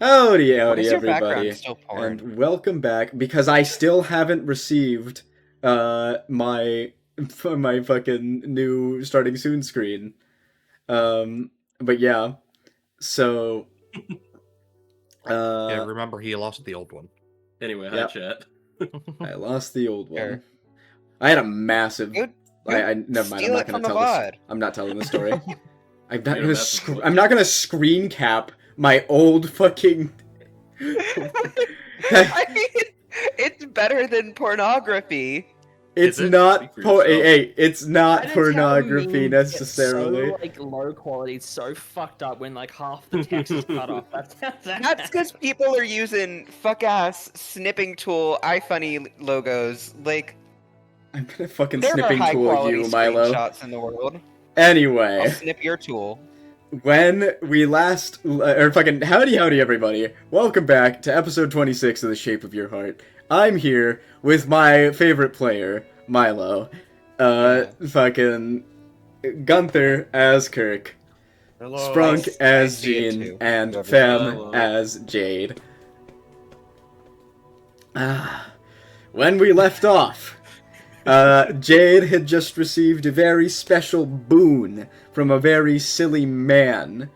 Howdy, Why howdy, is your background everybody, still porn? and welcome back. Because I still haven't received my my fucking new starting soon screen. But yeah, so Yeah, uh, remember he lost the old one. Anyway, hi yep, chat. I lost the old one. Sure. I had a massive. Go, I never mind. I'm steal not it gonna from the tell this. VOD. I'm not telling the story. I'm not You had a gonna. massive what? I'm not gonna screen cap my old fucking. I mean, it's better than pornography. It's Is it? not Speak for yourself. hey, it's not Why does how pornography memes necessarily. Get so low quality, it's so fucked up when like half the text is cut off. That's because people are using fuck-ass snipping tool iFunny logos. Like, I'm gonna fucking there are snipping tool high-quality you, Milo. screenshots in the world. I'll Anyway, snip your tool. when we last, or fucking howdy everybody, welcome back to episode 26 of The Shape of Your Heart. I'm here with my favorite player, Milo. Fucking Gunther as Kirk, Hello. Sprunk I as see it Jean, too. and Whoever Fem Hello. as Jade. When we left off, Jade had just received a very special boon from a very silly man.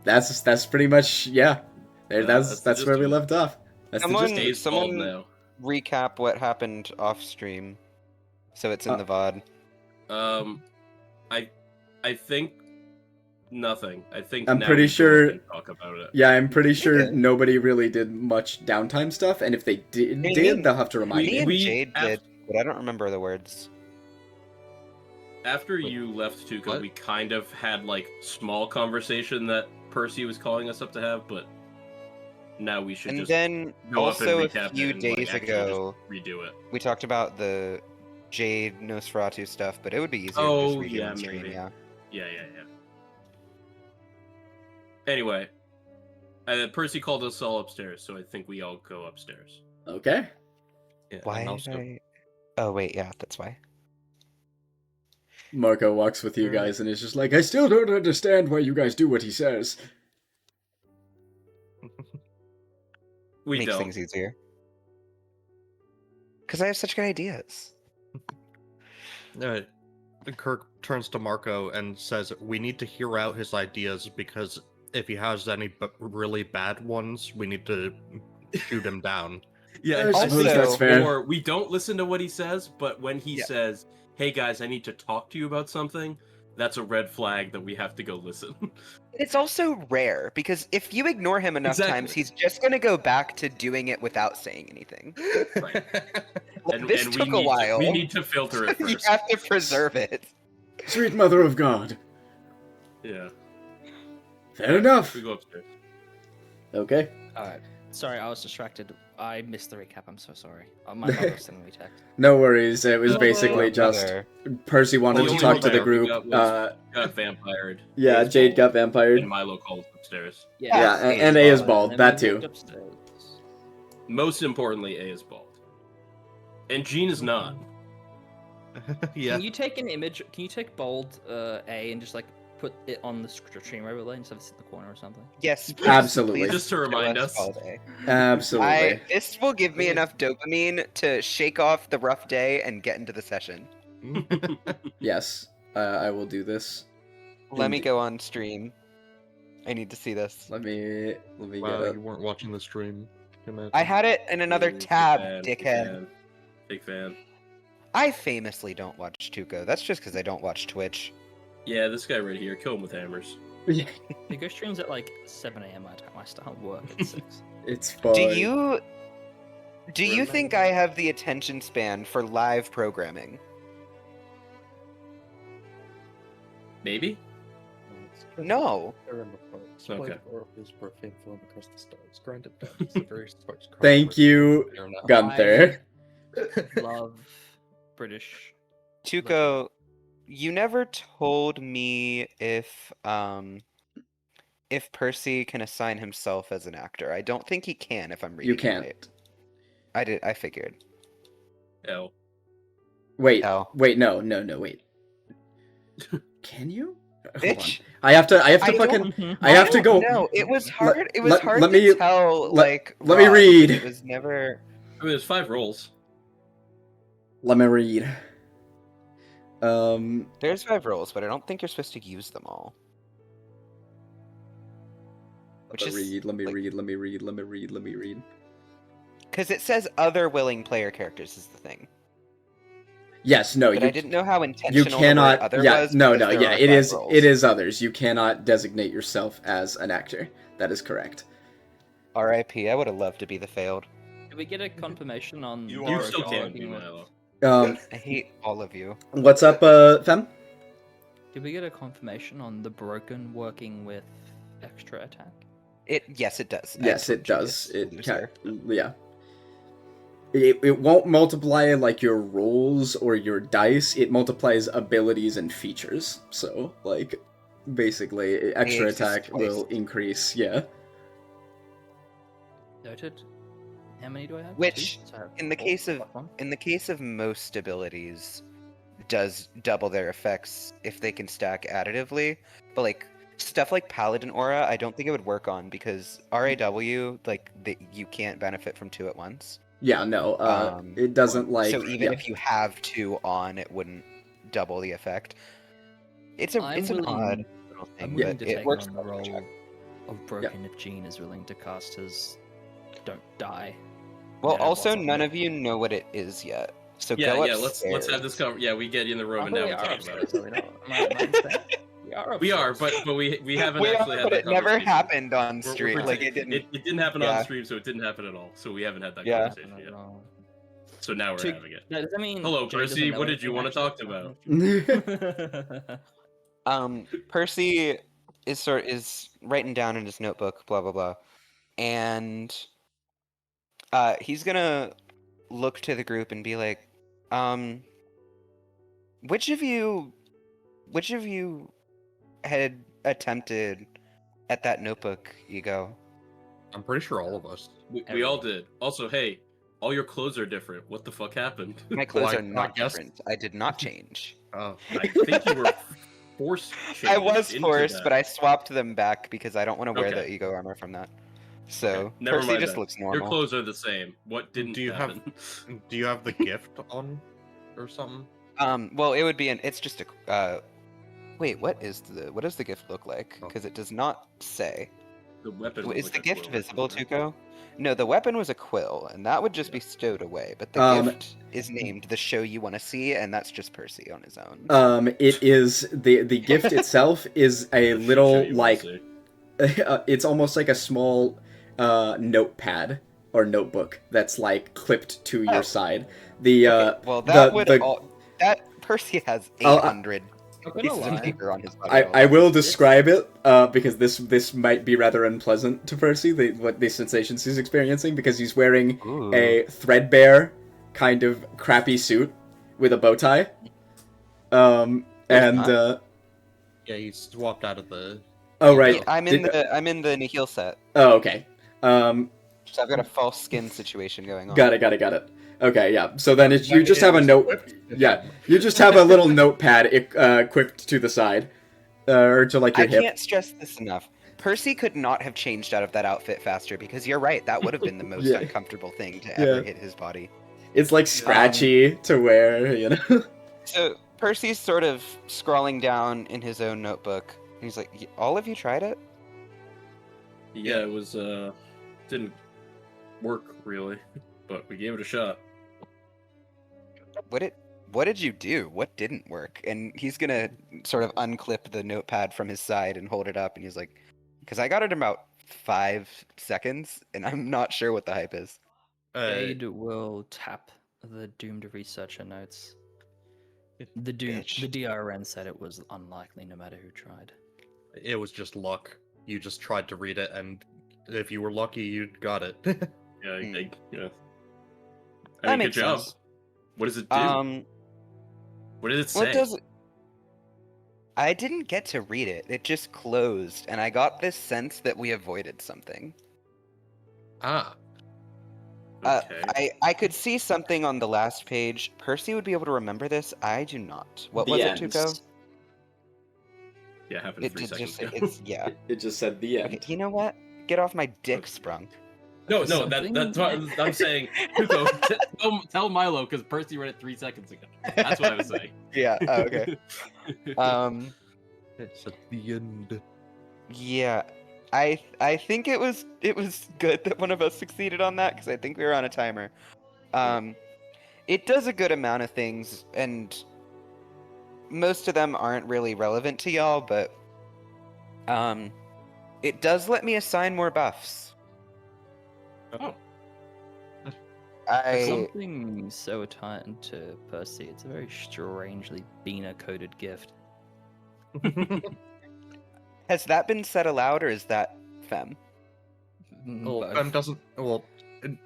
That's pretty much that's where we left off. That's the Someone- gist. Dave's someone- bald now. Recap what happened off stream, so it's in the VOD. I think nothing. I think I'm now pretty we go sure- and talk about it. Yeah, I'm pretty sure Okay. nobody really did much downtime stuff, and if they did, Me and- they'll have to remind Me me. and we- Jade af- did, but I don't remember the words. After you left Tuca, what? we kind of had like small conversation that Percy was calling us up to have, but now we should And just then go up and also a recap few it and, like, days actually ago, just redo it. we talked about the Jade Nosferatu stuff, but it would be easier to Oh, just redo yeah, on stream, maybe. yeah. Yeah. Anyway, Percy called us all upstairs, so I think we all go upstairs. Okay. Yeah, Why and did also, I... Oh, wait, yeah, that's why. Marco walks with you guys and is just like, I still don't understand why you guys do what he says. We Makes don't. things easier. Because I have such good ideas. Kirk turns to Marco and says, "We need to hear out his ideas because if he has any really bad ones, we need to shoot him down." Yeah, I and suppose Also- that's fair. Or we don't listen to what he says, but when he Yeah. says, "Hey guys, I need to talk to you about something," that's a red flag that we have to go listen. It's also rare, because if you ignore him enough Exactly. times, he's just gonna go back to doing it without saying anything. Right. Like, this we took a need while. we need to filter it You first. have to preserve it. Sweet mother of God. Yeah. Fair enough. We go upstairs. Okay. Alright. Sorry, I was distracted. I missed the recap. I'm so sorry. My mother sent me text. No worries. It was basically Oh, just brother. Percy wanted The to only talk to the vampire we group. got was- Got vampired. Yeah, A's Jade got bald, vampired. And Milo called upstairs. Yeah, and A is bald. And then That we too. walked upstairs. Most importantly, A is bald. And Jean is not. Yeah. Can you take an image? Can you take bold A and just like put it on the stream overlay instead of sit in the corner or something? Yes, Absolutely. please Just to remind show us. all day. Absolutely. This will give me enough dopamine to shake off the rough day and get into the session. Yes, I will do this. Let me Indeed. go on stream. I need to see this. Let me Wow, get you weren't watching the stream. Imagine. I had it in another Big tab, fan, dickhead. Big fan. I famously don't watch Tuco. That's just because I don't watch Twitch. Yeah, this guy right here, kill him with hammers. it. They go streams at like 7 a.m. my time. I start work at 6. It's fine. Do you think I have the attention span for live programming? Maybe? No. Okay. Thank you, Gunther. Love British. Tuco, you never told me if Percy can assign himself as an actor. I don't think he can if I'm reading You it can't. right. I figured. L. Wait. Oh. Wait. No. Wait. Can you? Hold on. Bitch. I have to I fucking. Mhm. I have to go. No, it was Let- hard. It was let- hard let to me- tell. let- Like, let me raw, read. because it was never. I mean, there's 5 rolls. Let me read. There's 5 rolls, but I don't think you're supposed to use them all. Which Let me is read. Let me like- read. Let me read. Let me read. Let me read. Because it says other willing player characters is the thing. Yes. No. But You. I didn't know how You intentional the word cannot. other Yeah. was. No. because No. there Yeah. are It 5 is. roles. It is others. You cannot designate yourself as an actor. That is correct. R.I.P. I would have loved to be the failed. Did we get a confirmation on You the still Broken can be, working with Milo. I hate all of you. What's up, Fem? Did we get a confirmation on the Broken working with extra attack? Yes, it does. Yes, I it told you does. this, It loser. yeah. It won't multiply like your rolls or your dice. It multiplies abilities and features. So like, basically, extra Jesus attack will Christ. increase. Yeah. Noted. How many do I have? Which, 2? So I have in the 4 case of- plus 1. In the case of most abilities, does double their effects if they can stack additively. But like stuff like Paladin Aura, I don't think it would work on because RAW, like you can't benefit from 2 at once. Yeah. No. It doesn't like. So even yeah. if you have 2 on, it wouldn't double the effect. It's an odd little thing, I'm but willing to it take works. on the for check. role of Broken if Jean is willing to cast his Don't Die. Well, Yeah, also what's on none it? of you know what it is yet. So Yeah, go yeah. upstairs. Let's have this conversation. Yeah, we get you in the room and now we talk about it. We are We are, upstairs. but we haven't We actually are, had but that it never conversation. happened on We're stream. Like pretending- it didn't. It didn't happen yeah. on stream, so it didn't happen at all. So we haven't had that Yeah. conversation yet. So now we're having it. Does that mean Hello, Jay doesn't Percy. know What did you anything want to actually talk about? Percy is writing down in his notebook, blah blah blah, and he's gonna look to the group and be like, which of you had attempted at that notebook, Ego? I'm pretty sure all of us. We all did. Also, hey, all your clothes are different. What the fuck happened? My clothes I are not guess- different. I did not change. Oh, I think you were forced. I was into forced, that. but I swapped them back because I don't want to wear the Okay. ego armor from that. So Okay, never Percy mind just then. looks Your normal. clothes are the same. What didn't Do you have- happen? do you have the gift on or something? Well, it would be it's just a. Wait, what does the gift look like? Oh. Because it does not say. The weapon. was Is like the a gift quill, visible, right? Tuco? No, the weapon was a quill, and that would just be stowed away. But the gift is named the show you want to see, and that's just Percy on his own. It is the gift itself is a The shit show little you like wanna see. it's almost like a small notepad or notebook that's like clipped to your Oh. side. The Okay, well, that would the- all. That Percy has I'll- 800 Not gonna pieces of lie. paper on his body. I will describe it because this might be rather unpleasant to Percy, what the sensations he's experiencing, because he's wearing Ooh. a threadbare kind of crappy suit with a bow tie. And not. Yeah, he swapped out of the. oh right, I'm in the Nihil set, oh okay, so I've got a false skin situation going on. got it. Okay, yeah. So then it's, you Like, just it have a was note. equipped. Yeah, you just have a little notepad equipped to the side, or to like your I hip. can't stress this enough. Percy could not have changed out of that outfit faster because you're right. That would have been the most Yeah. uncomfortable thing to ever Yeah. hit his body. It's like scratchy to wear, you know. So Percy's sort of scrawling down in his own notebook. He's like, "All of you tried it?" Yeah, it was didn't work really, but we gave it a shot. What did you do? What didn't work? And he's gonna sort of unclip the notepad from his side and hold it up, and he's like, "Because I got it in about 5 seconds, and I'm not sure what the hype is." Jade will tap the doomed researcher notes. The Bitch. DRN said it was unlikely no matter who tried. It was just luck. You just tried to read it, and if you were lucky, you got it. Yeah, Hmm. yeah. That I mean, good makes job. sense. What does it do? What did it say? What does it? I didn't get to read it. It just closed, and I got this sense that we avoided something. Ah, Okay. I could see something on the last page. Percy would be able to remember this. I do not. What The was ends. it, Tuco? Yeah, happened It 3 did seconds just ago. it's yeah. It just said the Okay, end. you know what? Get off my dick, Sprung. No, There's something- that's what I'm saying. Tuco, tell Milo because Percy read it 3 seconds ago. That's what I was saying. Yeah. Oh, okay. It's at the end. Yeah. I think it was good that one of us succeeded on that because I think we were on a timer. It does a good amount of things, and most of them aren't really relevant to y'all, but it does let me assign more buffs. Oh, Something so tied to Percy. It's a very strangely Bina-coded gift. Has that been said aloud, or is that Fem? Well, Both. Fem doesn't. Well,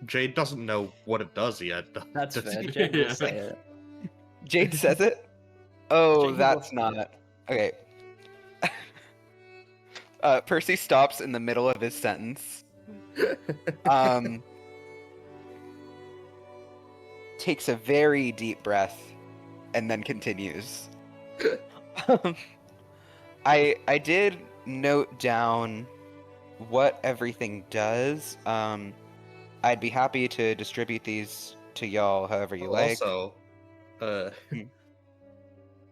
Jade doesn't know what it does yet. That's Does fair. he? Jade will say it. Jade says it? Oh, Jade that's will say not. Okay. Percy stops in the middle of his sentence. Takes a very deep breath and then continues. I did note down what everything does. I'd be happy to distribute these to y'all however you like. Also, Hmm.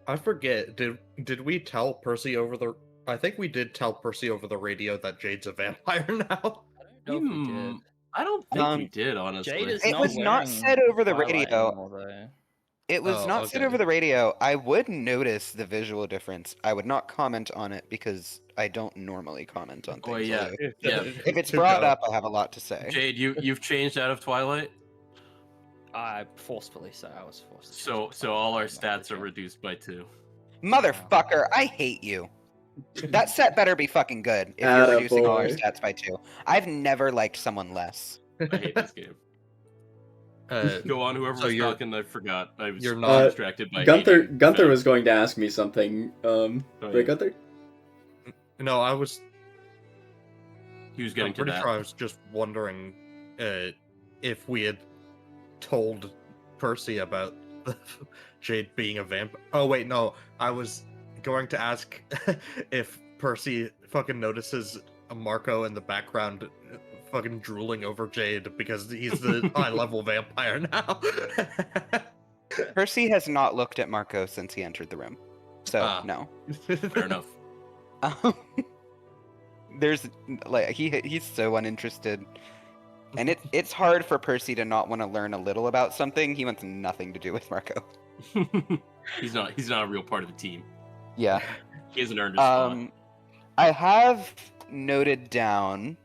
I forget. Did we tell Percy over the? I think we did tell Percy over the radio that Jade's a vampire now. I don't know if we did. I don't think we Um, did, honestly. Jade is It not was not wearing said over the Twilight radio. anymore, though. It was Oh, not said okay. over the radio. I would notice the visual difference. I would not comment on it because I don't normally comment on things. Oh, yeah. although Yeah. If it's To brought go. up, I have a lot to say. Jade, you've changed out of Twilight, I forcefully so I was forced. to so change my all our mind, stats are yeah. reduced by 2. Motherfucker, I hate you. That set better be fucking good if you're reducing all our Attaboy. stats by 2. I've never liked someone less. I hate this game. Go on, whoever So was you're- talking. I forgot. I was you're so not- distracted by Gunther hating Gunther Fem. was going to ask me something. Oh, Wait, yeah. Gunther? No, I was. He was I'm getting to pretty that. sure I was just wondering if we had told Percy about Jade being a vampire. Oh wait, no. I was going to ask if Percy fucking notices Marco in the background fucking drooling over Jade because he's the high-level vampire now. Percy has not looked at Marco since he entered the room. So, Ah. no. Fair enough. There's like he's so uninterested. And it's hard for Percy to not want to learn a little about something. He wants nothing to do with Marco. He's not a real part of the team. Yeah. He hasn't earned his spot. I have noted down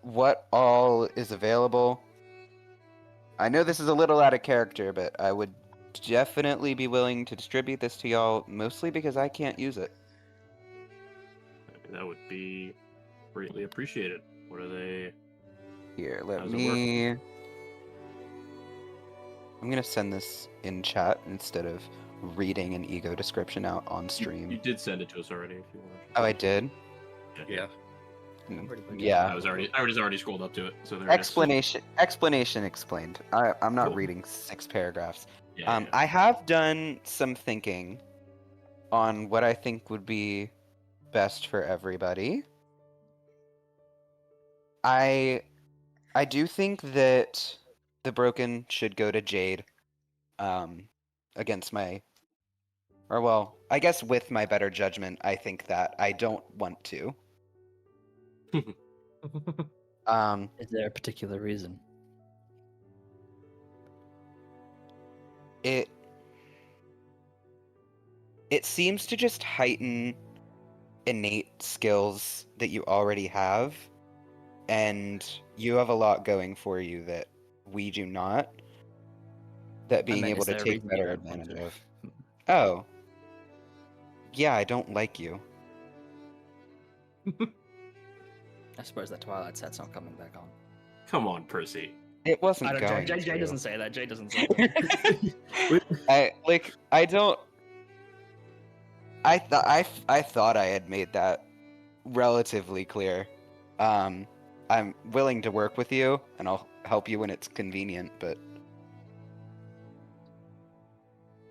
what all is available. I know this is a little out of character, but I would definitely be willing to distribute this to y'all, mostly because I can't use it. That would be greatly appreciated. What are they? Here, How let does it me... I'm gonna send this in chat instead of reading an ego description out on stream. You did send it to us already. If you want. Oh, I did? Yeah. Yeah. I was already scrolled up to it. So there it is. Explanation explained. I'm not Cool. reading 6 paragraphs. Yeah, I have done some thinking on what I think would be best for everybody. I do think that the broken should go to Jade. Against my, or well, I guess with my better judgment, I think that I don't want to. Is there a particular reason? It seems to just heighten innate skills that you already have, and you have a lot going for you that we do not. That being able is to there a take reason you better don't want advantage to? of. Oh. Yeah, I don't like you. I suppose that Twilight set's not coming back on. Come on, Percy. It wasn't I don't, going Jay to. doesn't say that. Jay doesn't say that. I don't. I thought I had made that relatively clear. I'm willing to work with you, and I'll help you when it's convenient. But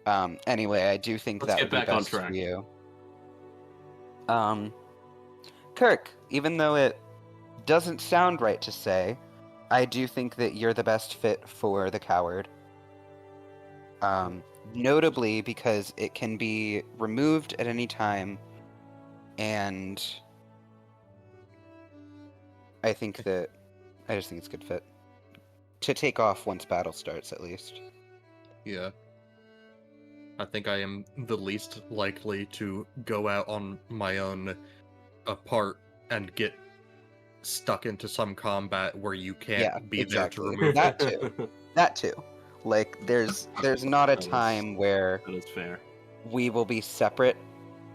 Anyway, I do think Let's that get would be back on best for track. you. Kirk, even though it doesn't sound right to say, I do think that you're the best fit for the coward. Notably because it can be removed at any time, and I just think it's a good fit. To take off once battle starts, at least. Yeah. I think I am the least likely to go out on my own apart and get stuck into some combat where you can't Yeah, be there to exactly. remove That it. too. That too. Like, there's not a That is- time where That is fair. we will be separate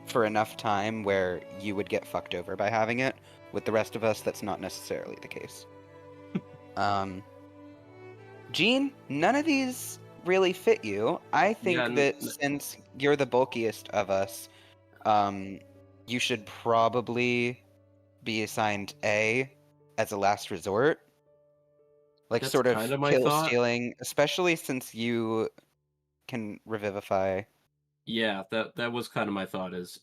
for enough time where you would get fucked over by having it. With the rest of us, that's not necessarily the case. Gene, none of these really fit you. I think Yeah, that since you're the bulkiest of us, you should probably be assigned A as a last resort. Like, That's sort of kinda my kill thought. stealing, especially since you can revivify. Yeah, that was kind of my thought. Is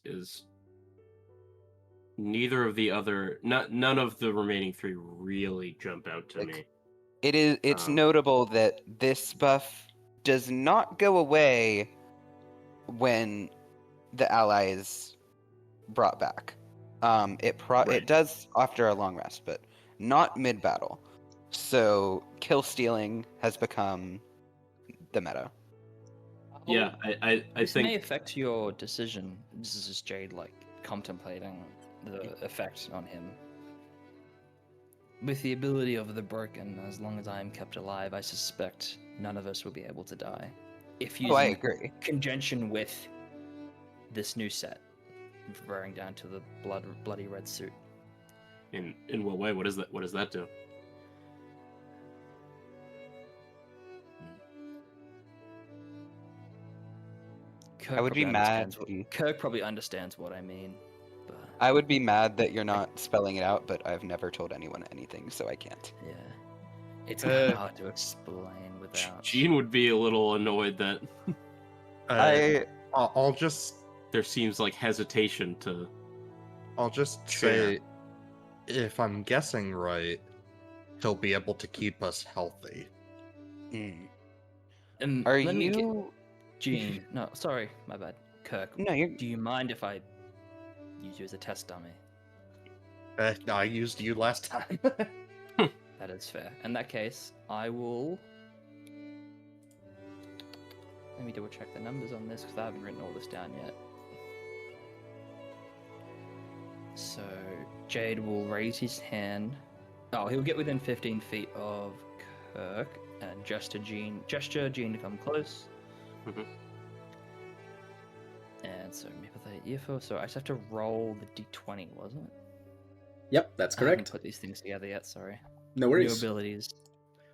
neither of the other, none of the remaining three really jump out to Like, me. It's Um, notable that this buff does not go away when the ally is brought back. It Right. does after a long rest, but not mid battle. So kill stealing has become the meta. Yeah, I This may think affect your decision. This is just Jade, like, contemplating the effect on him. With the ability of the broken, as long as I am kept alive, I suspect none of us will be able to die. If Oh, I using agree. conjunction with this new set, wearing down to the bloody red suit. in what way? What is that? What does that do? Kirk I would be probably mad. understands what- Kirk probably understands what I mean. But I would be mad that you're not spelling it out, but I've never told anyone anything, so I can't. yeah, it's kind of hard to explain without. Gene would be a little annoyed that I'll just there seems like hesitation to. say, if I'm guessing right, he'll be able to keep us healthy. Mm. Are Are me get, you? Gene? No, sorry, my bad. Kirk, No, you. do you mind if I use you as a test dummy? I used you last time. That is fair. In that case, I will. Let me double check the numbers on this because I haven't written all this down yet. So, Jade will raise his hand. Oh, he'll get within 15 feet of Kirk and gesture Gene to come close. Mhm. And so, Earful. So, I just have to roll the d20, wasn't it? Yep, that's I haven't correct. put these things together yet, sorry. No New worries. abilities.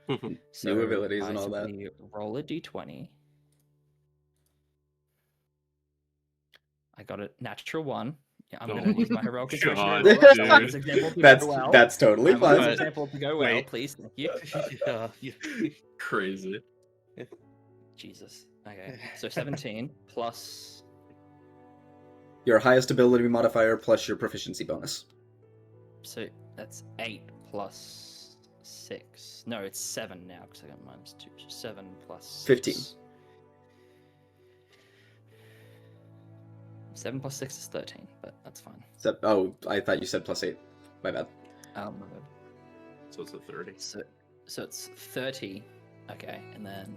New abilities and I all that. simply roll a d20. I got a natural 1. Yeah, I'm Oh going to use my heroic inspiration. God, to roll. dude. I want this example to That's go well. that's totally I want this fine. example to go well, Wait. please. Thank you. Crazy. Jesus. Okay. So 17 plus. Your highest ability modifier plus your proficiency bonus. So that's 8 plus 6. No, it's 7 now because I got minus 2. So 7 plus 15. 7 plus 6 is 13, but that's fine. Oh, I thought you said +8. My bad. My bad. So it's a 30. So it's 30. Okay, and then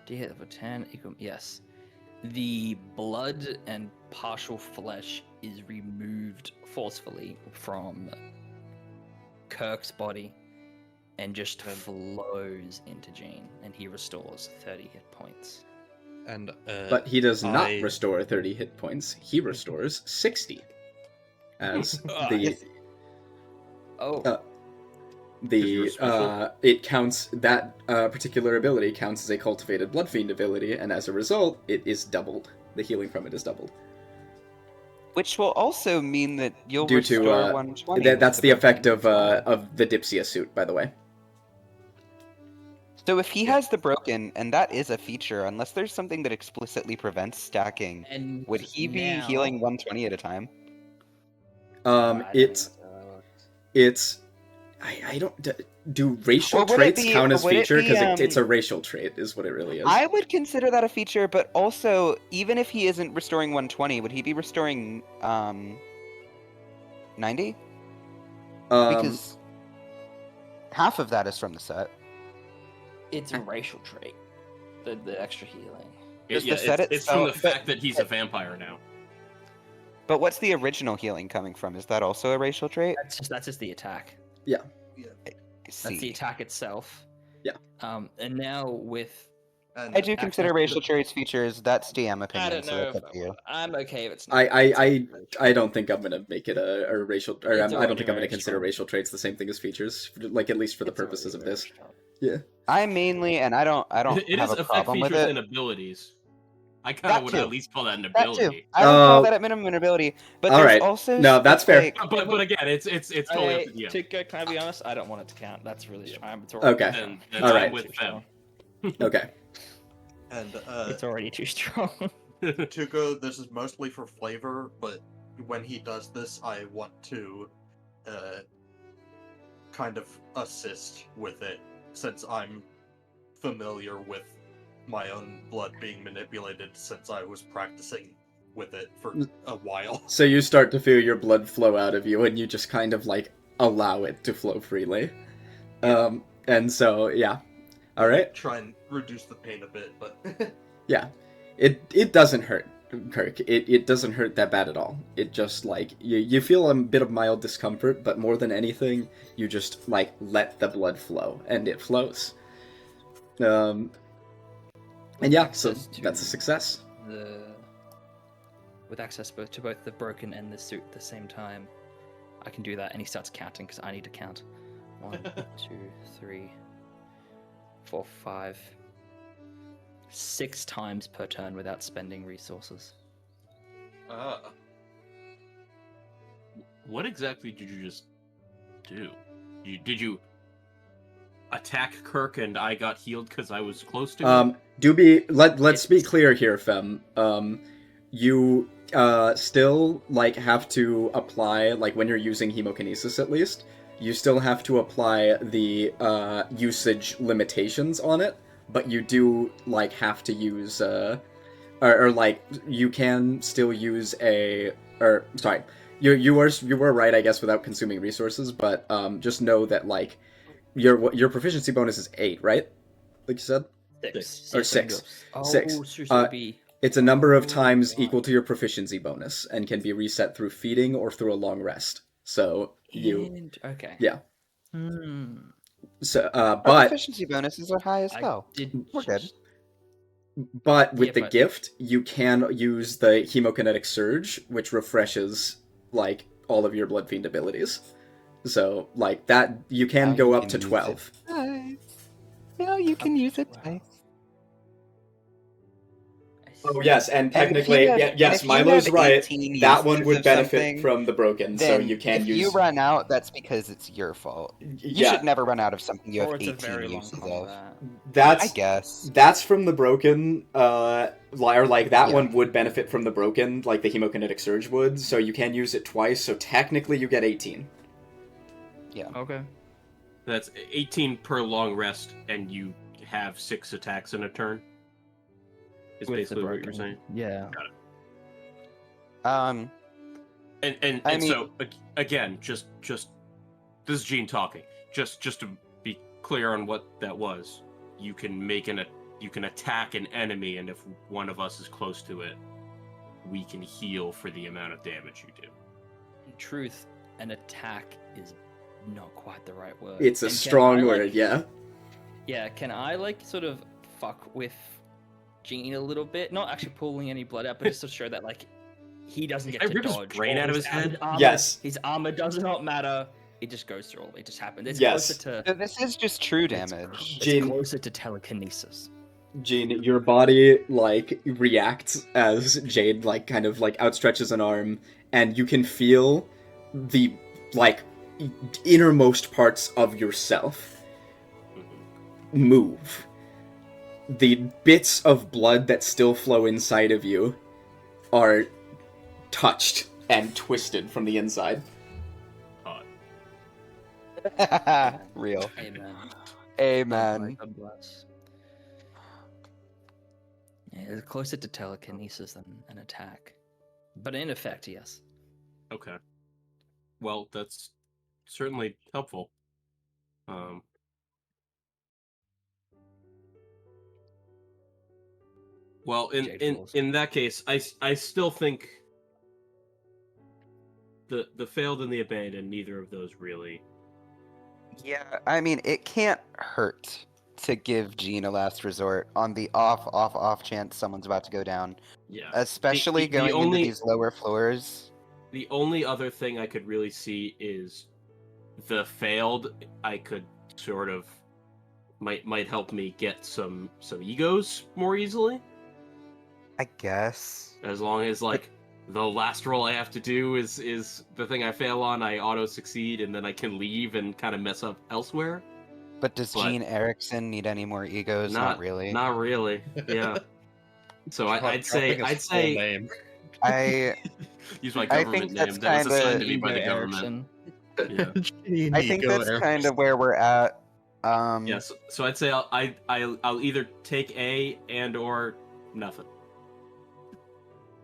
do you hit for 10 equal? Yes. The blood and partial flesh is removed forcefully from Kirk's body and just flows into Gene, and he restores 30 hit points. And But he does not I- restore 30 hit points. He restores 60. As the you're special? it counts that particular ability counts as a cultivated blood fiend ability, and as a result, it is doubled. The healing from it is doubled. Which will also mean that you'll Due to restore 120. that's with the effect Blood Fiend as well. of the Dipsia suit, by the way. So if he has the broken, and that is a feature, unless there's something that explicitly prevents stacking, And would he be now- healing 120 at a time? I don't It's know. I don't do racial Or would it traits be- count or as would it feature be, because it's a racial trait is what it really is. I would consider that a feature, but also, even if he isn't restoring 120, would he be restoring 90? Because half of that is from the set. It's a racial trait. The extra healing. Does Yeah, the set it's from the itself- fact that he's a vampire now. But what's the original healing coming from? Is that also a racial trait? That's just the attack. I That's the see. attack itself. Yeah. And now with And I do consider access- racial traits features. That's DM I opinion, don't so know. it's up to you. I'm okay if it's not. I don't think I'm gonna make it a racial, or It's I don't already think I'm gonna very consider strong. racial traits the same thing as features, like at least for the It's already purposes of very this. strong. Yeah. I mainly, and I don't It have is a effect problem with features it. and abilities. I kind That of would too. at least call that an That ability. too. I would call Oh. that at minimum an ability. But All there's right. also No, that's stuff fair. like- But again, it's totally up to you. Can I be honest? I don't want it to count. That's really strong. It's Okay. Then All I'm right. with them. Okay. and It's already too strong. Tuco, this is mostly for flavor, but when he does this, I want to kind of assist with it, since I'm familiar with my own blood being manipulated since I was practicing with it for a while. So you start to feel your blood flow out of you, and you just kind of like allow it to flow freely. And so yeah. All right. Try and reduce the pain a bit, but Yeah. It doesn't hurt, Kirk. It doesn't hurt that bad at all. It just like you feel a bit of mild discomfort, but more than anything, you just like let the blood flow, and it flows. And yeah, so Access to- that's a success. With access to both the broken and the suit at the same time, I can do that, and he starts counting because I need to count. 1, 2, 3, 4, 5, 6 times per turn without spending resources. What exactly did you just do? Did you attack Kirk and I got healed because I was close to him? Let's be clear here, Fem. You still like have to apply, like when you're using hemokinesis at least, you still have to apply the usage limitations on it, but you do like have to use or like you can still use you were right, I guess, without consuming resources, but just know that like your proficiency bonus is 8, right? Like you said? 6. Or 6. Oh, 6. so it should be... It's a number of Oh, times right. equal to your proficiency bonus and can be reset through feeding or through a long rest. So Okay. yeah. So Our but proficiency bonuses are high as hell. We're good. but with Yeah, the but- gift, you can use the hemokinetic surge, which refreshes like all of your blood fiend abilities. So like that you can Now go you up can to use it. 12. No, you can use it Wow. twice. Oh yes, and And if you technically, have- yes, and if you Milo's have right. 18 That one uses would of benefit something, from the broken, so then you can if use. you run out, that's because it's your fault. You should never run out of something you Or have it's a very 18 long uses of. combat. I That's guess. that's from the broken. Or like that Yeah. one would benefit from the broken, like the hemokinetic surge would. So you can use it twice. So technically, you get 18. Okay. That's 18 per long rest, and you have 6 attacks in a turn. Is With the basically what you're broken. saying. Yeah. Um, And I mean- so again, just this is Gene talking. Just to be clear on what that was, you can you can attack an enemy, and if one of us is close to it, we can heal for the amount of damage you do. In truth, an attack is not quite the right word. It's a And can strong I, word, like- yeah. Yeah, can I like sort of fuck with Gene a little bit? Not actually pulling any blood out, but just to show that like he doesn't get I to rip his dodge. brain or out of his head? armor- Yes. His armor does not matter. It just goes through all. It just happens. It's Yes. closer to so this is just true It's- damage. it's Gene- closer to telekinesis. Gene, your body like reacts as Jade like kind of like outstretches an arm, and you can feel the like innermost parts of yourself move. The bits of blood that still flow inside of you are touched and twisted from the inside. Real. Amen. Amen. God bless. Yeah, it's closer to telekinesis than an attack. But in effect, yes. Okay. Well, that's certainly helpful. Well, Jade falls. in that case, I still think the failed and the abandoned, neither of those really. Yeah, I mean, it can't hurt to give Jean a last resort on the off chance someone's about to go down. Yeah. Especially going into these lower floors. The only other thing I could really see is the failed. I could sort of might help me get some egos more easily. I guess. As long as like the last roll I have to do is the thing I fail on, I auto succeed, and then I can leave and kind of mess up elsewhere. But does Jean Erickson need any more egos? Not really. Not really. Yeah. So I'd say name. I use my I government think name that's that was assigned kinda- to me by the Ego government. Erickson. Yeah. I think that's kind of where we're at. Yeah. So I'd say I'll either take A and or nothing.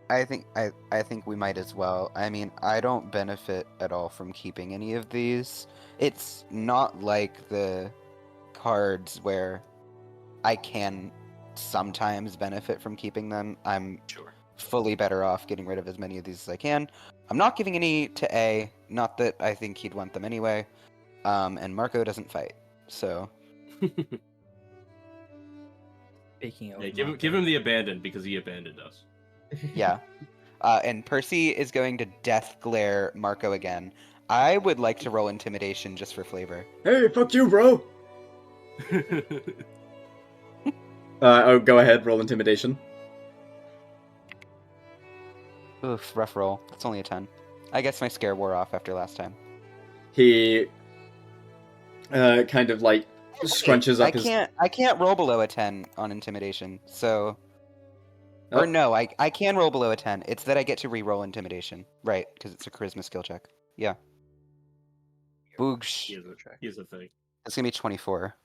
I think we might as well. I mean, I don't benefit at all from keeping any of these. It's not like the cards where I can sometimes benefit from keeping them. I'm Sure. fully better off getting rid of as many of these as I can. I'm not giving any to A, not that I think he'd want them anyway. And Marco doesn't fight, so Speaking of, Yeah, give him the abandoned because he abandoned us. yeah. And Percy is going to death glare Marco again. I would like to roll intimidation just for flavor. Hey, fuck you, bro! Go ahead, roll intimidation. Oof, rough roll. That's only a 10. I guess my scare wore off after last time. He kind of like scrunches up his... I can't roll below a 10 on intimidation, so... Oh. Or no, I can roll below a 10. It's that I get to re-roll intimidation. Right, because it's a charisma skill check. Yeah. Boogsh. Here's the thing. That's gonna be 24.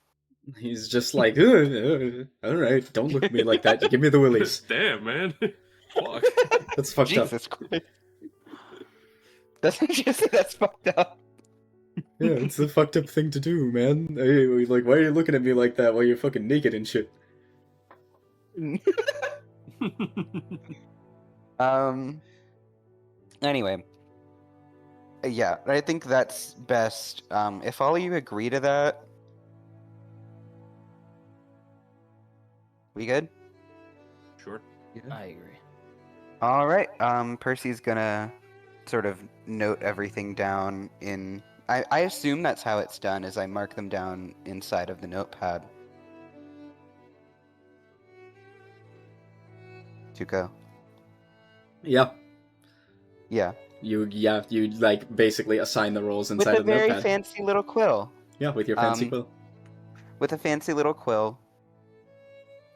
He's just like, alright, don't look at me like that. You give me the willies. Damn, man. Fuck. That's fucked up. Jesus Christ. That's fucked up. Yeah, it's a fucked up thing to do, man. Like, why are you looking at me like that while you're fucking naked and shit? Anyway. Yeah, I think that's best. If all of you agree to that... We good? Sure. I agree. Alright, Percy's gonna sort of note everything down in... I assume that's how it's done, is I mark them down inside of the notepad. Tuco. Yeah. Yeah. You like basically assign the roles inside With a of the very notepad. fancy little quill. Yeah, with your fancy quill. With a fancy little quill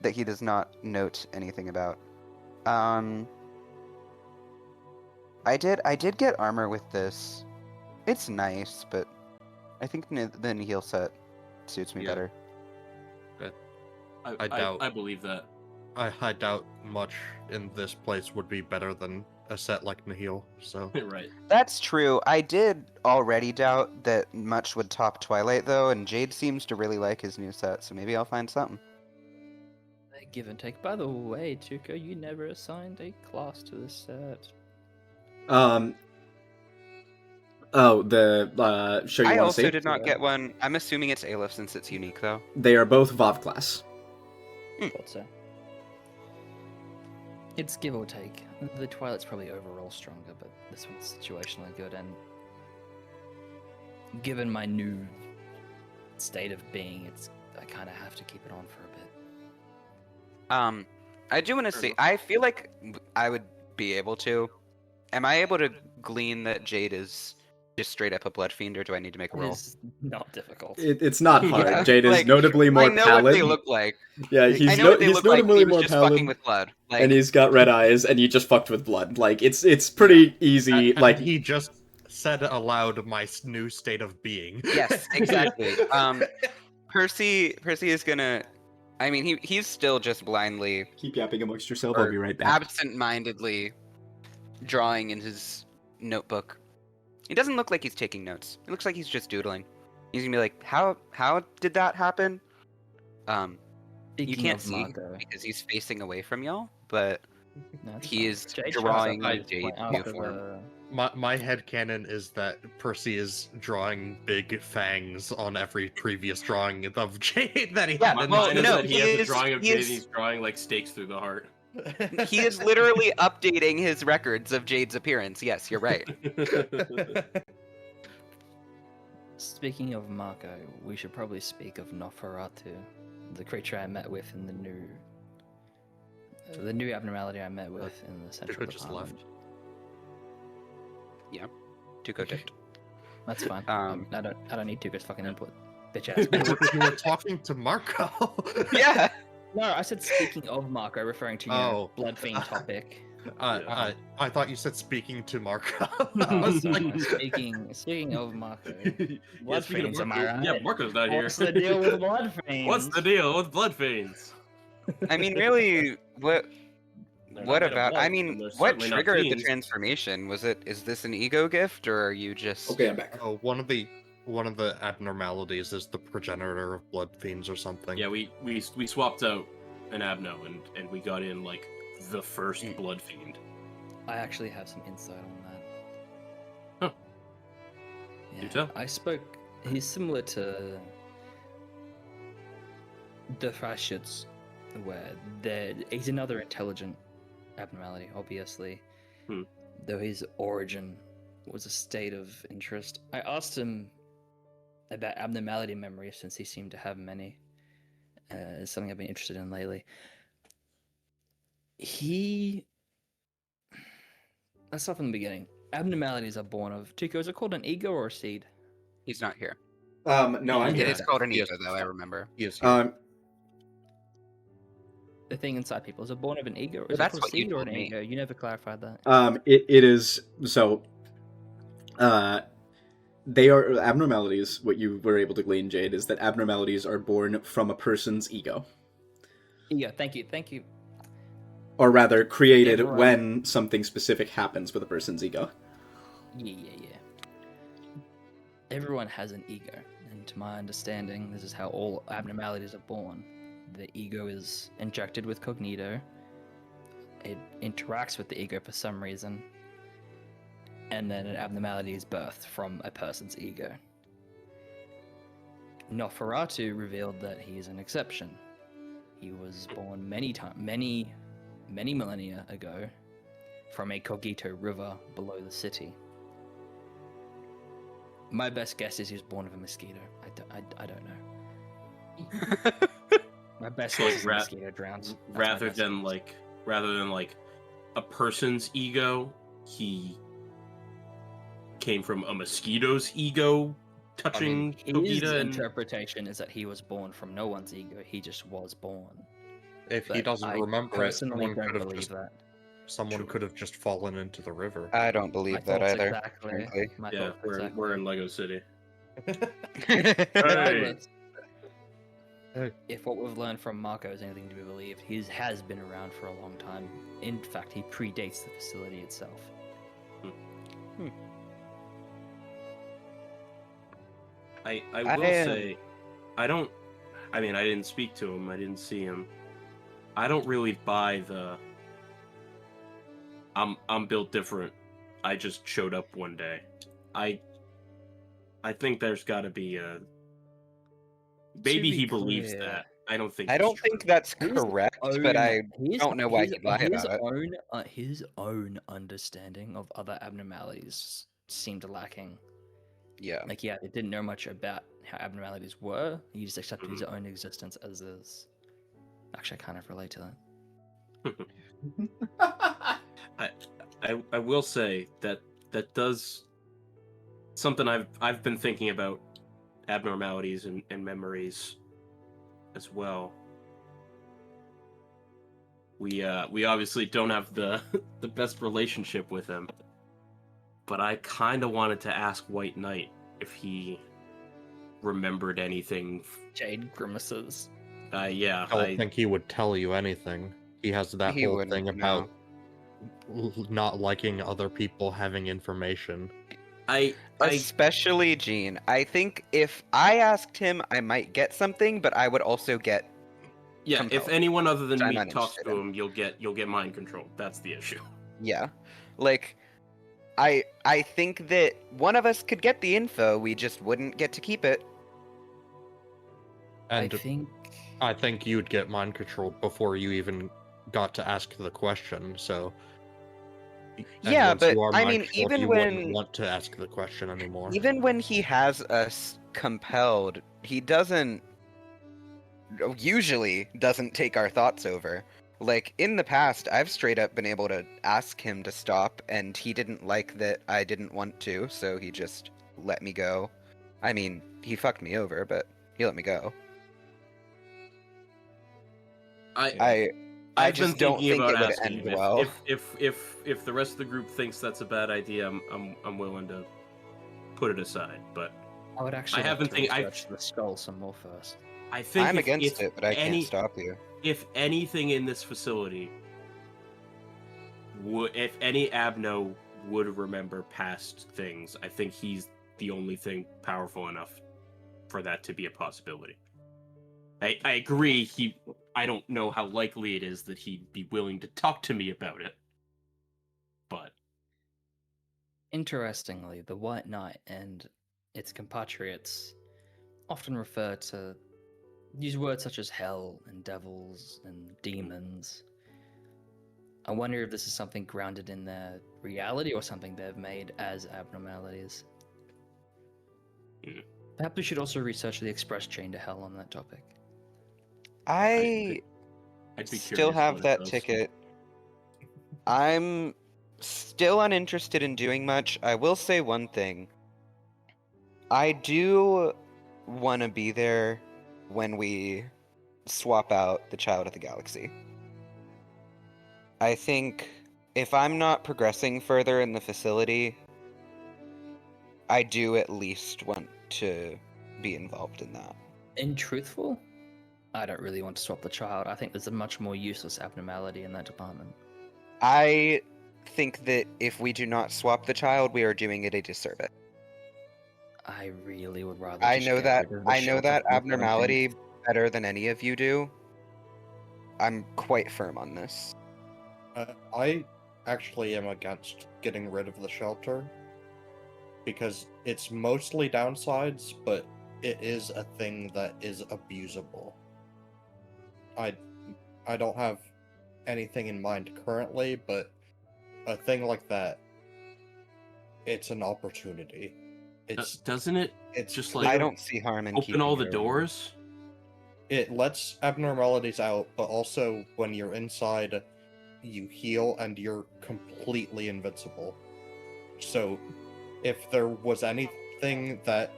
that he does not note anything about. I did get armor with this. It's nice, but I think the Nihil set suits me better. I doubt. I believe that. I doubt much in this place would be better than a set like Nihil, so... Right. That's true. I did already doubt that much would top Twilight, though, and Jade seems to really like his new set, so maybe I'll find something. Give and take. By the way, Tuco, you never assigned a class to this set. Oh, the show you I want to also see? did not get one. I'm assuming it's Aleph since it's unique, though. They are both VoV class. Thought so. It's give or take. The Twilight's probably overall stronger, but this one's situationally good, and given my new state of being, I kind of have to keep it on for a bit. I do want to say, I feel like I would be able to. Am I able to glean that Jade is just straight up a blood fiend, or do I need to make a roll? It's not difficult. It's not hard. Yeah, Jade is like, notably more I know pallid. what they look like. Yeah, I he's know what they he's look like. notably He was more just fucking pallid, with blood. Like, and he's got red eyes, and you just fucked with blood. Like it's pretty easy. And Like he just said aloud my new state of being. yes, exactly. Percy is gonna. I mean, he's still just blindly, keep yapping amongst yourself. or I'll be right back. absent-mindedly drawing in his notebook. It doesn't look like he's taking notes. It looks like he's just doodling. He's gonna be like, "How did that happen?" You Speaking can't of see Marco, because he's facing away from y'all, but no, it's he fine. is Jade drawing tries to the Jade point out form. My headcanon is that Percy is drawing big fangs on every previous drawing of Jade that he Yeah, had. well, in no, his he has a is- drawing of he Jade, is- and he's drawing like stakes through the heart. He is literally updating his records of Jade's appearance. Yes, you're right. Speaking of Marco, we should probably speak of Nosferatu, the creature I met with in the new abnormality I met with in the central Tuco just department. left. Tuco dipped. That's fine. Um, I don't need Tuco's fucking input. Bitch ass. You were talking to Marco. Yeah. No, I said speaking of Marco, referring to Oh. blood fiend topic. I thought you said speaking to Marco. I Oh, was like, speaking of Marco, blood speaking of fiends, am I Marco- right? Yeah, Marco's not here. What's the deal with blood fiends? What's the deal with blood fiends? I mean, really, what They're not what made of about? blood, I and mean, they're what certainly not triggered the fiends. transformation? Is this an ego gift, or are you just? Okay, I'm back. oh, one of the abnormalities is the progenitor of blood fiends or something. Yeah, we swapped out an Abno and we got in like the first Mm. blood fiend. I actually have some insight on that. Huh. Yeah, Do tell. I spoke. He's similar to the Frashits, where he's another intelligent abnormality, obviously. Hmm. Though his origin was a state of interest. I asked him about abnormality memory since he seemed to have many. It's something I've been interested in lately. Let's start from the beginning. Abnormalities are born of. Tuco, is it called an ego or a seed? He's not here. No, I'm It here. is called an Yes. ego, though. I remember. He is here. The thing inside people, is it born of an ego or Well, is that's it called a what you seed or told an me. ego? You never clarified that. It is so. They are abnormalities. What you were able to glean, Jade, is that abnormalities are born from a person's ego, Ego, thank you. or rather, created Everyone- when something specific happens with a person's ego. Yeah. Everyone has an ego, and to my understanding, this is how all abnormalities are born. The ego is injected with cognito. It interacts with the ego for some reason, and then an abnormality is birthed from a person's ego. Nosferatu revealed that he is an exception. He was born many millennia ago from a cogito river below the city. My best guess is he was born of a mosquito. I don't know. My best So, guess like, is a mosquito drowned. That's my rather best than guess. like a person's ego, he came from a mosquito's ego touching His Kogita and interpretation is that he was born from no one's ego. He just was born. If he But doesn't I remember it, personally don't believe that. someone could have just fallen into the river. I don't My believe that thoughts either. exactly. frankly. My yeah, thoughts we're exactly. we're in Lego City. Regardless, Hey. if what we've learned from Marco is anything to be believed, he has been around for a long time. In fact, he predates the facility itself. I I will am- say, I don't. I mean, I didn't speak to him. I didn't see him. I don't really buy the. I'm built different. I just showed up one day. I think there's got to be a. Maybe be he believes clear, that. I don't think. I it's don't true. think that's His correct, but I his- don't know why his- he'd lie his about it. his own understanding of other abnormalities seemed lacking. Yeah. Like, yeah, he didn't know much about how abnormalities were. He just accepted his Mm-hmm. own existence as is. Actually, I kind of relate to that. I will say that does something I've been thinking about abnormalities and memories as well. We obviously don't have the the best relationship with him, but I kind of wanted to ask White Knight if he remembered anything. Jade grimaces. Yeah, I don't think he would tell you anything. He has that He whole wouldn't, thing no. about not liking other people having information. I Especially Gene. I think if I asked him, I might get something, but I would also get yeah. compelled, If anyone other than which I'm me not talks interested to in. him, you'll get mind controlled. That's the issue. Yeah. Like, I think that one of us could get the info, we just wouldn't get to keep it. And I I think you'd get mind controlled before you even got to ask the question, so... And Yeah, once but you are I mind mean, controlled, you wouldn't want to ask the question anymore. even when he has us compelled, he usually doesn't take our thoughts over. Like, in the past, I've straight up been able to ask him to stop, and he didn't like that I didn't want to, so he just let me go. I mean, he fucked me over, but he let me go. I I've just been don't thinking think about it would asking end him well. if the rest of the group thinks that's a bad idea. I'm willing to put it aside, but would actually I like haven't to think research the skull some more first. I think I'm if against it, but I can't any stop you. if anything in this facility if any Abno would remember past things, I think he's the only thing powerful enough for that to be a possibility. I agree. I don't know how likely it is that he'd be willing to talk to me about it, but Interestingly, the White Knight and its compatriots often use words such as hell and devils and demons. I wonder if this is something grounded in their reality or something they've made as abnormalities. Hmm. Perhaps we should also research the express chain to hell on that topic. I I'd be still curious have what it that does. ticket. I'm still uninterested in doing much. I will say one thing. I do want to be there when we swap out the Child of the Galaxy. I think if I'm not progressing further in the facility, I do at least want to be involved in that. In truthful, I don't really want to swap the child. I think there's a much more useless abnormality in that department. I think that if we do not swap the child, we are doing it a disservice. I really would rather I just know get that rid of the I know shelter that from the 17th. abnormality better than any of you do. I'm quite firm on this. I actually am against getting rid of the shelter because it's mostly downsides, but it is a thing that is abusable. I don't have anything in mind currently, but a thing like that, it's an opportunity. Doesn't it It's just clear, I don't see harm in open keeping all the it around. doors? it lets abnormalities out, but also when you're inside, you heal and you're completely invincible. So, if there was anything that,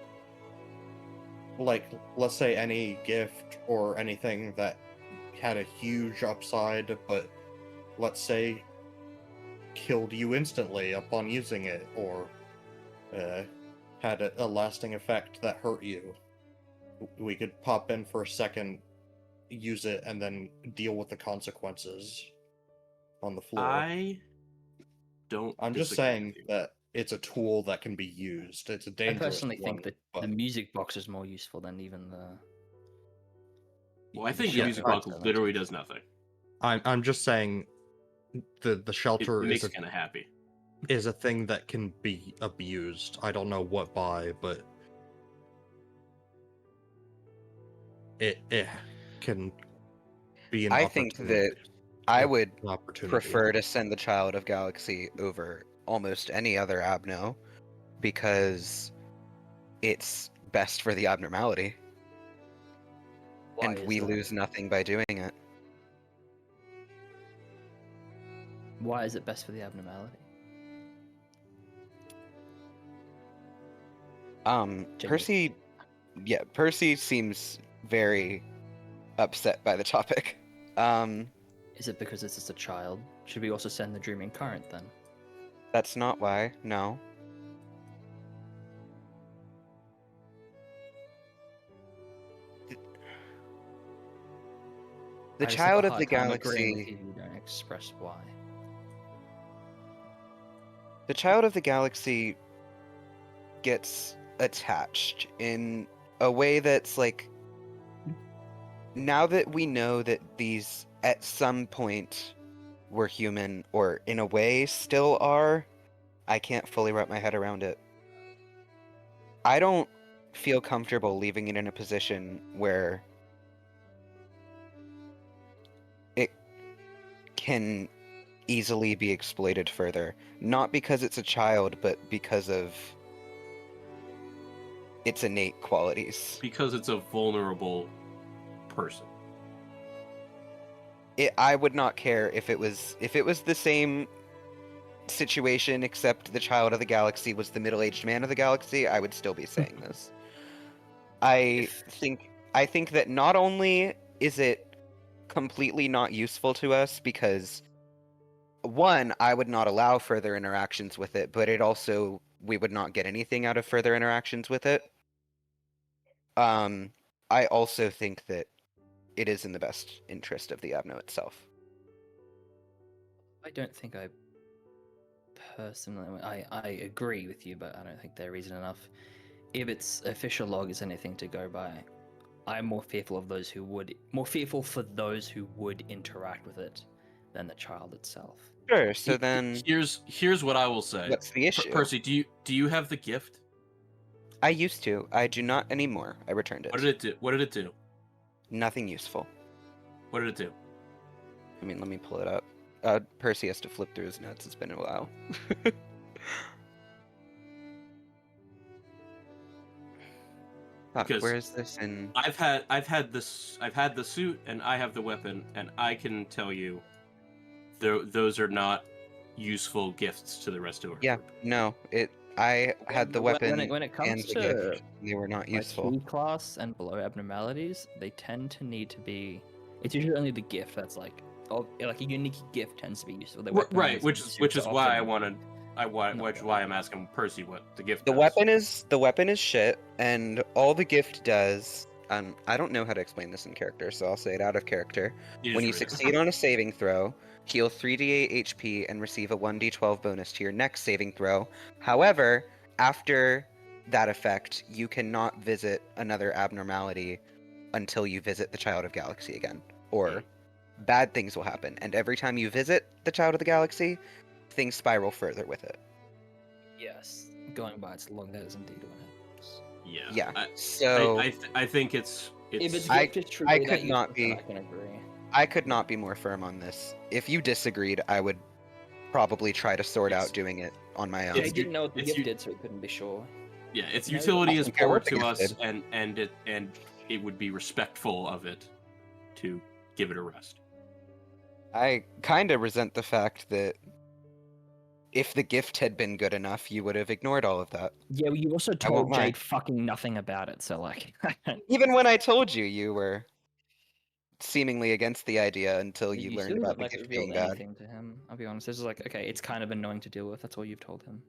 like, let's say any gift or anything that had a huge upside, but let's say killed you instantly upon using it, or had a lasting effect that hurt you, we could pop in for a second, use it, and then deal with the consequences on the floor. I don't. I'm just disagree saying with you. that it's a tool that can be used. It's a I dangerous personally one, think that but the music box is more useful than even the. Well, I think the shelter music box itself. literally does nothing. I'm just saying the It shelter makes me kind of happy. is a thing that can be abused. I don't know what by, but it can be an I think opportunity. that I would an opportunity. prefer to send the Child of Galaxy over almost any other abno because it's best for the abnormality. Why And is we that? lose nothing by doing it. Why is it best for the abnormality? Percy, yeah, Percy seems very upset by the topic. Is it because it's just a child? Should we also send the Dreaming Current then? That's not why. No. The I just have a child of hard the time agreeing with galaxy. you if you don't express why. The child of the galaxy gets attached in a way that's like, now that we know that these at some point were human, or in a way still are, I can't fully wrap my head around it. I don't feel comfortable leaving it in a position where it can easily be exploited further. Not because it's a child, but because of its innate qualities. Because it's a vulnerable person. I would not care if it was the same situation, except the child of the galaxy was the middle-aged man of the galaxy. I would still be saying this. I think that not only is it completely not useful to us because, one, I would not allow further interactions with it, but it also, we would not get anything out of further interactions with it. I also think that it is in the best interest of the Abno itself. I don't think I personally. I agree with you, but I don't think there isn't enough. If its official log is anything to go by, I'm more fearful for those who would interact with it than the child itself. Sure. So then, Here's what I will say. what's the issue? Percy, do you have the gift? I used to. I do not anymore. I returned it. What did it do? What did it do? Nothing useful. What did it do? I mean, let me pull it up. Percy has to flip through his notes. It's been a while. Because where is this in? I've had the suit and I have the weapon, and I can tell you, those are not useful gifts to the rest of our Yeah, group. no. I had the weapon When it comes and the to gift. They were not like useful. C class and below abnormalities, they tend to need to be. It's usually only the gift that's like a unique gift tends to be useful. The weapon Right, is which super is why I often- wanted, which is why I'm asking Percy what the gift. The does. weapon is shit, and all the gift does. I don't know how to explain this in character, so I'll say it out of character. When you just read it. succeed on a saving throw, heal 3d8 HP and receive a 1d12 bonus to your next saving throw. However, after that effect, you cannot visit another abnormality until you visit the Child of Galaxy again, or bad things will happen. And every time you visit the Child of the Galaxy, things spiral further with it. Yes, going by its log, that is indeed what happens. Yeah. I, So I think it's If its I- gift is truly I that could not useful, then be- I can agree. I could not be more firm on this. If you disagreed, I would probably try to sort Yes. out doing it on my own. I It's- didn't know what the it's gift you- did, so it couldn't be sure. yeah, its No, utility I is don't care poor what the to gift us, did. and it would be respectful of it to give it a rest. I kind of resent the fact that if the gift had been good enough, you would have ignored all of that. Yeah, well, you also I won't told lie. Jade fucking nothing about it, so like. Even when I told you, you were seemingly against the idea until you still learned haven't, about the like, gift revealed being bad. anything to him. I'll be honest. It's just like, okay, it's kind of annoying to deal with. That's all you've told him.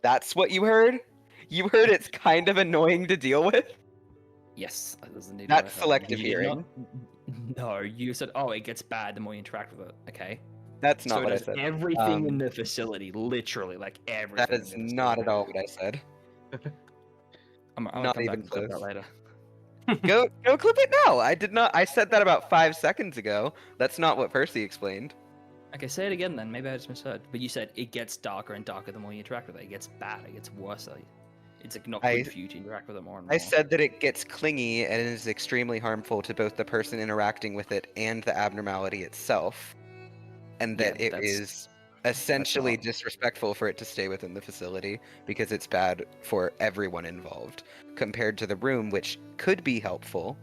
That's what you heard? You heard it's kind of annoying to deal with? Yes, that is indeed. That's what I heard. selective You did hearing. No, you said, oh, it gets bad the more you interact with it. Okay. That's So not what I does said. everything in Um, the facility, literally, like everything. That is in the not facility. at all what I said. I'm gonna not come back even and clip that close. later. Go clip it now. I did not. I said that about 5 seconds ago. That's not what Percy explained. Okay, say it again then. Maybe I just misheard. But you said it gets darker and darker the more you interact with it. It gets bad. It gets worse. It's like not good for you to interact with it more and more. I said that it gets clingy and is extremely harmful to both the person interacting with it and the abnormality itself, and that Yeah, it that's- is essentially not- disrespectful for it to stay within the facility because it's bad for everyone involved, compared to the room, which could be helpful,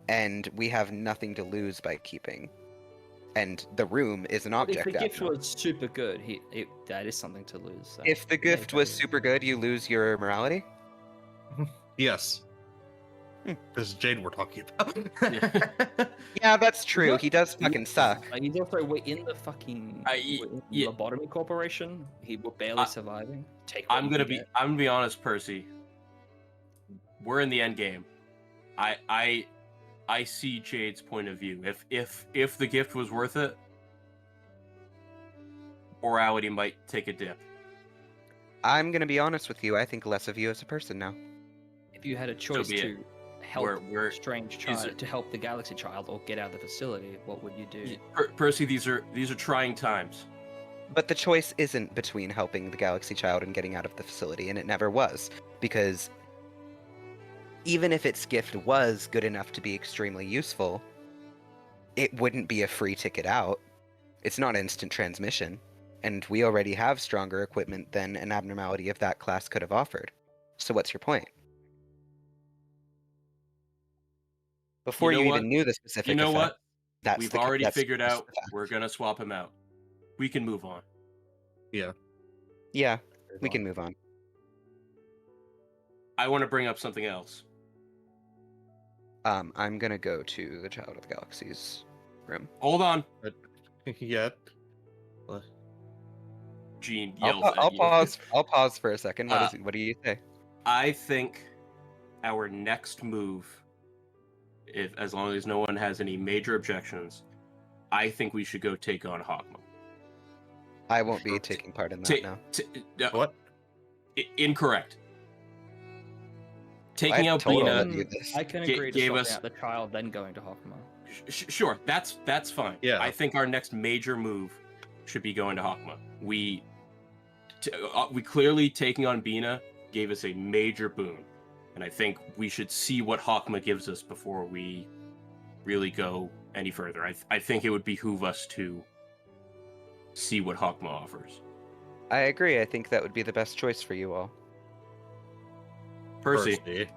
and we have nothing to lose by keeping. And the room is an But object. if the gift abno. was super good, that is something to lose. So If the maybe gift was that is- super good, you lose your morality. Yes. Hmm. This is Jade we're talking about. Yeah, that's true. What? He does fucking suck. He's also we're in the fucking we're in yeah. lobotomy corporation. We're barely surviving. Take what I'm you gonna can be get. I'm gonna be honest, Percy. We're in the end game. I see Jade's point of view. If the gift was worth it, morality might take a dip. I'm gonna be honest with you. I think less of you as a person now. If you had a choice be it. to help We're- strange child, to help the galaxy child, or get out of the facility, what would you do? Percy, these are trying times. But the choice isn't between helping the Galaxy Child and getting out of the facility, and it never was. Because even if its gift was good enough to be extremely useful, it wouldn't be a free ticket out. It's not instant transmission. And we already have stronger equipment than an abnormality of that class could have offered. So what's your point? Before You you, know even what? knew the specific You know effect, what? that's We've the, already that's figured just out the fact. we're gonna swap him out. We can move on. Yeah, we can move on. I want to bring up something else. I'm gonna go to the Child of the Galaxy's room. Hold on. Yeah. Gene I'll, yells I'll at you. pause. I'll pause for a second. Uh, What do you say? I think our next move, if as long as no one has any major objections, I think we should go take on Hokma. I won't be taking part in that now. What? Incorrect. Taking I out told Bina. all of you this. I can Ga- agree to gave swapping us- out the child, then going to Hokma. Sure, that's fine. Yeah. I think our next major move should be going to Hokma. We clearly taking on Bina gave us a major boon, and I think we should see what Hokma gives us before we really go any further. I think it would behoove us to see what Hokma offers. I agree. I think that would be the best choice for you all. Percy,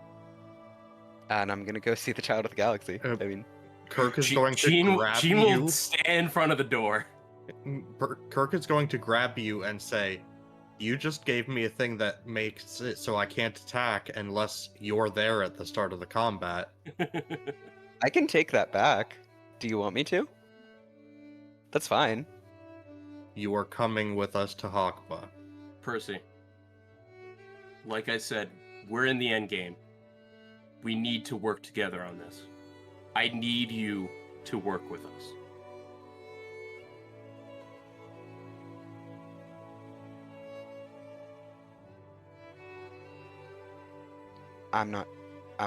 And I'm gonna go see the Child of the Galaxy. Uh, I mean, Kirk is Gene- going to Gene grab will you. stand in front of the door. Kirk is going to grab you and say, "You just gave me a thing that makes it so I can't attack unless you're there at the start of the combat." I can take that back. Do you want me to? That's fine. You are coming with us to Hokma. Percy, like I said, we're in the end game. We need to work together on this. I need you to work with us. I'm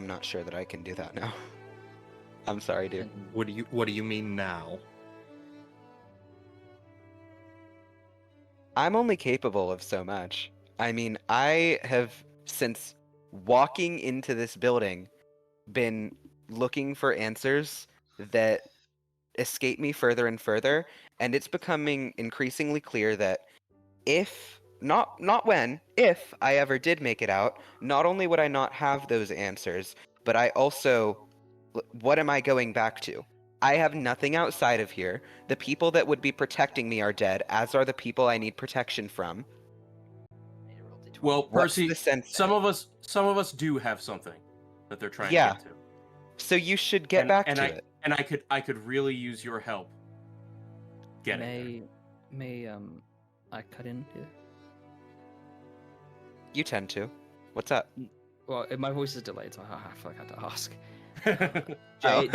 not sure that I can do that now. I'm sorry, dude. What do you mean now? I'm only capable of so much. I mean, I have, since walking into this building, been looking for answers that escape me further and further, and it's becoming increasingly clear that if I ever did make it out, not only would I not have those answers, but I also, what am I going back to? I have nothing outside of here. The people that would be protecting me are dead, as are the people I need protection from. Well, What's Percy, the sense? some of us do have something that they're trying Yeah. to get to. So you should get back to it. And I could really use your help getting there. May I cut in here? You tend to. What's up? Well, my voice is delayed, so I feel like I had to ask. Oh.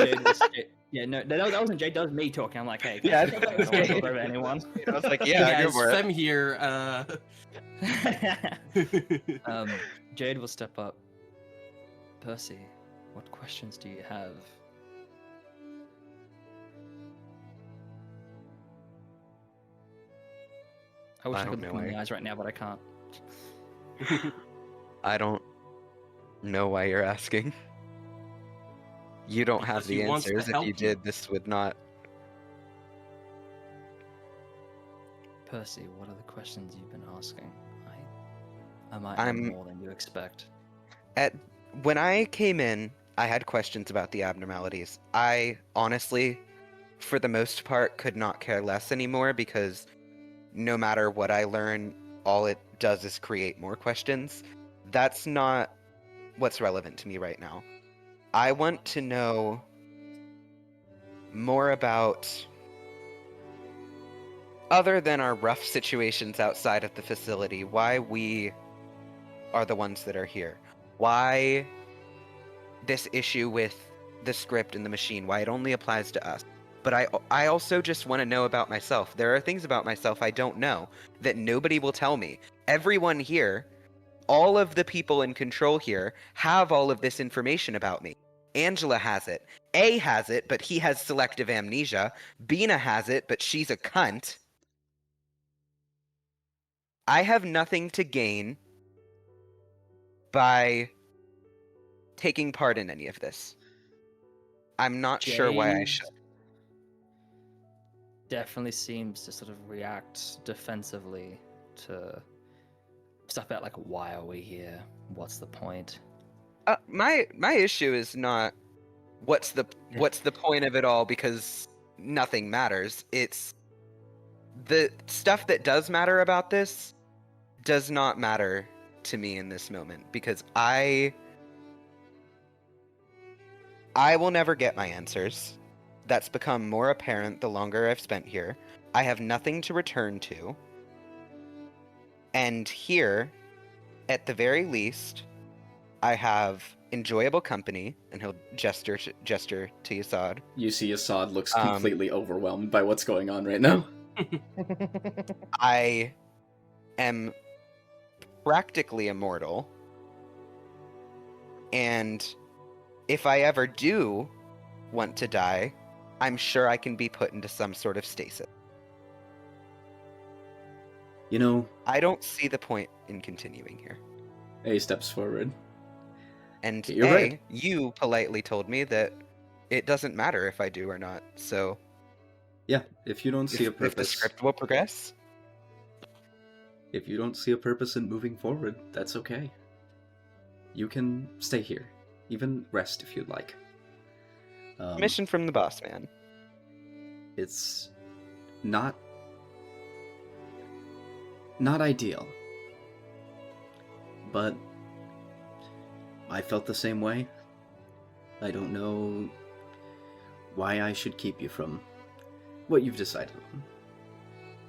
Yeah, no, that wasn't Jade. That was me talking. I'm like, hey, Yeah, I don't want to talk over anyone. I was like, Hey yeah, go guys, for it. Fem here. Jade will step up. Percy, what questions do you have? I wish I don't could look know him in the why. eyes right now, but I can't. I don't know why you're asking. You don't have Because the he wants to answers. If help you you. did, this would not. Percy, what are the questions you've been asking? I might know I'm- more than you expect. When I came in, I had questions about the abnormalities. I honestly, for the most part, could not care less anymore because no matter what I learn, all it does is create more questions. That's not what's relevant to me right now. I want to know more about, other than our rough situations outside of the facility, why we are the ones that are here. Why this issue with the script and the machine, why it only applies to us. But I also just want to know about myself. There are things about myself I don't know that nobody will tell me. Everyone here, all of the people in control here, have all of this information about me. Angela has it. A has it, but he has selective amnesia. Bina has it, but she's a cunt. I have nothing to gain by taking part in any of this. I'm not sure why I Jade should. definitely seems to sort of react defensively to stuff about like, why are we here? What's the point? My issue is not what's the point of it all, because nothing matters. It's the stuff that does matter about this does not matter to me in this moment, because I will never get my answers. That's become more apparent the longer I've spent here. I have nothing to return to. And here, at the very least, I have enjoyable company, and he'll gesture to Yasad. You see Assad looks completely overwhelmed by what's going on right now. I am practically immortal, and if I ever do want to die, I'm sure I can be put into some sort of stasis. You know, I don't see the point in continuing here. A steps forward. And You're right. you politely told me that it doesn't matter if I do or not, so Yeah, if you don't see a if the purpose, script will progress, if you don't see a purpose in moving forward, that's okay. You can stay here, even rest if you'd like. mission from the boss man. It's not ideal, but I felt the same way. I don't know why I should keep you from what you've decided on.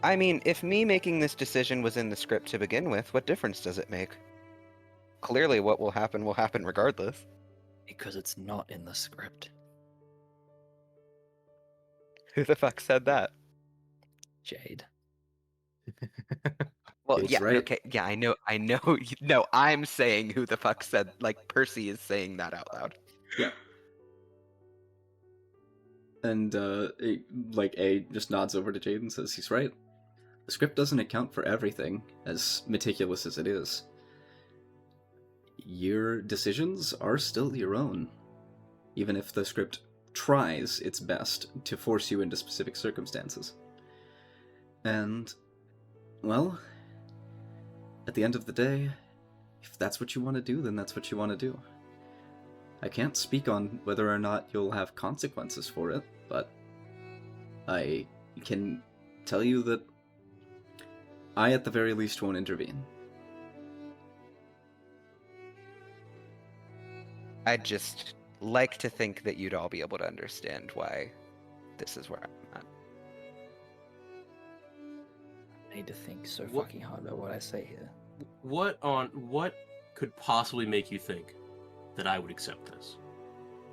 I mean, if me making this decision was in the script to begin with, what difference does it make? Clearly what will happen regardless. Because it's not in the script. Who the fuck said that? Jade. Well, It's yeah, right. okay, yeah, I know, no, I'm saying who the fuck said, like, Percy is saying that out loud. Yeah. And, A just nods over to Jade and says he's right. The script doesn't account for everything, as meticulous as it is. Your decisions are still your own, even if the script tries its best to force you into specific circumstances. And, well, at the end of the day, if that's what you want to do, then that's what you want to do. I can't speak on whether or not you'll have consequences for it, but I can tell you that I, at the very least, won't intervene. I'd just like to think that you'd all be able to understand why this is where I'm at. I need to think so What- fucking hard about what I say here. What could possibly make you think that I would accept this?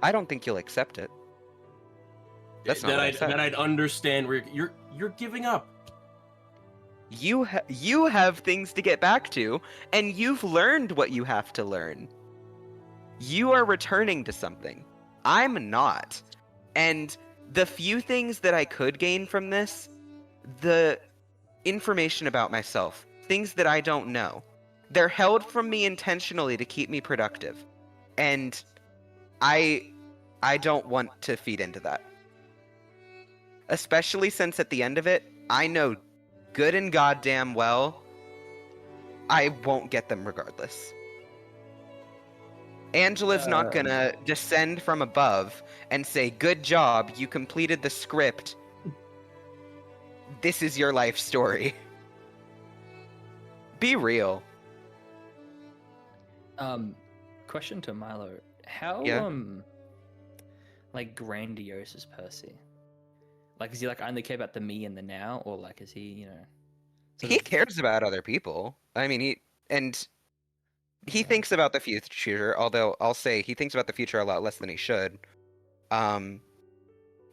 I don't think you'll accept it. That's not what I said. That I'd understand where you're giving up. You have things to get back to, and you've learned what you have to learn. You are returning to something. I'm not. And the few things that I could gain from this, the information about myself, things that I don't know, they're held from me intentionally to keep me productive. And I don't want to feed into that. Especially since at the end of it, I know good and goddamn well I won't get them regardless. Angela's not gonna descend from above and say, "Good job, you completed the script. This is your life story." Be real. question to Milo. How Yeah. like grandiose is Percy? Like, is he like only care about the me and the now, or like is he, sort He of- cares about other people. I mean, he thinks about the future, although I'll say he thinks about the future a lot less than he should.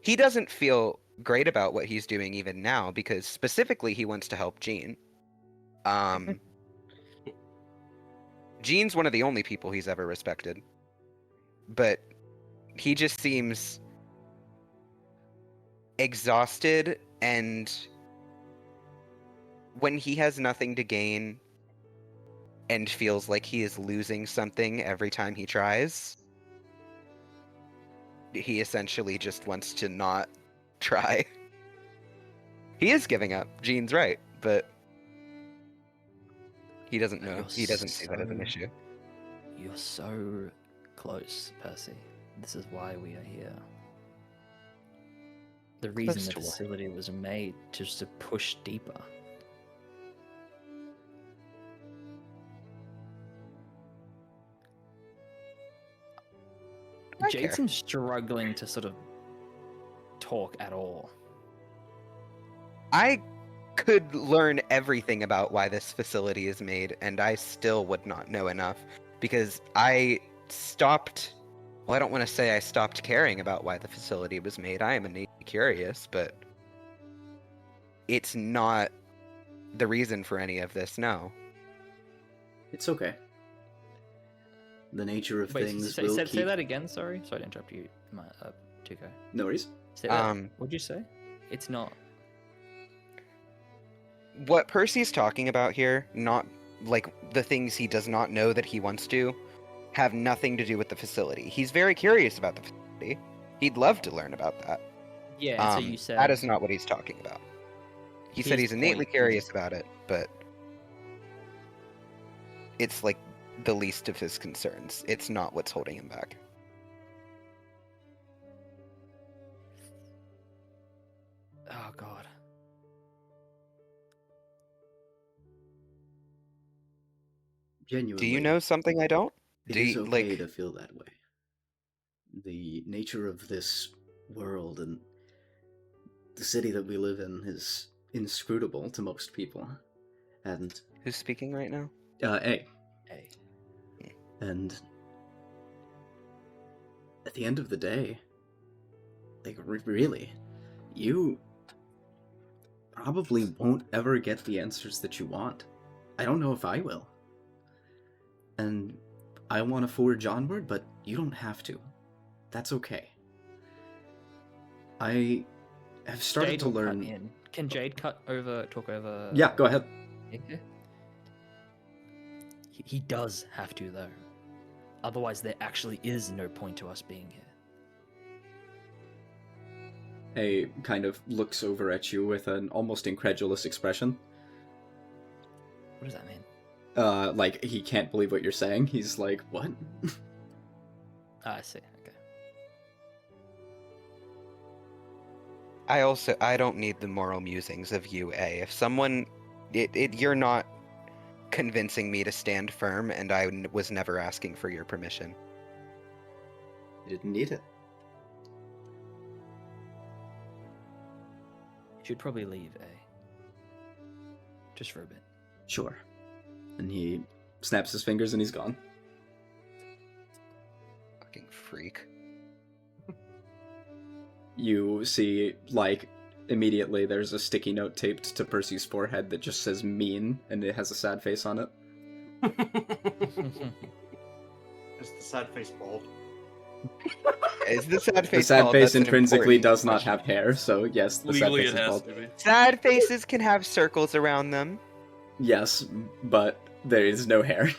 He doesn't feel great about what he's doing even now because specifically he wants to help Jean. Jean's one of the only people he's ever respected. But he just seems exhausted, and when he has nothing to gain and feels like he is losing something every time he tries, he essentially just wants to not try. He is giving up. Jean's right, but he doesn't know. He doesn't see that as an issue. You're so close, Percy. This is why we are here. The reason Close the to what? facility was made just to push deeper. I Jade care. seems struggling to sort of talk at all. I could learn everything about why this facility is made, and I still would not know enough because I stopped. Well, I don't want to say I stopped caring about why the facility was made. I am innately curious, but it's not the reason for any of this. No. It's okay. The nature of Wait, things say, will say, keep... say that again, sorry. Sorry to interrupt you, Tuco. No worries. Say that. Um, What'd you say? It's not. What Percy's talking about here, not like the things he does not know that he wants to, have nothing to do with the facility. He's very curious about the facility. He'd love to learn about that. Yeah, so you said... That is not what he's talking about. He said His he's innately point curious is- about it, but it's like the least of his concerns. It's not what's holding him back. Oh, God. Genuinely. Do you know something I don't? It Do is you, okay like, to feel that way. The nature of this world and the city that we live in is inscrutable to most people. And, who's speaking right now? A. Hey. And at the end of the day, like, really, you probably won't ever get the answers that you want. I don't know if I will. And I want to forge onward, but you don't have to. That's okay. I have started Jade to will cut learn... in. Can Jade talk over... Yeah, go ahead. Okay. He does have to, though. Otherwise, there actually is no point to us being here. A kind of looks over at you with an almost incredulous expression. What does that mean? Like, he can't believe what you're saying. He's like, what? I see. Okay. I don't need the moral musings of you, A. If someone... you're not convincing me to stand firm, and I was never asking for your permission. You didn't need it. Should probably leave, just for a bit. Sure. And he snaps his fingers and he's gone. Fucking freak. You see, like, immediately there's a sticky note taped to Percy's forehead that just says mean, and it has a sad face on it. Is the sad face bald? Is the sad The face sad bald? face That's an intrinsically important does not question. have hair, so yes, the sad Legally, face it is has bald. to be. Sad faces can have circles around them. Yes, but there is no hair.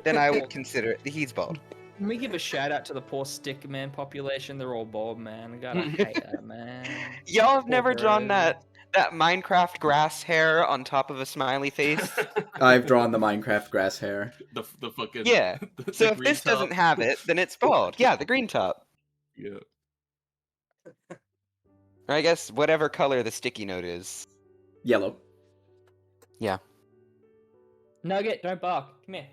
Then I will consider it. He's bald. Can we give a shout out to the poor stick man population? They're all bald, man. I gotta hate that, man. Y'all have Poor never drawn bros. that Minecraft grass hair on top of a smiley face? I've drawn the Minecraft grass hair. the fucking Yeah. the So if green this doesn't top. have it, then it's bald. Yeah, the green top. Yeah. Or I guess whatever color the sticky note is. Yellow. Yeah. Nugget, don't bark. Come here.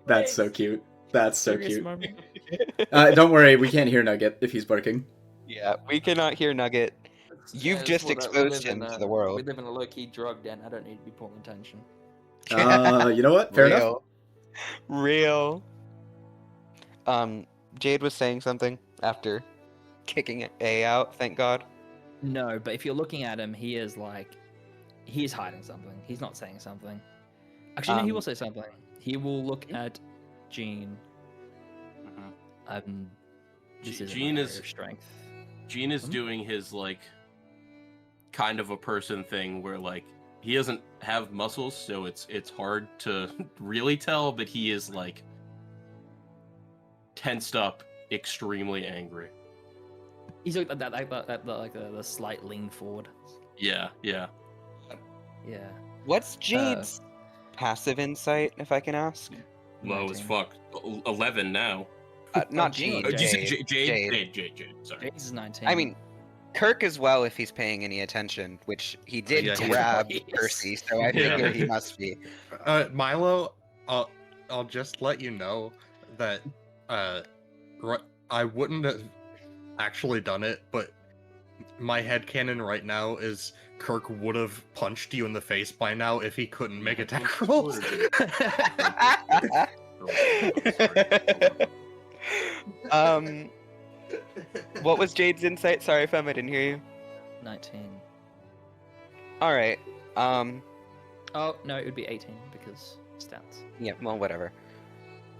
That's so cute. That's so Serious cute. moment. Don't worry, we can't hear Nugget if he's barking. Yeah, we cannot hear Nugget. You've it's just what I- we exposed live in him to a- the We world. live in a low-key drug den. I don't need to be paying attention. You know what? Fair enough. Real. Real. Jade was saying something after kicking A out, thank God. No, but if you're looking at him, he is like, he's hiding something. He's not saying something. Actually, no, he will say something. He will look at Jean. Mhm. This is Jean my is area of strength. Gene is doing his like kind of a person thing where like he doesn't have muscles, so it's hard to really tell, but he is like tensed up, extremely angry. He's like the slight lean forward. Yeah. Yeah. What's Jade's passive insight, if I can ask? Low as 19. fuck. 11 now. Not Jean or Jade. Did you say Jade. Jade. Sorry. James is 19. I mean, Kirk as well, if he's paying any attention, which he did Yeah, he's- grab Yes. Percy, so I Yeah. figure he must be. Milo, I'll just let you know that I wouldn't have actually done it, but my headcanon right now is Kirk would have punched you in the face by now if he couldn't make attack rolls. What was Jade's insight? Sorry, Fem, I didn't hear you. 19. All right. Oh, no, it would be 18 because stats. Yeah, well, whatever.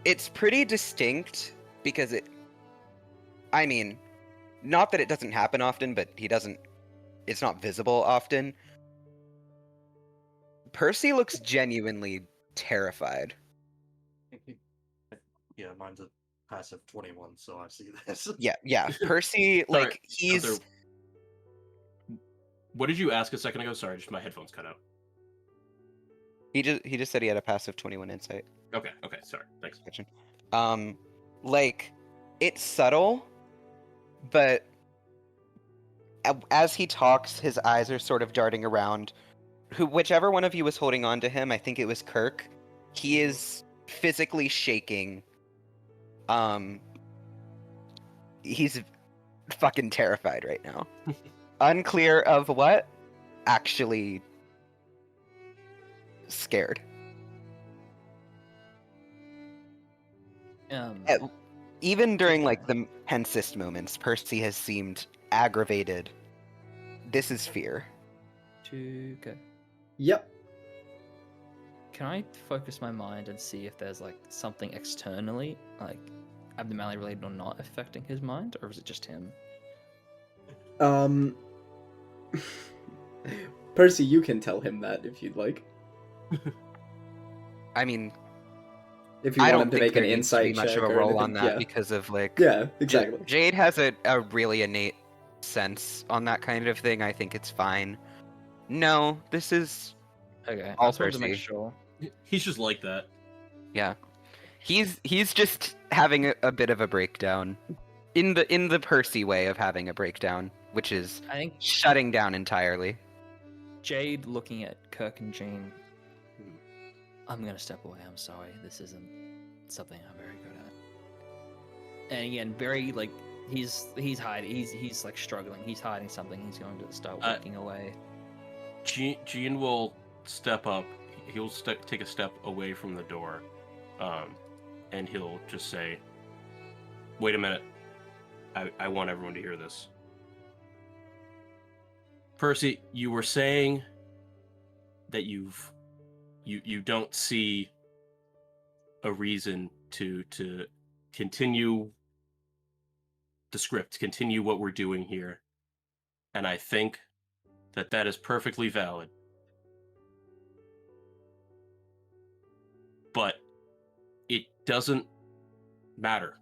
It's pretty distinct because I mean, not that it doesn't happen often, but it's not visible often. Percy looks genuinely terrified. Yeah, mine's a passive 21, so I see this. Yeah. Percy, Sorry, like, he's... Other- What did you ask a second ago? Sorry, just my headphones cut out. He just said he had a passive 21 insight. Okay, sorry. Thanks. Like, it's subtle, but as he talks, his eyes are sort of darting around. Whichever one of you was holding on to him, I think it was Kirk, he is physically shaking. He's fucking terrified right now. Unclear of what? Actually scared. Even during like the tensest moments, Percy has seemed aggravated. This is fear. To go. Yep. Can I focus my mind and see if there's like something externally, like abnormally related or not, affecting his mind, or is it just him? Percy, you can tell him that if you'd like. I mean, If you I want don't him to think make an there needs to insight be much check of a or roll anything. on that because of like Yeah, exactly. Jade has a really innate sense on that kind of thing. I think it's fine. No, this is Okay, All I just wanted to make Percy. sure. He's just like that. yeah. He's just having a bit of a breakdown. In the Percy way of having a breakdown, which is I think shutting down entirely. Jade looking at Kirk and Jean. I'm gonna step away. I'm sorry. This isn't something I'm very good at. And again, very like he's hiding. He's like struggling. He's hiding something. He's going to start walking away. Gene will step up. He'll take a step away from the door, and he'll just say, "Wait a minute. I want everyone to hear this." Percy, you were saying that you don't see a reason to continue the script, continue what we're doing here, and I think that is perfectly valid. But it doesn't matter.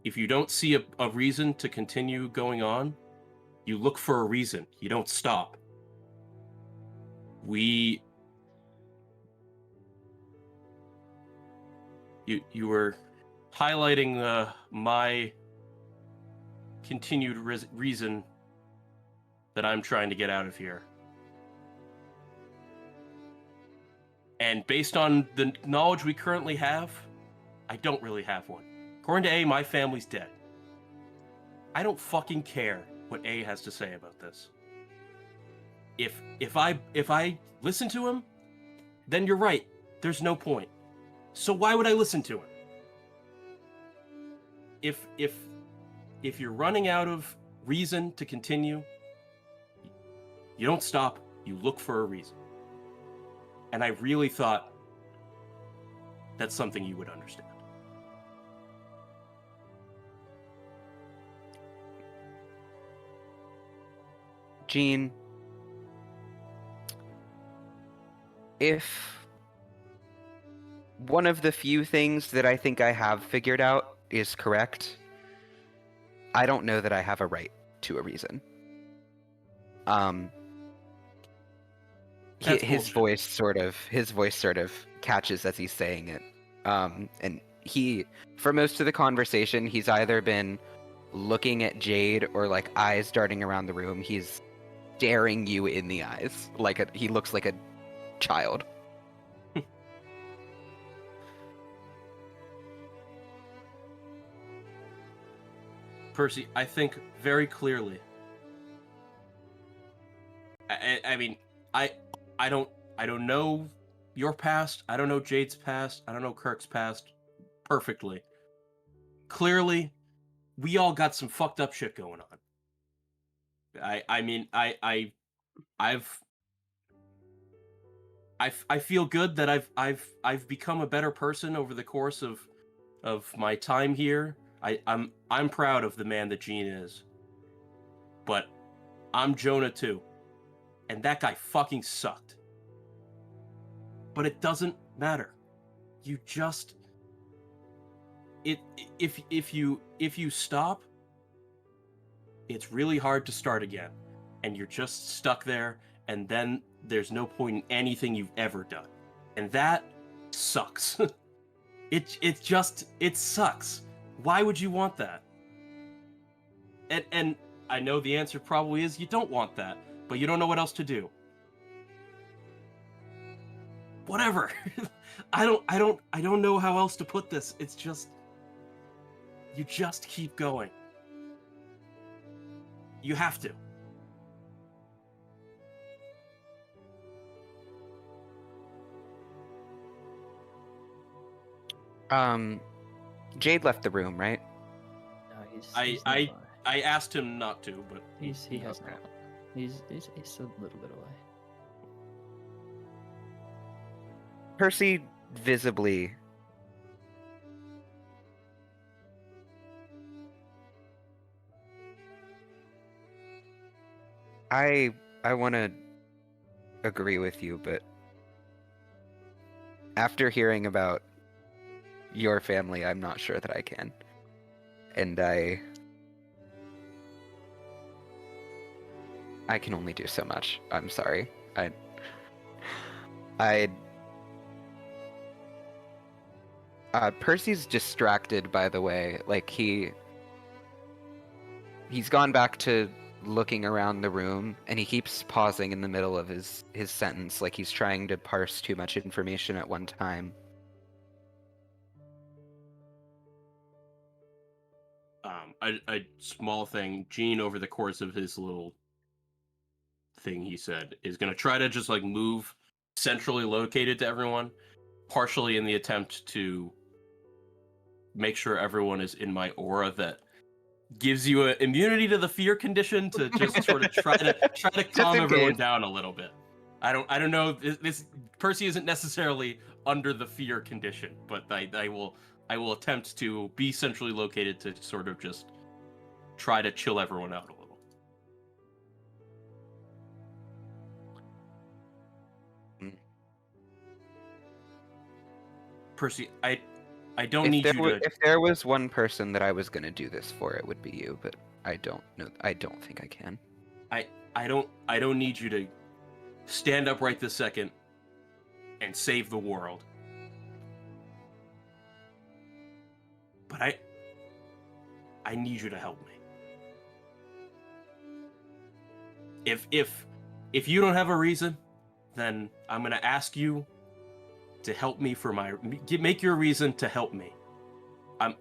If you don't see a reason to continue going on, you look for a reason. You don't stop. You were highlighting my continued reason that I'm trying to get out of here. And based on the knowledge we currently have, I don't really have one. According to A, my family's dead. I don't fucking care what A has to say about this. If I listen to him, then you're right. There's no point. So why would I listen to him? If you're running out of reason to continue, you don't stop, you look for a reason. And I really thought that's something you would understand. Gene, if one of the few things that I think I have figured out is correct, I don't know that I have a right to a reason. That's His bullshit. voice sort of catches as he's saying it. And he, for most of the conversation, he's either been looking at Jade or like eyes darting around the room. He's staring you in the eyes he looks like a child. Percy, I think very clearly. I mean, I don't know your past. I don't know Jade's past. I don't know Kirk's past perfectly. Clearly, we all got some fucked up shit going on. I feel good that I've become a better person over the course of my time here. I'm proud of the man that Gene is. But I'm Jonah too. And that guy fucking sucked. But it doesn't matter. You just if you stop, it's really hard to start again. And you're just stuck there, and then there's no point in anything you've ever done. And that sucks. It sucks. Why would you want that? And I know the answer probably is you don't want that, but you don't know what else to do. Whatever. I don't know how else to put this. It's just you just keep going. You have to. Jade left the room, right? No, he's nearby. I asked him not to, but He has Okay. not. He's a little bit away. Percy visibly I want to agree with you, but after hearing about your family, I'm not sure that I can. And I can only do so much. I'm sorry. Percy's distracted, by the way. Like he's gone back to looking around the room, and he keeps pausing in the middle of his sentence, like he's trying to parse too much information at one time. A small thing. Gene, over the course of his little thing he said, is going to try to just like move centrally located to everyone, partially in the attempt to make sure everyone is in my aura that gives you a immunity to the fear condition to just sort of try to calm in everyone case. down a little bit. I don't know, this Percy isn't necessarily under the fear condition, but I will attempt to be centrally located to sort of just try to chill everyone out a little. Percy, I don't need you to. If there was one person that I was going to do this for, it would be you, but I don't know. I don't think I can. I don't need you to stand up right this second and save the world. But I need you to help me. If you don't have a reason, then I'm gonna ask you to help me for make your reason to help me. I'm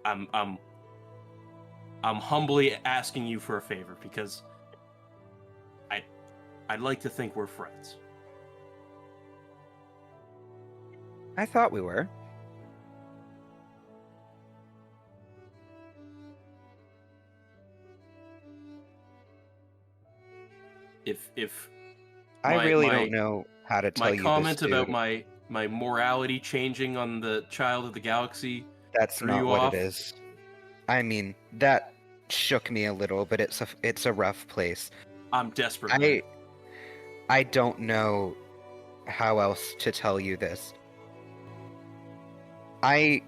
humbly asking you for a favor because I'd like to think we're friends. I thought we were. If I really my- don't know how to tell my you comment this, about dude. my morality changing on the Child of the Galaxy That's threw not you what off? it is. I mean, that shook me a little, but it's a rough place. I'm desperate. man. I don't know how else to tell you this. I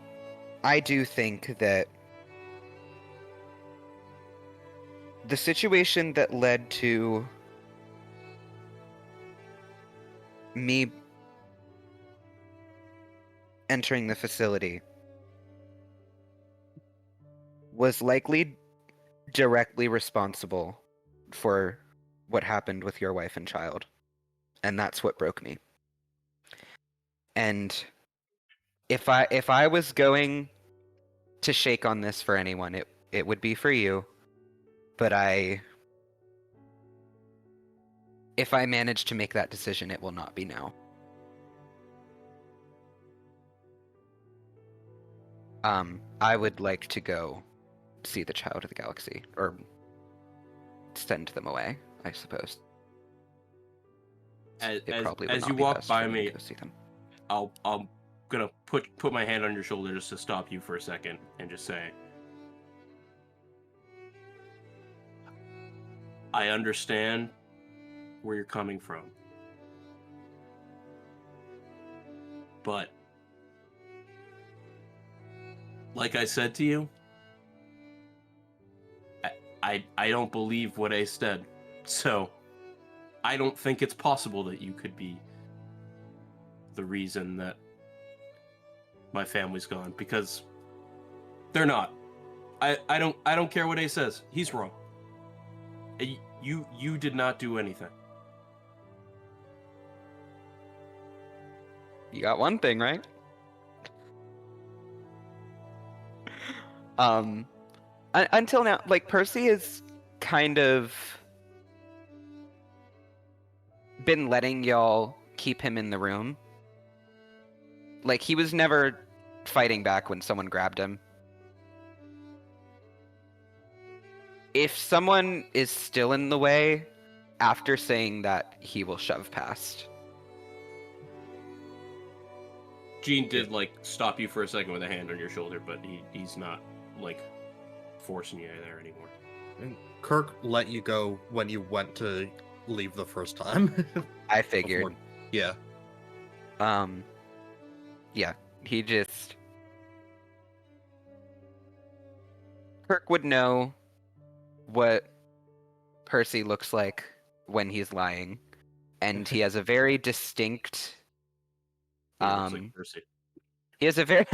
do think that the situation that led to me entering the facility was likely directly responsible for what happened with your wife and child. And that's what broke me. And if I was going to shake on this for anyone, it would be for you. But if I manage to make that decision, it will not be now. I would like to go see the Child of the Galaxy, or send them away, I suppose. It probably would as not you be walk best by for me, to go see them. I'm gonna put my hand on your shoulder just to stop you for a second and just say, I understand where you're coming from, but like I said to you, I don't believe what I said, so I don't think it's possible that you could be the reason that my family's gone, because they're not. I don't care what Ace says. He's wrong. You did not do anything. You got one thing right. Until now, like, Percy has kind of been letting y'all keep him in the room. Like, he was never fighting back when someone grabbed him. If someone is still in the way, after saying that, he will shove past. Gene did stop you for a second with a hand on your shoulder, but he's not forcing you there anymore. And Kirk let you go when you went to leave the first time. I figured. Before- yeah. Yeah, he just... Kirk would know what Percy looks like when he's lying, and he has a very distinct... He looks like Percy. He has a very...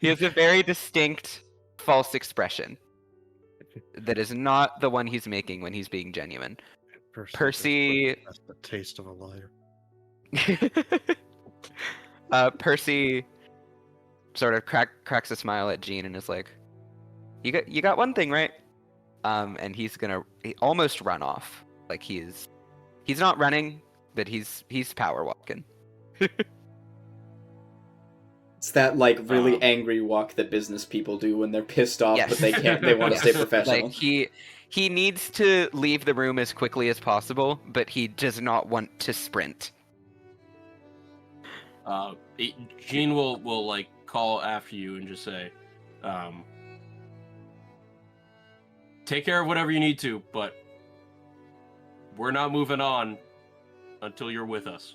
he has a very distinct false expression that is not the one he's making when he's being genuine. Percy... That's the taste of a liar. Percy sort of cracks a smile at Jean and is like, "You got one thing right," and he's gonna almost run off. Like he's not running, but he's power walking. It's that really angry walk that business people do when they're pissed off, Yes. but they can't. They want to stay professional. Like he needs to leave the room as quickly as possible, but he does not want to sprint. Gene will call after you and just say, take care of whatever you need to, but we're not moving on until you're with us.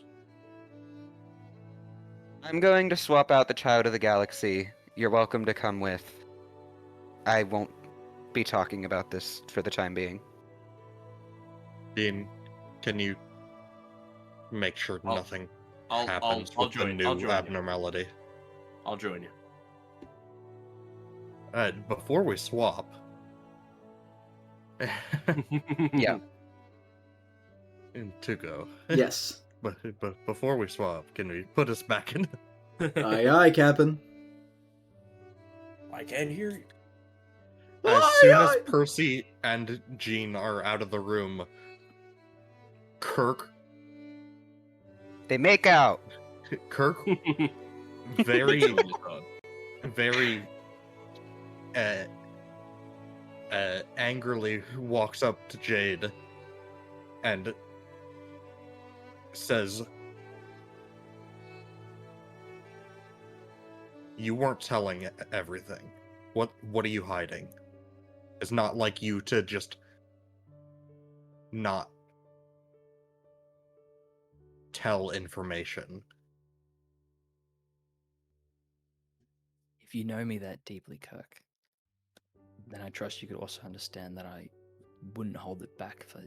I'm going to swap out the Child of the Galaxy. You're welcome to come with. I won't be talking about this for the time being. Dean, can you make sure nothing I'll happens with the join you. abnormality? I'll join you. Before we swap... Yeah. And to go. Yes. But before we swap, can we put us back in? Aye, aye, Captain. I can't hear you. As Aye, soon as aye. Percy and Jean are out of the room, Kirk They make out. very, very angrily walks up to Jade and says, "You weren't telling everything. What are you hiding? It's not like you to just not tell information." If you know me that deeply, Kirk, then I trust you could also understand that I wouldn't hold it back for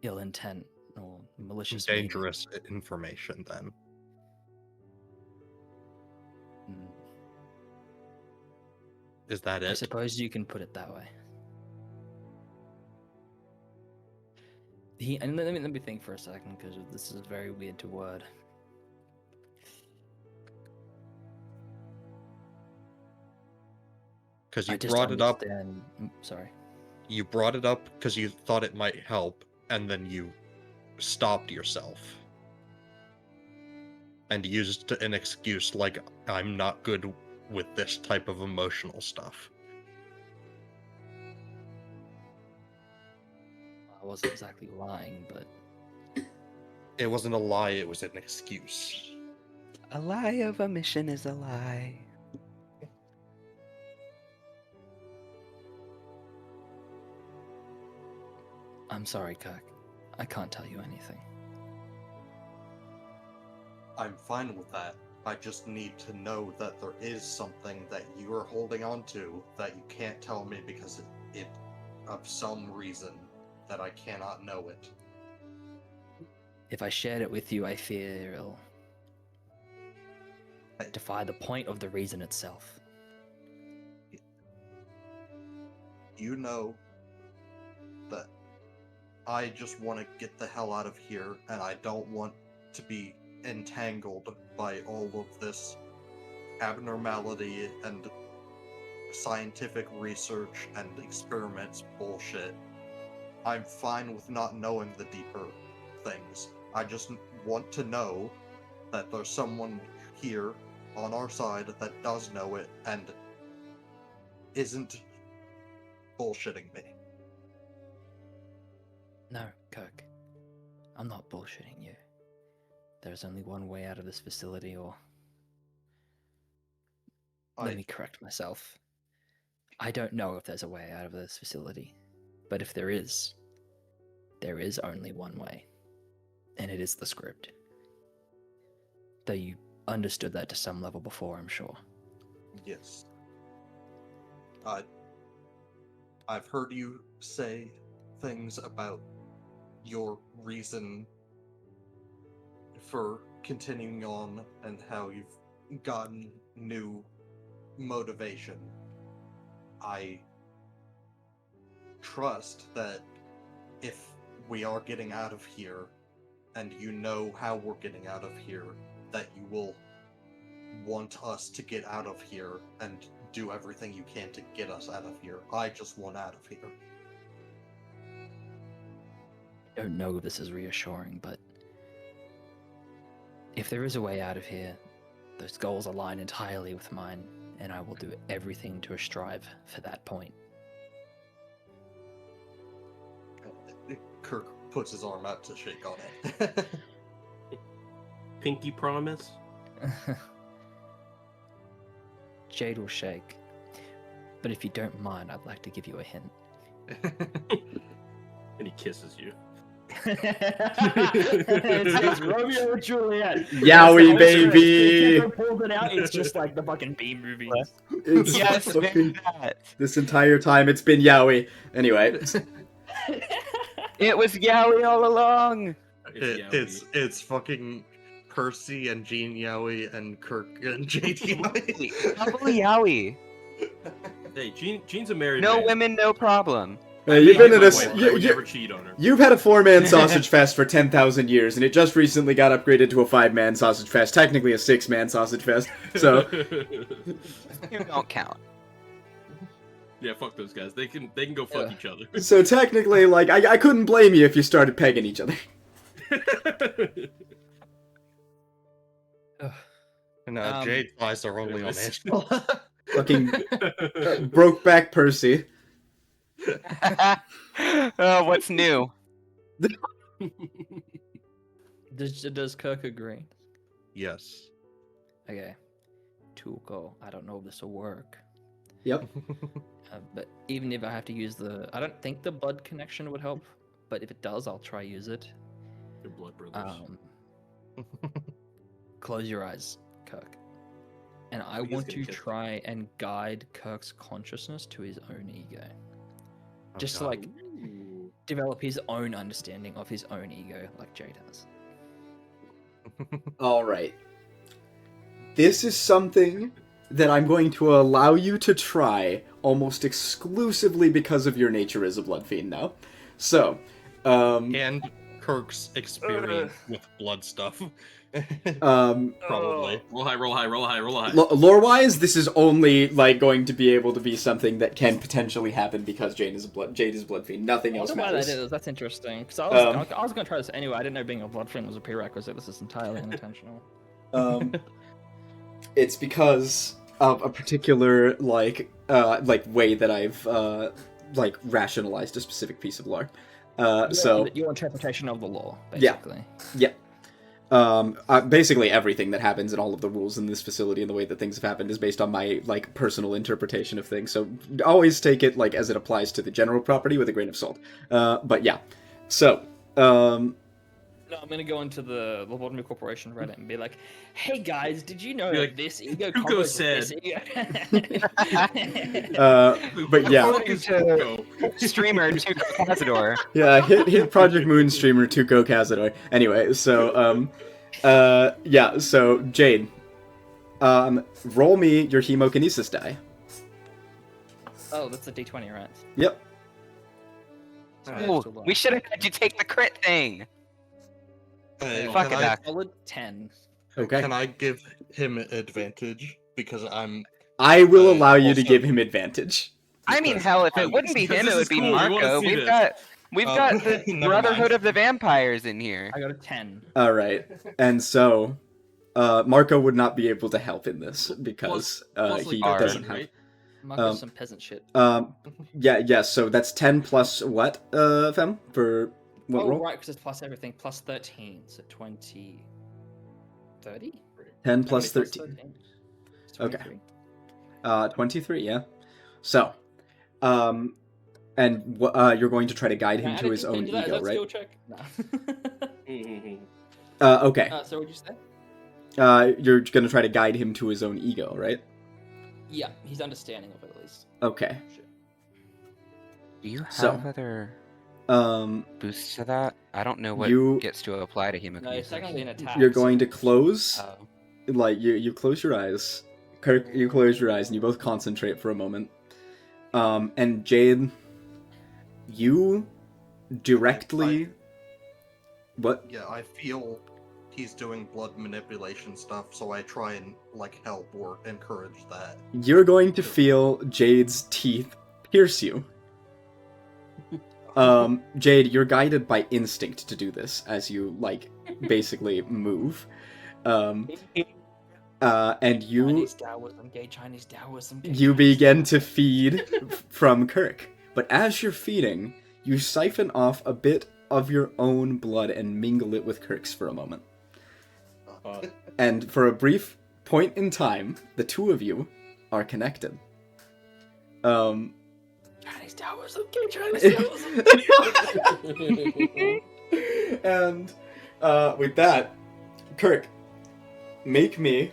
ill intent or malicious meaning. Dangerous information, then. Mm, Is that I it? suppose you can put it that way. And let me think for a second, because this is very weird to word. Because I you just brought it up. understand. Sorry. You brought it up because you thought it might help, and then you stopped yourself and used an excuse like, "I'm not good with this type of emotional stuff." I wasn't exactly lying, but It wasn't a lie, it was an excuse. A lie of omission is a lie. I'm sorry, Kirk. I can't tell you anything. I'm fine with that. I just need to know that there is something that you are holding on to that you can't tell me because it of some reason that I cannot know it. If I shared it with you, I fear it'll defy the point of the reason itself. You know that I just want to get the hell out of here, and I don't want to be entangled by all of this abnormality and scientific research and experiments bullshit. I'm fine with not knowing the deeper things. I just want to know that there's someone here on our side that does know it and isn't bullshitting me. No, Kirk. I'm not bullshitting you. There's only one way out of this facility, or... Let me correct myself. I don't know if there's a way out of this facility. But if there is only one way. And it is the script. Though you understood that to some level before, I'm sure. Yes. I've heard you say things about your reason for continuing on and how you've gotten new motivation. I trust that if we are getting out of here and you know how we're getting out of here, that you will want us to get out of here and do everything you can to get us out of here. I just want out of here. I don't know if this is reassuring, but if there is a way out of here, those goals align entirely with mine, and I will do everything to strive for that point. Kirk puts his arm out to shake on it. Pinky promise? Jade will shake. But if you don't mind, I'd like to give you a hint. And he kisses you. it's Romeo and Juliet. Yowie, baby! Pulls it out. It's just like the fucking B movie. It's Yes, fucking, that. this entire time it's been Yowie. Anyway. It was Yowie all along. It's fucking Percy and Jean Yowie and Kirk and Jade Yowie. Double Yowie. Hey, Gene's a married No man. women, no problem. You've been in my a wife, but I would never cheat on her. you've had a 4-man sausage fest for 10,000 years, and it just recently got upgraded to a 5-man sausage fest. Technically a 6-man sausage fest. So You don't count. Yeah, fuck those guys. They can go fuck each other. so technically, like I couldn't blame you if you started pegging each other. And Jade flies are only on Anyways. Angel. Fucking Brokeback Percy. Oh, what's new? Does Kirk agree? Yes. Okay. Tuco. I don't know if this will work. Yep. But even if I have to use I don't think the blood connection would help. But if it does, I'll try use it. They're blood brothers. Close your eyes, Kirk. And I He's want gonna to kiss try and guide Kirk's consciousness to his own ego. Just to God. like Ooh. develop his own understanding of his own ego, like Jade has. All right. This is something that I'm going to allow you to try almost exclusively because of your nature as a blood fiend now. So, And Kirk's experience with blood stuff. Probably. Roll high, roll high, roll high, roll high. lore-wise, this is only like going to be able to be something that can potentially happen because Jade is a blood fiend. Nothing I else wonder why that matters. is. That's interesting. Because I was going to try this anyway. I didn't know being a blood fiend was a prerequisite. This is entirely unintentional. It's because of a particular like way that I've like rationalized a specific piece of lore. So your interpretation of the law, Yeah. basically. yeah. Basically everything that happens and all of the rules in this facility and the way that things have happened is based on my like personal interpretation of things. So always take it like as it applies to the general property with a grain of salt. But yeah. So No, I'm gonna go into the Lobotomy Corporation Reddit and be like, "Hey guys, did you know Be that like, this ego Tuco combos with said." this ego?" but yeah. According to streamer Tuco Cazador. Yeah, hit Project Moon streamer Tuco Cazador. Anyway, so yeah, so Jade, roll me your hemokinesis die. Oh, that's a D20, right? Yep. Ooh, we should have had you take the crit thing. Fuck Can it, I, Doc. Solid 10. Okay. can I give him advantage? Because I will allow you to also- give him advantage. I mean, because hell, if it I'm- wouldn't be because him, this it would is be cool, we wanna Marco. see We've this. got the never Brotherhood mind. of the Vampires in here. I got a 10. All right, and so Marco would not be able to help in this because Plus, he like, doesn't 13, have. right? Marco's some peasant shit. Yeah. So that's 10 plus what, Fem, for what Oh, roll? right, because it's plus everything. Plus 13, so 20... 30? 10 How plus many 13. It's Okay. 23. 23. Yeah. So, and you're going to try to guide him Can I to add his a own D10 to that? Is ego, that right? skill check? No. Okay. So what'd you say? You're gonna try to guide him to his own ego, right? Yeah, he's understanding of it at least. Okay. Shit. Do you have So, other Um, boosts to that? I don't know what You- gets to apply to No, it's hemokinesis. technically an attack. you're going so- to close, Oh. like you close your eyes. Kirk, you close your eyes and you both concentrate for a moment. And Jade, you directly. What? Yeah, I feel he's doing blood manipulation stuff, so I try and like help or encourage that. You're going to feel Jade's teeth pierce you. Jade, you're guided by instinct to do this as you like basically move. And you Chinese Taoism, gay Chinese Taoism. Gay you Chinese begin to Taoism. feed from Kirk. But as you're feeding, you siphon off a bit of your own blood and mingle it with Kirk's for a moment. And for a brief point in time, the two of you are connected. Chinese Taoism, gay Chinese Taoism. And with that, Kirk, make me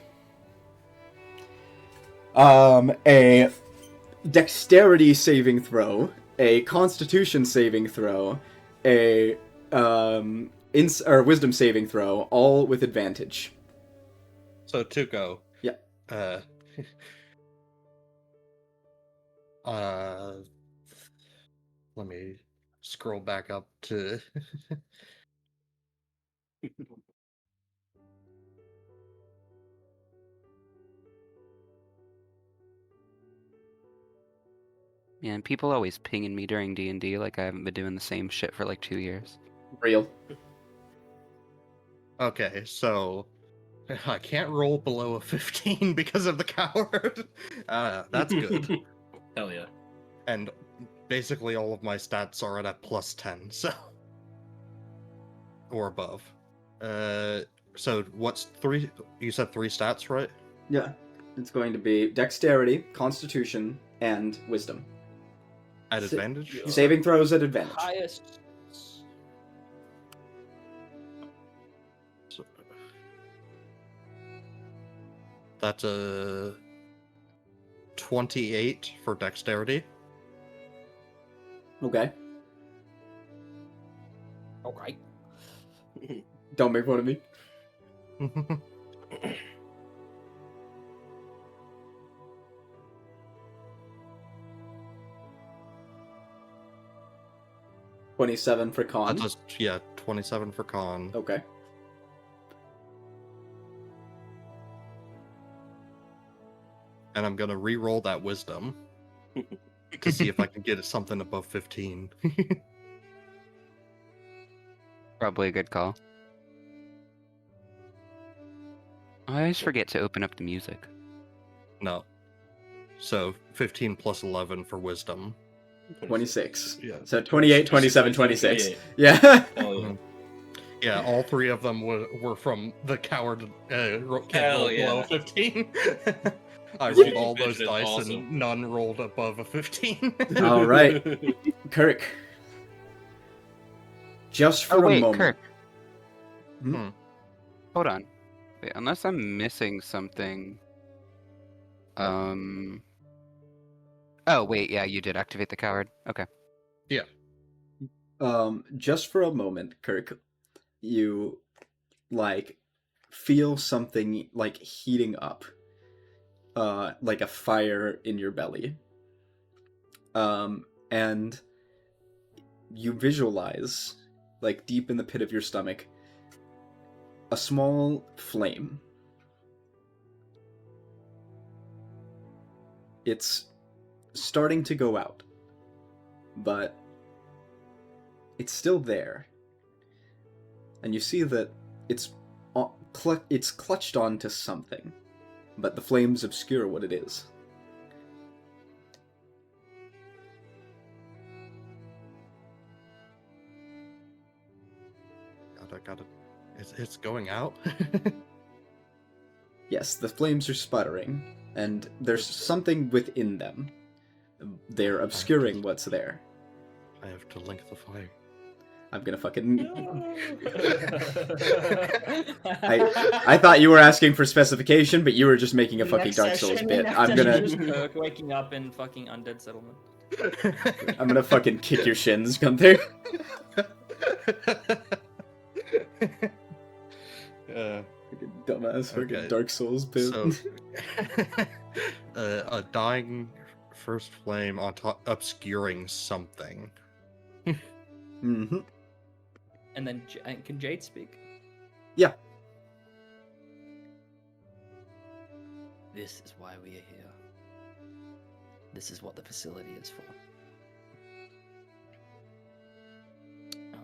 a dexterity saving throw, a constitution saving throw, a wisdom saving throw, all with advantage. So Tuco. Yeah. Let me scroll back up to. Yeah, and people always pinging me during D&D like I haven't been doing the same shit for like 2 years. Real. Okay, so I can't roll below a 15 because of the coward. That's good. Hell yeah. And basically all of my stats are at a plus 10, so or above. So what's three? You said 3 stats, right? Yeah. It's going to be dexterity, constitution, and wisdom. At Sa- advantage? Saving throws at advantage. Highest. So- That's a 28 for dexterity. Okay. Okay. Don't make fun of me. $27 for con. That's yeah, 27 for con. Okay. And I'm gonna re-roll that wisdom to see if I can get something above 15. Probably a good call. I always forget to open up the music. No. So 15 plus 11 for wisdom. 26. Yeah. So 28, 27, 26. 28. Yeah. Hell yeah. Yeah, all 3 of them were from the coward can't Hell roll below yeah. 15. I Yeah. rolled all those Vision is dice awesome. and none rolled above a 15. All right. Kirk. Just for Oh wait, a moment. Kirk. Hmm? Hold on. Wait, unless I'm missing something. Oh wait, yeah, you did activate the coward. Okay. Just for a moment, Kirk, you like feel something like heating up, like a fire in your belly, and you visualize, like deep in the pit of your stomach, a small flame. It's starting to go out, but it's still there. And you see that it's clutched onto something, but the flames obscure what it is. Got it. It's going out. Yes, the flames are sputtering, and there's something within them. They're obscuring what's there. I have to link the fire. I'm gonna fucking... I thought you were asking for specification, but you were just making a fucking Next Dark Souls session, bit. next I'm session, gonna... just Kirk waking up in fucking undead settlement. I'm gonna fucking kick your shins, Gunther. Fucking dumbass fucking Okay. Dark Souls bit. So, a dying first flame on top, obscuring something. Mm-hmm. And then can Jade speak? Yeah. This is why we are here. This is what the facility is for. Oh.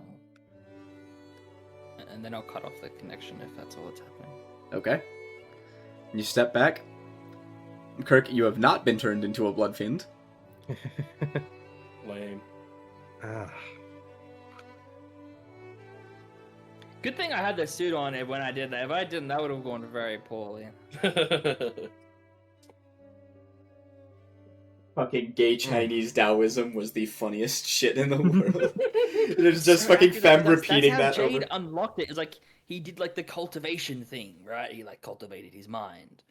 And then I'll cut off the connection if that's all that's happening. Okay. You step back. Kirk, you have not been turned into a blood fiend. Lame. Good thing I had the suit on it when I did that. If I didn't, that would have gone very poorly. Fucking gay Chinese Taoism was the funniest shit in the world. There's just fucking Fem repeating that's that how Jade over. unlocked it. It's like he did like the cultivation thing, right? He like cultivated his mind.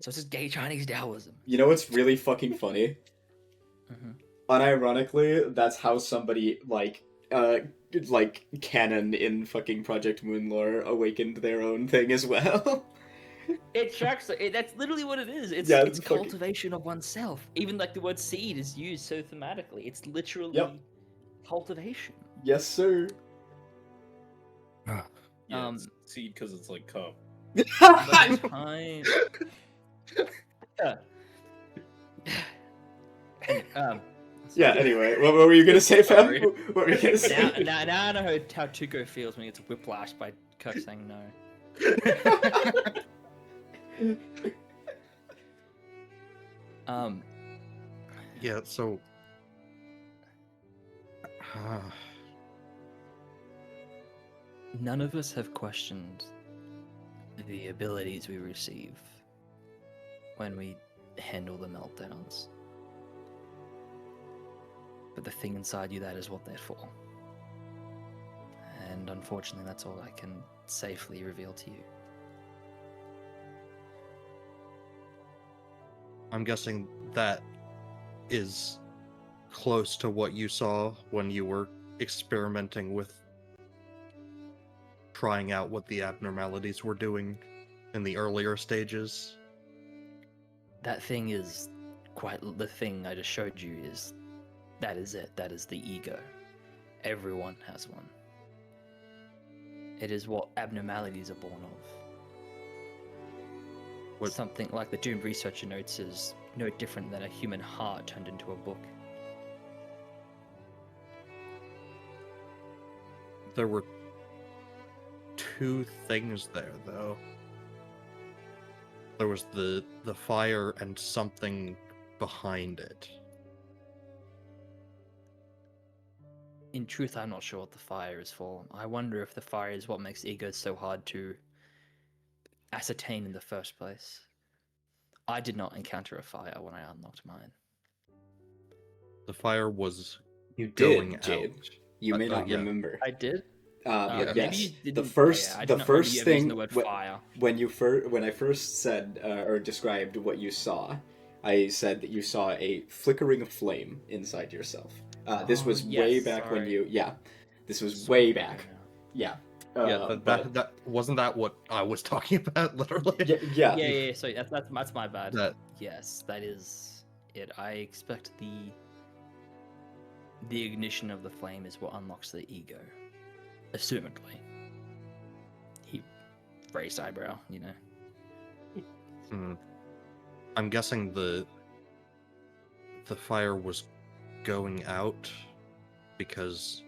So it's just gay Chinese Taoism. You know what's really fucking funny? Mm-hmm. Unironically, that's how somebody like canon in fucking Project Moon lore awakened their own thing as well. It tracks. That's literally what it is. It's Yeah, it's it's fucking- cultivation of oneself. Even like the word seed is used so thematically. It's literally Yep. cultivation. Yes, sir. Yeah, Um, it's seed because it's like cum. By the time, Yeah, anyway, what were you gonna say, Fem? Sorry. What were you gonna say? now I know how Tuco feels when he gets whiplashed by Kirk saying no. Yeah, so None of us have questioned the abilities we receive when we handle the meltdowns. But the thing inside you, that is what they're for. And unfortunately, that's all I can safely reveal to you. I'm guessing that is close to what you saw when you were experimenting with trying out what the abnormalities were doing in the earlier stages. That thing is quite the thing I just showed you is that is it. That is the ego. Everyone has one. It is what abnormalities are born of. What- Something like the doomed researcher notes is no different than a human heart turned into a book. There were two things there, though. There was the fire and something behind it. In truth, I'm not sure what the fire is for. I wonder if the fire is what makes egos so hard to ascertain in the first place. I did not encounter a fire when I unlocked mine. The fire was You going did, Jade. out. You may not yeah. remember. I did? Yes. Maybe you The didn't- first, yeah, I did the not remember first you ever using thing the word fire. when I first said or described what you saw, I said that you saw a flickering flame inside yourself. This was way yes, back when sorry. you. Yeah, this was Sorry, way I back. know. Yeah. That wasn't that what I was talking about, literally. Yeah. So that's my bad. That Yes, that is it. I expect the ignition of the flame is what unlocks the ego. Assumedly. He raised eyebrow, you know. I'm guessing the fire was going out because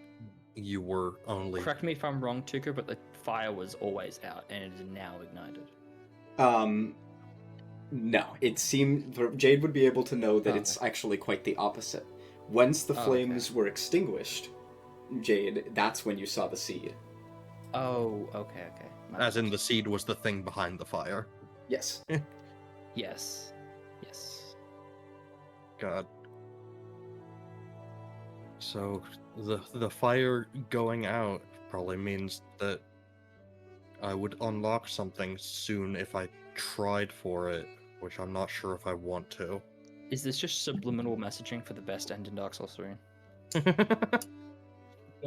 you were only Correct me if I'm wrong, Tuka, but the fire was always out and it is now ignited. No, it seemed Jade would be able to know that Oh, it's actually quite the opposite. Once the Oh, flames were extinguished, Jade, that's when you saw the seed. Oh, okay. My as in the apologies. seed was the thing behind the fire. Yes. Yes. God. So the fire going out probably means that I would unlock something soon if I tried for it, which I'm not sure if I want to. Is this just subliminal messaging for the best end in Dark Souls 3?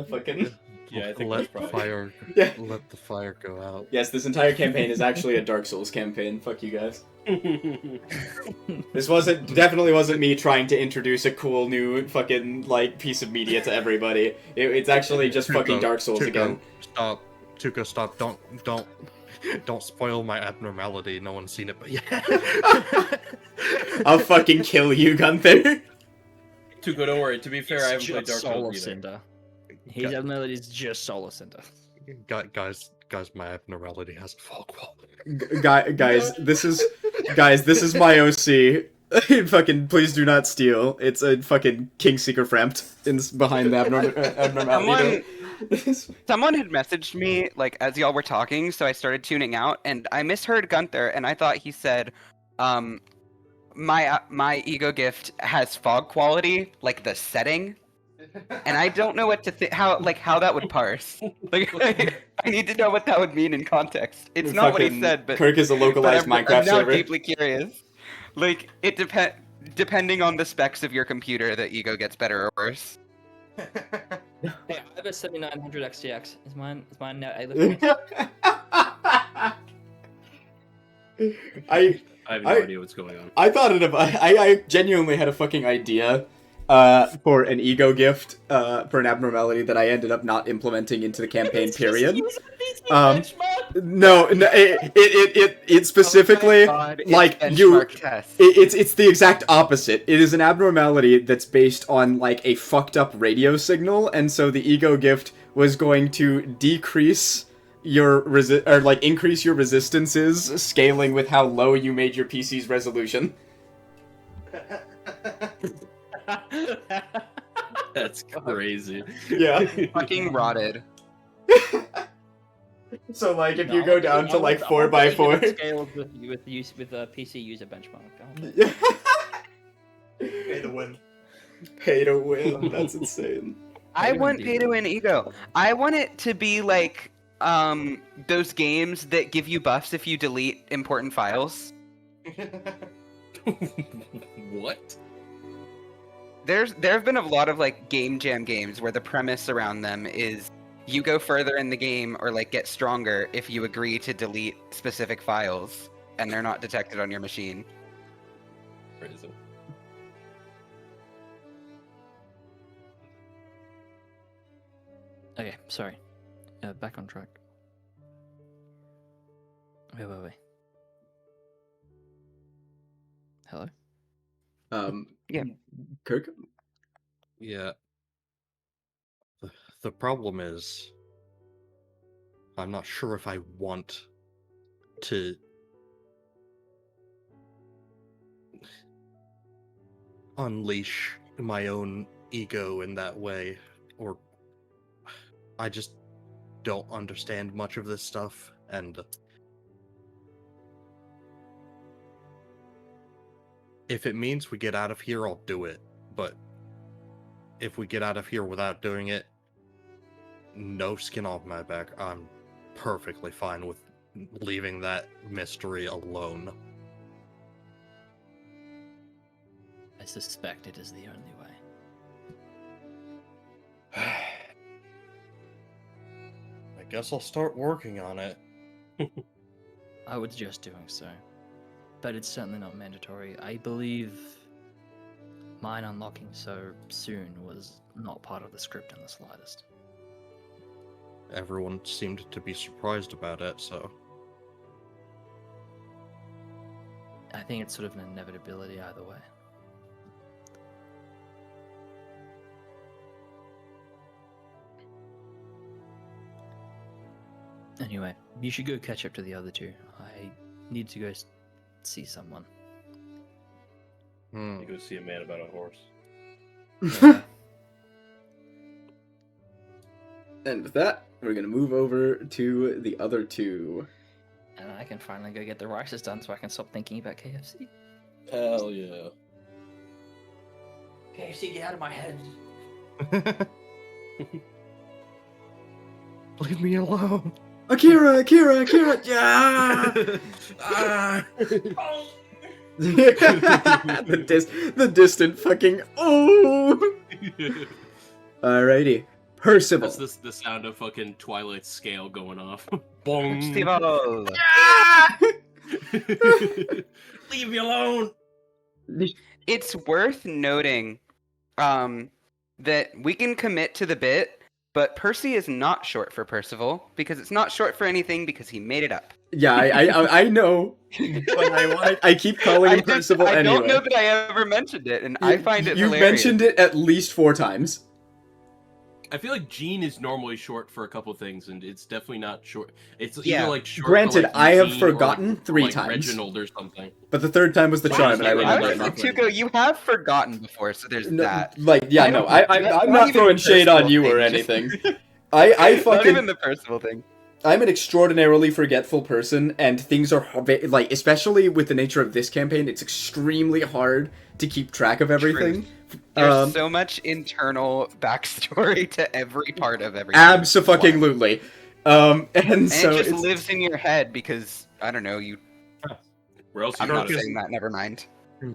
Fucking. Yeah, I think let that's the probably. fire Yeah. let the fire go out. Yes, this entire campaign is actually a Dark Souls campaign. Fuck you guys. This definitely wasn't me trying to introduce a cool new fucking like piece of media to everybody. It's actually just fucking Dark Souls again. Stop. Tuco, stop. Don't spoil my abnormality. No one's seen it, but yeah. I'll fucking kill you, Gunther. Tuco, don't worry. To be fair, I haven't It's played Dark just Solar Souls either. Cinder. His abnormality is just Solar Cinder. Guys, my abnormality has a fog wall. Guys, this is my OC. Fucking please do not steal. It's a fucking King Seeker Frampt behind the abnormality. Someone had messaged me like as y'all were talking, so I started tuning out, and I misheard Gunther, and I thought he said, my ego gift has fog quality, like the setting, and I don't know what to think, how that would parse. Like, I need to know what that would mean in context. It's not what he said, but Kirk is a localized but Minecraft I'm now server. deeply curious. Like, it depending on the specs of your computer, the ego gets better or worse. Hey, I have a 7900 XTX. Is mine now A-lift? I I have no idea what's going on. I thought I genuinely had a fucking idea for an ego gift, for an abnormality that I ended up not implementing into the campaign. Period. No, it specifically like you. It's the exact opposite. It is an abnormality that's based on like a fucked up radio signal, and so the ego gift was going to decrease your increase your resistances, scaling with how low you made your PC's resolution. That's crazy. Yeah. Fucking rotted. So like if you go down to like 4x4 scale with PC user benchmark. Pay to win. Pay to win. That's insane. I want pay to win ego. I want it to be like those games that give you buffs if you delete important files. What? There have been a lot of like game jam games where the premise around them is you go further in the game or like get stronger if you agree to delete specific files and they're not detected on your machine. Crazy. Okay, sorry. Back on track. Wait. Hello? Yeah. Kirk? Yeah. The problem is, I'm not sure if I want to unleash my own ego in that way, or I just don't understand much of this stuff, and if it means we get out of here, I'll do it, but if we get out of here without doing it, no skin off my back, I'm perfectly fine with leaving that mystery alone. I suspect it is the only way. I guess I'll start working on it. I would suggest doing so. But it's certainly not mandatory. I believe mine unlocking so soon was not part of the script in the slightest. Everyone seemed to be surprised about it, so... I think it's sort of an inevitability either way. Anyway, you should go catch up to the other two. I need to go see someone. You go see a man about a horse. And with that, we're gonna move over to the other two. And I can finally go get the rices done so I can stop thinking about KFC. Hell yeah. KFC, get out of my head. Leave me alone! Akira! Yeah! the distant fucking oh. Alrighty, Percival. That's the sound of fucking Twilight scale going off. Boom. Steve-o! Leave me alone. It's worth noting that we can commit to the bit, but Percy is not short for Percival, because it's not short for anything because he made it up. Yeah, I know. But I keep calling him Percival anyway. I don't know that I ever mentioned it, and I find it hilarious. You mentioned it at least 4 times. I feel like Gene is normally short for a couple things, and it's definitely not short. It's either like short. Granted, for, like, I have Eugene forgotten or, like, 3 like times. Reginald or something. But the 3rd time was the charm, and I remember it. Tuco, you have forgotten before, so there's that. Like, yeah, no, I'm not throwing shade on you or anything. I fucking... Not even the Percival thing. I'm an extraordinarily forgetful person, and things are, like, especially with the nature of this campaign, it's extremely hard to keep track of everything. There's so much internal backstory to every part of everything. Abso-fucking-lutely. And so it just lives in your head because, I don't know, you... Where else I'm you not got saying that, never mind.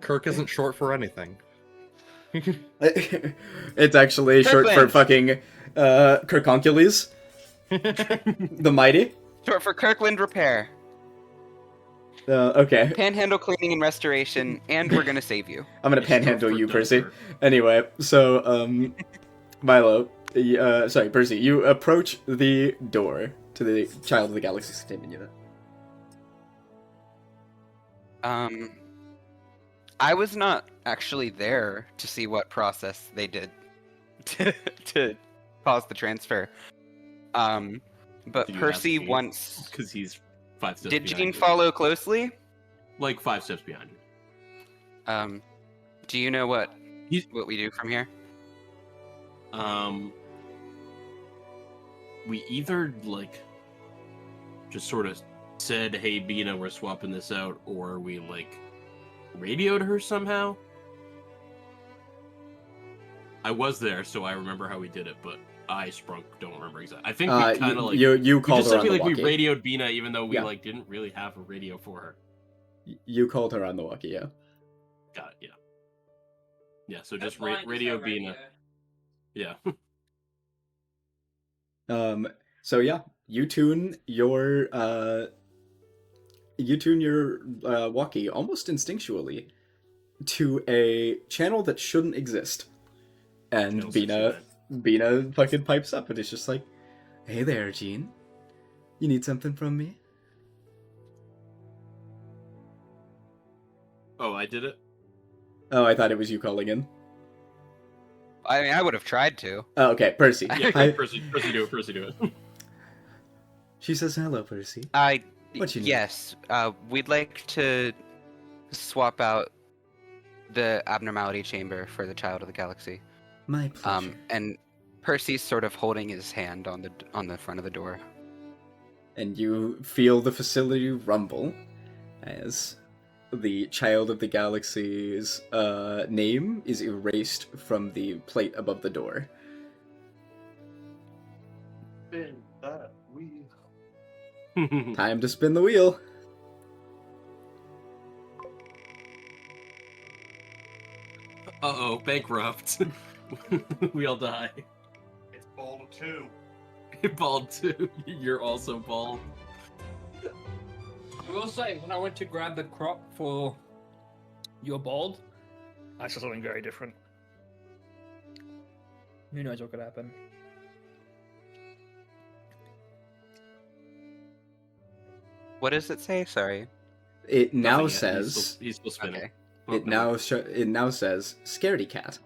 Kirk isn't short for anything. It's actually short for fucking, Kirkoncules. The Mighty. Short for Kirkland Repair. Okay. Panhandle cleaning and restoration, and we're gonna save you. I'm gonna It's panhandle for you, Percy. Dunkirk. Anyway, so, Milo, sorry, Percy, you approach the door to the Child of the Galaxy containment unit. I was not actually there to see what process they did to cause the transfer. But Do you Percy ask Gene? once... Because he's 5 steps Did behind Gene you. follow closely? Like 5 steps behind you. Do you know what He's- we do from here? We either, like, just sort of said, hey, Bina, we're swapping this out, or we, like, radioed her somehow. I was there, so I remember how we did it, but I, Sprunk, don't remember exactly. I think we kind of, like... You we called just her said on we, the like, we walkie. radioed Bina, even though we, Yeah. like, didn't really have a radio for her. You called her on the walkie, yeah. Got it, yeah. Yeah, so just radio Bina. Yeah. So yeah, you tune your walkie almost instinctually to a channel that shouldn't exist. And Channel 69. Bina fucking pipes up and it's just like, hey there, Gene. You need something from me? Oh, I did it? Oh, I thought it was you calling in. I mean, I would have tried to. Oh, okay, Percy. Yeah, Hi. Percy do it. She says hello, Percy. What you need? Yes, we'd like to swap out the abnormality chamber for the Child of the Galaxy. My pleasure. And Percy's sort of holding his hand on the front of the door. And you feel the facility rumble as the Child of the Galaxy's name is erased from the plate above the door. Spin that wheel. Time to spin the wheel. Uh-oh, bankrupt. We all die. It's ball 2. Bald too. You're also bald. I will say, when I went to grab the crop for your bald, I saw something very different. Who knows what could happen? What does it say? Sorry. It now Nothing yet. says He's still spinning. Okay. Oh, it no. now says Scaredy Cat.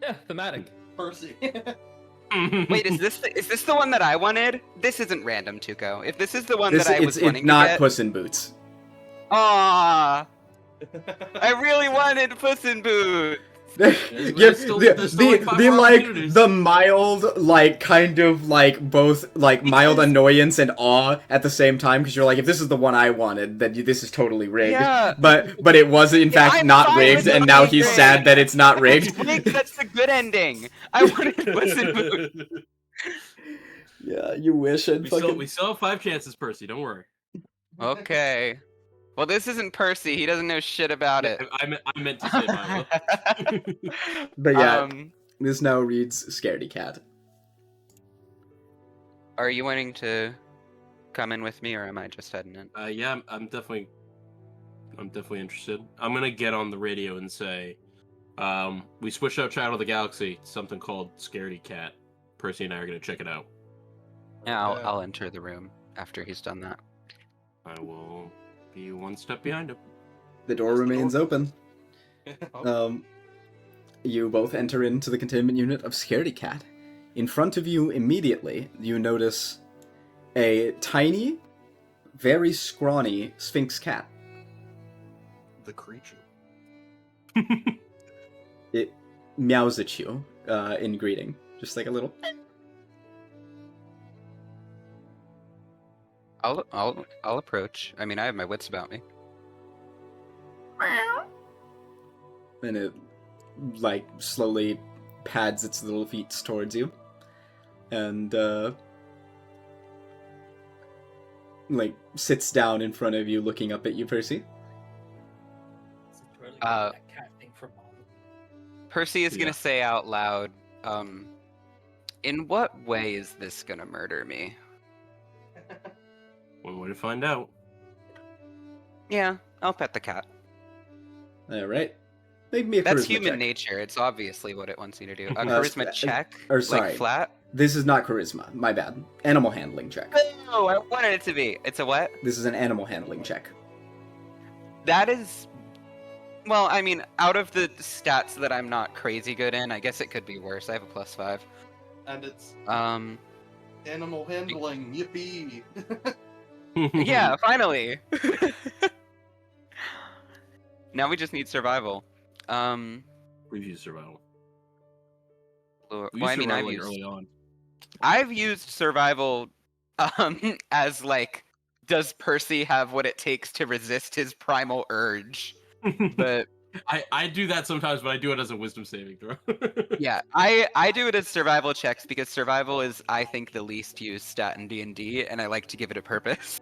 Yeah, thematic. Percy. Wait, is this the one that I wanted? This isn't random, Tuco. If this is the one This that I was it's wanting not to get, Puss in Boots. Aww, I really wanted Puss in Boots. There's still like 5 the more like opportunities. the mild like kind of like both like mild annoyance and awe at the same time because you're like if this is the one I wanted then this is totally rigged. Yeah. But it was in fact I'm not fine rigged with and it now being he's rigged. sad that it's not rigged. It's rigged, that's the good ending. I wanted Puss in Boots. Yeah, you wish I'd We still have 5 chances, Percy. Don't worry. Okay. Well, this isn't Percy. He doesn't know shit about it. I meant to say Milo. But yeah, Um, this now reads Scaredy Cat. are you wanting to come in with me, or am I just heading in? Yeah, I'm definitely interested. I'm gonna get on the radio and say, we switched out Child of the Galaxy. Something called Scaredy Cat. Percy and I are gonna check it out. Yeah, I'll enter the room after he's done that. I will be 1 step behind him. The door remains open. You both enter into the containment unit of Scaredy Cat. In front of you, immediately, you notice a tiny, very scrawny Sphinx cat. The creature. It meows at you in greeting, just like a little. I'll approach. I mean, I have my wits about me. And it, like, slowly pads its little feet towards you. And, like, sits down in front of you, looking up at you, Percy. That cat thing from Percy is Yeah. gonna say out loud, in what way is this gonna murder me? One way to find out. Yeah, I'll pet the cat. All right. Make me a That's charisma human check. nature. It's obviously what it wants me to do. A Uh, charisma check, or sorry. like flat. This is not charisma. My bad. Animal handling check. Oh, I wanted it to be. It's a what? This is an animal handling check. That is. Well, I mean, out of the stats that I'm not crazy good in, I guess it could be worse. I have a +5. And it's Um. animal handling. Yippee! Yeah, finally. Now we just need survival. We've used survival. Well, We I used mean, survival like early on. I've used survival, as like, does Percy have what it takes to resist his primal urge? But I do that sometimes, but I do it as a wisdom saving throw. yeah, I do it as survival checks because survival is, I think, the least used stat in D&D, and I like to give it a purpose.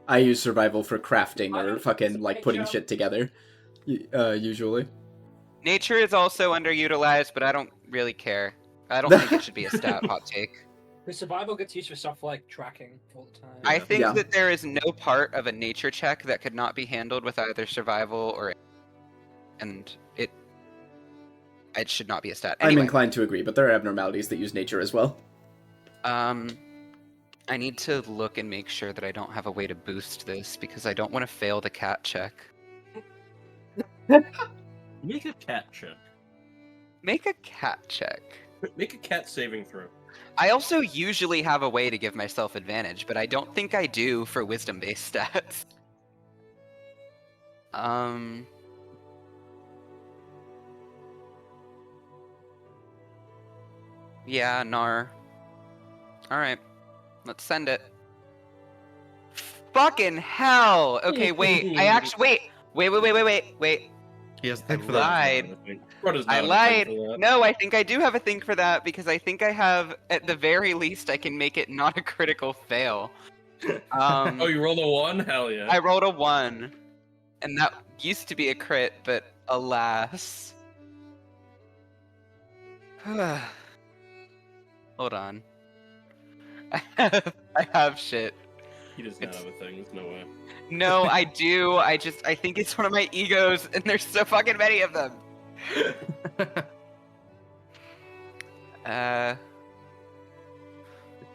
I use survival for crafting or fucking like putting shit together. Usually. Nature is also underutilized, but I don't really care. I don't think it should be a stat. Hot take. The survival gets used for stuff like tracking all the time. I think Yeah. that there is no part of a nature check that could not be handled with either survival or, and it should not be a stat. I'm Anyway, inclined to agree, but there are abnormalities that use nature as well. I need to look and make sure that I don't have a way to boost this because I don't want to fail the cat check. Make a cat check. Make a cat check. Make a cat saving throw. I also usually have a way to give myself advantage, but I don't think I do for wisdom-based stats. Yeah, Nar. Alright. Let's send it. Fucking hell! Okay, wait. I actually... Wait. He has a thing I for that. lied. What is I not a lied. thing for that? No, I think I do have a thing for that because I think I have, at the very least, I can make it not a critical fail. Oh, you rolled a 1? Hell yeah. I rolled a 1, and that used to be a crit, but alas. Hold on. I have shit. He does not have a thing. There's no way. No, I do. I think it's one of my egos, and there's so fucking many of them.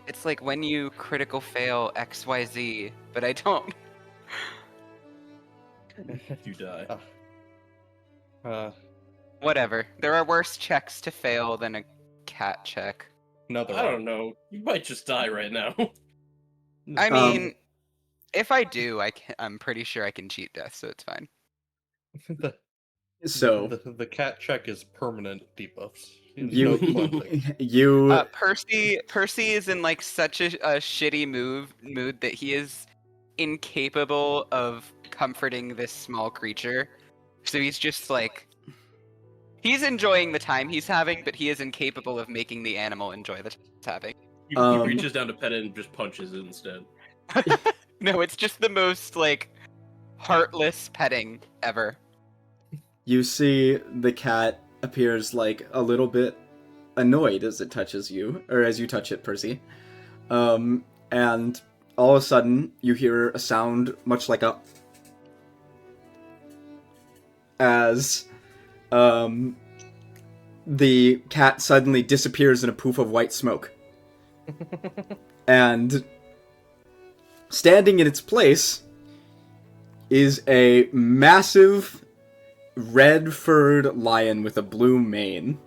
It's like when you critical fail XYZ, but I don't. You die. Whatever. There are worse checks to fail than a cat check. No, I don't know. You might just die right now. I mean, if I do, I'm pretty sure I can cheat death, so it's fine. So the cat check is permanent debuffs. you No cleansing. you Percy is in like such a shitty mood that he is incapable of comforting this small creature. So he's just like, he's enjoying the time he's having, but he is incapable of making the animal enjoy the time it's having. He Um, reaches down to pet it and just punches it instead. No, it's just the most like heartless petting ever. you see the cat appears like a little bit annoyed as it touches you, or as you touch it, Percy. And all of a sudden you hear a sound much like a as the cat suddenly disappears in a poof of white smoke. And standing in its place is a massive red-furred lion with a blue mane.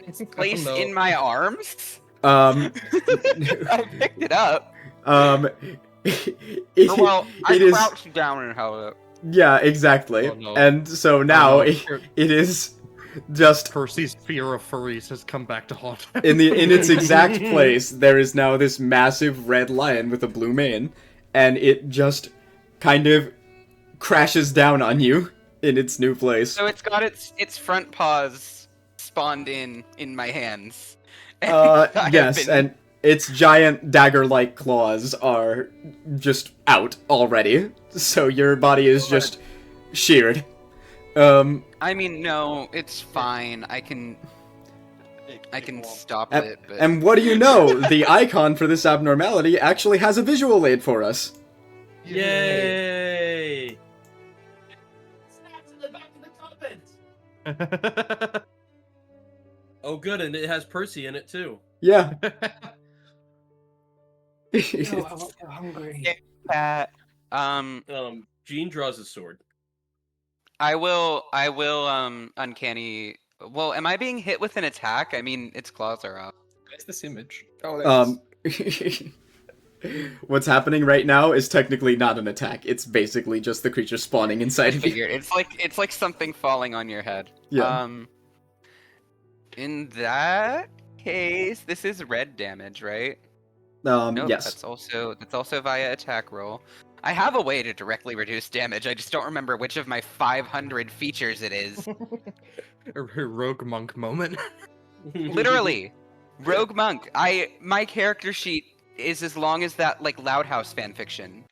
It's placed know. in my arms. Um, I picked it up. it, Or, well, I it is crouched down and held it. yeah, exactly. Oh, no. And so now Oh, no. it is just Percy's fear of furries has come back to haunt him. in its exact place. There is now this massive red lion with a blue mane, and it just kind of crashes down on you in its new place. So it's got its front paws spawned in my hands. I've Yes, been- and its giant dagger-like claws are just out already. So your body is just sheared. I mean, no, it's fine. I can stop it, but And what do you know? The icon for this abnormality actually has a visual aid for us. Yay! Oh, good, and it has Percy in it too. Yeah. No, I'm hungry. Pat, Gene draws his sword. I will uncanny. Well, am I being hit with an attack? I mean, its claws are up. Where's this image? Oh, there What's happening right now is technically not an attack. It's basically just the creature spawning I inside of you. figured it's like something falling on your head. Yeah. In that case, this is red damage, right? Nope, Yes. that's also via attack roll. I have a way to directly reduce damage. I just don't remember which of my 500 features it is. A rogue monk moment. Literally, rogue monk. My character sheet is as long as that like Loud House fanfiction.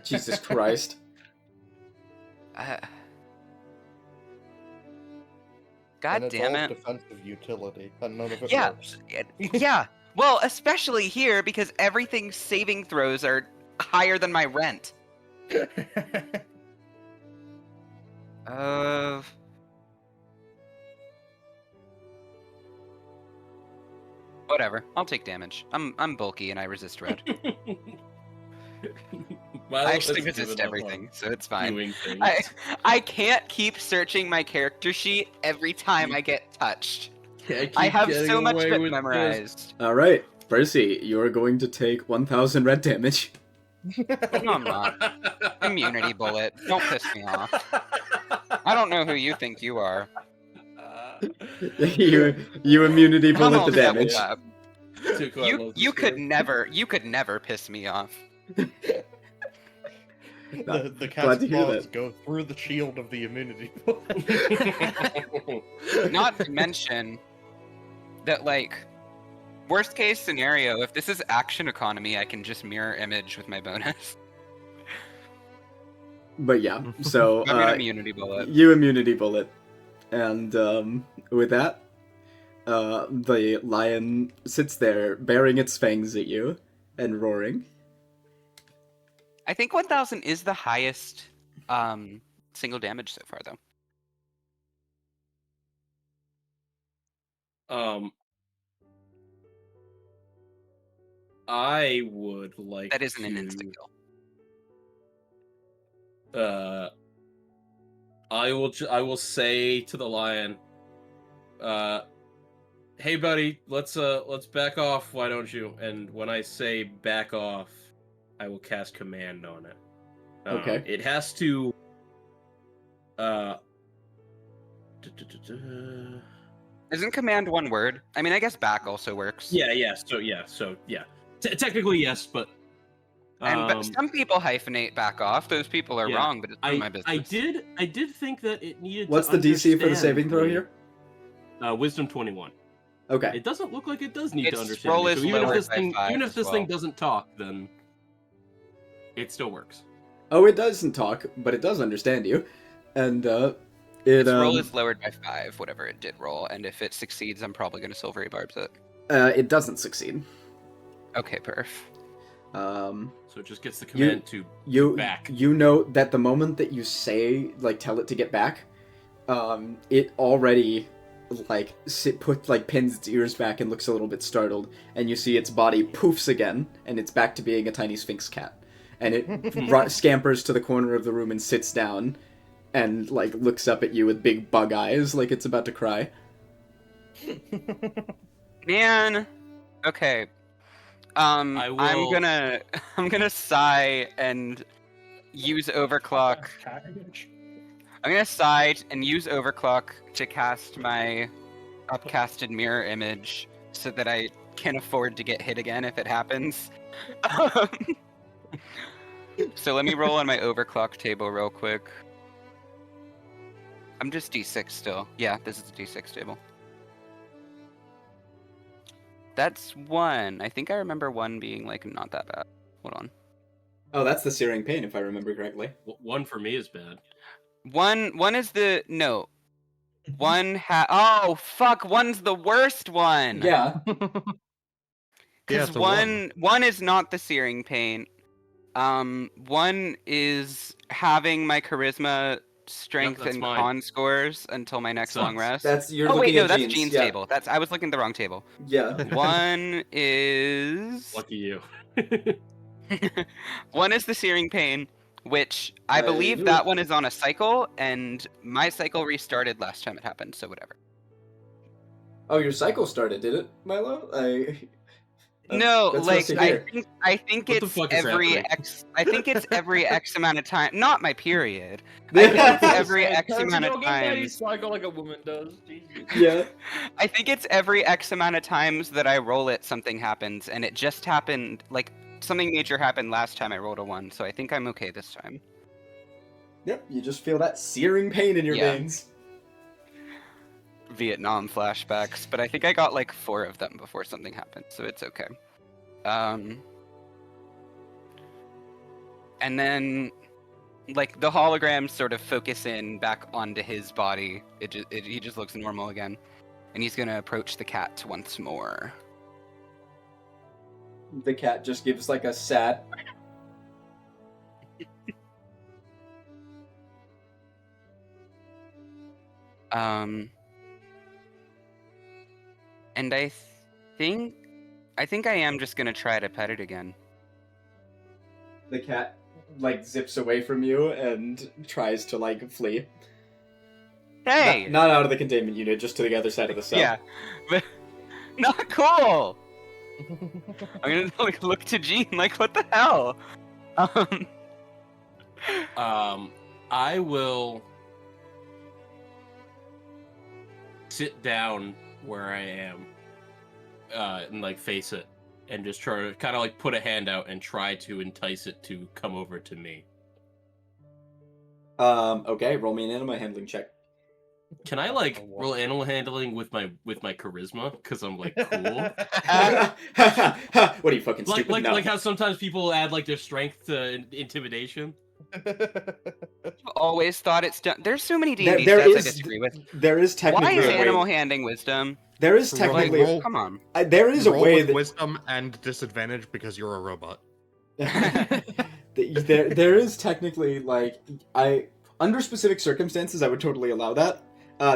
Jesus Christ. God and it's damn all it. defensive utility, and none of it Yeah. works. Yeah. Well, especially here because everything's saving throws are higher than my rent. Whatever. I'll take damage. I'm bulky and I resist red. I actually resist everything, so it's fine. Doing things. I can't keep searching my character sheet every time I get touched. I have so much of it memorized. Alright, Percy, you're going to take 1000 red damage. No, I'm not. Immunity bullet. Don't piss me off. I don't know who you think you are. you immunity bullet Tunnel the damage. double tap. You could never piss me off. The Glad cat's to hear claws that. go through the shield of the immunity. Not to mention that, like, worst case scenario, if this is action economy, I can just mirror image with my bonus. But yeah, so I'm an immunity bullet. you immunity bullet. And with that, the lion sits there baring its fangs at you and roaring. I think 1000 is the highest single damage so far, though. I would like. That isn't an instant kill. I will say to the lion, hey buddy, let's back off, why don't you? And when I say back off, I will cast command on it. Okay. It has to Isn't command one word? I mean, I guess back also works. So technically yes, but But some people hyphenate back off. Those people are yeah, wrong, but it's none of my business. I did think that it needed. What's to the DC for the understand saving throw me. here? Wisdom 21. Okay. It doesn't look like it does need Its to understand. roll me, is so even if lowered this by thing, 5 even if as this thing well. doesn't talk, then it still works. Oh, it doesn't talk, but it does understand you. And it Its roll is lowered by 5, whatever it did roll, and if it succeeds, I'm probably going to silvery barbs it. it doesn't succeed. Okay, perf. So it just gets the command to You back. You know that the moment that you say, like, tell it to get back, it already, like, pins its ears back and looks a little bit startled, and you see its body poofs again, and it's back to being a tiny sphinx cat. And it scampers to the corner of the room and sits down, and, like, looks up at you with big bug eyes, like it's about to cry. Man! Okay. I'm will- gonna sigh and use overclock. I'm gonna sigh and use overclock to cast my upcasted mirror image so that I can afford to get hit again if it happens. So let me roll on my overclock table real quick. I'm just D6 still. Yeah, this is a D6 table. That's 1. I think I remember 1 being, like, not that bad. Hold on. Oh, that's the searing pain, if I remember correctly. One for me is bad. 1 is the... No. Oh, fuck! 1's the worst one! Yeah. Because it's a 1 is not the searing pain. 1 is having my charisma strength that's and mine. con scores until my next long Sucks. rest. You're Oh wait, looking no, at that's Jean's, Jean's yeah. table. I was looking at the wrong table. Yeah. One is Lucky you. one is the searing pain, which I believe that one is on a cycle, and my cycle restarted last time it happened. So whatever. Oh, your cycle started, did it, Milo? No, that's like supposed to hear. I think What the it's fuck is every happening? I think it's every X amount of time. Not my period. I think it's every X amount of times. cycle like a woman does. Jesus. Yeah. I think it's every X amount of times that I roll it, something happens, and it just happened. Like something major happened last time I rolled a 1, so I think I'm okay this time. Yep, you just feel that searing pain in your Yeah. veins. Vietnam flashbacks, but I think I got like 4 of them before something happened, so it's okay. And then, like, the holograms sort of focus in back onto his body. He just looks normal again, and he's gonna approach the cat once more. The cat just gives like a sad. And I think I am just gonna try to pet it again. The cat like zips away from you and tries to like flee. Hey! Not out of the containment unit, just to the other side of the cell. Yeah, but not cool. I'm gonna like look to Jean like, what the hell? I will sit down where I am, and like face it, and just try to kind of like put a hand out and try to entice it to come over to me. Okay, roll me an animal handling check. Can I like roll animal handling with my charisma? Because I'm like cool. What are you fucking stupid? No. Like how sometimes people add like their strength to intimidation. I've always thought it's done. There's so many D&D There stats I is- disagree with. There is technically Why is a way. animal handling wisdom? There is Roll- technically. roll- Come on. There is a Roll way with that. wisdom and disadvantage because you're a robot. there is technically like under specific circumstances I would totally allow that.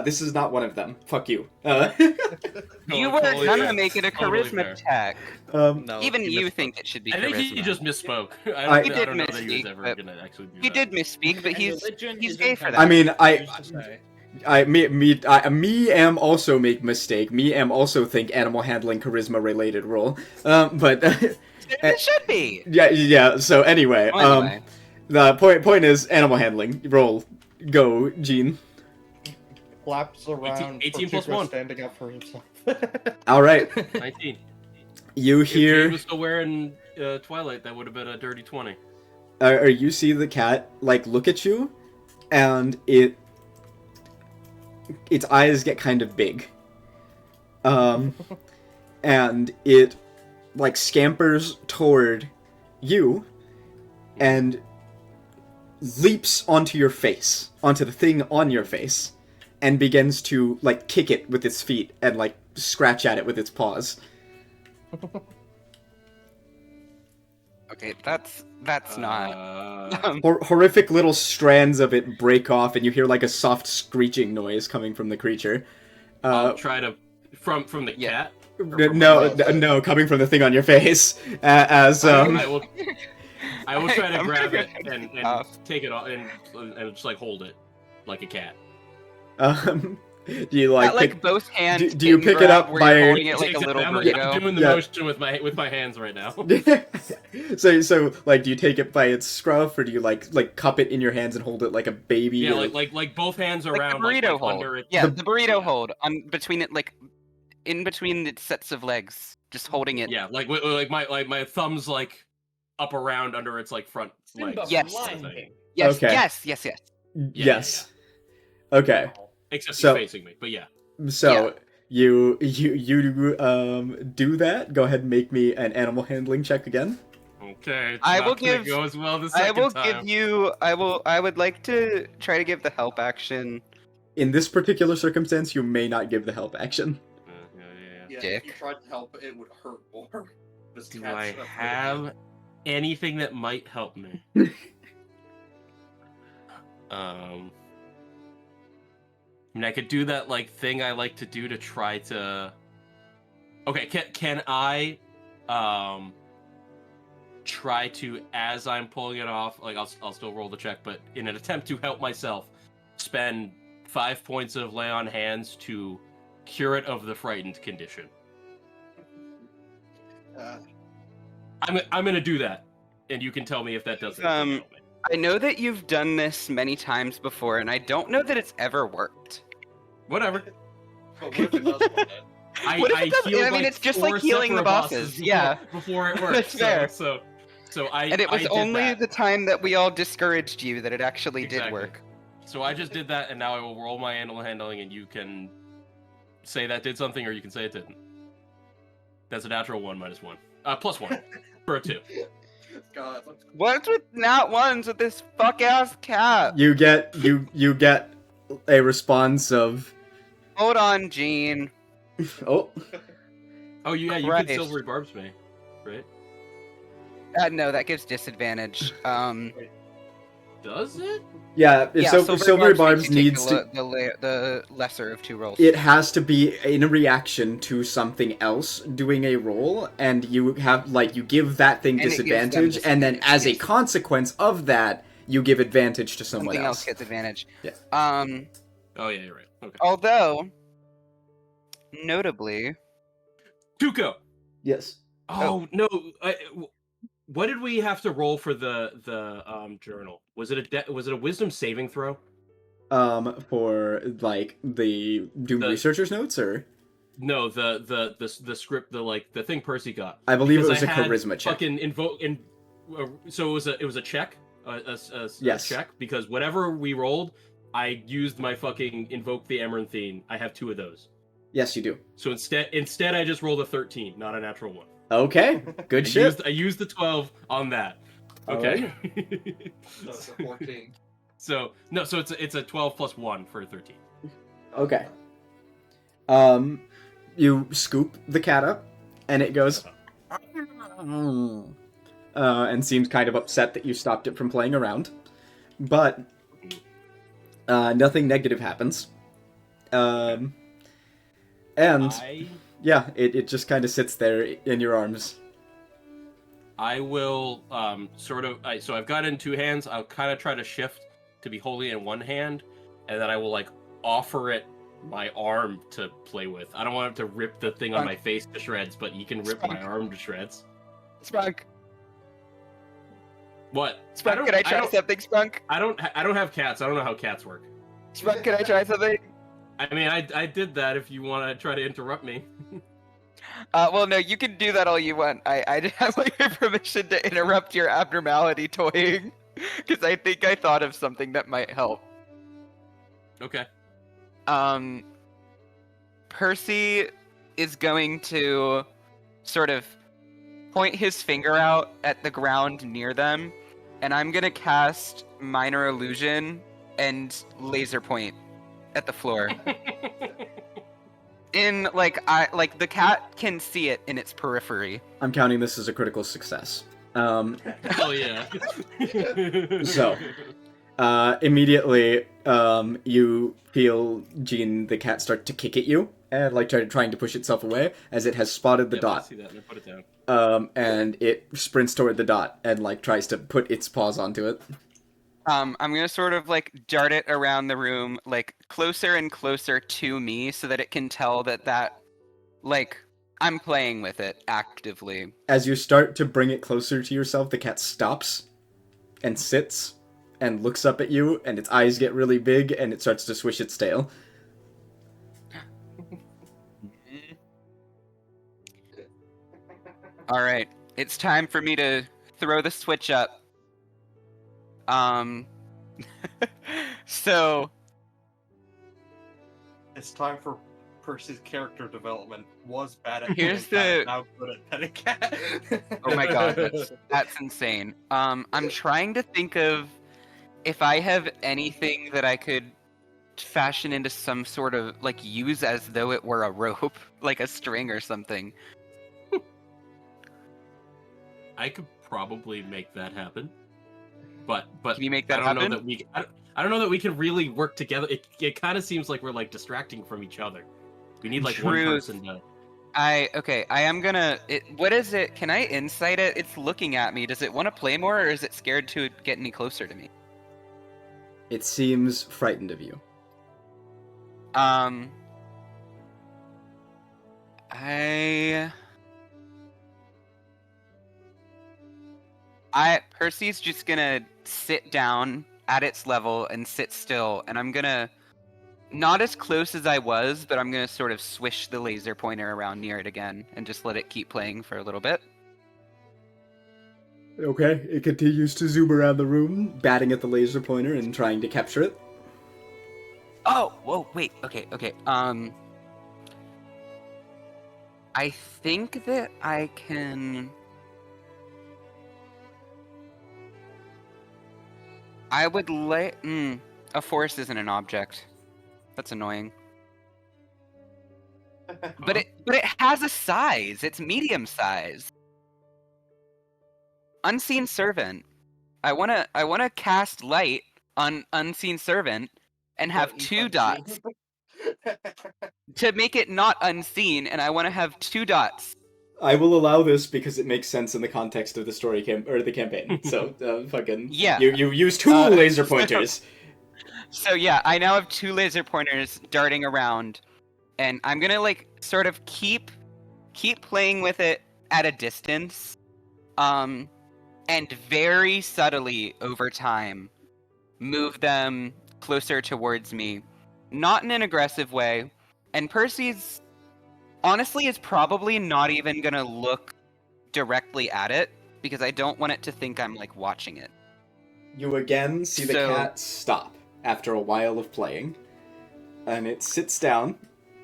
This is not one of them. Fuck you. You were Totally gonna fair. make it a Totally charisma fair. check. No, Even he you misspoke. think it should be I think charisma. he just misspoke. He I did don't know that he was misspeak, ever but gonna actually do He that. did misspeak, but And he's religion he's isn't gay for kind that. I mean, of to say. me am also make mistake. Me am also think animal handling charisma related role. But It should be. yeah. So anyway, Oh, anyway. the point is animal handling roll. Go, Gene. Flaps around 18 for plus Tuco 1. standing up for himself. All right, 19. you If Jade hear. was still wearing Twilight, that would have been a dirty 20. Or you see the cat like look at you, and its eyes get kind of big, and it like scampers toward you, and leaps onto your face, onto the thing on your face, and begins to like kick it with its feet and like scratch at it with its paws. Okay, that's not. Horrific little strands of it break off, and you hear like a soft screeching noise coming from the creature. I'll try to from the Yeah. cat. No, coming from the thing on your face. I will try to I'm grab gonna it and take it off and just like hold it like a cat. Do you like, Not like pick, both hands. do you pick it grab up where by- you're holding it like a Except little I'm burrito? doing the Yeah. motion with my hands right now. so like do you take it by its scruff, or do you like cup it in your hands and hold it like a baby? Yeah, or- like both hands Like the around burrito like hold. under it. Yeah, the burrito hold on between it, like in between its sets of legs, just holding it. Yeah, like my thumbs like up around under its like front Simba legs. Yes. from Lion King. Yes, Okay. yes. Yes. Okay. Except So- he's facing me, but yeah. So you do that. Go ahead and make me an animal handling check again. Okay. It's I not will gonna give- go as well the I second will time. give you. I would like to try to give the help action. In this particular circumstance, you may not give the help action. Yeah, Dick. if you tried to help, it would hurt more. This Do cat's I afraid of have anything that might help me? mean, I could do that like thing I like to do to try to. Okay, can I, try to, as I'm pulling it off, like I'll still roll the check, but in an attempt to help myself, spend 5 points of lay on hands to cure it of the frightened condition. I'm gonna do that, and you can tell me if that doesn't help me. I know that you've done this many times before, and I don't know that it's ever worked. Whatever. But what if it does work? What if it doesn't? healed, I mean, it's just like 4 healing the separate bosses. Yeah, before it worked. That's fair. So I and it was I did only that. the time that we all discouraged you that it actually did Exactly. work. So I just did that, and now I will roll my animal handling, and you can say that did something, or you can say it didn't. That's a natural 1 minus 1. Plus 1 for a 2. God, What's with not ones with this fuck ass cat? You get a response of, Hold on, Gene. oh, Oh yeah, you Christ. can silvery barbs me, right? No, that gives disadvantage. Does it? yeah. Yeah, Silvery Barbs makes you take needs the lesser of 2 rolls. It has to be in a reaction to something else doing a roll, and you have you give that thing And it gives them disadvantage, and then as a disadvantage. consequence of that, you give advantage to someone Something else else. gets advantage. Yeah. Oh yeah, you're right. Okay. Although, notably, Tuco. Yes. Oh no. What did we have to roll for the journal? Was it a wisdom saving throw? For the Doom The- researchers notes, or No, the script, the thing Percy got. I believe Because it was I a had charisma check. Fucking invoke so it was a check, a Yes. check, because whatever we rolled, I used my fucking invoke the Amaranthine. I have 2 of those. Yes, you do. So instead I just rolled a 13, not a natural 1. Okay, good shit. I used the 12 on that. Okay. That's a 14. So it's a 12 plus 1 for a 13. Okay. You scoop the cat up, and it goes, and seems kind of upset that you stopped it from playing around, but nothing negative happens. And yeah, it just kind of sits there in your arms. I will so I've got it in 2 hands. I'll kind of try to shift to be holding it in 1 hand, and then I will offer it my arm to play with. I don't want him to rip the thing on my face to shreds, but he can rip my arm to shreds. Spunk. What? Spunk, can I try something, Spunk? I don't have cats. I don't know how cats work. Spunk, can I try something? I mean, I did that if you want to try to interrupt me. Well, no, you can do that all you want. I have your permission to interrupt your abnormality toying, because I think I thought of something that might help. Okay. Percy is going to sort of point his finger out at the ground near them, and I'm gonna cast Minor Illusion and Laser Point at the floor. In the cat can see it in its periphery. I'm counting this as a critical success. Hell yeah. So, immediately, you feel Jean the cat start to kick at you, and trying to push itself away, as it has spotted the I dot. see that, and I put it down. And it sprints toward the dot, and tries to put its paws onto it. I'm gonna sort of dart it around the room, closer and closer to me, so that it can tell that I'm playing with it actively. As you start to bring it closer to yourself, the cat stops, and sits, and looks up at you, and its eyes get really big, and it starts to swish its tail. Alright, it's time for me to throw the switch up. So... It's time for Percy's character development. Was bad at Here's petting cat, the- now good at petting cat. Oh my god, that's insane. I'm trying to think of if I have anything that I could fashion into some sort of, use as though it were a rope, like a string or something. I could probably make that happen, but Can you make that I don't happen? know that we. I don't know that we can really work together. It kind of seems like we're like distracting from each other. We need like one Truth. person to. I am gonna. What is it? Can I insight it? It's looking at me. Does it want to play more, or is it scared to get any closer to me? It seems frightened of you. Percy's just gonna sit down at its level and sit still, and I'm gonna, not as close as I was, but I'm gonna sort of swish the laser pointer around near it again and just let it keep playing for a little bit. Okay, it continues to zoom around the room, batting at the laser pointer and trying to capture it. Oh, whoa, wait, okay. I think that I can... I would let... a force isn't an object. That's annoying. But it has a size. It's medium size. Unseen Servant. I wanna cast light on Unseen Servant and have 2 dots to make it not unseen, and I want to have 2 dots. I will allow this because it makes sense in the context of the story the campaign. So fucking Yeah. You use 2 laser pointers. So yeah, I now have 2 laser pointers darting around, and I'm gonna like sort of keep playing with it at a distance, and very subtly over time move them closer towards me, not in an aggressive way. And Percy's honestly is probably not even gonna look directly at it because I don't want it to think I'm like watching it. You again see the cat stop after a while of playing, and it sits down,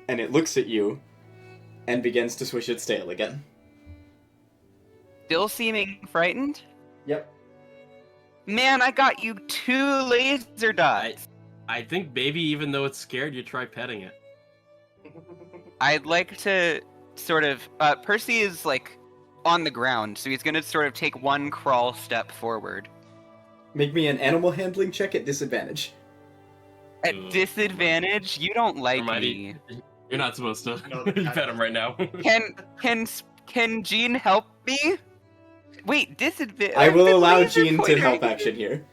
and it looks at you, and begins to swish its tail again. Still seeming frightened? Yep. Man, I got you 2 laser dots. I think maybe even though it's scared, you try petting it. I'd like to sort of... Percy is, like, on the ground, so he's gonna sort of take 1 crawl step forward. Make me an animal handling check at disadvantage. At disadvantage? You don't like Hermione, me. You're not supposed to pet him right now. Can Jean help me? Wait, disadvantage... I will allow Jean to help action here.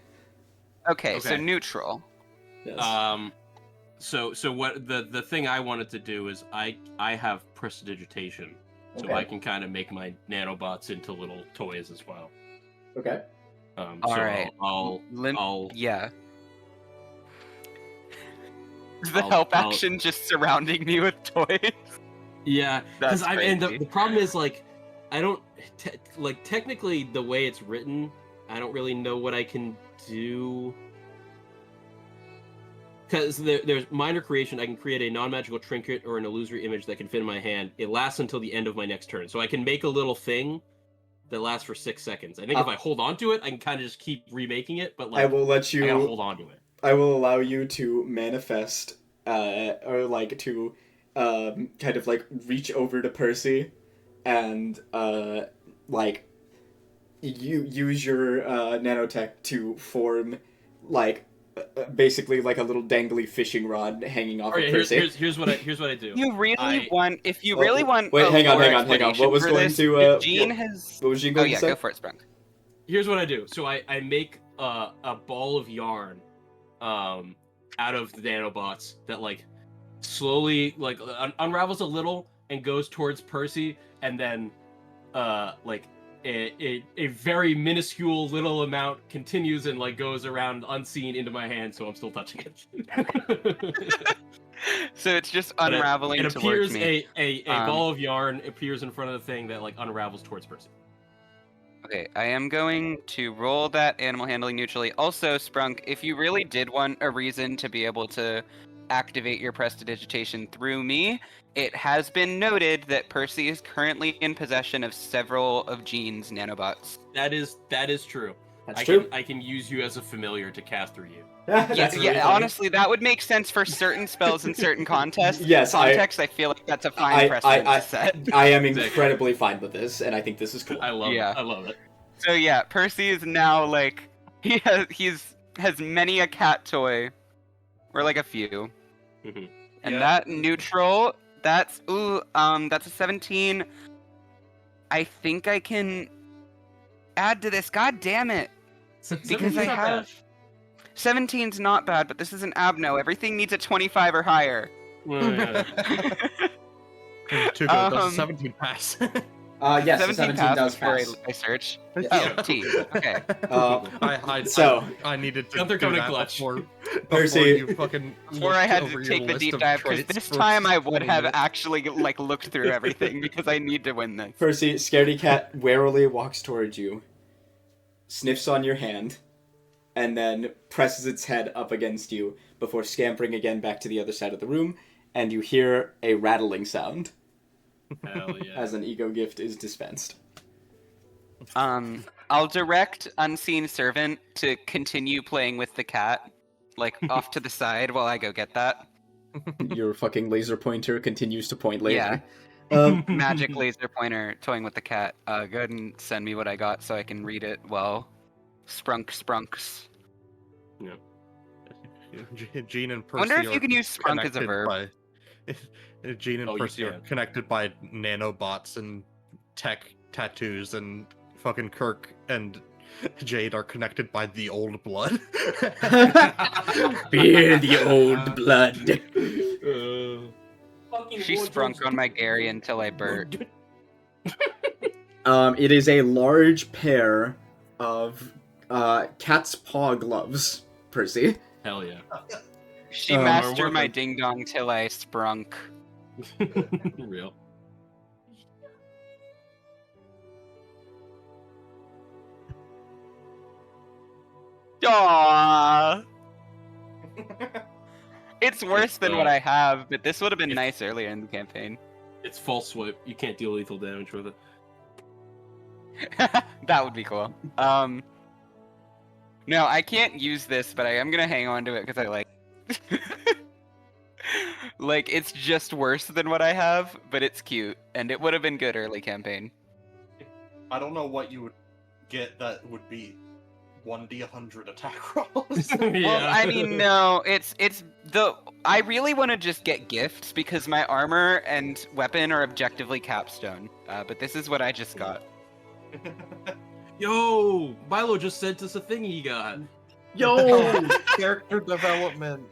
Okay, so neutral. Yes. So what the thing I wanted to do is I have prestidigitation, so I can kind of make my nanobots into little toys as well. Okay. All right. I'll yeah. Is the help action just surrounding me with toys? Yeah, because and the problem is like I don't technically the way it's written, I don't really know what I can do. Because there's minor creation, I can create a non-magical trinket or an illusory image that can fit in my hand. It lasts until the end of my next turn, so I can make a little thing that lasts for 6 seconds. I think if I hold on to it, I can kind of just keep remaking it. But like, I will let you. I gotta hold on to it. I will allow you to manifest, or like to, kind of like reach over to Percy, and like, you use your nanotech to form like. Basically, like a little dangly fishing rod hanging off of Percy. Here's what I do. You really want? If you really want? Wait, hang on. What was going to? Jean has. What was Jean going to say? Go for it, Sprunk. Here's what I do. So I make a ball of yarn, out of the nanobots that like slowly like unravels a little and goes towards Percy, and then like. A very minuscule little amount continues and like goes around unseen into my hand, so I'm still touching it. So it's just unraveling it towards appears me. A ball of yarn appears in front of the thing that like unravels towards Percy. Okay, I am going to roll that animal handling neutrally. Also, Sprunk, if you really did want a reason to be able to activate your prestidigitation through me, it has been noted that Percy is currently in possession of several of Jean's nanobots. That is true. That's true. I can use you as a familiar to cast through you. Honestly, that would make sense for certain spells in certain contests. Yes, I feel like that's a fine precedent to set. I am incredibly fine with this, and I think this is cool. I love it. So yeah, Percy is now like he's has many a cat toy, or like a few. Mhm. And Yeah. that neutral, that's that's a 17. I think I can add to this. God damn it! Because I 17's not bad. have 17's not bad, but this is an abno. Everything needs a 25 or higher. Well, yeah. Too good. That's a Um, 17 pass. Yes, the 17 17 pass does before pass. I search. Yeah. Oh, T. Okay. I needed to Gunther do coming in that clutch. before Percy- you fucking Before looked I had over to your take the list deep of dive, because traits this for time I would 20 have minutes. actually like looked through everything because I need to win this. Percy, Scaredy Cat warily walks towards you, sniffs on your hand, and then presses its head up against you before scampering again back to the other side of the room, and you hear a rattling sound Hell yeah. as an ego gift is dispensed. I'll direct Unseen Servant to continue playing with the cat, like off to the side while I go get that. Your fucking laser pointer continues to point later. Yeah. Magic laser pointer toying with the cat. Go ahead and send me what I got so I can read it well. Sprunks. Gene and Percy I wonder if are you can use sprunk as a connected verb. by Gene and Oh, you Percy are can. connected by nanobots and tech tattoos, and fucking Kirk and Jade are connected by the old blood. Fear the old blood. Fucking She wardrobes. sprunk on my Gary until I burnt. It is a large pair of cat's paw gloves, Percy. Hell yeah. She Um, mastered my weapon. ding dong till I sprunk. Real. Aww. It's worse than what I have, but this would have been nice earlier in the campaign. It's full swipe. You can't deal lethal damage with it. That would be cool. No, I can't use this, but I am gonna hang on to it because I like. Like, it's just worse than what I have, but it's cute, and it would have been good early campaign. I don't know what you would get that would be 1d100 attack rolls. Well, I mean, no, it's the. I really want to just get gifts because my armor and weapon are objectively capstone. But this is what I just got. Yo, Milo just sent us a thing he got. Yo, character development.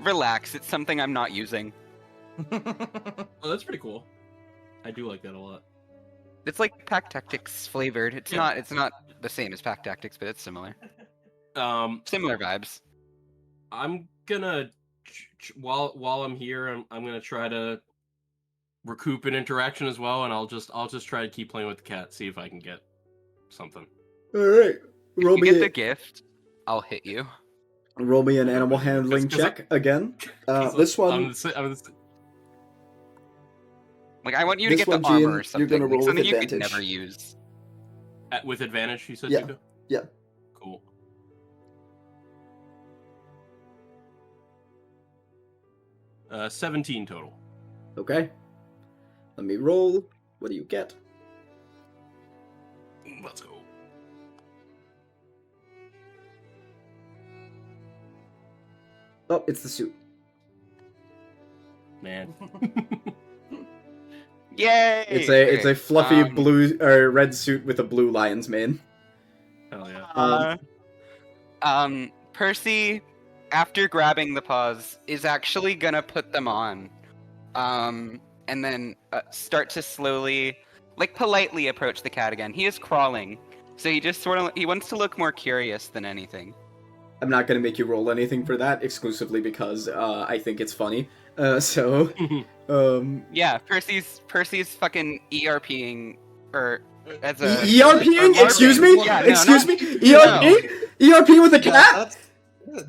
Relax, it's something I'm not using. Oh, that's pretty cool. I do like that a lot. It's like Pack Tactics flavored. It's Yeah. not the same as Pack Tactics, but it's similar. Similar vibes. I'm gonna while I'm here, I'm gonna try to recoup an interaction as well, and I'll just try to keep playing with the cat, see if I can get something. All right, If you get the gift, I'll hit you. roll me an animal handling 'Cause check again. 'Cause This one, I'm the Like, I want you to This get the one, armor Gene, or you're something. gonna like, roll with something you could advantage. never use. with advantage, you said, Yeah. Zuko? Yeah. Cool. Uh, 17 total. Okay. Let me roll. What do you get? Let's go. Oh, it's the suit. Man. Yay! It's a fluffy um, blue or red suit with a blue lion's mane. Hell yeah. Percy, after grabbing the paws, is actually gonna put them on. And then start to slowly, like politely approach the cat again. He is crawling, so he just he wants to look more curious than anything. I'm not gonna make you roll anything for that exclusively because I think it's funny. Yeah, Percy's fucking ERPing or as a ERPing? or Excuse me? LARPing. Yeah, no, Excuse not- me? ERP? ERP with a cat?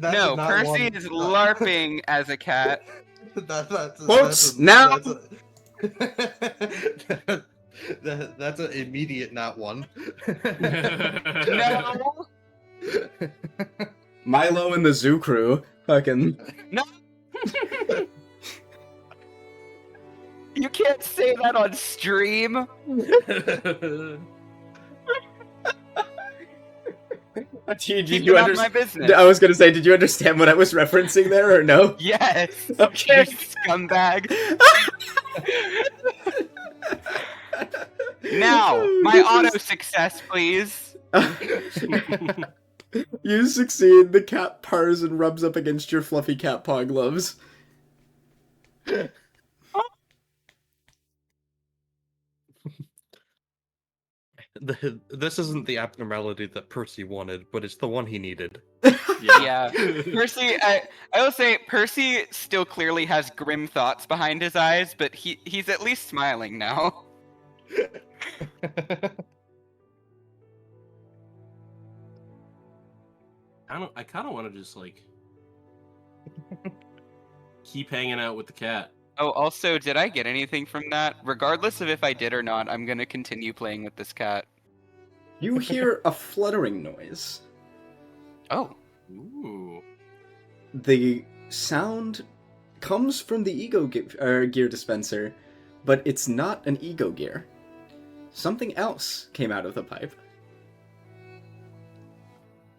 No, Percy is LARPing as a cat. Whoops, now- That's an immediate not one. No, Milo and the zoo crew. Fucking. you can't say that on stream. Did Keep you it out of my understand? business. I was gonna say, did you understand what I was referencing there, or no? Yes. Okay. You scumbag. Now, my auto success, please. You succeed. The cat purrs and rubs up against your fluffy cat paw gloves. This isn't the abnormality that Percy wanted, but it's the one he needed. Yeah. Percy, I will say, Percy still clearly has grim thoughts behind his eyes, but he's at least smiling now. I kind of want to just like keep hanging out with the cat. Oh, also, did I get anything from that? Regardless of if I did or not, I'm gonna continue playing with this cat. You hear a fluttering noise. Oh. Ooh. The sound comes from the gear dispenser, but it's not an ego gear. Something else came out of the pipe.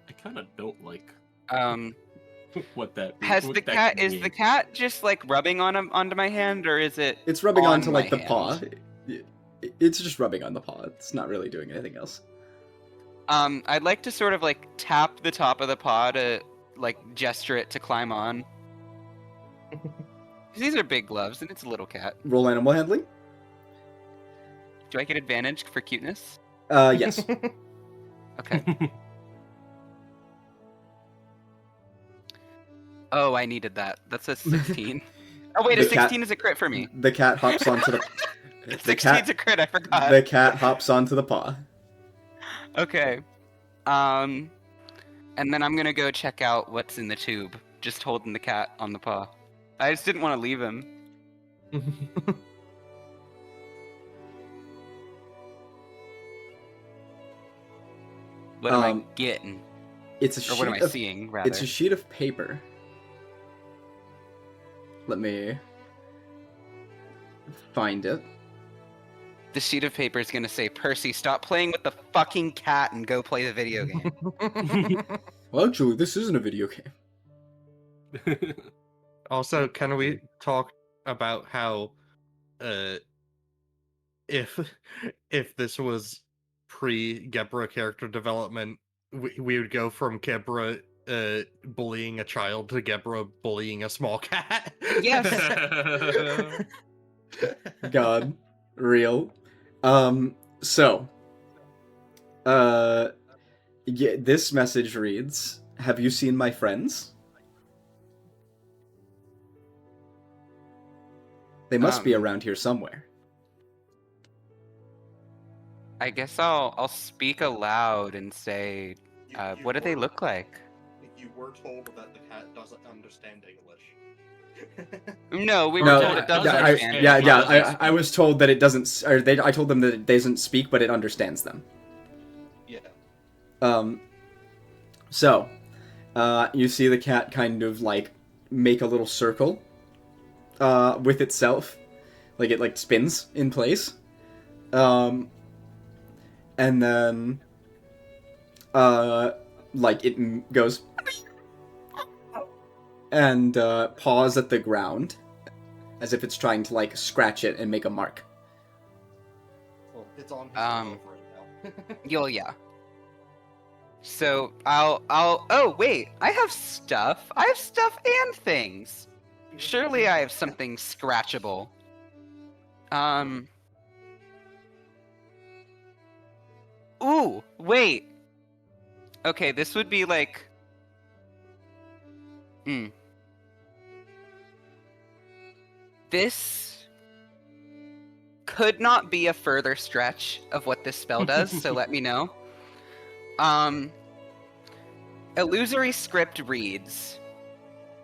I kind of don't like what that. Has what the that cat could is mean. the cat just like rubbing onto my hand, or is it? It's rubbing on onto like my the paw. hand? It's just rubbing on the paw. It's not really doing anything else. I'd like to sort of like tap the top of the paw to like gesture it to climb on. 'Cause these are big gloves, and it's a little cat. Roll animal handling. Do I get advantage for cuteness? Yes. Okay. Oh, I needed that. That's a 16. Oh wait, a The cat- 16 is a crit for me. The cat hops onto the. The 16's a crit. I forgot. The cat hops onto the paw. Okay. And then I'm gonna go check out what's in the tube. Just holding the cat on the paw. I just didn't want to leave him. What am I getting? It's a Or sheet what am I of. seeing, rather? It's a sheet of paper. Let me find it. The sheet of paper is gonna say, Percy, stop playing with the fucking cat and go play the video game. Well, actually, this isn't a video game. Also, can we talk about how if this was pre-Gebra character development, we would go from Gebra bullying a child to Gebra bullying a small cat? Yes. God, real. So, yeah, this message reads, "Have you seen my friends? They must be around here somewhere." I guess I'll speak aloud and say, what do they look like? You were told that the cat doesn't understand English. No, we were No, told it does I, understand. I was told that it doesn't. Or I told them that it doesn't speak, but it understands them. Yeah. So, you see the cat kind of like make a little circle, with itself, like it like spins in place, and then, like it goes, and paws at the ground, as if it's trying to like scratch it and make a mark. Well, it's on his Um, glove right now. Yeah. So oh wait, I have stuff and things. Surely I have something scratchable. Ooh, wait. Okay, this would be like This could not be a further stretch of what this spell does, so let me know. Illusory script reads,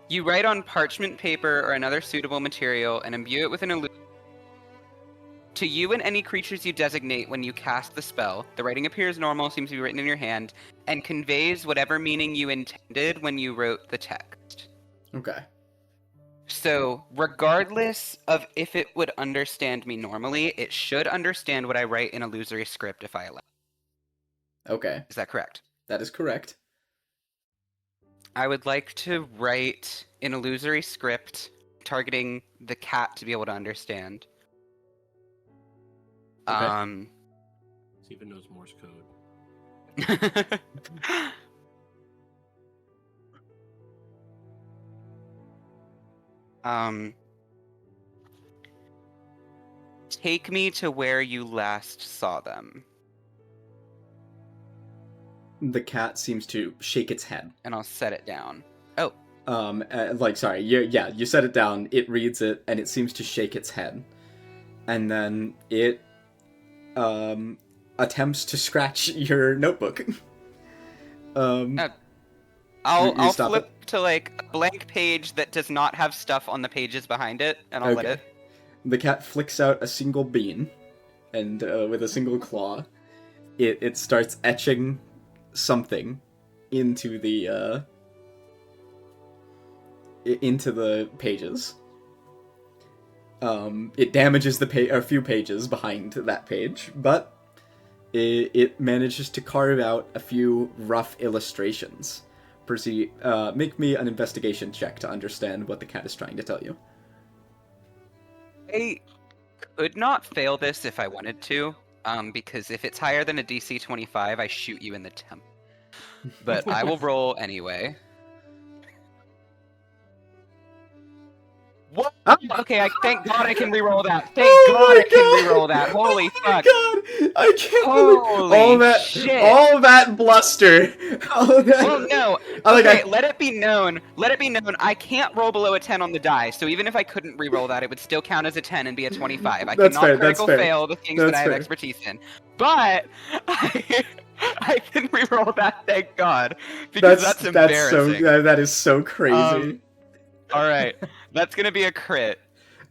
you write on parchment paper or another suitable material and imbue it with an illusion. To you and any creatures you designate when you cast the spell, the writing appears normal, seems to be written in your hand, and conveys whatever meaning you intended when you wrote the text. Okay. So, regardless of if it would understand me normally, it should understand what I write in illusory script if I allow. Okay. Is that correct? That is correct. I would like to write an illusory script targeting the cat to be able to understand. Okay. He even knows Morse code. Take me to where you last saw them, The cat seems to shake its head. and I'll set it down. Sorry, you set it down, it reads it, and it seems to shake its head. And then it, attempts to scratch your notebook. I'll stop flip to, like, a blank page that does not have stuff on the pages behind it, and I'll let Okay. it... The cat flicks out a single bean, and, with a single claw, it starts etching something into the pages. It damages a few pages behind that page, but it manages to carve out a few rough illustrations. Percy, make me an investigation check to understand what the cat is trying to tell you. I could not fail this if I wanted to, because if it's higher than a DC 25, I shoot you in the temple. But I will roll anyway. What? Okay, thank God I can reroll that. Thank God I can reroll that. Holy fuck. Oh my god! I can't Holy believe shit. all that bluster. All that... Well, no. Okay, let it be known. I can't roll below a 10 on the die, so even if I couldn't reroll that, it would still count as a 10 and be a 25. I That's cannot fair, critical that's fair. fail the things that I have expertise in. But I can reroll that, thank God, because that's embarrassing. That is so crazy. All right, that's gonna be a crit.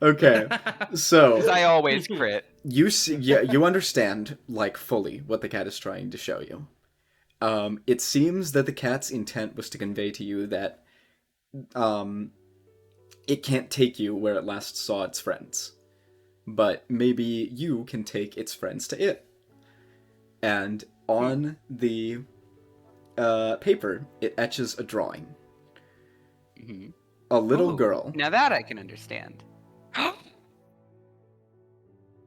Okay, so Because I always crit. you see, you understand like fully what the cat is trying to show you. It seems that the cat's intent was to convey to you that it can't take you where it last saw its friends, but maybe you can take its friends to it. And on the paper, it etches a drawing. Mm-hmm. A little girl. Now that I can understand. A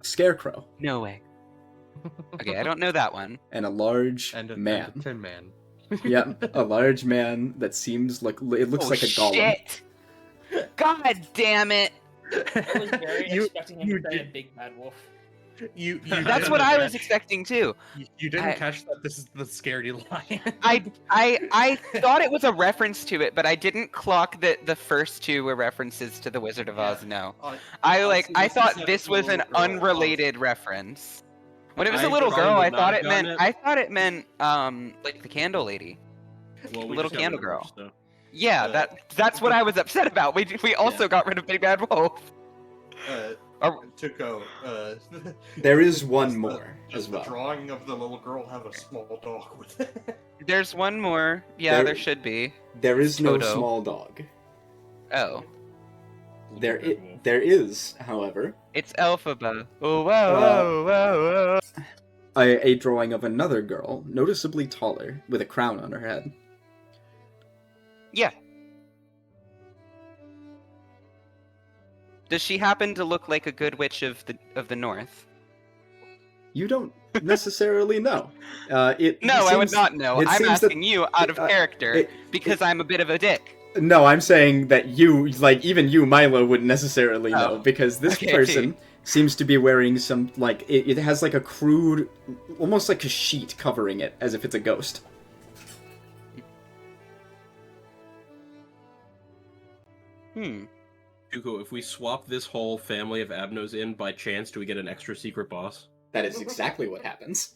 scarecrow. No way. Okay, I don't know that one. And a large And a man. Tin Man. Yep, a large man that seems like it looks like a golem. Shit! God damn it! I was very You- expecting him you to say a did- big bad wolf. You That's didn't what I was catch- expecting too. You didn't I- catch that this is the scaredy lion. I thought it was a reference to it, but I didn't clock that the first two were references to the Wizard of Oz. No, I thought this was an unrelated reference. When it was I a little probably girl, would I not thought have it meant gotten like the candle lady. Well, Little just got candle rid of girl. her, so. Yeah, Uh, that's what I was upset about. We also got rid of Big Bad Wolf. Tuco, There is one does more does as well. the drawing of the little girl have a small dog with it? There's one more. Yeah, There- there should be. There is no Toto. small dog. Oh, There is, however, it's Elphaba. Oh, whoa. a drawing of another girl, noticeably taller, with a crown on her head. Yeah. Does she happen to look like a good witch of the north? You don't necessarily know. It No, I would seems- not know. it I'm seems that- asking you out of character because I'm a bit of a dick. No, I'm saying that you, like, even you, Milo, wouldn't necessarily know, because this Okay. person seems to be wearing some, like, it has, like, a crude, almost like a sheet covering it, as if it's a ghost. Tuco, if we swap this whole family of Abnos in by chance, do we get an extra secret boss? That is exactly what happens.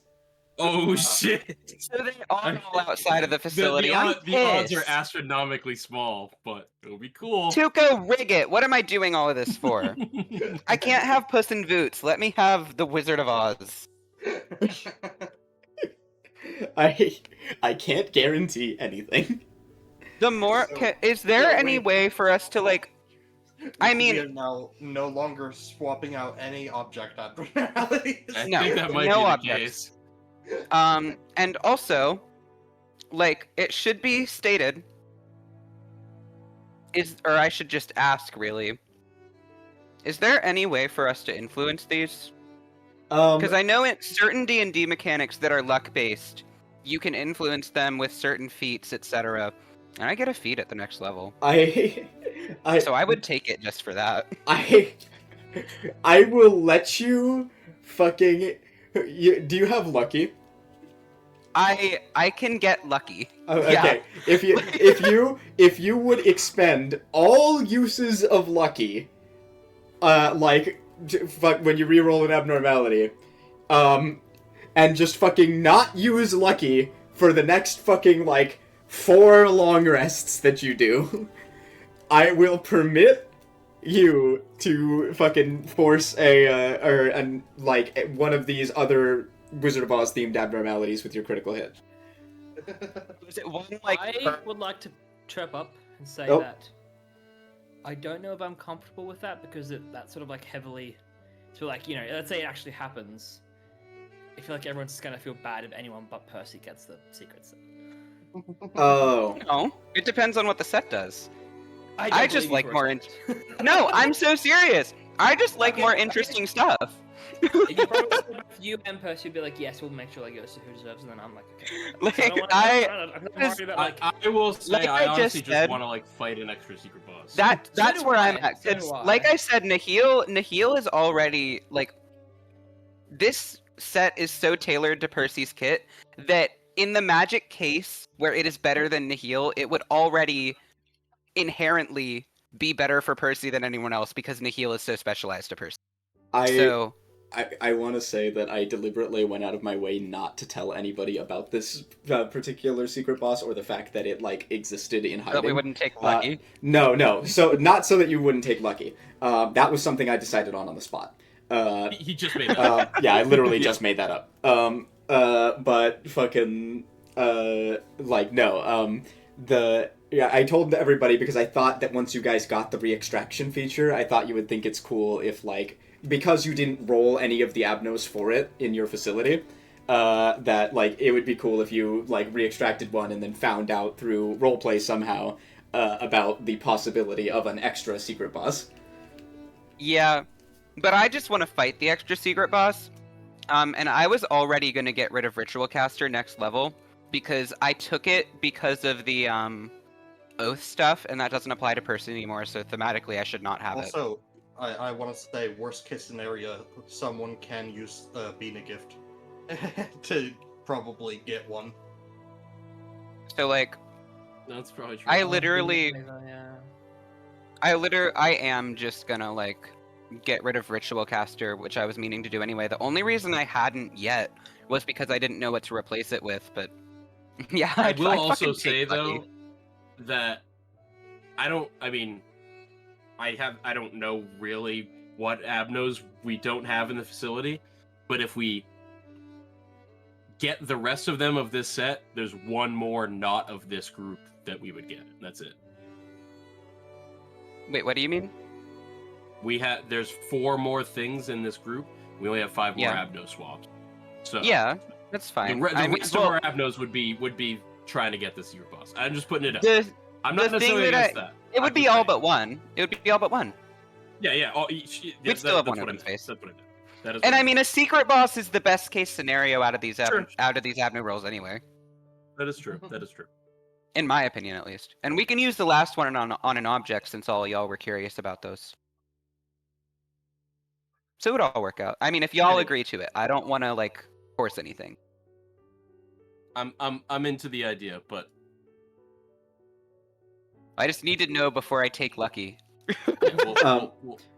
Oh shit! So they are all outside of the facility. The I'm odds are pissed. astronomically small, but it'll be cool. Tuco, rig it. What am I doing all of this for? I can't have Puss in Boots. Let me have the Wizard of Oz. I can't guarantee anything. The more, is there any way for us to like? I we mean, are now no longer swapping out any object abnormalities. I No, think that might no be the objects. case. and also, like, it should be stated or I should just ask, really. Is there any way for us to influence these? Because I know in certain D&D mechanics that are luck-based, you can influence them with certain feats, etc. And I get a feat at the next level. So I would take it just for that. I will let you fucking... do you have lucky? I can get lucky. Oh, Yeah. okay. If you would expend all uses of lucky, like when you reroll an abnormality, and just fucking not use lucky for the next fucking like 4 long rests that you do, I will permit you to fucking force one of these other Wizard of Oz themed abnormalities with your critical hit. Is it one like? I would like to chirp up and say Oh. that I don't know if I'm comfortable with that because that's sort of like heavily. So like, you know, let's say it actually happens. I feel like everyone's just gonna feel bad if anyone but Percy gets the secrets. Oh. No, it depends on what the set does. don't I just believe you like for a more. second. No, I'm so serious. I just like Okay, more okay. interesting stuff. If you probably if you and Percy would be like, yes, we'll make sure that goes to who deserves, and then I'm like, okay. Like, I don't wanna- I'm worried about like. I will say, Like I I honestly just just said- want to like fight an extra secret boss. That's do where I, I'm at. so 'Cause do I. like I said, Nahil is already like this set is so tailored to Percy's kit that in the magic case where it is better than Nahil, it would already inherently be better for Percy than anyone else because Nahil is so specialized to Percy. So I want to say that I deliberately went out of my way not to tell anybody about this particular secret boss or the fact that it like existed in hiding. that we wouldn't take lucky. No. So not so that you wouldn't take lucky. That was something I decided on the spot. He just made that up. Yeah, I literally just made that up. But fucking like no. I told everybody because I thought that once you guys got the re-extraction feature, I thought you would think it's cool if like because you didn't roll any of the abnos for it in your facility, that like it would be cool if you like re-extracted one and then found out through roleplay somehow about the possibility of an extra secret boss. Yeah, but I just want to fight the extra secret boss. And I was already going to get rid of Ritual Caster next level because I took it because of the oath stuff, and that doesn't apply to Percy anymore, so thematically I should not have it. Also, I want to say, worst case scenario, someone can use Bean a gift to probably get one. So like, That's probably true. I literally, Yeah. I am just gonna like get rid of Ritual Caster, which I was meaning to do anyway. The only reason I hadn't yet was because I didn't know what to replace it with, but yeah, I I'd will also fucking say take Lucky. though that I don't know really what abnos we don't have in the facility, but if we get the rest of them of this set, there's one more not of this group that we would get. That's it. Wait, what do you mean? There's 4 more things in this group. We only have 5 more Yeah. abno swaps. So Yeah, that's fine. the I mean, rest well, of our abnos would be trying to get the secret boss. I'm just putting it up. I'm the not thing necessarily that against that. it would I'm be just all saying. but one. It would be all but one. Yeah. We'd still have one open space. That's what I meant. That is And what I mean, a secret boss is the best case scenario out of these Sure. Abno rolls anyway, that is true. That is true. in my opinion at least. And we can use the last one on an object since all y'all were curious about those. So it would all work out. I mean, if y'all Anyway. agree to it, I don't want to like force anything. I'm into the idea, but I just need to know before I take Lucky.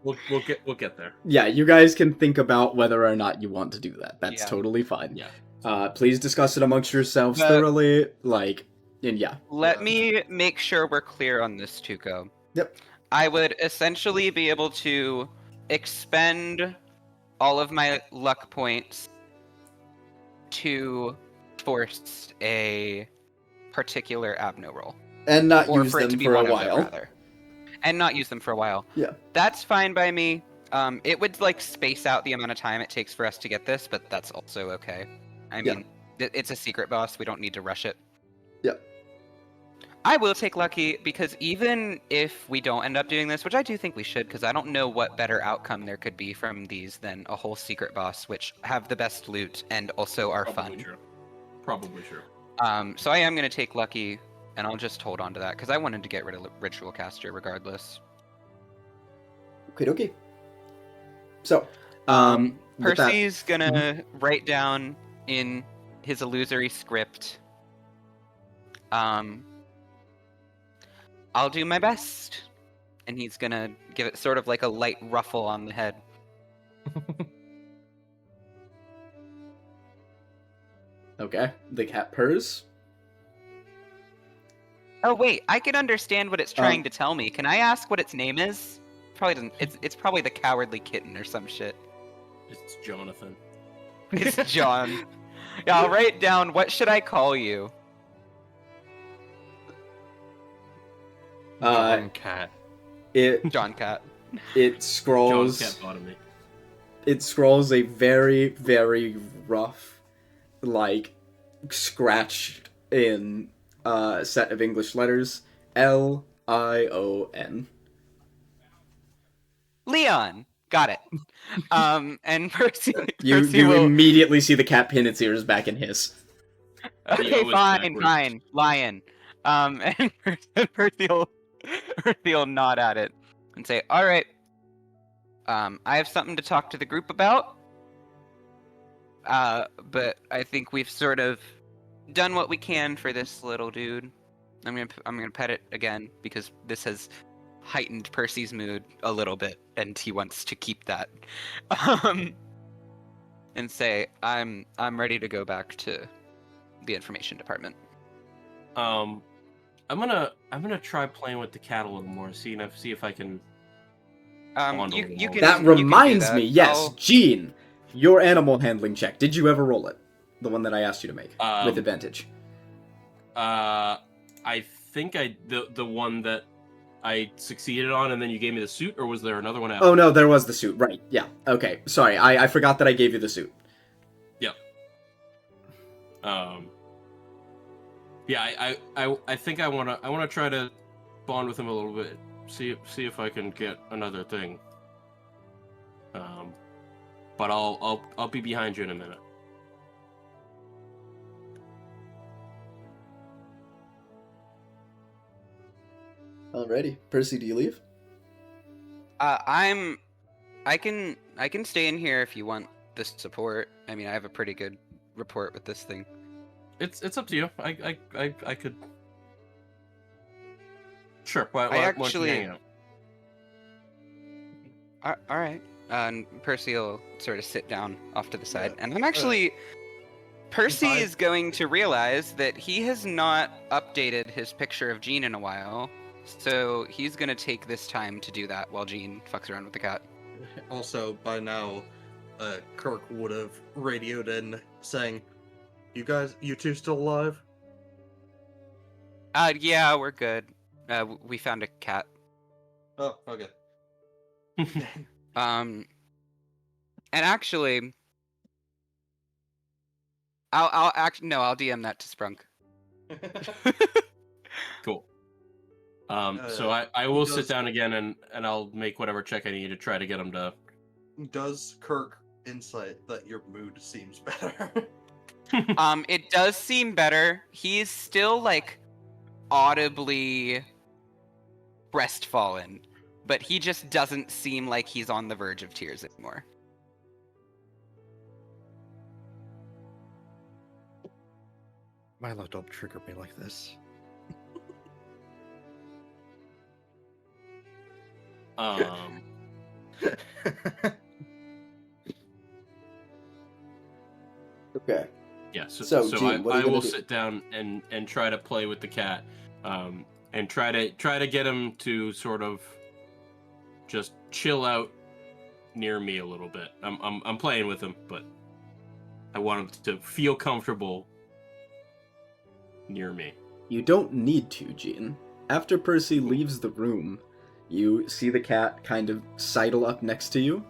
we'll get there. Yeah, you guys can think about whether or not you want to do that. That's Yeah. totally fine. Yeah. Please discuss it amongst yourselves But- thoroughly. Like, and yeah. Let me make sure we're clear on this, Tuco. Yep. I would essentially be able to expend all of my luck points to force a particular abno roll. And not Or use for it them to be for a one of them, while. rather. And not use them for a while. Yeah. That's fine by me. It would like space out the amount of time it takes for us to get this, but that's also okay. I Yeah. mean, it's a secret boss. We don't need to rush it. Yep. I will take lucky because even if we don't end up doing this, which I do think we should, because I don't know what better outcome there could be from these than a whole secret boss, which have the best loot and also are Probably fun. true. Probably true. So I am going to take lucky, and I'll just hold on to that because I wanted to get rid of Ritual Caster regardless. Okay. So, with that- Percy's gonna write down in his illusory script. I'll do my best, and he's gonna give it sort of like a light ruffle on the head. Okay, the cat purrs. Oh wait, I can understand what it's trying to tell me. Can I ask what its name is? Probably doesn't. It's probably the cowardly kitten or some shit. It's Jonathan. It's John. Yeah, I'll write down. What should I call you? John Cat. John Cat. It John's scrolls. cat thought of me. It scrolls a very, very rough, like, scratched in set of English letters. Lion. Leon. Got it. And Percy. You Percy will... immediately see the cat pin its ears back and hiss. Okay, O is fine, backwards. fine. Lion. And Percy will nod at it and say, "All right. I have something to talk to the group about. But I think we've sort of done what we can for this little dude. I'm gonna pet it again because this has heightened Percy's mood a little bit, and he wants to keep that. And say, I'm ready to go back to the information department. I'm gonna try playing with the cat a little more, see if I can. You can. That you can do reminds that. me, yes, I'll- Gene, your animal handling check. Did you ever roll it? The one that I asked you to make with advantage. I think the one that I succeeded on, and then you gave me the suit, or was there another one after? Oh no, there was the suit. Right? Yeah. Okay. Sorry, I forgot that I gave you the suit. Yep. Yeah, I think I wanna try to bond with him a little bit. See if I can get another thing. But I'll be behind you in a minute. Alrighty, Percy, do you leave? I can stay in here if you want the support. I mean, I have a pretty good report with this thing. It's up to you. I could. Sure. Why don't you actually- hang out? All right. And Percy will sort of sit down off to the side, and I'm actually. Percy I- is going to realize that he has not updated his picture of Jean in a while, so he's gonna take this time to do that while Jean fucks around with the cat. Also, by now, Kirk would have radioed in saying, you two still alive?" Yeah, we're good. We found a cat. Oh, okay. And actually, I'll DM that to Sprunk. Cool. So I will sit does- down again and I'll make whatever check I need to try to get him to. Does Kirk insight that your mood seems better? It does seem better. He's still like audibly crestfallen, but he just doesn't seem like he's on the verge of tears anymore. Milo, don't trigger me like this. Okay. Yeah. So, So Gene, what are I you gonna will do? sit down and try to play with the cat, and try to get him to sort of just chill out near me a little bit. I'm playing with him, but I want him to feel comfortable near me. You don't need to, Gene. After Percy leaves the room, you see the cat kind of sidle up next to you.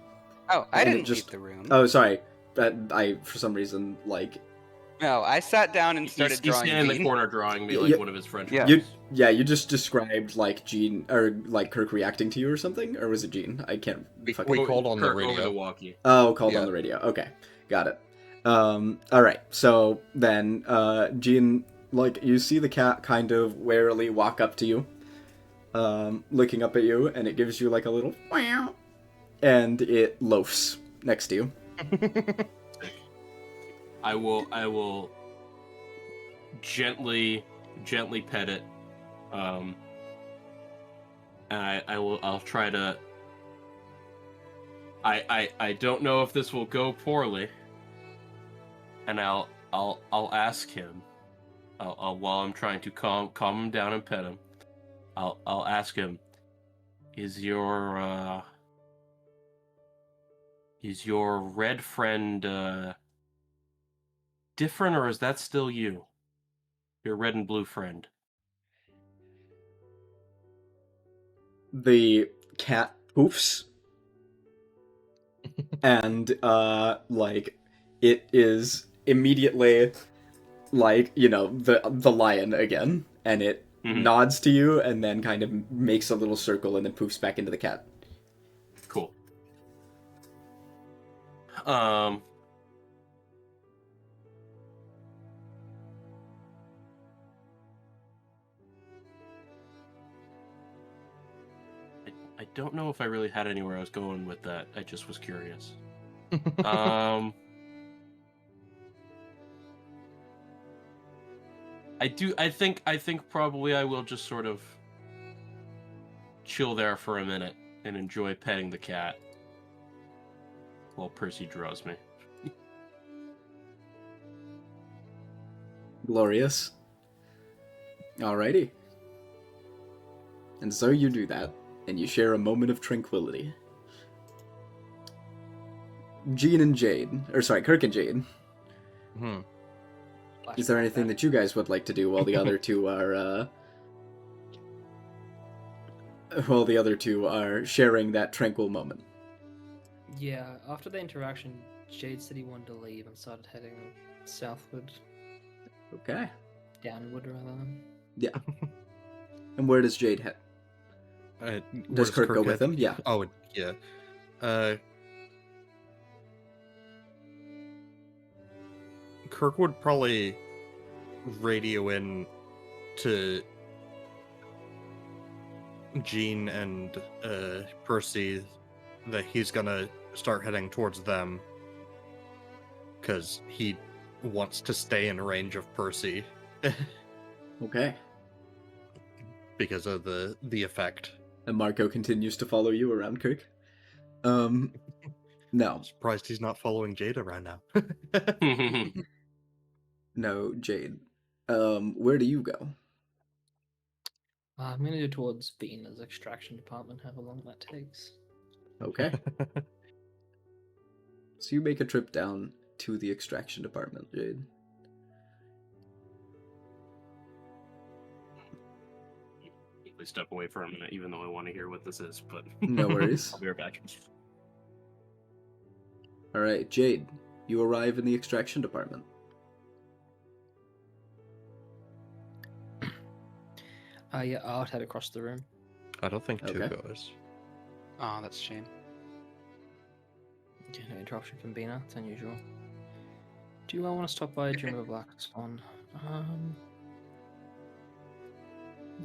Oh, I And it didn't just- leave the room. Oh, sorry. I, for some reason, like, No, I sat down and He's started drawing standing in the Bean. corner drawing me Yeah, like yeah. one of his French Yeah. boys. You just described like Gene or like Kirk reacting to you or something, or was it Gene? I can't. We fucking... called on the Kirk over radio. the walkie. Oh, called Yeah. on the radio. Okay, got it. All right. So then, Gene, like you see the cat kind of warily walk up to you, looking up at you, and it gives you like a little meow, and it loafs next to you. I will gently pet it. And I'll try to I don't know if this will go poorly. And I'll ask him. While I'm trying to calm him down and pet him. I'll ask him, is your red friend different, or is that still you? Your red and blue friend. The cat poofs, and like it is immediately like the lion again, and it nods to you, and then kind of makes a little circle, and then poofs back into the cat. Cool. I don't know if I really had anywhere I was going with that. I just was curious. I think probably I will just sort of chill there for a minute and enjoy petting the cat while Percy draws me. Glorious. Alrighty. And so you do that, and you share a moment of tranquility. Gene and Jade, or sorry, Kirk and Jade. Is there anything that you guys would like to do while the other two are sharing that tranquil moment? Yeah, after the interaction, Jade said he wanted to leave and started heading southward. Okay. Downward, rather. Yeah. And where does Jade head? Does Kirk go with him? Yeah. Oh, yeah. Kirk would probably radio in to Jean and Percy that he's gonna start heading towards them because he wants to stay in range of Percy Okay. because of the effect. And Marco continues to follow you around, Kirk. No. I'm surprised he's not following Jade around now. No, Jade. Where do you go? I'm gonna go towards Venus extraction department, however long that takes. Okay. So you make a trip down to the extraction department, Jade. We step away for a minute, even though I want to hear what this is, but No worries. I'll be right back. Alright, Jade, you arrive in the extraction department. Yeah, I'll head across the room. I don't think two Okay. goes. Oh, that's a shame. Okay, no interruption from Bina, it's unusual. Do I want to stop by Dream of a Black Swan?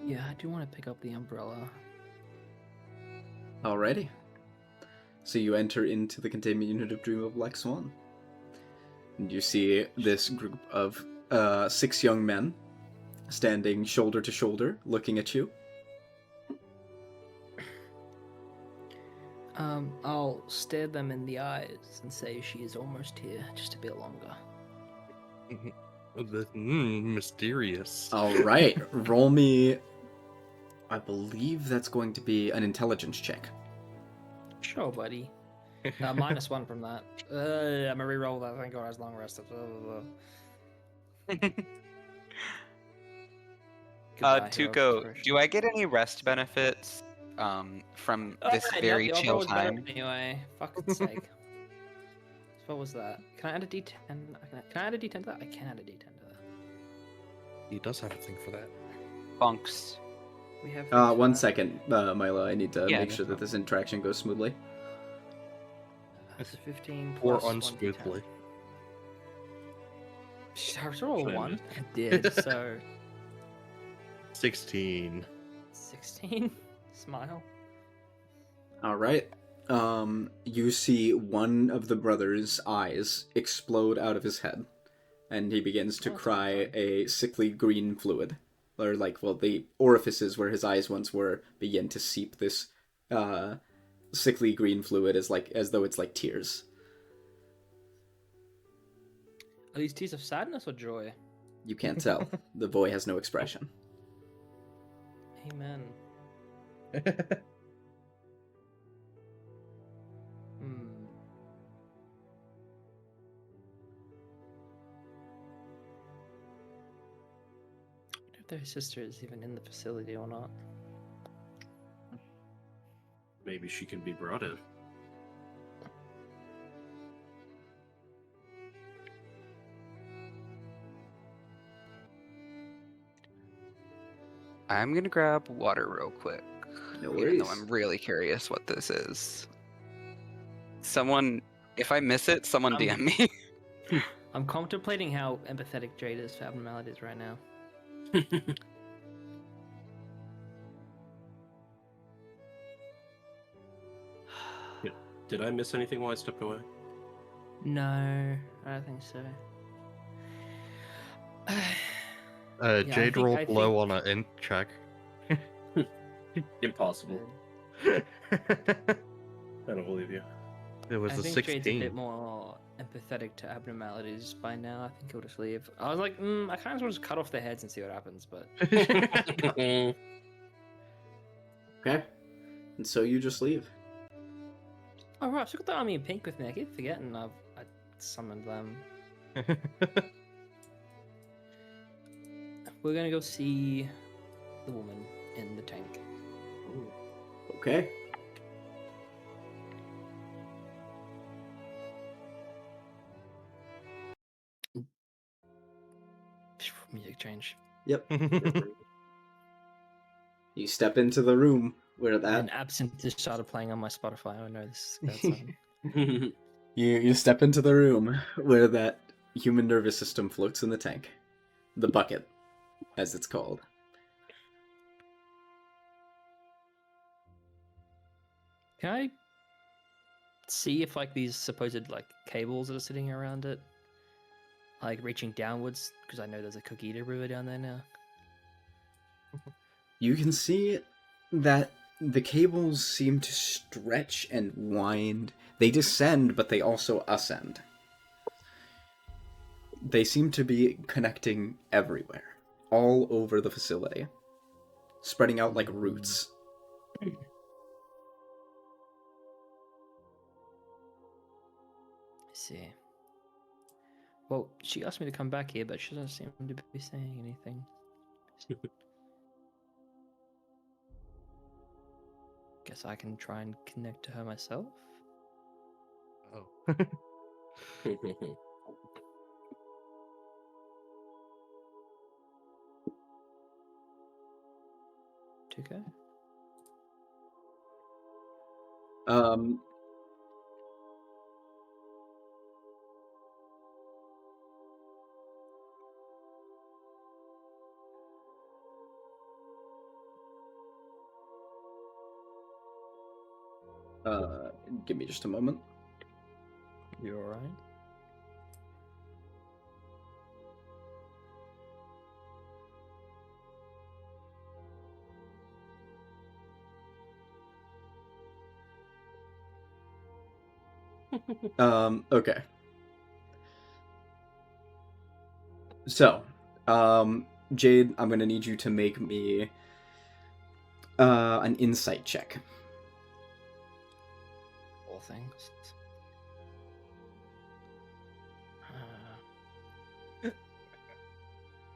Yeah, I do want to pick up the umbrella. Alrighty. So you enter into the containment unit of Dream of Black Swan. And you see this group of 6 young men standing shoulder to shoulder, looking at you. I'll stare them in the eyes and say she is almost here, just a bit longer. Mysterious. Alright, roll me... I believe that's going to be an intelligence check. Sure, buddy. -1 from that. I'm gonna reroll that. Thank God I was long rested. Goodbye, hero Tuco, expression. do I get any rest benefits from this Alright, very the umbrella chill was better time? Anyway, fuck's sake. what was that? Can I add a D10? Can I add a D10 to that? I can add a D10 to that. He does have a thing for that. Bunks. We have. things for 1 that. second, Milo. I need to Yeah, make no sure that problem. this interaction goes smoothly. So 15 Or plus unsmoothly. 1d10. I roll Actually, I one. missed. I did. So 16. 16. Smile. All right. You see one of the brother's eyes explode out of his head, and he begins to Oh, that's cry fun. a sickly green fluid, or like, well, the orifices where his eyes once were begin to seep this sickly green fluid as though it's like tears. Are these tears of sadness or joy? You can't tell. The boy has no expression. Amen. Hmm. I wonder if their sister is even in the facility or not. Maybe she can be brought in. I'm gonna grab water real quick. No Even though worries. I'm really curious what this is. Someone, if I miss it, someone I'm- DM me. I'm contemplating how empathetic Jade is for abnormalities right now. Did I miss anything while I stepped away? No, I don't think so. I Jade think- rolled I low think- on an int check. Impossible. I don't believe you. It was I a think Jade's a 16. bit more empathetic to abnormalities by now. I think he'll just leave. I was like, I kind of want to just cut off their heads and see what happens, but Okay. And so you just leave. oh right, so I got the army in pink with me. I keep forgetting I summoned them. We're gonna go see the woman in the tank. Okay. Music change. Yep. You step into the room where that And Absinthe just started playing on my Spotify. I know this is going on. you step into the room where that human nervous system floats in the tank. The bucket, as it's called. Can I see if like these supposed like cables that are sitting around it, like reaching downwards? Because I know there's a Cookie River down there now. You can see that the cables seem to stretch and wind. They descend, but they also ascend. They seem to be connecting everywhere, all over the facility, spreading out like roots. I see. Well, she asked me to come back here, but she doesn't seem to be saying anything. Guess I can try and connect to her myself. Oh. Okay. Um, give me just a moment. You alright? Okay. So, Jade, I'm gonna need you to make me an insight check. All things.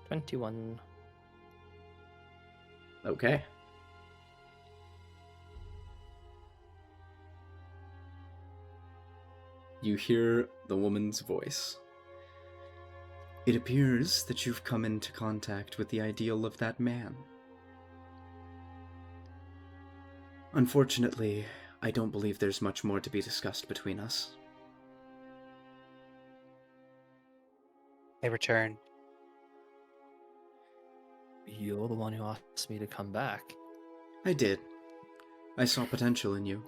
21. Okay. you hear the woman's voice. It appears that you've come into contact with the ideal of that man. Unfortunately, I don't believe there's much more to be discussed between us. They return. You're the one who asked me to come back. I did. I saw potential in you.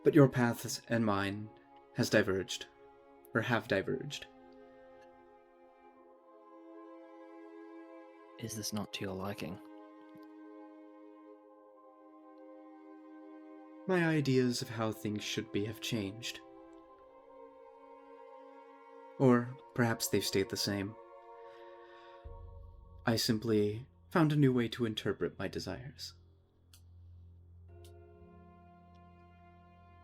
But your paths and mine has diverged. Or have diverged. Is this not to your liking? My ideas of how things should be have changed. Or perhaps they've stayed the same. I simply found a new way to interpret my desires.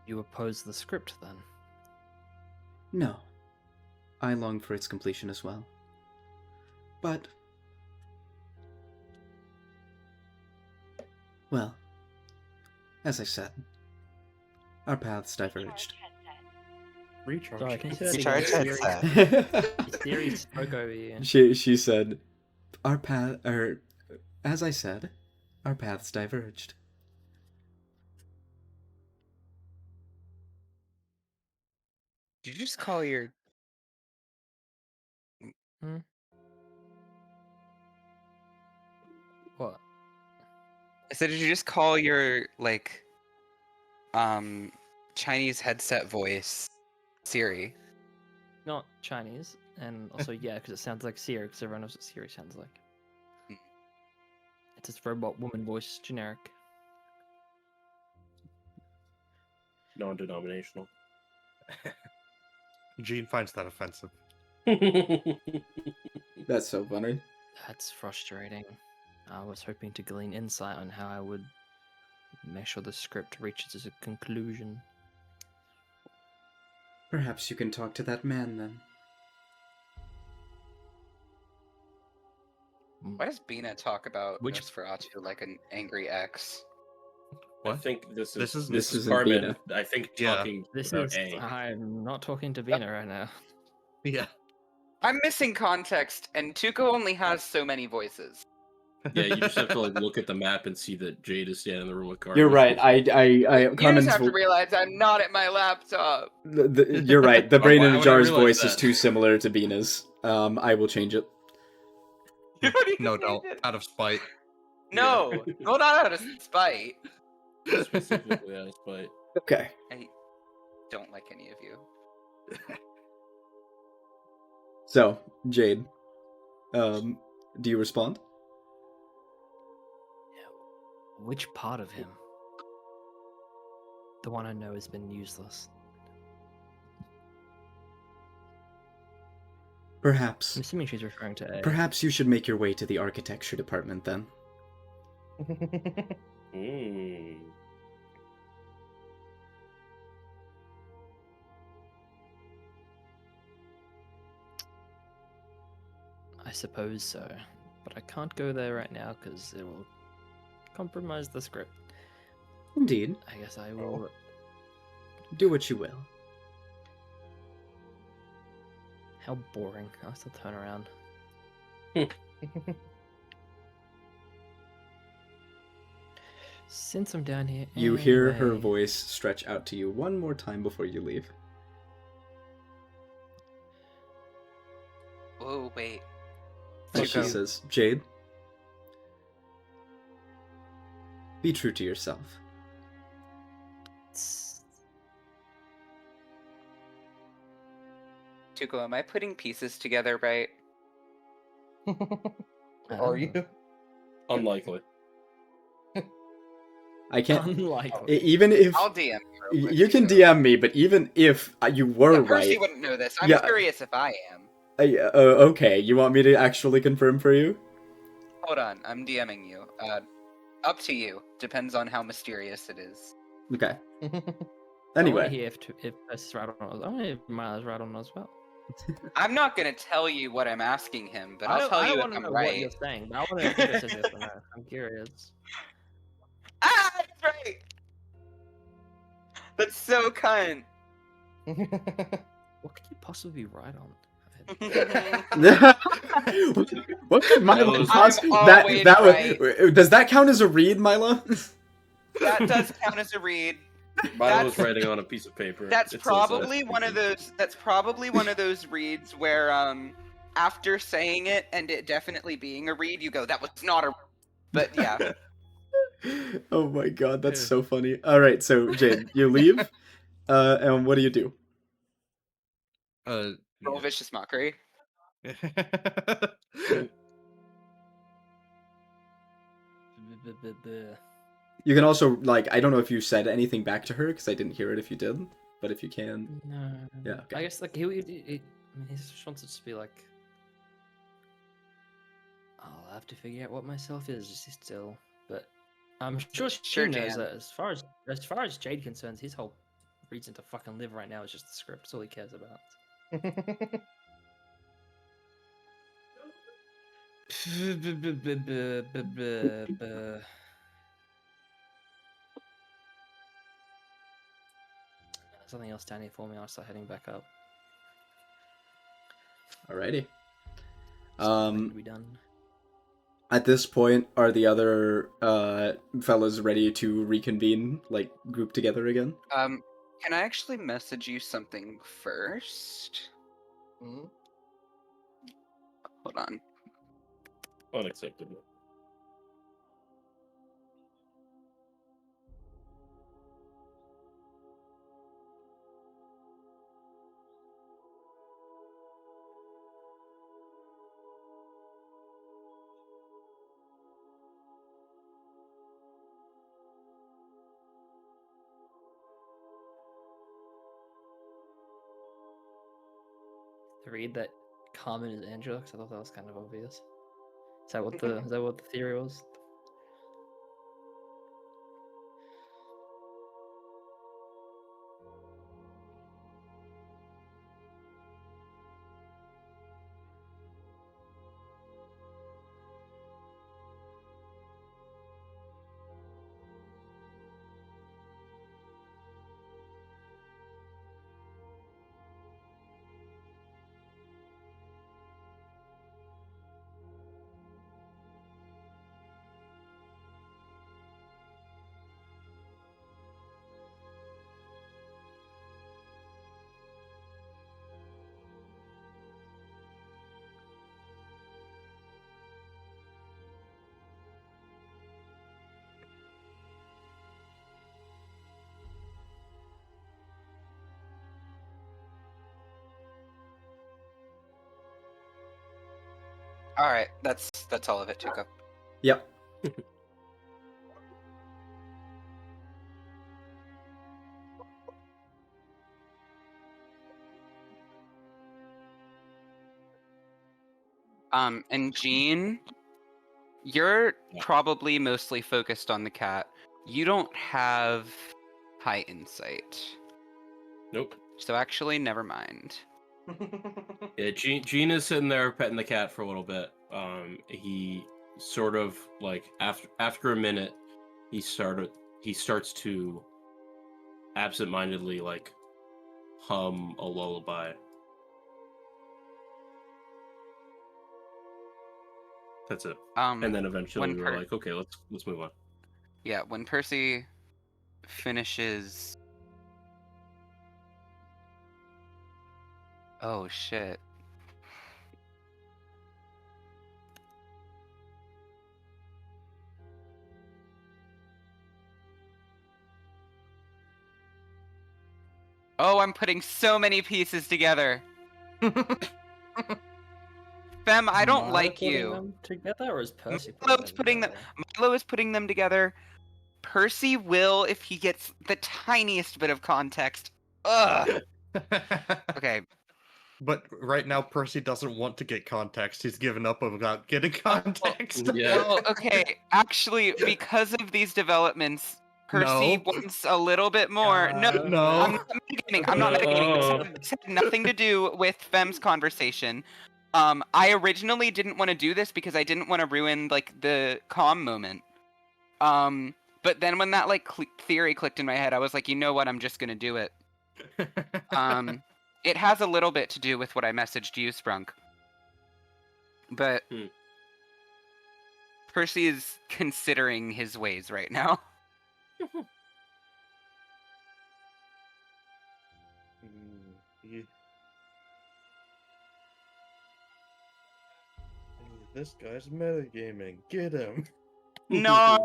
You oppose the script, then? No. I long for its completion as well. But... well, as I said, our paths diverged. Recharge. Sorry, can you say that Recharge again? headset. Siri spoke over you. She said, as I said, our paths diverged. Did you just call your... What? I said, did you just call your, like, Chinese headset voice Siri? Not Chinese, and also yeah, because it sounds like Siri, because everyone knows what Siri sounds like. Hmm. It's just robot woman voice, generic. Non-denominational. Gene finds that offensive. That's so funny. That's frustrating. I was hoping to glean insight on how I would make sure the script reaches a conclusion. Perhaps you can talk to that man then. Why does Bina talk about Which- Nosferatu like an angry ex? I think this This is is Carmen. Bina. I think Yeah. talking This about is. A. I'm not talking to Vina right now. Yeah. I'm missing context, and Tuco only has so many voices. Yeah, you just have to like look at the map and see that Jade is standing in the room with Carmen. You're right. You Carmen's just have to realize I'm not at my laptop. you're right. The brain why in a would I jar's realize voice is that? too similar to Bina's. I will change it. No, don't. Out of spite. No, well, not out of spite. Specifically, yeah, but Okay. I don't like any of you. So, Jade, do you respond? Which part of him? The one I know has been useless. Perhaps. I'm assuming she's referring to A. Perhaps you should make your way to the architecture department then. I suppose so, but I can't go there right now because it will compromise the script. Indeed. I guess I will. Do what you will. How boring. I'll still turn around. Since I'm down here. You hear her anyway- voice stretch out to you one more time before you leave. Whoa, wait. And she Tuco. says, Jade, be true to yourself. Tuco, am I putting pieces together right? Are you? unlikely. I can't. Unlikely. Even if I'll DM you. real quick, you can Tuco. DM me, but even if you were Yeah, Percy right, wouldn't know this. I'm Yeah. curious if I am. okay, you want me to actually confirm for you? Hold on, I'm DMing you. Up to you. Depends on how mysterious it is. Okay. I want Anyway, to hear if Percy's right or not. I want to hear if Mila's right or not as well. I'm not gonna tell you what I'm asking him, but I I'll don't, tell I you don't if want to I'm know what you're right. saying, but I want to know if it's yes or no. I'm curious. Ah, that's right. That's so cunt. What could you possibly be right on? What could Milo I'm possibly always right. does that count as a read, Milo? That does count as a read. Milo was That's- writing on a piece of paper. That's It says, probably one of those. That's probably one of those reads where, after saying it and it definitely being a read, you go, "That was not a." But yeah, Oh my god, that's Yeah. so funny. All right, so Jade, you leave, and what do you do? roll vicious mockery. You can also I don't know if you said anything back to her because I didn't hear it if you did, but if you can, No. Yeah, okay. I guess like I mean, his response would just be like, "I'll have to figure out what myself is still." But I'm sure she Sure, knows Jan. that as far as Jade concerns, his whole reason to fucking live right now is just the script. That's all he cares about. Something else down here for me. I'll start heading back up. Alrighty. Something to be done. At this point, are the other fellas ready to reconvene, group together again? Can I actually message you something first? Mhm. Hold on. unacceptable. To read that Carmen is Angela, because I thought that was kind of obvious. Is that what the theory was? All right, that's all of it, Tuco. Yep. And Jean, you're probably mostly focused on the cat. You don't have high insight, Nope. so actually, never mind. Yeah, Gene is sitting there petting the cat for a little bit. He sort of after a minute, he starts to absentmindedly hum a lullaby. That's it. And then eventually when we were like, okay, let's move on. Yeah, when Percy finishes. Oh shit. Oh, I'm putting so many pieces together. Fem, I don't Milo like putting you. them together, or is Percy Milo's putting them putting together? Milo is putting them together. Percy will if he gets the tiniest bit of context. Ugh. Okay. But right now, Percy doesn't want to get context. He's given up about getting context. Yeah. Well, okay. Actually, because of these developments, Percy No. wants a little bit more. No, No. I'm not mitigating. I'm not mitigating. This had nothing to do with Fem's conversation. I originally didn't want to do this because I didn't want to ruin the calm moment. But then when that theory clicked in my head, I was like, you know what? I'm just gonna do it. It has a little bit to do with what I messaged you, Sprunk. But Percy is considering his ways right now. This guy's metagaming. Get him. No.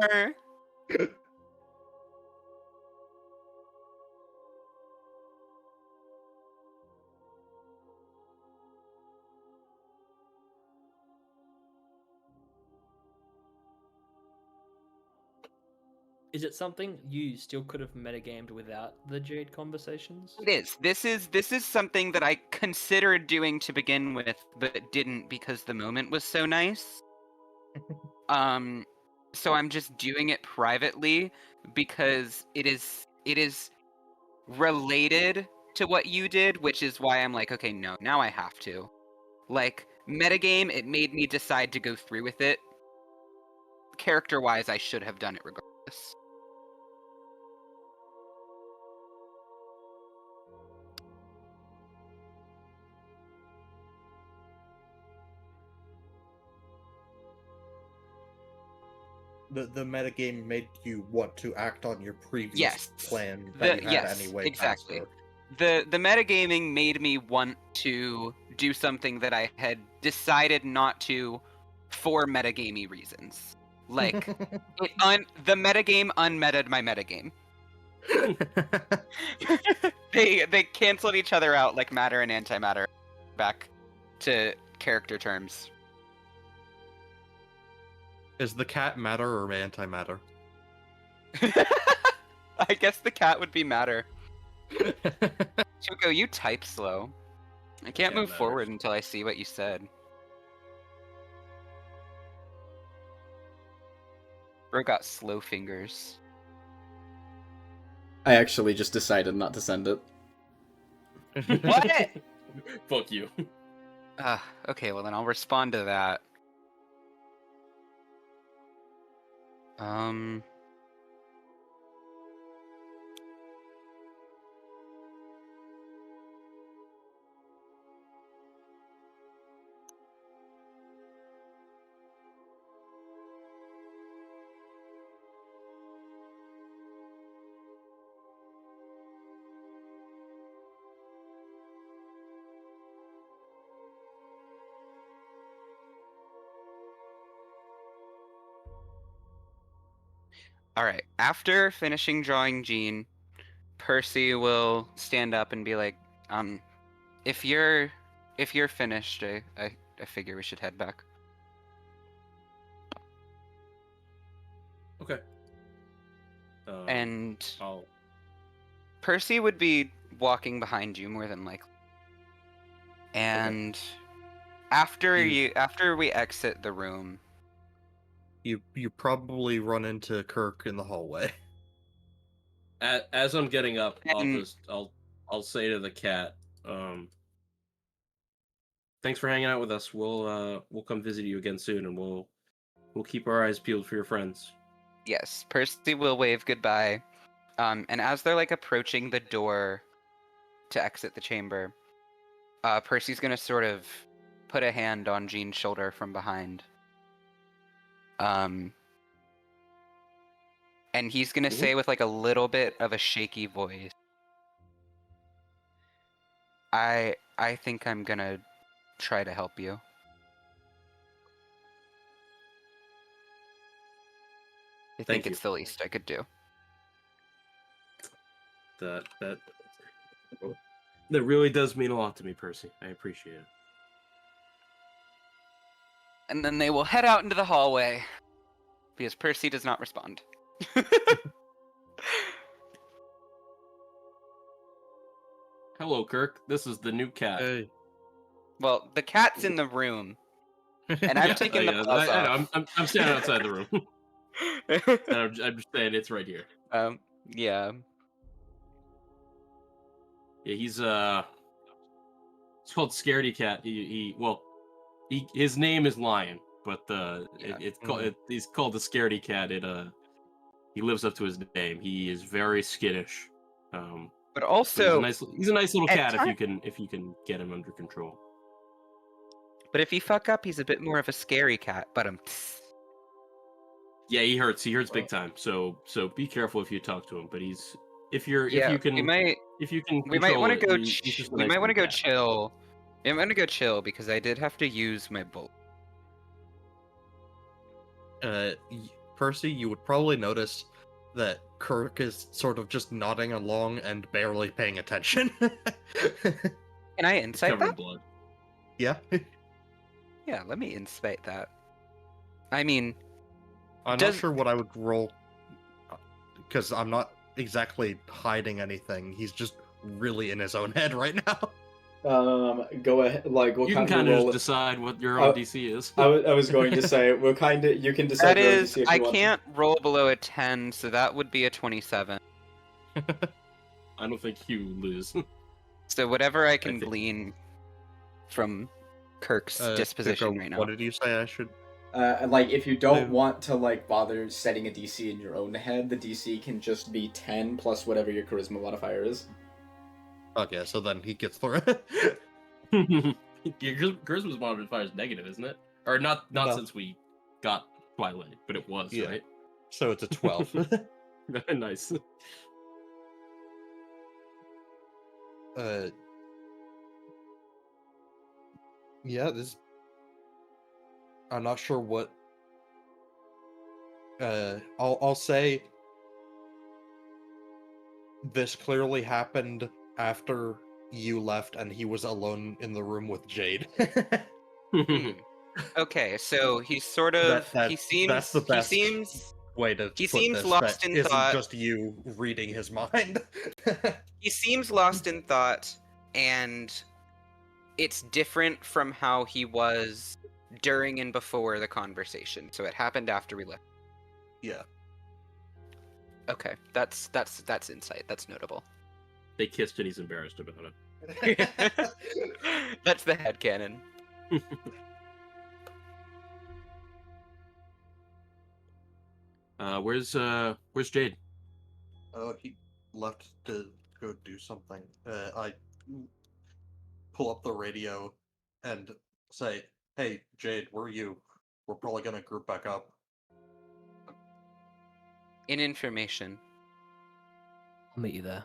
Is it something you still could have metagamed without the Jade conversations? It is. This is something that I considered doing to begin with, but didn't because the moment was so nice. So I'm just doing it privately because it is related to what you did, which is why I'm like, okay, no, now I have to. Like, metagame, it made me decide to go through with it. Character-wise, I should have done it regardless. The metagame made you want to act on your previous Yes. plan that you had Yes, anyway. exactly. faster. The metagaming made me want to do something that I had decided not to for metagamey reasons. Like the metagame unmeted my metagame. They canceled each other out like matter and antimatter back to character terms. Is the cat matter or antimatter? I guess the cat would be matter. Chuko, you type slow. I can't Yeah, move matters. forward until I see what you said. Bro got slow fingers. I actually just decided not to send it. What? Fuck you. Okay, well then I'll respond to that. Alright, after finishing drawing Jean, Percy will stand up and be like, if you're finished, I figure we should head back. Okay. And I'll... Percy would be walking behind you more than likely. And after we exit the room, You probably run into Kirk in the hallway. As I'm getting up, And- I'll say to the cat, thanks for hanging out with us. We'll come visit you again soon, and we'll keep our eyes peeled for your friends. yes, Percy will wave goodbye. And as they're like approaching the door to exit the chamber, Percy's gonna sort of put a hand on Jean's shoulder from behind. And he's gonna say with like a little bit of a shaky voice, I think I'm gonna try to help you. I Thank think you. it's the least I could do. That really does mean a lot to me, Percy. I appreciate it. And then they will head out into the hallway because Percy does not respond. Hello, Kirk. This is the new cat. Hey. Well, the cat's in the room, and I've taken the paws I know, off. I'm standing outside the room. And I'm just saying it's right here. Yeah. Yeah, he's called Scaredy Cat. His name is Lion, but he's called the Scaredy Cat. He lives up to his name. He is very skittish. But He's a also, nice little at cat time- if you can get him under control. but if you fuck up, he's a bit more of a scary cat. But Yeah, he hurts. He hurts big time. So be careful if you talk to him. But if you can we might control want to it, go. he's just a We nice might want to little go cat. chill. I'm gonna go chill because I did have to use my bolt. Percy, you would probably notice that Kirk is sort of just nodding along and barely paying attention. Can I insight Covered in that? blood. Yeah. Yeah, let me insight that. I mean, I'm Does- not sure what I would roll, because I'm not exactly hiding anything. He's just really in his own head right now. Go ahead. Like, we'll You can kind kind of of roll. just decide what your own DC is. I was going to say you can decide. that your own is, DC if I you want to. can't roll below a 10, so that would be a 27. I don't think you lose. So whatever I can think- glean from Kirk's disposition Zuko, right now. What did you say I should? Like, if you don't Yeah. want to like bother setting a DC in your own head, the DC can just be 10 plus whatever your charisma modifier is. Okay, so then he gets through it. Your charisma's modifier is negative, isn't it? Or not No. since we got Twilight, but it was, Yeah. right? So it's a 12. Nice. Yeah, I'm not sure what. I'll say this clearly happened after you left, and he was alone in the room with Jade. Hmm. Okay, so he's sort of he seems that's the best he seems Way to He put seems this, lost that in isn't thought. just you reading his mind. he seems lost in thought, and it's different from how he was during and before the conversation. So it happened after we left. Yeah. Okay, that's insight. That's notable. They kissed and he's embarrassed about it. That's the headcanon. Where's Jade? He left to go do something. I pull up the radio and say, "Hey, Jade, where are you? We're probably gonna group back up." In information. I'll meet you there.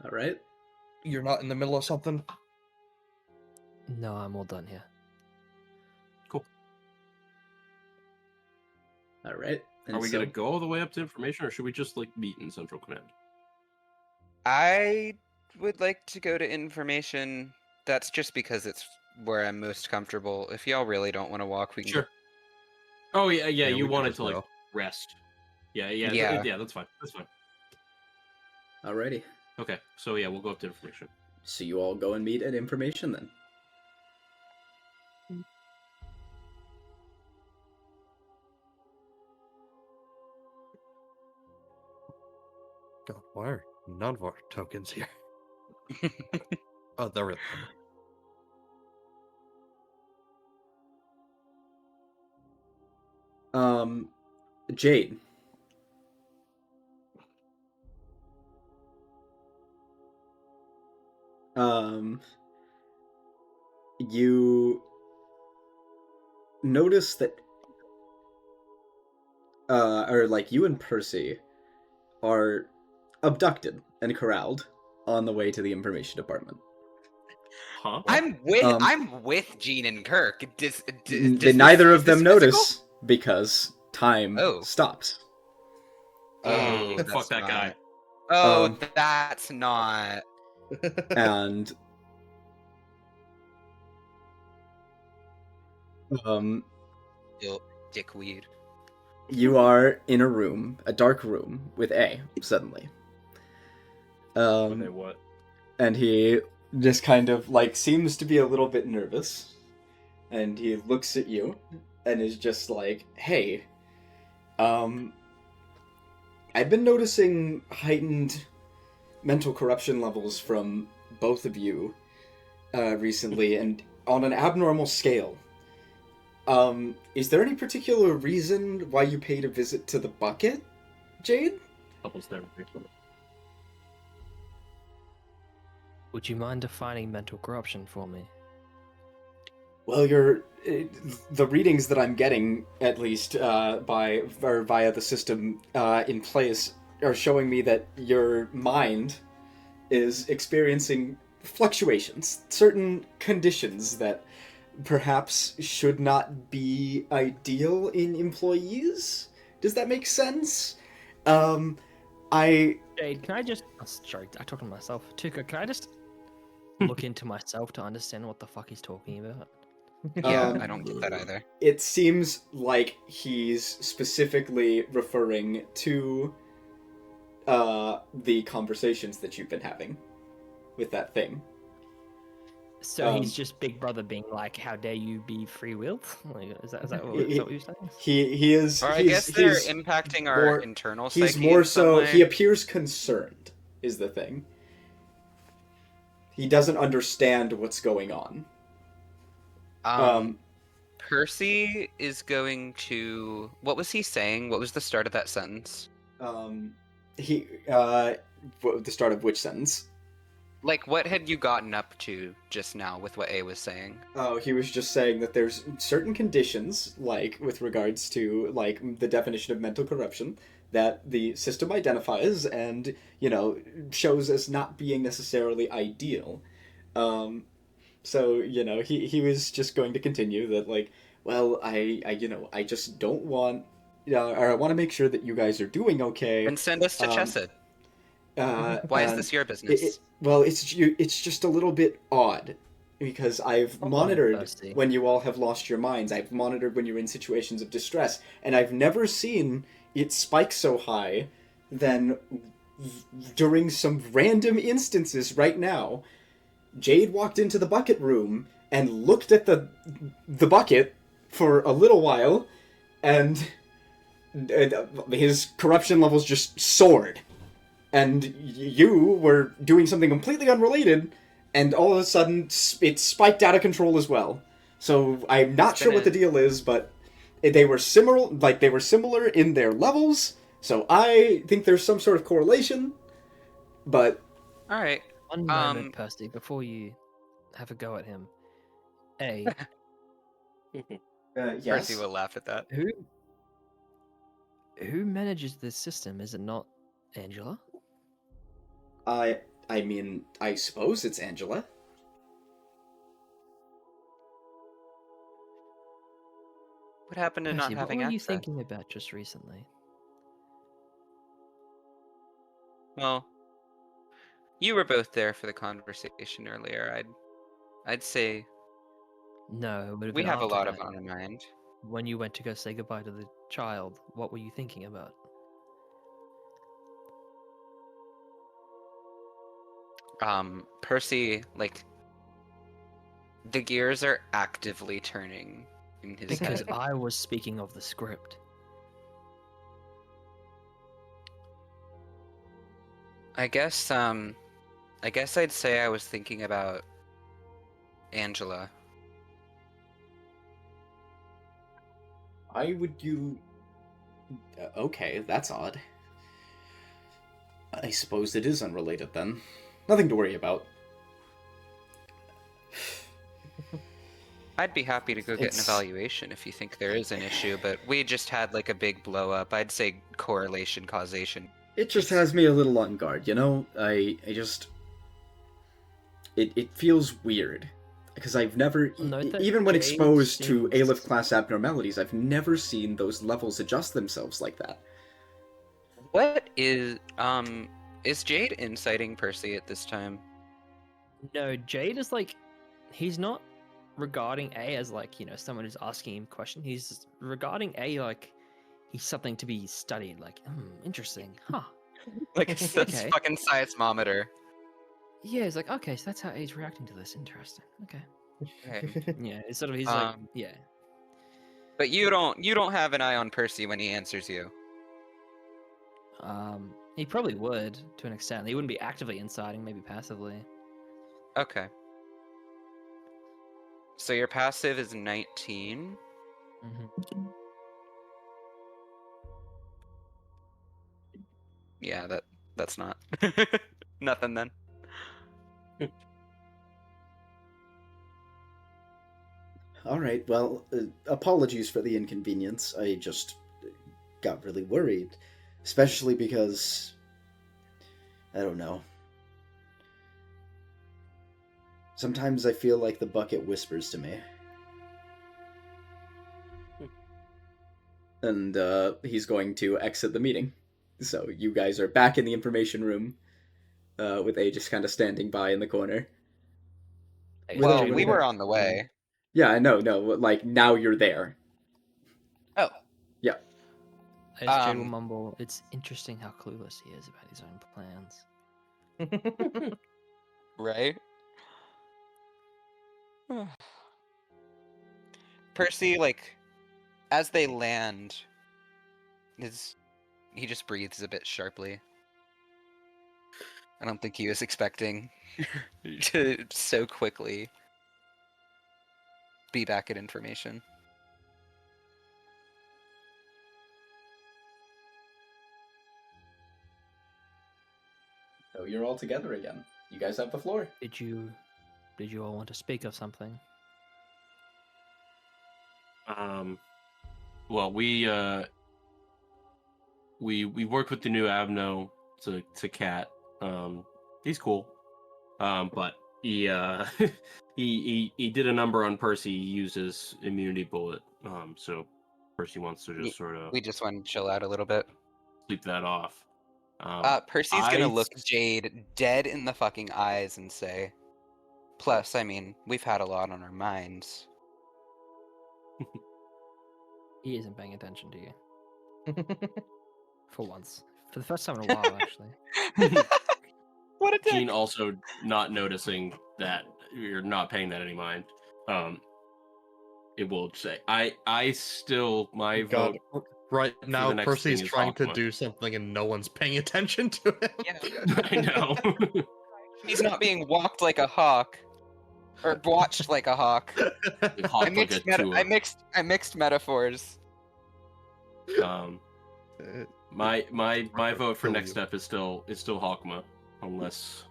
All right. You're not in the middle of something? No, I'm all done here. All right. And Are we so- gonna go all the way up to information, or should we just like meet in Central Command? I would like to go to information. That's just because it's where I'm most comfortable. If y'all really don't want to walk, we can. Sure. Oh yeah. Yeah, we You could wanted just to like go. rest. Yeah. Yeah. That's fine. That's fine. Alrighty. Okay. So yeah, we'll go up to information. So you all go and meet at information then. God, why are none of our tokens here? Oh, there we go. Jade. You notice that, or like you and Percy are abducted and corralled on the way to the information department. Huh? I'm with Gene and Kirk. Neither of is them this physical? notice because time Oh. stops. Oh, that's fuck that not- guy. Oh, Um, that's not. And Dickweed. you are in a room, a dark room with A suddenly. What? And he just kind of like seems to be a little bit nervous, and he looks at you and is just like, "Hey, I've been noticing heightened mental corruption levels from both of you recently, and on an abnormal scale. Is there any particular reason why you paid a visit to the bucket, Jade?" Couples therapy. Would you mind defining mental corruption for me? Well, the readings that I'm getting, at least via the system in place, are showing me that your mind is experiencing fluctuations, certain conditions that perhaps should not be ideal in employees. Does that make sense? Um, I Jade, can I just... Oh, sorry, I'm talking to myself. Tuka, can I just look into myself to understand what the fuck he's talking about? Yeah, I don't get that either. It seems like he's specifically referring to the conversations that you've been having with that thing. So he's just Big Brother being like, "How dare you be free willed?" Like, is that what you're saying? He is. Or I guess they're impacting our internal psyche. He's more in some so. way. He appears concerned. Is the thing. He doesn't understand what's going on. Percy is going to. What was he saying? What was the start of that sentence? The start of which sentence? Like, what had you gotten up to just now with what A was saying? Oh, he was just saying that there's certain conditions, like with regards to like the definition of mental corruption, that the system identifies and shows as not being necessarily ideal. So he was just going to continue that like, well, I just don't want, or I want to make sure that you guys are doing okay. And send us to Chesed. Why is this your business? It's just a little bit odd because I've monitored when you all have lost your minds. I've monitored when you're in situations of distress, and I've never seen it spike so high than during some random instances right now. Jade walked into the bucket room and looked at the bucket for a little while, and his corruption levels just soared. And you were doing something completely unrelated, and all of a sudden it spiked out of control as well. So I'm not sure what the deal is, but they were similar in their levels. So I think there's some sort of correlation. But all right, one moment, Percy, before you have a go at him. A. Yes. Percy will laugh at that. Who manages this system? Is it not Angela? I mean, I suppose it's Angela. What happened to not having access? What were you thinking about just recently? Well, you were both there for the conversation earlier. I'd say no. It would have we been have a after lot that. on our mind. When you went to go say goodbye to the child, what were you thinking about? Percy, like, the gears are actively turning in his Because head. I was speaking of the script. I guess I'd say I was thinking about Angela. Why would you... Okay, that's odd. I suppose it is unrelated then. Nothing to worry about. I'd be happy to go get an evaluation if you think there is an issue, but we just had like a big blow up. I'd say correlation, causation. It just has me a little on guard, I just... It feels weird. Because I've never... even when exposed to Aleph class abnormalities, I've never seen those levels adjust themselves like that. What is Jade inciting Percy at this time? No, Jade is like... He's not regarding A as like, someone who's asking him a question. He's regarding A like he's something to be studied. Like, interesting. Huh. Like it's fucking seismometer. Yeah, he's like, okay, so that's how A's reacting to this. Interesting. Okay. Yeah, it's sort of he's like, yeah. But you don't have an eye on Percy when he answers you. He probably would to an extent. He wouldn't be actively inciting, maybe passively. Okay. So your passive is 19. Mm-hmm. Yeah, that's not nothing then. All right. Well, apologies for the inconvenience. I just got really worried, especially because I don't know. Sometimes I feel like the bucket whispers to me. And he's going to exit the meeting. So you guys are back in the information room, with A just kind of standing by in the corner. I guess With a- Well, Jade we will- were on the way. Yeah, I know, no, like now you're there. Oh. Yeah. As Jade will Um, mumble, it's interesting how clueless he is about his own plans. right? Percy, like, as they land, he just breathes a bit sharply. I don't think he was expecting to so quickly be back at information. So you're all together again. You guys have the floor. Did you all want to speak of something? Well, we worked with the new Abno to Cat. He's cool. But he he did a number on Percy. He used his immunity bullet. So Percy wants to just sort of We just want to chill out a little bit. sleep that off. Percy's gonna I look Jade dead in the fucking eyes and say, plus, I mean, we've had a lot on our minds. He isn't paying attention to you. For once. For the first time in a while, actually. What a dick! Gene also not noticing that you're not paying that any mind. It will say I still my God, vote. right the now next Percy's thing is trying to Hokma. do something and no one's paying attention to him. Yeah. I know. He's not being walked like a hawk. Or watched like a hawk. Hawk like a tour. I mixed metaphors. My vote for Kill next you. step is still Hokma, unless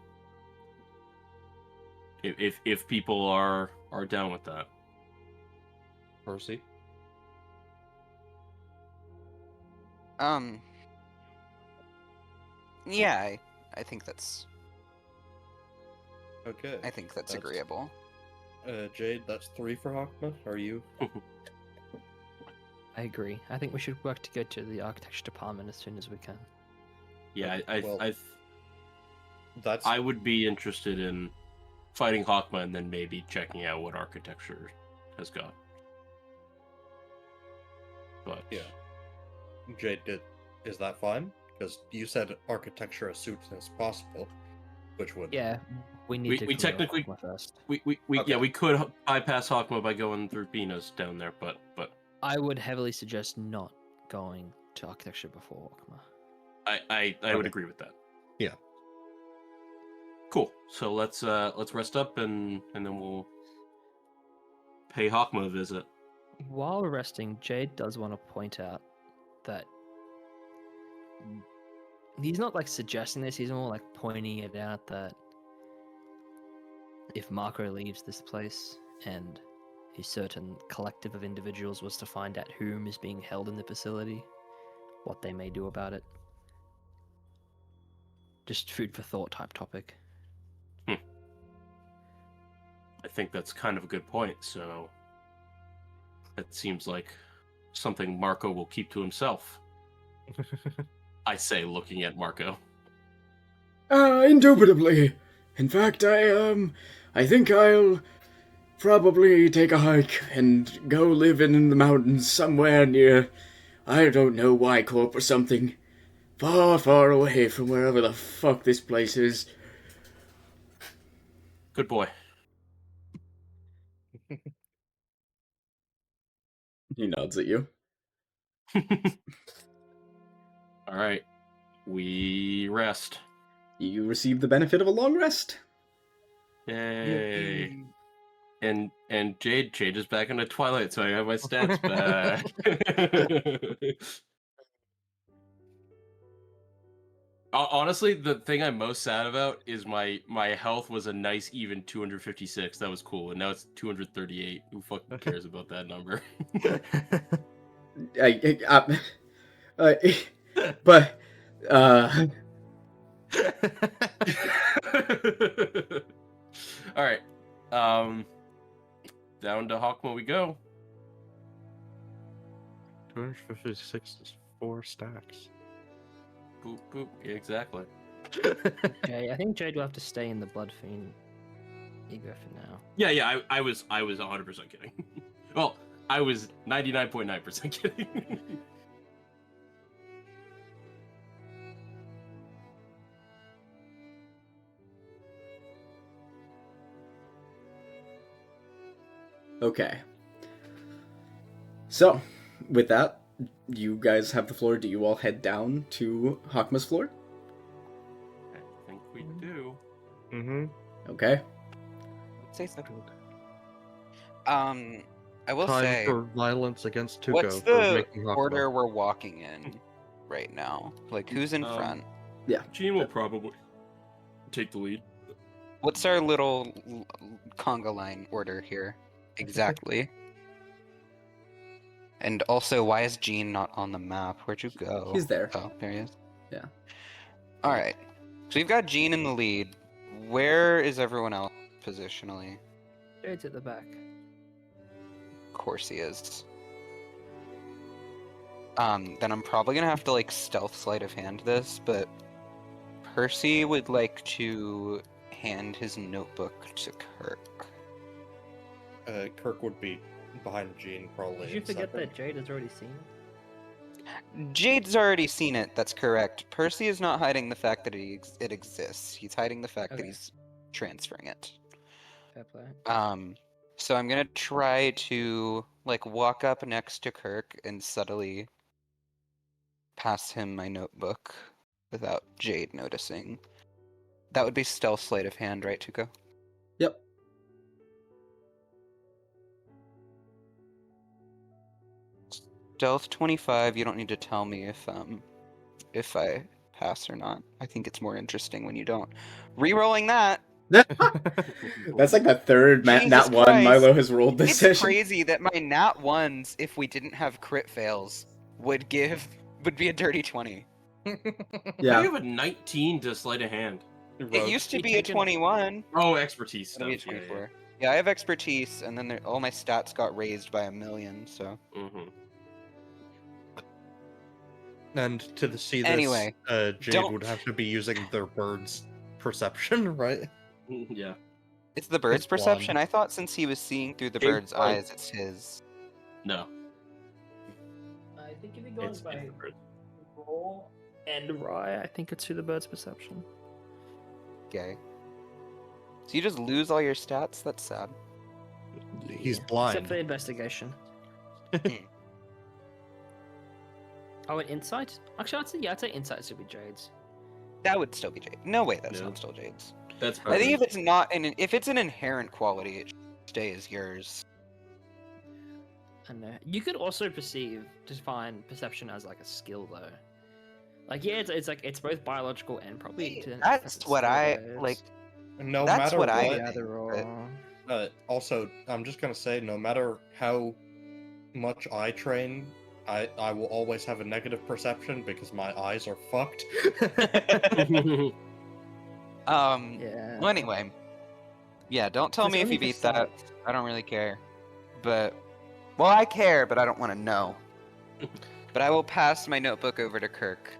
if people are down with that. Percy. Yeah, I think that's Okay. That's- agreeable. Jade, that's 3 for Hokma. Are you? I agree. I think we should work to go to the architecture department as soon as we can. Yeah, Well, I That's I would be interested in fighting Hokma and then maybe checking out what architecture has got. But Yeah. Jade. Is that fine? Because you said architecture as soon as possible, which would. Yeah, we need We- to we clear technically- Hokma first. yeah, we could bypass Hokma by going through Bina's down there, but I would heavily suggest not going to architecture before Hokma. I would Okay. agree with that. Yeah. Cool. So let's rest up and then we'll pay Hokma a visit. While we're resting, Jade does want to point out that he's not like suggesting this, he's more like pointing it out that if Marco leaves this place and a certain collective of individuals was to find out whom is being held in the facility, what they may do about it. Just food for thought type topic. I think that's kind of a good point. So that seems like something Marco will keep to himself. I say, looking at Marco. Indubitably. In fact, I think I'll probably take a hike and go live in the mountains somewhere near, I don't know, Y-Corp or something. Far, far away from wherever the fuck this place is. Good boy. He nods at you. All right, we rest. You receive the benefit of a long rest. Yay! And Jade is back into Twilight, so I have my stats back. Honestly, the thing I'm most sad about is my health was a nice even 256. That was cool, and now it's 238. Who fucking cares about that number? Uh, but uh, All right, down to Hokma we go. 256 is 4 stacks. Boop boop. Yeah, exactly. Jay, I think Jade will have to stay in the Blood Fiend ego for now. Yeah. I was 100% kidding. Well, I was 99.9% kidding. okay. So, with that, you guys have the floor. Do you all head down to Hokma's floor? I think we do. Mm-hmm. Okay. Say so. I will Time say, for violence against Tuco what's for the making Hokma. order we're walking in right now? Like, who's in front? Gene will probably take the lead. What's our little conga line order here? Exactly. And also, why is Gene not on the map? Where'd you go? He's there. Oh, there he is. Yeah. Alright. So we've got Gene in the lead. Where is everyone else positionally? Jade's at the back. Of course he is. Then I'm probably gonna have to like stealth sleight of hand this, but Percy would like to hand his notebook to Kirk. Kirk would be behind Gene probably. Did you in forget second. that Jade has already seen it? Jade's already seen it, that's correct. Percy is not hiding the fact that it exists. He's hiding the fact that Okay. he's transferring it. Fair play. So I'm gonna try to like walk up next to Kirk and subtly pass him my notebook without Jade noticing. That would be stealth sleight of hand, right, Tuco? Yep. Stealth 25, you don't need to tell me if I pass or not. I think it's more interesting when you don't. Rerolling that. That's like the third Jesus nat one Christ. Milo has rolled this It's session. crazy that my nat ones, if we didn't have crit fails, would be a dirty 20. I Yeah. have a 19 to sleight of hand. It used to You be a take an- 21. Oh, expertise Maybe a stuff. Yeah, 24. Yeah, I have expertise, and then all my stats got raised by 1,000,000. So yeah. Mm-hmm. And to see this, Anyway, Jade don't- would have to be using their bird's perception, right? Yeah. it's the bird's It's blind. perception. I thought since he was seeing through the Jade's bird's blind. eyes, it's his. No. I think if it goes It's by different. raw And Rye, I think it's through the bird's perception. Okay. So you just lose all your stats? That's sad. He's Except blind. for the investigation. Oh, and insight? Actually, I'd say insight should be Jade's. That would still be Jade. No way, that's No. not still Jade's. That's I think perfect. if it's an inherent quality, it should stay as yours. I know. You could also define perception as like a skill though. Like it's like it's both biological and probably. to an That's extent what skill I based. like. No That's matter what what, I Yeah, think, they're but- all. Also, I'm just gonna say, no matter how much I train, I will always have a negative perception because my eyes are fucked. Yeah. Well, anyway. Yeah, don't tell It's me if only you for beat that. sight. I don't really care. But, well, I care, but I don't want to know. But I will pass my notebook over to Kirk.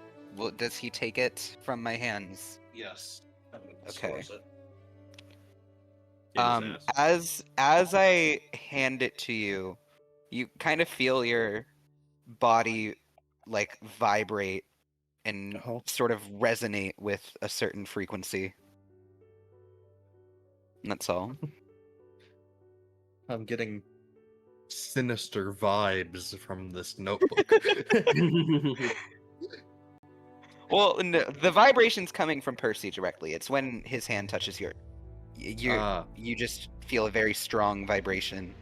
Does he take it from my hands? Yes. Okay. In his ass. As I hand it to you, you kind of feel your body like vibrate and Oh. sort of resonate with a certain frequency. And that's all. I'm getting sinister vibes from this notebook. Well, no, the vibration's coming from Percy directly. It's when his hand touches your, Ah. you just feel a very strong vibration.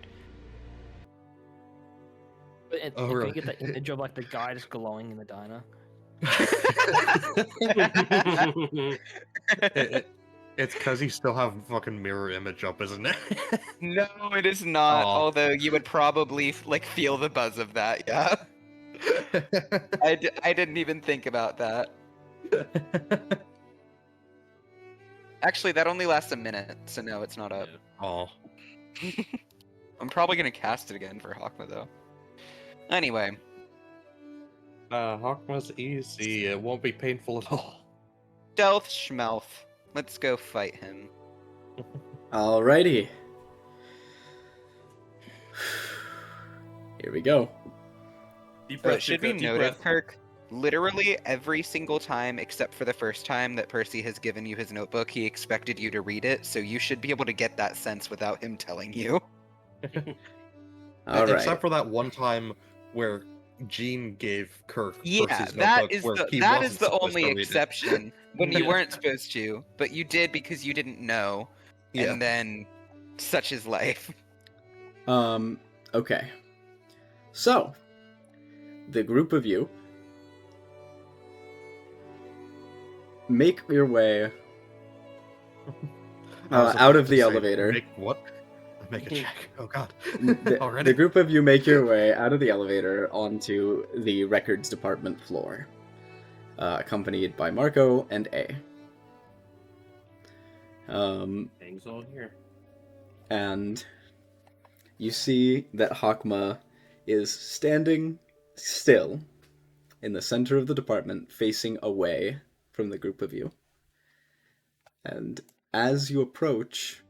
But Oh, if really? you get that image of like the guy just glowing in the diner. It's because you still have fucking mirror image up, isn't it? No, it is not. Aw. Although you would probably like feel the buzz of that. Yeah. I didn't even think about that. Actually, that only lasts a minute, so no, it's not up. Aw. I'm probably gonna cast it again for Hokma though. Anyway, Hokma's easy. It won't be painful at all. stealth schmelth. Let's go fight him. Alrighty. Here we go. Deep So breath, it should deep be breath, deep noted, breath. Kirk, literally every single time except for the first time that Percy has given you his notebook, he expected you to read it, so you should be able to get that sense without him telling you. Alright. Except for that one time where Jean gave Kirk Yeah, Percy's that notebook is where the he that wasn't is the supposed only to read it. exception when you weren't supposed to, but you did because you didn't know, Yeah. and then such is life. Okay. So, the group of you make your way I was out about of to the say, elevator. Make what? Make a check. Oh god. The Already? group of you make your way out of the elevator onto the records department floor, accompanied by Marco and A. Things all here. And you see that Hokma is standing still in the center of the department, facing away from the group of you. And as you approach,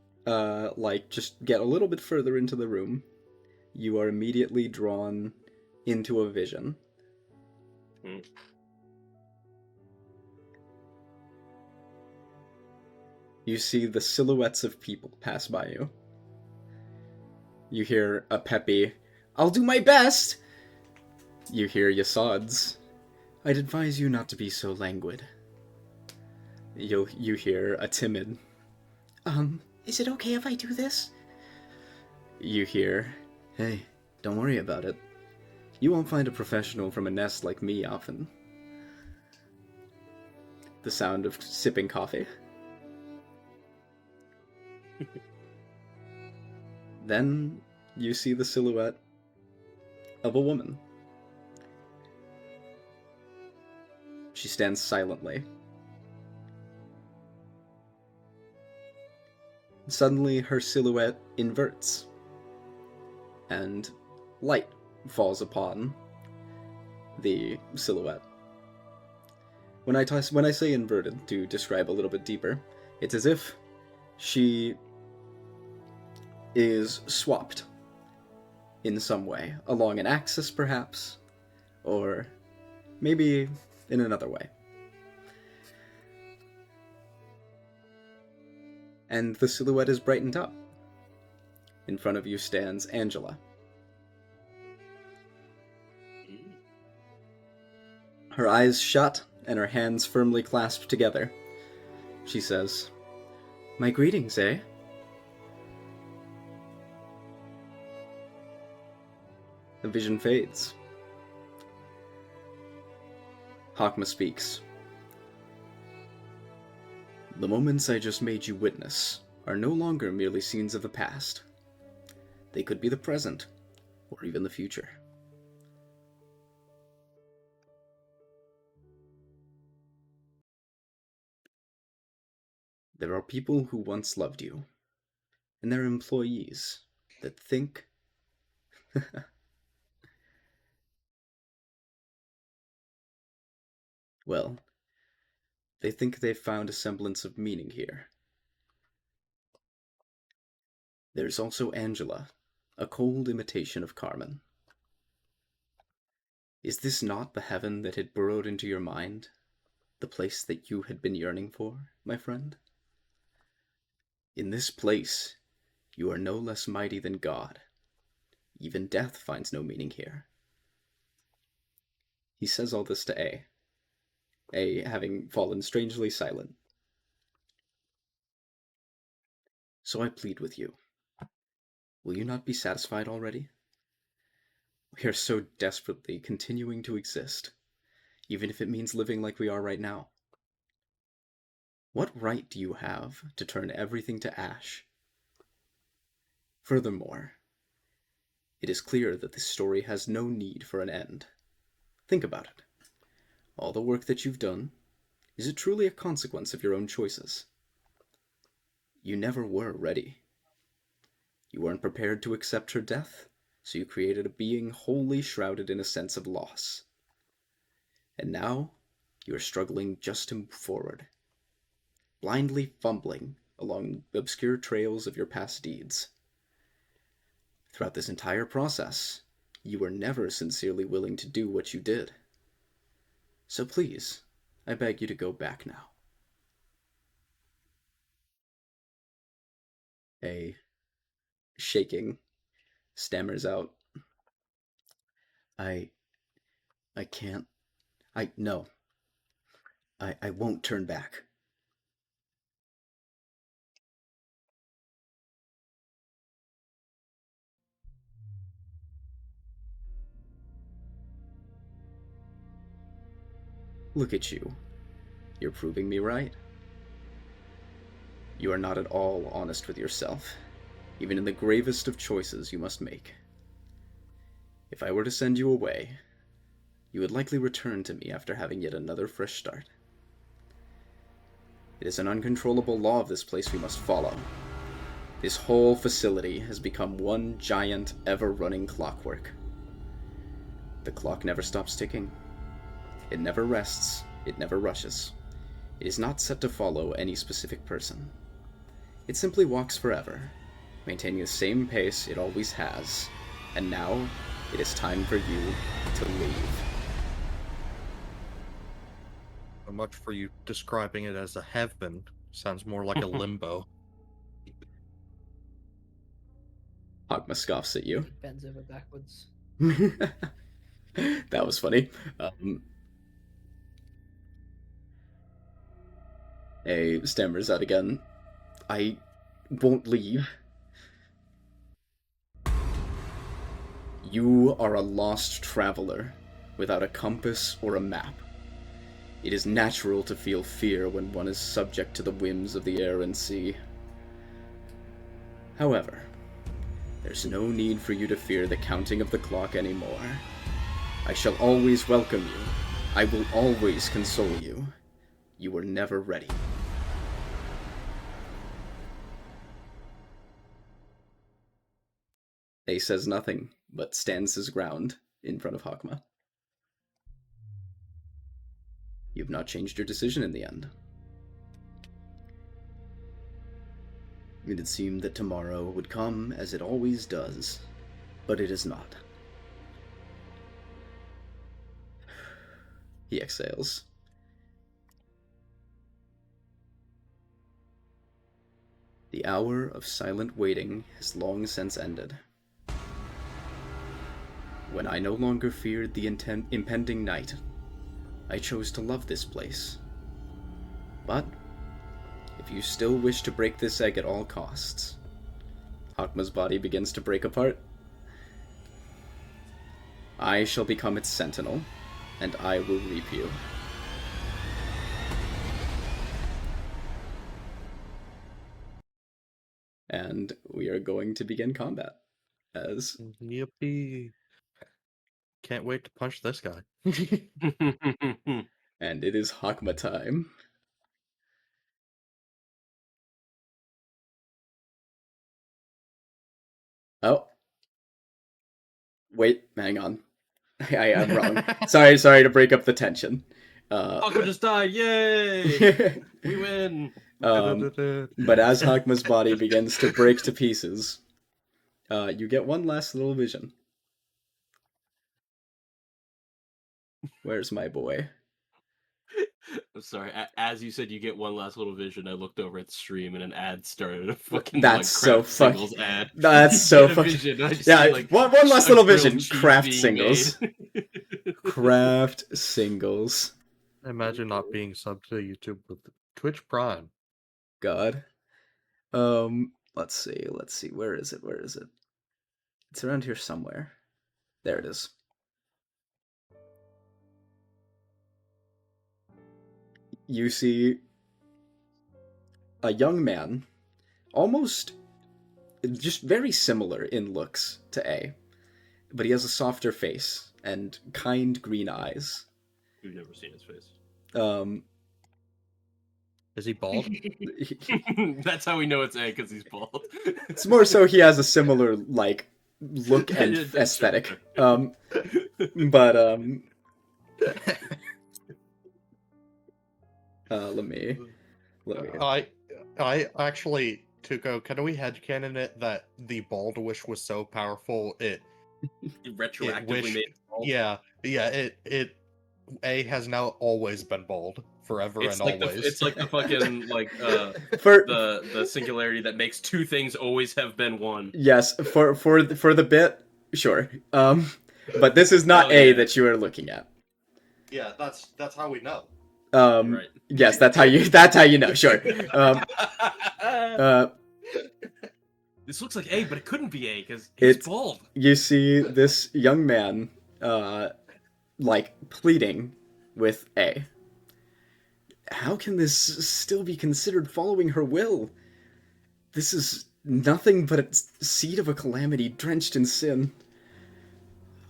just get a little bit further into the room, you are immediately drawn into a vision. You see the silhouettes of people pass by you. You hear a peppy, "I'll do my best!" You hear Yasad's, "I'd advise you not to be so languid." You hear a timid, "Is it okay if I do this?" You hear, "Hey, don't worry about it. You won't find a professional from a nest like me often." The sound of sipping coffee. Then you see the silhouette of a woman. She stands silently. Suddenly, her silhouette inverts, and light falls upon the silhouette. When I say inverted, to describe a little bit deeper, it's as if she is swapped in some way, along an axis perhaps, or maybe in another way. And the silhouette is brightened up. In front of you stands Angela. Her eyes shut and her hands firmly clasped together. She says, "My greetings, eh?" The vision fades. Hokma speaks. "The moments I just made you witness are no longer merely scenes of the past. They could be the present, or even the future. There are people who once loved you, and there are employees that think well, they think they've found a semblance of meaning here. There's also Angela, a cold imitation of Carmen. Is this not the heaven that had burrowed into your mind? The place that you had been yearning for, my friend? In this place, you are no less mighty than God. Even death finds no meaning here." He says all this to A having fallen strangely silent. "So I plead with you. Will you not be satisfied already? We are so desperately continuing to exist, even if it means living like we are right now. What right do you have to turn everything to ash? Furthermore, it is clear that this story has no need for an end. Think about it. All the work that you've done, is it truly a consequence of your own choices? You never were ready. You weren't prepared to accept her death, so you created a being wholly shrouded in a sense of loss. And now, you are struggling just to move forward, blindly fumbling along obscure trails of your past deeds. Throughout this entire process, you were never sincerely willing to do what you did. So please, I beg you to go back now. A shaking stammers out, I can't. No. I won't turn back. Look at you. You're proving me right. You are not at all honest with yourself, even in the gravest of choices you must make. If I were to send you away, you would likely return to me after having yet another fresh start. It is an uncontrollable law of this place we must follow. This whole facility has become one giant, ever-running clockwork. The clock never stops ticking. It never rests. It never rushes. It is not set to follow any specific person. It simply walks forever, maintaining the same pace it always has. And now, it is time for you to leave. So much for you describing it as a heaven. Sounds more like a limbo. Hogma scoffs at you. He bends over backwards. That was funny. A stammers out again. I won't leave. You are a lost traveler, without a compass or a map. It is natural to feel fear when one is subject to the whims of the air and sea. However, there's no need for you to fear the counting of the clock anymore. I shall always welcome you. I will always console you. You were never ready. A says nothing, but stands his ground in front of Hokma. You've not changed your decision in the end. It had seemed that tomorrow would come as it always does, but it is not. He exhales. The hour of silent waiting has long since ended. When I no longer feared the impending night, I chose to love this place. But, if you still wish to break this egg at all costs, Hokma's body begins to break apart. I shall become its sentinel, and I will reap you. And we are going to begin combat as... Yippee. Can't wait to punch this guy. And it is Hokma time. Oh. Wait, hang on. I'm wrong. Sorry to break up the tension. Hokma just died! Yay! We win! But as Hokma's body begins to break to pieces, you get one last little vision. Where's my boy? I'm sorry. As you said, you get one last little vision. I looked over at the stream and an ad started. A fucking That's like, so Kraft fucking. singles ad. That's You so get a fucking. vision, I just Yeah, see, like, one last a little grilled vision. cheese Kraft being singles. made. Kraft singles. Imagine not being subbed to YouTube with Twitch Prime. God. Let's see. Where is it? It's around here somewhere. There it is. you see a young man, almost just very similar in looks to A, but he has a softer face and kind green eyes. We've never seen his face. Is he bald? That's how we know it's A, because he's bald. It's more so he has a similar, like, look and aesthetic. But, let me... I actually, Tuco, can we headcanon it that the bald wish was so powerful it Retroactively wished- made him bald. Yeah, it A has now always been bald forever It's and like always. it's like the fucking like For the singularity that makes two things always have been one. yes, for the bit, sure. But this is not Oh, A yeah. that you are looking at. Yeah, that's how we know. Right. Yes, that's how you know. Sure. This looks like A, but it couldn't be A because he's It's- bald. You see this young man, like pleading with A. How can this still be considered following her will? This is nothing but a seed of a calamity drenched in sin.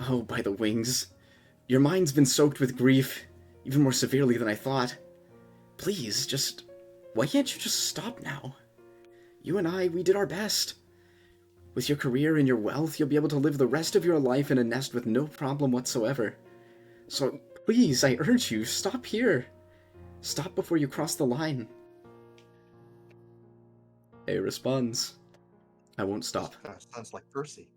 Oh, by the wings. Your mind's been soaked with grief, even more severely than I thought. Please, why can't you just stop now? You and I, we did our best. With your career and your wealth, you'll be able to live the rest of your life in a nest with no problem whatsoever. So, please, I urge you, stop here. Stop before you cross the line. A responds, I won't stop. Kind of sounds like Percy.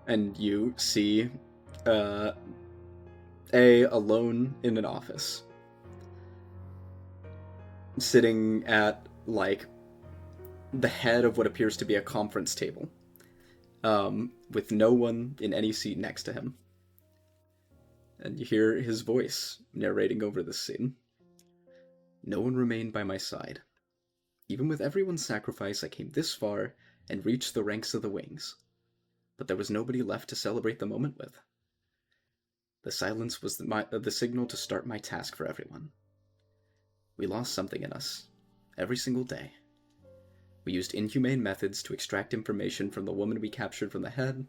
And you see A alone in an office. Sitting at, like, the head of what appears to be a conference table. With no one in any seat next to him. And you hear his voice narrating over this scene. No one remained by my side. Even with everyone's sacrifice, I came this far and reached the ranks of the wings. But there was nobody left to celebrate the moment with. The silence was the signal to start my task for everyone. We lost something in us, every single day. We used inhumane methods to extract information from the woman we captured from the head.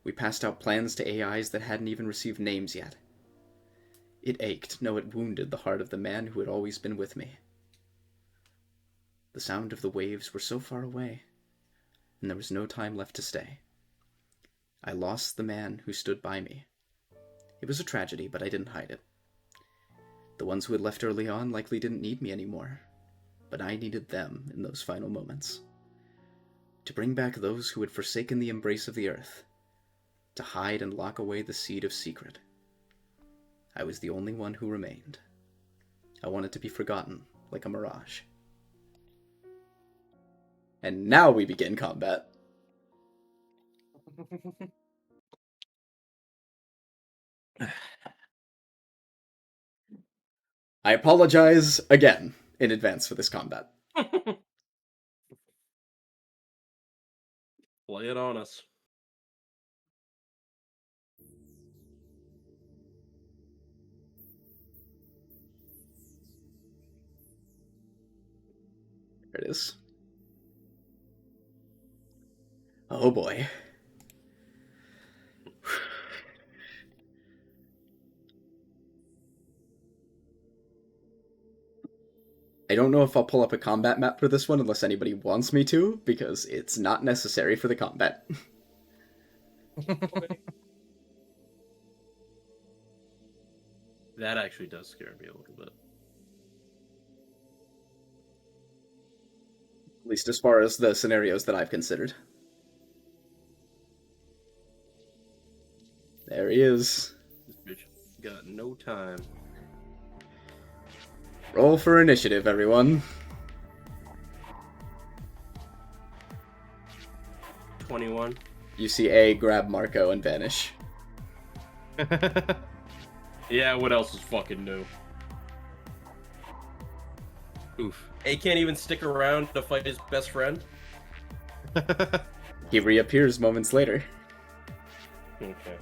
We passed out plans to AIs that hadn't even received names yet. It ached, no, it wounded the heart of the man who had always been with me. The sound of the waves were so far away, and there was no time left to stay. I lost the man who stood by me. It was a tragedy, but I didn't hide it. The ones who had left early on likely didn't need me anymore, but I needed them in those final moments. To bring back those who had forsaken the embrace of the earth, to hide and lock away the seed of secret. I was the only one who remained. I wanted to be forgotten, like a mirage. And now we begin combat. I apologize again in advance for this combat. Lay it on us. There it is. Oh boy. I don't know if I'll pull up a combat map for this one unless anybody wants me to, because it's not necessary for the combat. That actually does scare me a little bit. At least as far as the scenarios that I've considered. There he is. This bitch got no time. Roll for initiative, everyone. 21. You see A grab Marco and vanish. Yeah, what else is fucking new? Oof. A can't even stick around to fight his best friend? He reappears moments later. Okay.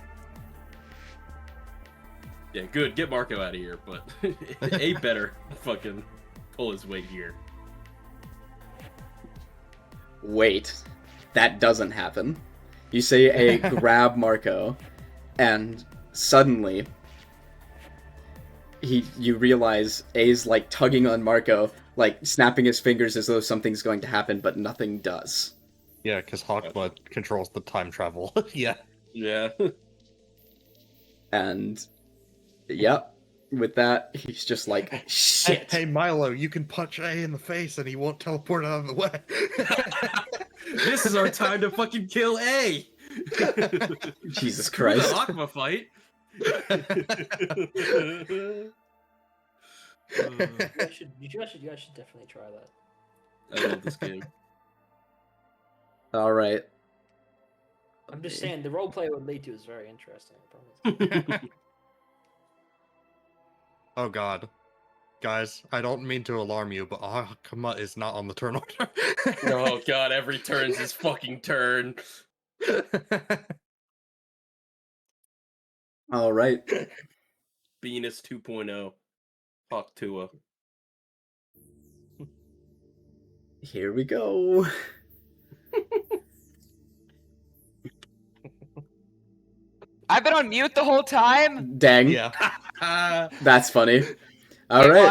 Yeah, good. Get Marco out of here, but A better fucking pull his weight here. Wait, that doesn't happen. You say A grab Marco, and suddenly you realize A's like tugging on Marco, like snapping his fingers as though something's going to happen, but nothing does. Yeah, because Hokma controls the time travel. Yeah. Yeah. And yep, with that, he's just like, shit. Hey, Milo, you can punch A in the face and he won't teleport out of the way. This is our time to fucking kill A. Jesus Screw the Christ. Hokma fight. You guys should definitely try that. I love this game. Alright. I'm just saying, the roleplay it would lead to is very interesting, I promise. Oh god. Guys, I don't mean to alarm you, but Hokma is not on the turn order. Oh god, every turn's his fucking turn. Alright. Venus 2.0. Hawk Tua. Here we go. I've been on mute the whole time. Dang. Yeah. That's funny. Okay, Alright. well,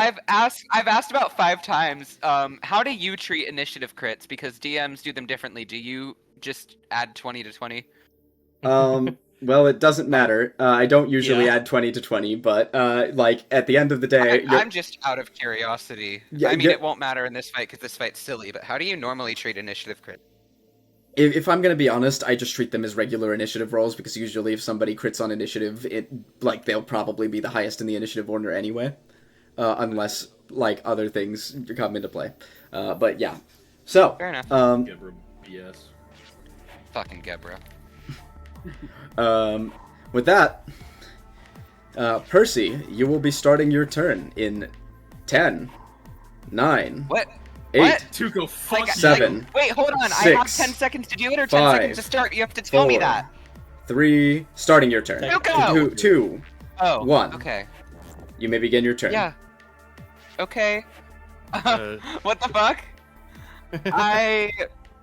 I've asked about 5 times. How do you treat initiative crits? Because DMs do them differently. Do you just add 20 to 20? Well, it doesn't matter. I don't usually Yeah. add 20 to 20, but, like, at the end of the day... I'm just out of curiosity. Yeah, I mean, yeah. it won't matter in this fight because this fight's silly, but how do you normally treat initiative crit? If I'm gonna be honest, I just treat them as regular initiative rolls, because usually if somebody crits on initiative, they'll probably be the highest in the initiative order anyway. Unless, like, other things come into play. But yeah. So, Fair enough. Gebra BS. Fucking Gebra. with that, Percy, you will be starting your turn in 10, 9, What? 8, What? Tuco, fuck Like, you. 7, wait, hold on. I have 6, 10 seconds to do it or 10 5, seconds to start. You have to tell me 4, that. 3, starting your turn. Tuco! 2, Oh, 1. okay. You may begin your turn. Yeah. Okay. Uh, What the fuck?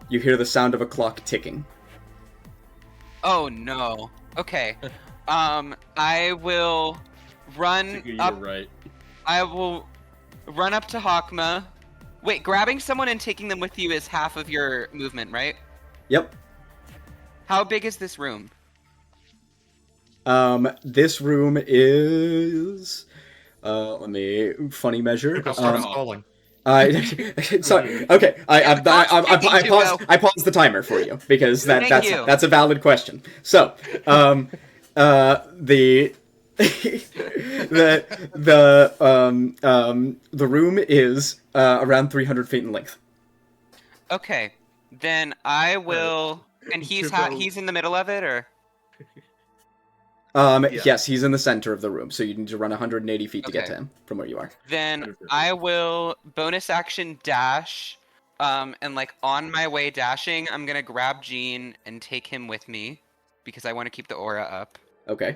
You hear the sound of a clock ticking. Oh no. Okay. I will run Tuco, up. you're right. I will run up to Hokma. Wait, grabbing someone and taking them with you is half of your movement, right? Yep. How big is this room? This room is... let me... funny measure. Tuco starts stalling. Sorry. Okay. I paused the timer for you because Thank you. that's a valid question. So, the room is around 300 feet in length. Okay. Then I will. And he's in the middle of it, or? Yes, he's in the center of the room, so you need to run 180 feet to get to Okay. him from where you are. Then I will bonus action dash. And like on my way dashing, I'm gonna grab Gene and take him with me because I want to keep the aura up. Okay.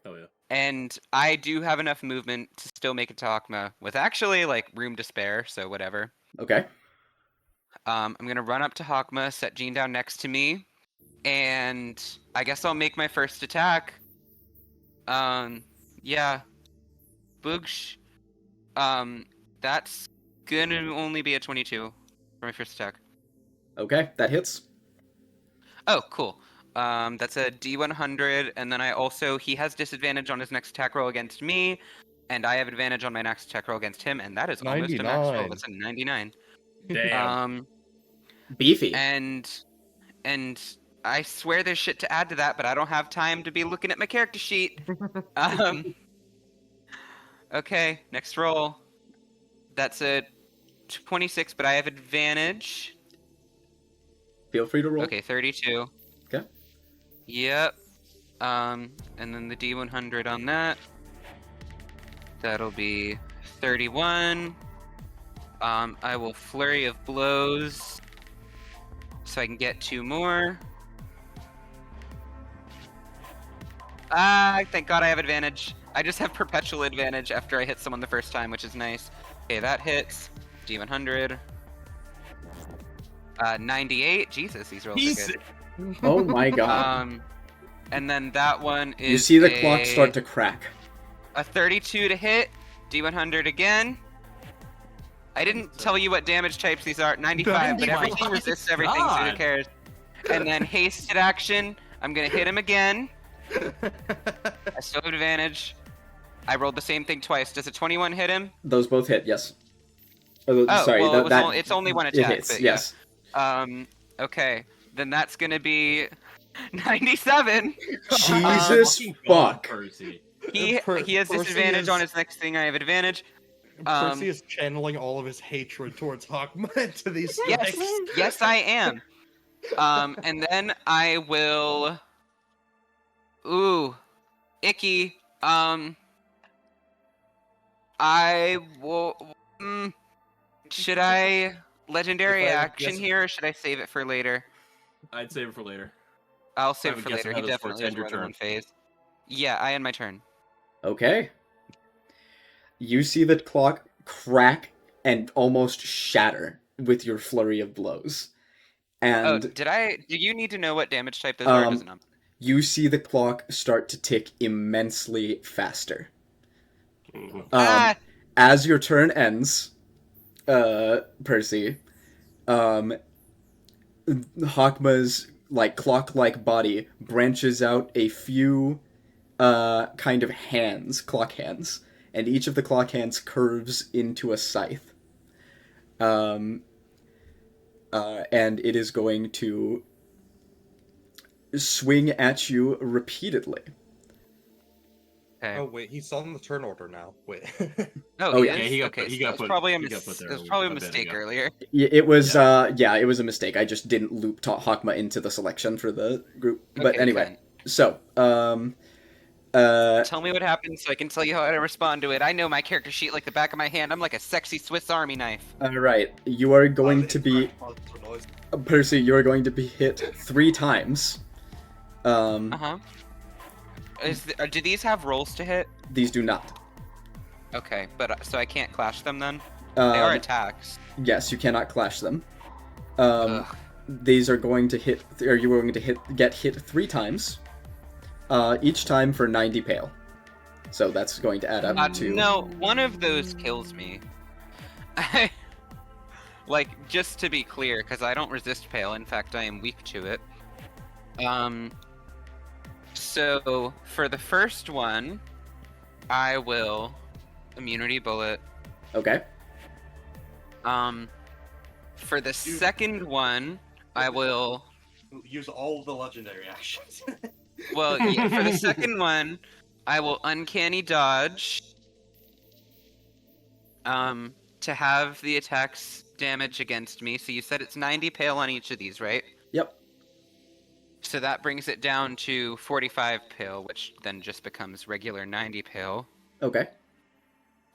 Oh yeah. And I do have enough movement to still make it to Hokma with actually like room to spare, so whatever. Okay. I'm gonna run up to Hokma, set Gene down next to me, and I guess I'll make my first attack. Yeah. Boogsh. That's gonna only be a 22 for my first attack. Okay, that hits. Oh, cool. That's a D100, and then he has disadvantage on his next attack roll against me, and I have advantage on my next attack roll against him, and that is almost a max roll. 99. That's a 99. Damn. Beefy. And I swear there's shit to add to that, but I don't have time to be looking at my character sheet. Okay, next roll. That's a 26, but I have advantage. Feel free to roll. Okay, 32. Okay. Yep. And then the D100 on that. That'll be 31. I will flurry of blows so I can get 2 more. Thank God I have advantage. I just have perpetual advantage after I hit someone the first time, which is nice. Okay, that hits. D100. 98. Jesus, these rolls are good. Oh my god. And then that one is You see the clock start to crack. a 32 to hit. D100 again. I didn't tell you what damage types these are. 95, but everything resists everything, so who cares? And then hasted action. I'm gonna hit him again. I still have advantage. I rolled the same thing twice. Does a 21 hit him? Those both hit, yes. Oh, sorry, well, it's only one it attack. hits, but yes. Yeah. Okay. Then that's gonna be 97. Jesus fuck. Percy. He has Percy disadvantage is- on his next thing. I have advantage. Percy is channeling all of his hatred towards Hokma into these strikes. Yes, I am. And then I will. Ooh, icky. I will. Should I legendary If I would action guess- here, or should I save it for later? I'd save it for later. I'll save it would for guess later. it He happens before definitely has end your more than one turn. phase. Yeah, I end my turn. Okay. You see the clock crack and almost shatter with your flurry of blows. And Do you need to know what damage type those are? Or does it not? you see the clock start to tick immensely faster. As your turn ends, Percy, Hokma's clock-like body branches out a few kind of hands, clock hands, and each of the clock hands curves into a scythe. And it is going to swing at you repeatedly. Okay. Oh wait, he's on the turn order now. Wait. Oh, yeah. is? Yeah, he got okay, put- he so got it was put- probably a he got put there it was probably a a bit mistake ago. earlier. It was it was a mistake. I just didn't loop Hokma into the selection for the group. But Okay, anyway, fine. so Tell me what happened so I can tell you how to respond to it. I know my character sheet like the back of my hand. I'm like a sexy Swiss Army knife. all right, you are going to be Percy. You are going to be hit 3 times. Uh-huh. Do these have rolls to hit? These do not. Okay, but so I can't clash them then? They are attacks. Yes, you cannot clash them. Ugh. These are going to hit, or you are going to get hit 3 times. Each time for 90 pale. So that's going to add up to. No, one of those kills me. Like, just to be clear, because I don't resist pale. In fact, I am weak to it. So for the first one, I will immunity bullet. Okay. For the second one, I will. Use all of the legendary actions. Well, yeah, for the second one, I will uncanny dodge. To have the attacks damage against me. So you said it's 90 pale on each of these, right? Yep. So that brings it down to 45 pale, which then just becomes regular 90 pale. Okay.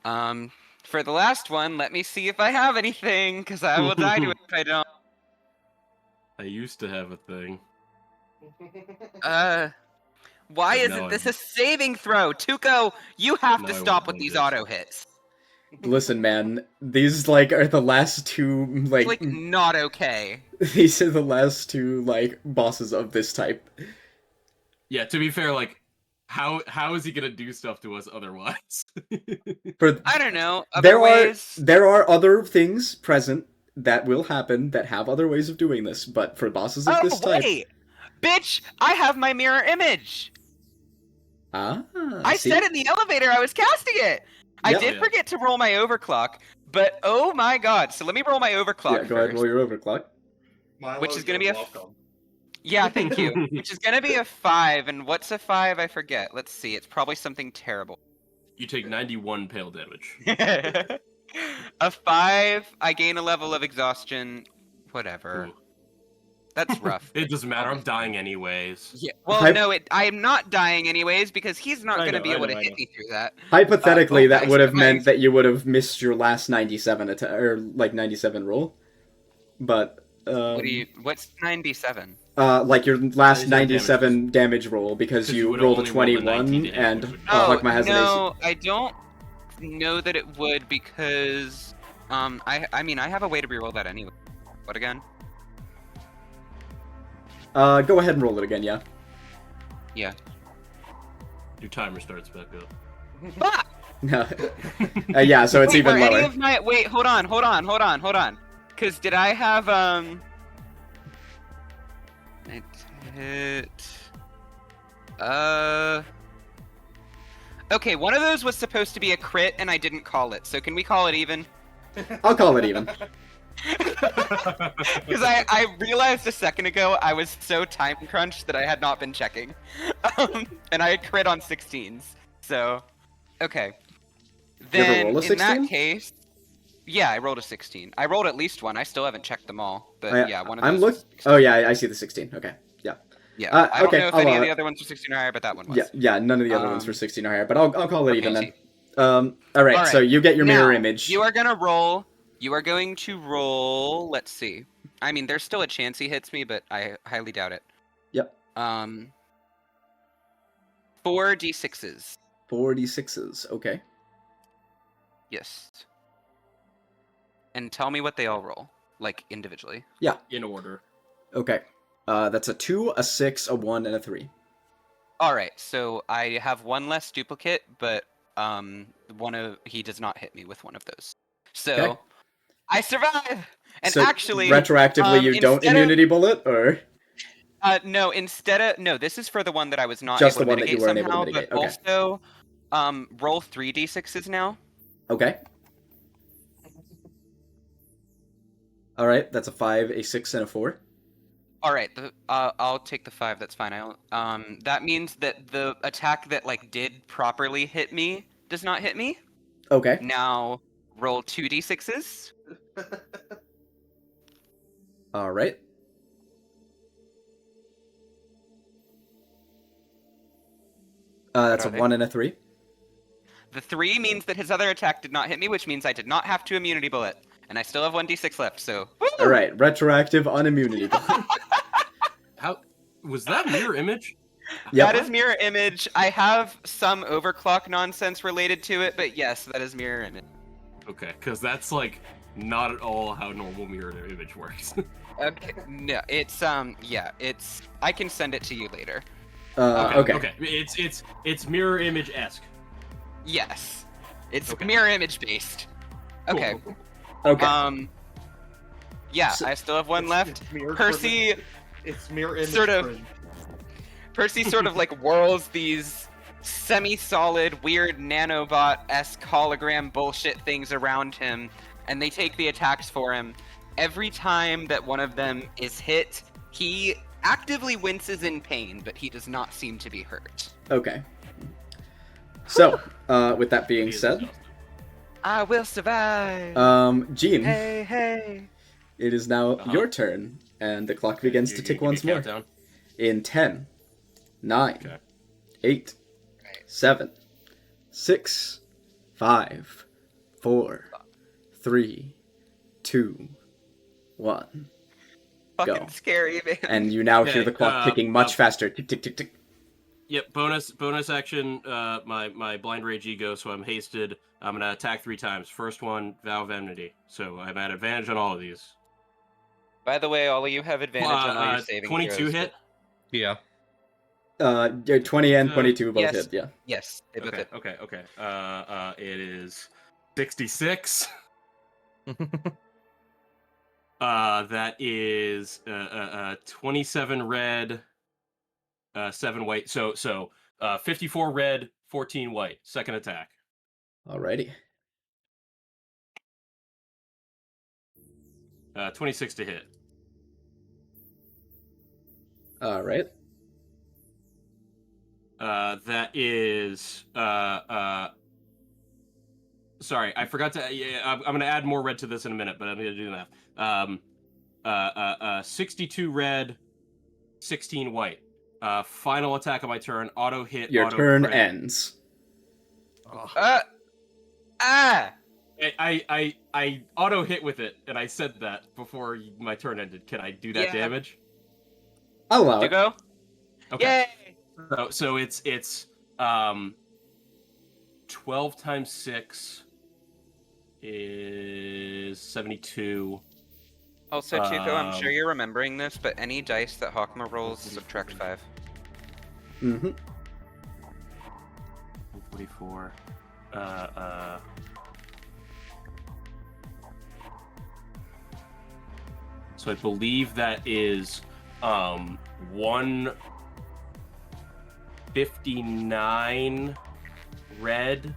For the last one, let me see if I have anything, because I will die to it if I don't. I used to have a thing. Why No, isn't this a saving throw? Tuco, you have No, to I stop won't with these do this. auto hits. Listen, man. These are the last 2 It's like not okay. these are the last 2 bosses of this type. Yeah, to be fair, how is he gonna do stuff to us otherwise? I don't know. There Other ways. there are other things present that will happen that have other ways of doing this, but for bosses of this type. Wait! Bitch, I have my mirror image! I see? said in the elevator I was casting it! I Yep. did forget to roll my overclock, but oh my god. So let me roll my overclock Yeah, go ahead, first. roll your overclock. Which is gonna be a welcome. Yeah, thank you. Which is gonna be a 5, and what's a 5? I forget. Let's see, it's probably something terrible. You take 91 pale damage. A 5, I gain a level of exhaustion. Whatever. Ooh. That's rough. It doesn't matter, I'm dying anyways. Yeah. Well, Hy- no, I am not dying anyways because he's not I going to know, be I able know, to I hit know. me through that. Hypothetically, that would have my- meant that you would have missed your last 97 or 97 roll. But What's 97? Like your last Is that 97 damage roll because 'Cause you you would've rolled a only rolled a 19 21 to hit, and which would- Hokma has an AC. no, I don't know that it would because I mean I have a way to reroll that anyway. What again? Go ahead and roll it again, yeah. Yeah. Your timer starts back up. Fuck! Yeah, so it's Wait, even were lower. any of my wait, hold on. Cause did I have it hit okay, one of those was supposed to be a crit and I didn't call it, so can we call it even? I'll call it even. Because I realized a second ago I was so time crunched that I had not been checking. And I crit on 16s. So, okay. You ever Then, roll a in that 16? case... Yeah, I rolled a 16. I rolled at least one. I still haven't checked them all. But yeah, one of those was 16. Oh yeah, I see the 16. Okay, yeah. Yeah, I don't okay, know if any of the other ones were 16 or higher, but that one was. Yeah, none of the other ones were 16 or higher, but I'll call it even then. see. Alright, so you get your mirror Now, image. You are gonna roll... You are going to roll... Let's see. I mean, there's still a chance he hits me, but I highly doubt it. Yep. 4d6s. 4d6s, okay. Yes. And tell me what they all roll, like individually. Yeah. In order. Okay. That's a 2, a 6, a 1, and a 3. Alright, so I have one less duplicate, but he does not hit me with one of those. So Okay. I survive! And So actually retroactively you don't immunity bullet, or no, no, this is for the one that I was not just able the to one that you mitigate weren't able to somehow, mitigate? but Okay. also roll 3d6s now. Okay. Alright, that's a 5, a 6, and a 4. Alright, I'll take the 5, that's fine. That means that the attack that like did properly hit me does not hit me. Okay. Now roll 2d6s. Alright. That's a are they? 1 and a 3. The 3 means that his other attack did not hit me, which means I did not have to immunity bullet. And I still have 1d6 left, so... Woo! Alright, retroactive on immunity bullet. How was that mirror image? Yep. That is mirror image. I have some overclock nonsense related to it, but yes, that is mirror image. Okay, because that's like not at all how normal mirror image works. Okay, no, it's yeah, it's. I can send it to you later. Okay. Okay. It's mirror image esque. Yes, it's Okay. mirror image based. Okay. Okay. Yeah, So- I still have one left. It's mirror Percy, It's mirror image. sort of- cringe. Percy sort of like whirls these semi-solid, weird nanobot-esque hologram bullshit things around him, and they take the attacks for him. Every time that one of them is hit, he actively winces in pain, but he does not seem to be hurt. Okay. So, with that being He is said, exhausted. I will survive. Jean, Hey. it is now Uh-huh. your turn, and the clock begins to You tick give me a once more. countdown? In 10, 9, Okay. 8, 7, 6, 5, 4, 3, 2, 1. Fucking Go. scary, man. And you now hear Okay, the clock ticking much faster. Tick, tick, tick, tick. Yep. Bonus action. My blind rage ego, so I'm hasted. I'm gonna attack 3 times. First one, vow of enmity. So I'm at advantage on all of these. By the way, all of you have advantage on all your saving 22 throws, hit. Yeah. Yeah, 20 and So- 22 both Yes. hit, yeah. but- Yes, it was it. Okay. It is 66. That is 27 red, 7 white. So 54 red, 14 white. Second attack. Alrighty. 26 to hit. Alright. That is sorry, I forgot to. Yeah, I'm gonna add more red to this in a minute, but I'm gonna do the math. 62 red, 16 white. Final attack of my turn. Auto hit. Your auto turn crit. ends. I auto hit with it, and I said that before my turn ended. Can I do that Yeah. damage? I'll allow Do it. go? Okay. Yay! So it's 12 times 6 is 72. Also, Tuco, I'm sure Um, you're remembering this, but any dice that Hokma rolls, subtract 5. Mm-hmm. 44. So I believe that is 159 red,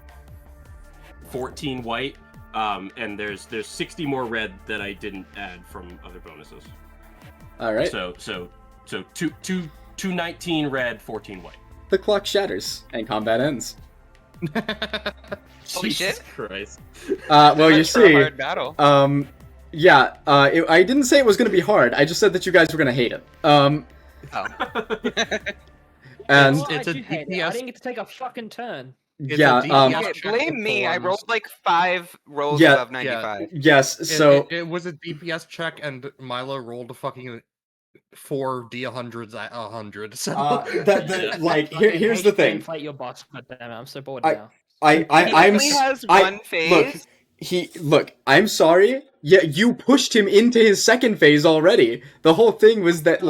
14 white, and there's 60 more red that I didn't add from other bonuses. All right. So 219 red, 14 white. The clock shatters and combat ends. Holy shit. Christ. Well, you Much for a see, hard battle. yeah, I didn't say it was going to be hard. I just said that you guys were going to hate it. Oh. And Well, it's I a do hate it. I DPS didn't get to take a fucking turn. It's yeah, a DPS Okay, check blame me. I informs- rolled like 5 rolls Yeah, above 95. yes. So it was a DPS check, and Milo rolled a fucking 4 D100s at 100. So here's the thing. Inflate your box, goddammit! I'm so bored I- now. He only has one phase. I'm sorry. Yeah, you pushed him into his second phase already. The whole thing was that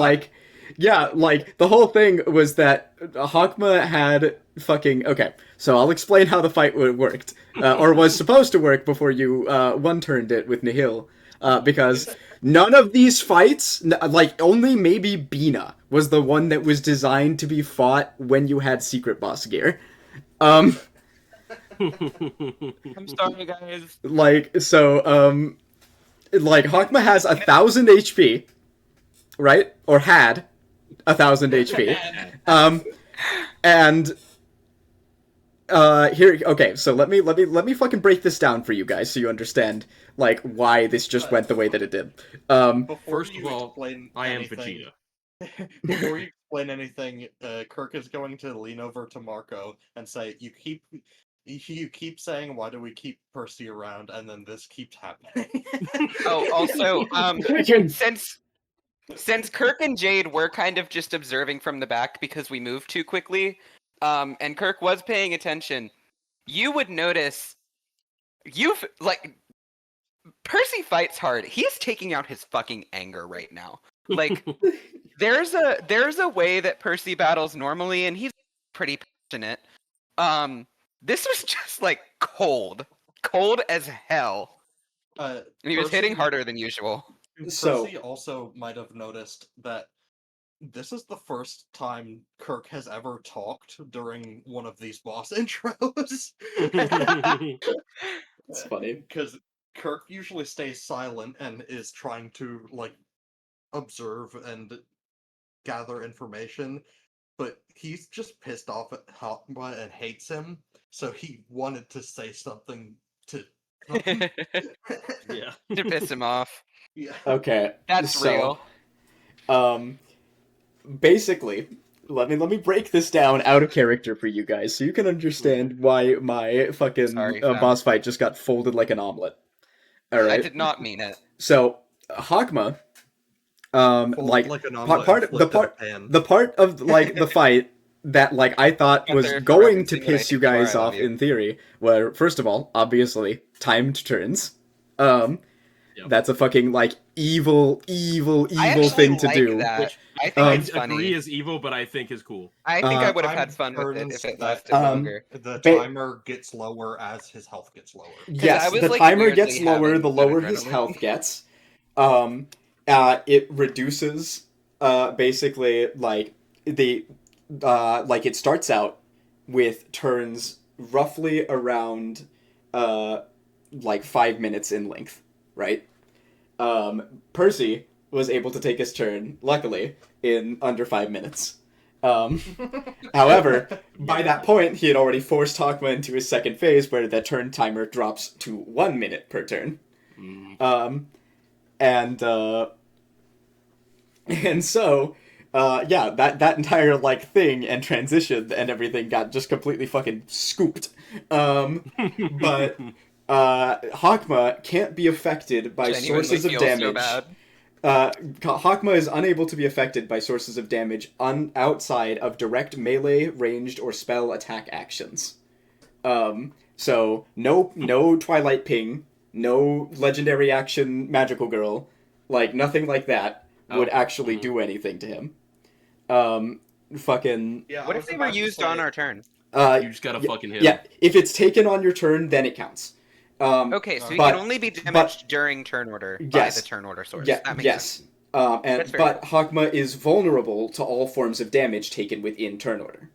Hokma had fucking okay. So I'll explain how the fight worked, or was supposed to work before you one-turned it with Nihil, because none of these fights, only maybe Bina was the one that was designed to be fought when you had secret boss gear. I'm sorry, guys. Hokma has 1,000 HP, right? Or had 1,000 HP. And here, okay. So let me fucking break this down for you guys so you understand why this just went the way that it did. Before First you of all, explain I am anything- Vegeta. Before you explain anything, Kirk is going to lean over to Marco and say, "You keep saying, why do we keep Percy around?" And then this keeps happening. Oh, also, since Kirk and Jade were kind of just observing from the back because we moved too quickly, and Kirk was paying attention, you would notice Percy fights hard. He's taking out his fucking anger right now. There's a way that Percy battles normally, and he's pretty passionate. This was just cold as hell, and he was hitting Percy- harder than usual. So- Percy also might have noticed that this is the first time Kirk has ever talked during one of these boss intros. It's funny. Because Kirk usually stays silent and is trying to observe and gather information, but he's just pissed off at Hokma and hates him, so he wanted to say something to Yeah. To piss him off. yeah. Okay. That's so, real. Basically, let me break this down out of character for you guys so you can understand why my fucking Sorry, fam. boss fight just got folded like an omelet. All right. I did not mean it. So Hokma, Fold like like an pa- omelet part and the flipped in a part pan. the part of the fight that I thought Got was there for going to referencing what I piss you think you are, guys I love off you. in theory were, first of all, obviously timed turns. Yep. That's a fucking evil I actually thing to like do. that. Which I think I it's funny. agree is evil, but I think is cool. I think I would have Time had fun with it turns if it that- lasted longer. The Ba- timer gets lower as his health gets lower. Yes, I was, the like, timer gets weirdly lower having the that lower his adrenaline. health gets. It reduces basically it starts out with turns roughly around 5 minutes in length, right? Percy was able to take his turn, luckily, in under 5 minutes. However, by that point, he had already forced Hokma into his second phase, where the turn timer drops to 1 minute per turn. And so, that entire thing and transition and everything got just completely fucking scooped. But Hokma can't be affected by Genuinely sources of feel so damage. bad. Hokma is unable to be affected by sources of damage outside of direct melee, ranged, or spell attack actions. So no Twilight Ping, no legendary action magical girl, like nothing like that would actually do anything to him. Fucking. Yeah, What if they were used on our turn? You just gotta fucking hit Yeah, him. if it's taken on your turn, then it counts. Okay, so he but- can only be damaged during turn order by Yes. the turn order source. Yeah, That makes yes. sense. And That's very but Hokma is vulnerable to all forms of damage taken within turn order.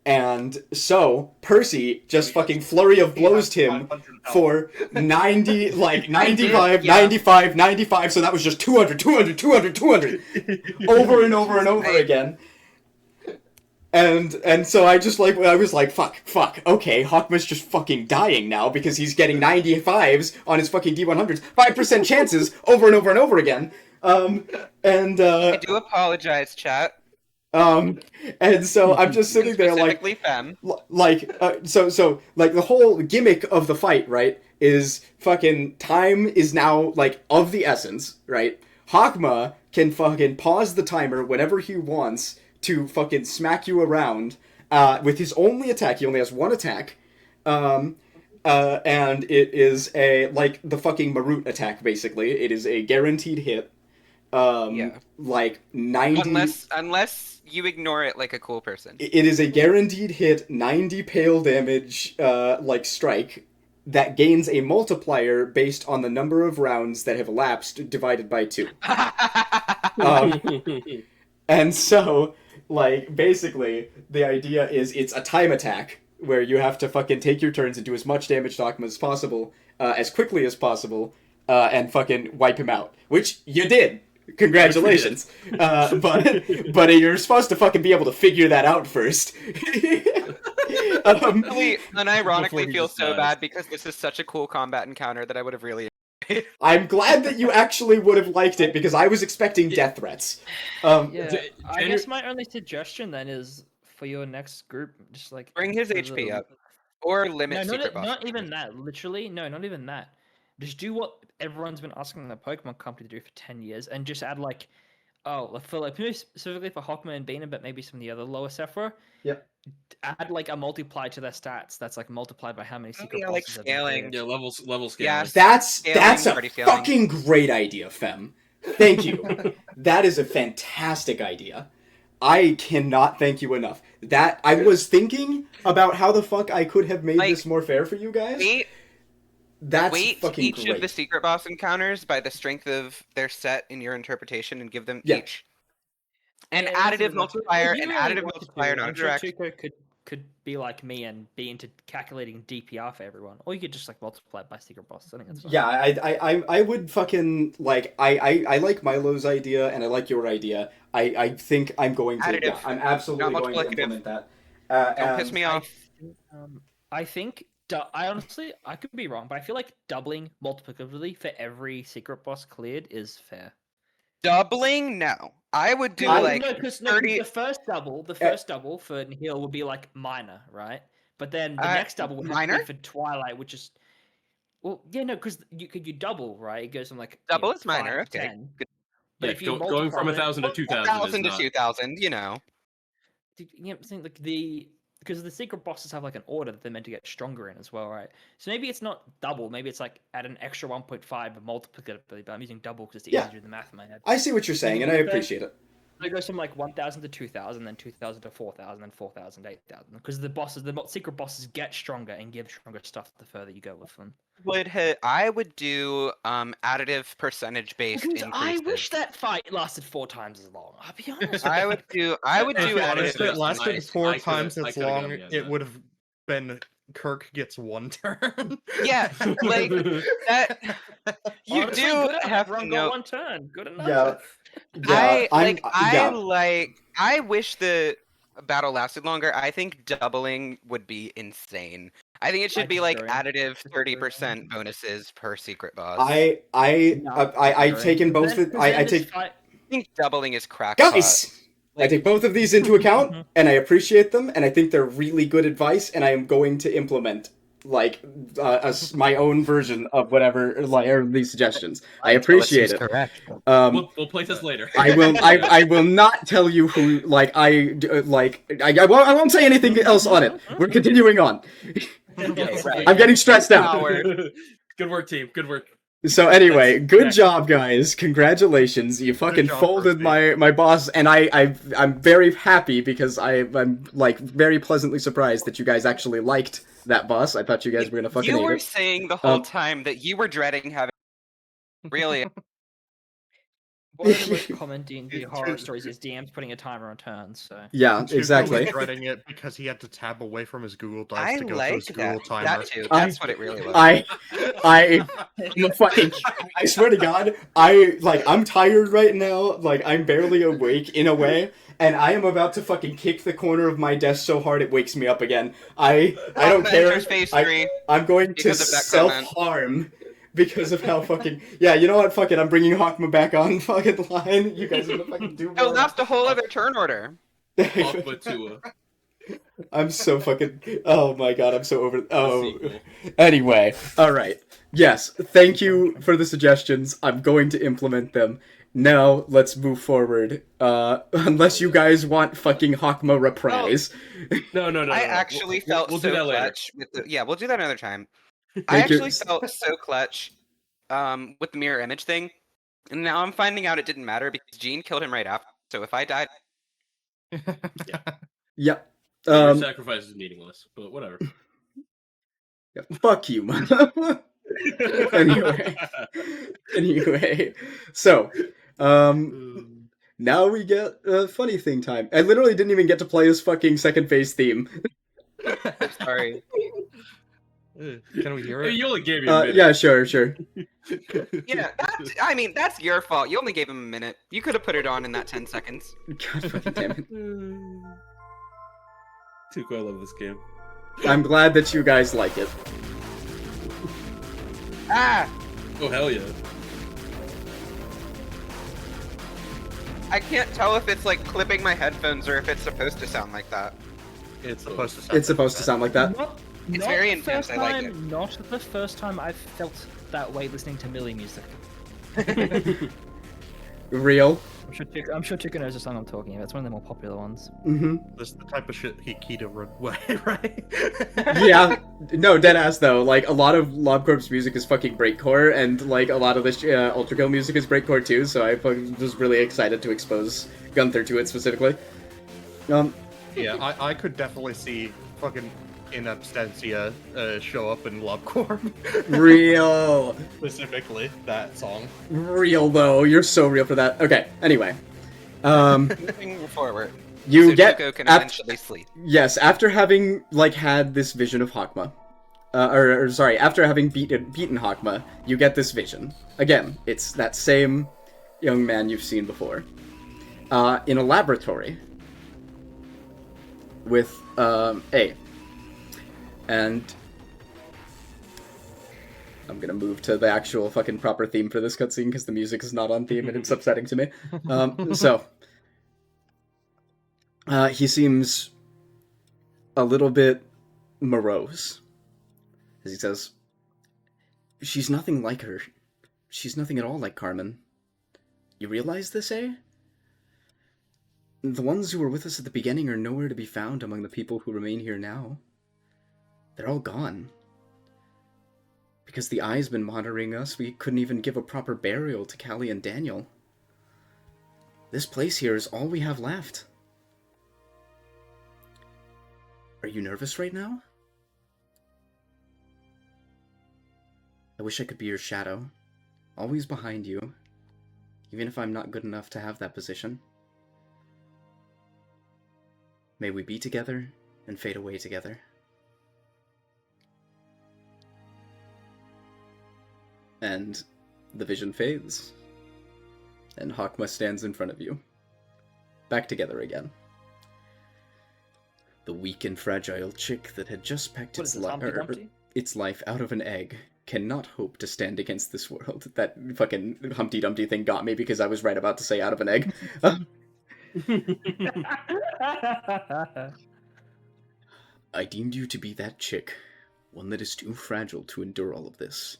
And so Percy just fucking flurry of blows him for 90, like 95, yeah. 95, 95, so that was just 200, 200, 200, 200, over and over and over again. And so I was like, fuck, okay, Hawkman's just fucking dying now because he's getting 95s on his fucking D100s, 5% chances over and over and over again. I do apologize, chat. And so I'm just sitting there like, Specifically Fem. so the whole gimmick of the fight, right, is fucking time is now, like, of the essence, right? Hokma can fucking pause the timer whenever he wants to fucking smack you around, with his only attack. He only has one attack, and it is like the fucking Marut attack, basically. It is a guaranteed hit. Like 90... Unless you ignore it like a cool person. It is a guaranteed hit, 90 pale damage, like, strike, that gains a multiplier based on the number of rounds that have elapsed divided by 2. And so, like, basically, the idea is it's a time attack, where you have to fucking take your turns and do as much damage to Hokma as possible, as quickly as possible, and fucking wipe him out. Which you did! Congratulations. But you're supposed to fucking be able to figure that out first. Really, unironically he feel just so dies. bad because this is such a cool combat encounter that I would have really. I'm glad that you actually would have liked it, because I was expecting death threats. Yeah, I January- guess my only suggestion then is for your next group, just like Bring his for HP the- up. Or limit No, secret boss. not even that. Literally, no, not even that. Just do what everyone's been asking the Pokemon Company to do for 10 years, and just add like, for like specifically for Hokma and Beena, but maybe some of the other lower Sephora. Yep. Add like a multiply to their stats. That's like multiplied by how many secret yeah, like bosses have been scaling. cleared. Yeah, level scaling. Yes. That's a party scaling. fucking great idea, Fem. Thank you. That is a fantastic idea. I cannot thank you enough. That I was thinking about how the fuck I could have made Like, this more fair for you guys. Weight That's fucking each great. of the secret boss encounters by the strength of their set in your interpretation and give them Yeah. each an Yeah, that's additive it, like, multiplier, if you an really additive wanted to, multiplier, not a I'm sure direct. Tuco could be like me and be into calculating DPR for everyone, or you could just like multiply it by secret bosses. I think that's fine. Yeah, I would fucking like I like Milo's idea and I like your idea. I think I'm going to. Additive, Yeah, I'm absolutely not going to multiplicative. implement that. Don't piss and- me off. I think I honestly I could be wrong, but I feel like doubling multiplicatively for every secret boss cleared is fair. Doubling? No. I would do I- like no, because 30. the first double for Nihil would be like minor, right? But then the next double would have to minor? be for Twilight, which is because you double, right? It goes from like Double is 5 minor, to okay. 10. Yeah, But if you going from multiply it- 1,000 to 2,000 is 1,000 to not. 2,000, you know. I'm saying like because the secret bosses have like an order that they're meant to get stronger in as well, right? So maybe it's not double, maybe it's like add an extra 1.5 multiplicatively, but I'm using double because it's easier Yeah. to do the math in my head. I see what you're saying, and I appreciate it. It goes from like 1,000 to 2,000, then 2,000 to 4,000, then 4,000 to 8,000. Because the secret bosses get stronger and give stronger stuff the further you go with them. I would do additive percentage based Because increases. I wish that fight lasted 4 times as long. I'll be honest. I would do If additive. it lasted Nice. 4 I coulda- times I as coulda long, gone beyond it that. would have been Kirk gets 1 turn. Yeah, like that. You Honestly, do good enough. have to Everyone know. got 1 turn. Good enough. Yeah, I wish the battle lasted longer. I think doubling would be insane. I think it should be like disagree. additive 30% bonuses per secret boss. I've taken both. I take I think doubling is crackpot. guys. I take both of these into account, and I appreciate them, and I think they're really good advice, and I am going to implement like my own version of whatever like or these suggestions. I appreciate it. Correct. We'll play this later. I will not tell you who like I won't say anything else on it. We're continuing on. Yes, right. I'm getting stressed out. Good work, team. Good work. So anyway, That's good next. job, guys. Congratulations. You fucking job, folded Percy. my boss, and I'm very happy because I'm like very pleasantly surprised that you guys actually liked that boss. I thought you guys were gonna fucking You hate were it. saying the whole Um, time that you were dreading having. Really? One of the most common D&D It's horror true. stories is DMs putting a timer on turns. So Yeah, Tuco exactly. was dreading it because he had to tab away from his Google Docs I to go to like his Google that. timer. That too. I- That's what it really was. I'm a fucking. I swear to God, I'm tired right now. Like I'm barely awake in a way, and I am about to fucking kick the corner of my desk so hard it wakes me up again. I don't care. Avengers Phase 3. I'm going to Because of that comment. self-harm because of how fucking yeah. You know what? Fuck it. I'm bringing Hokma back on fucking line. You guys are gonna fucking do Oh, more. that's a whole other turn order. Hokma Tua. I'm so fucking. Oh my God. I'm so over. Oh. sequel. Anyway, all right. Yes, thank you for the suggestions. I'm going to implement them. Now, let's move forward. Unless you guys want fucking Hokma reprise. No. I actually felt we'll so do that later. clutch. Yeah, we'll do that another time. I Thank you. actually felt so clutch with the mirror image thing. And now I'm finding out it didn't matter because Gene killed him right after. So if I died, Yep. Your sacrifice is meaningless, but whatever. Fuck you, man. Anyway. So, now we get funny thing time. I literally didn't even get to play his fucking second phase theme. sorry. Can we hear Hey, it? you only gave me a minute. Yeah, sure. Yeah, that's your fault. You only gave him a minute. You could have put it on in that 10 seconds. God fucking damn it. Tuco, I love this game. I'm glad that you guys like it. Ah! Oh, hell yeah. I can't tell if it's like clipping my headphones or if it's supposed to sound like that. It's supposed to sound. It's supposed to sound like that. It's Not very the intense, first I like time- it. Not the first time I've felt that way listening to Millie music. Real. I'm sure Chicken knows the song I'm talking about. It's one of the more popular ones. Mm-hmm. This is the type of shit Hikita would way, right? Yeah, no, deadass though. Like a lot of LobCorp's music is fucking breakcore, and like a lot of this Ultra Kill music is breakcore too. So I was really excited to expose Gunther to it specifically. Yeah, I could definitely see fucking in absentia show up in Lobcorp. Real, Specifically, that song. real though. You're so real for that. Okay. Anyway, Moving forward. you so get Tuco can af- eventually sleep. yes after having like had this vision of Hokma. Or sorry, after having beaten Hokma, you get this vision. Again, it's that same young man you've seen before. In a laboratory. With, A. And... I'm gonna move to the actual fucking proper theme for this cutscene, because the music is not on theme and it's upsetting to me. He seems a little bit morose. As he says, she's nothing like her. She's nothing at all like Carmen. You realize this, eh? The ones who were with us at the beginning are nowhere to be found among the people who remain here now. They're all gone. Because the Eye's been monitoring us, we couldn't even give a proper burial to Callie and Daniel. This place here is all we have left. Are you nervous right now? I wish I could be your shadow, always behind you, even if I'm not good enough to have that position. May we be together and fade away together. And the vision fades, and Hokma stands in front of you, back together again. The weak and fragile chick that had just pecked What is this, Humpty Dumpty? its life out of an egg cannot hope to stand against this world. That fucking Humpty Dumpty thing got me because I was right about to say out of an egg. I deemed you to be that chick one that is too fragile to endure all of this.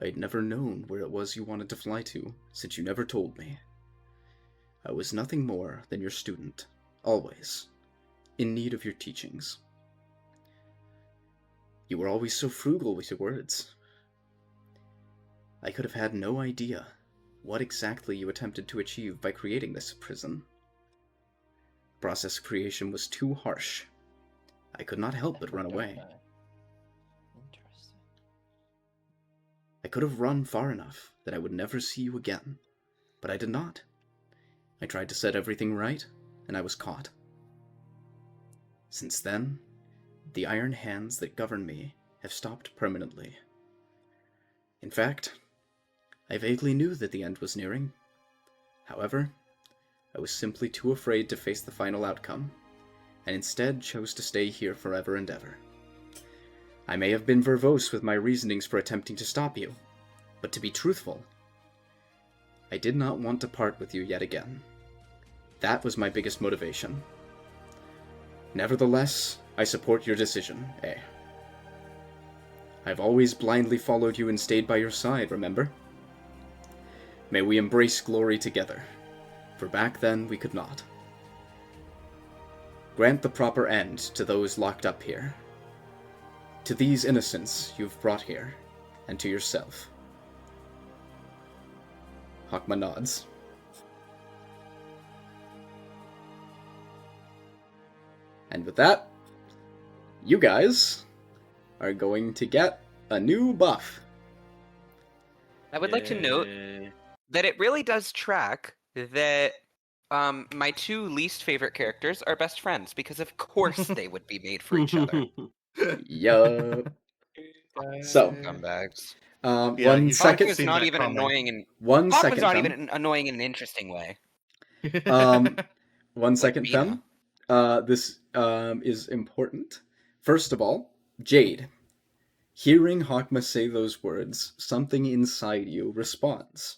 I'd never known where it was you wanted to fly to, since you never told me. I was nothing more than your student, always, in need of your teachings. You were always so frugal with your words. I could have had no idea what exactly you attempted to achieve by creating this prison. The process of creation was too harsh. I could not help but run away. Interesting. I could have run far enough that I would never see you again, but I did not. I tried to set everything right, and I was caught. Since then, the iron hands that govern me have stopped permanently. In fact, I vaguely knew that the end was nearing. However, I was simply too afraid to face the final outcome, and instead chose to stay here forever and ever. I may have been verbose with my reasonings for attempting to stop you, but to be truthful, I did not want to part with you yet again. That was my biggest motivation. Nevertheless, I support your decision, A. I've always blindly followed you and stayed by your side, remember? May we embrace glory together, for back then we could not. Grant the proper end to those locked up here, to these innocents you've brought here, and to yourself. Hokma nods. And with that, you guys are going to get a new buff. I would like to note that it really does track that my two least favorite characters are best friends, because of course they would be made for each other. Yup. So, Scumbags. Yeah, one you second. Hawkman's seen not that even coming. annoying and One Hawkman's second, not Fem. even annoying in an interesting way. Um, one Like second, Mina. Fem. This is important. First of all, Jade. Hearing Hokma say those words, something inside you responds.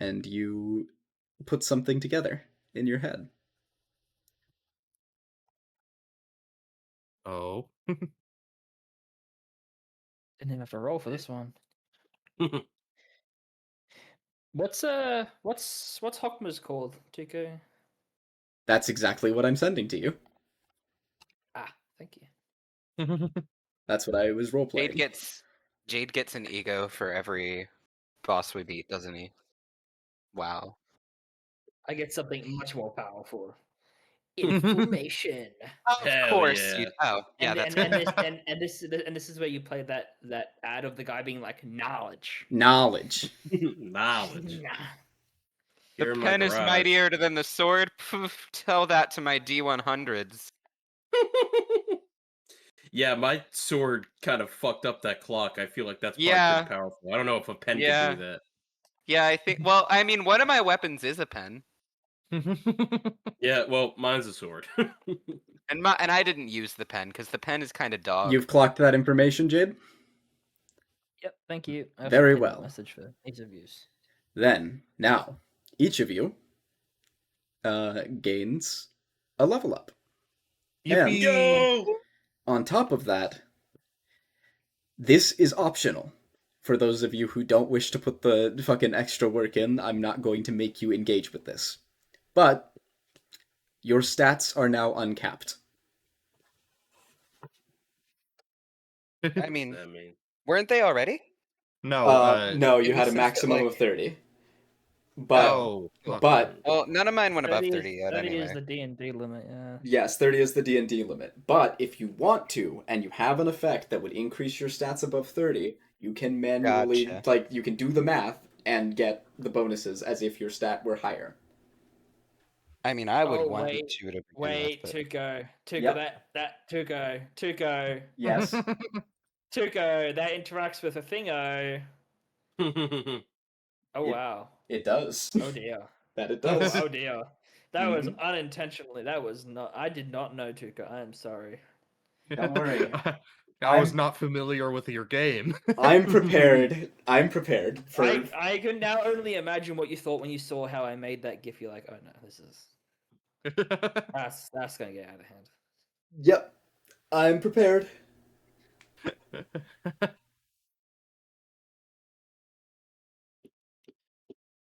And you put something together in your head. Oh. Didn't even have to roll for this one. What's Hokma's called, Tuco? That's exactly what I'm sending to you. Ah, thank you. That's what I was roleplaying. Jade gets an ego for every boss we beat, doesn't he? Wow. I get something much more powerful. Information. Of Hell course yeah. you. Oh, yeah, and, that's and, and this is where you play that ad of the guy being like knowledge. Knowledge. Knowledge. Nah. the Here in my pen is garage. mightier than the sword. Poof, tell that to my D100s. Yeah, my sword kind of fucked up that clock. I feel like that's probably Yeah. pretty powerful. I don't know if a pen Yeah. can do that. Yeah, I think. Well, I mean, one of my weapons is a pen, Yeah, well, mine's a sword. and I didn't use the pen because the pen is kind of dog. You've clocked that information, Jade? Yep, thank you. I've Very completed the well. Message for ease of use. Then, now, each of you gains a level up. And Yippee! on top of that, this is optional. For those of you who don't wish to put the fucking extra work in, I'm not going to make you engage with this. But your stats are now uncapped. I mean, weren't they already? No, No, you it had a says that, maximum like- of 30. But Oh, but Well, none of mine went above 30 30 yet. 30 Anyway. is the D&D limit, yeah. yes, 30 is the D&D limit. But if you want to, and you have an effect that would increase your stats above 30, you can manually, Gotcha. like, you can do the math and get the bonuses as if your stat were higher. I mean, I would Oh, want wait, to begin Wait, with, Tuco. Yep. Tuco. Yes. Tuco, that interacts with a thingo. Oh, It- wow. It does. Oh, dear. That it Oh, does. oh dear. That was Mhm. unintentionally. That was not. I did not know, Tuco. I am sorry. Don't worry. I was I'm- not familiar with your game. I'm prepared. I'm prepared for... I can now only imagine what you thought when you saw how I made that gif. You're like, oh no, this is that's gonna get out of hand. Yep, I'm prepared.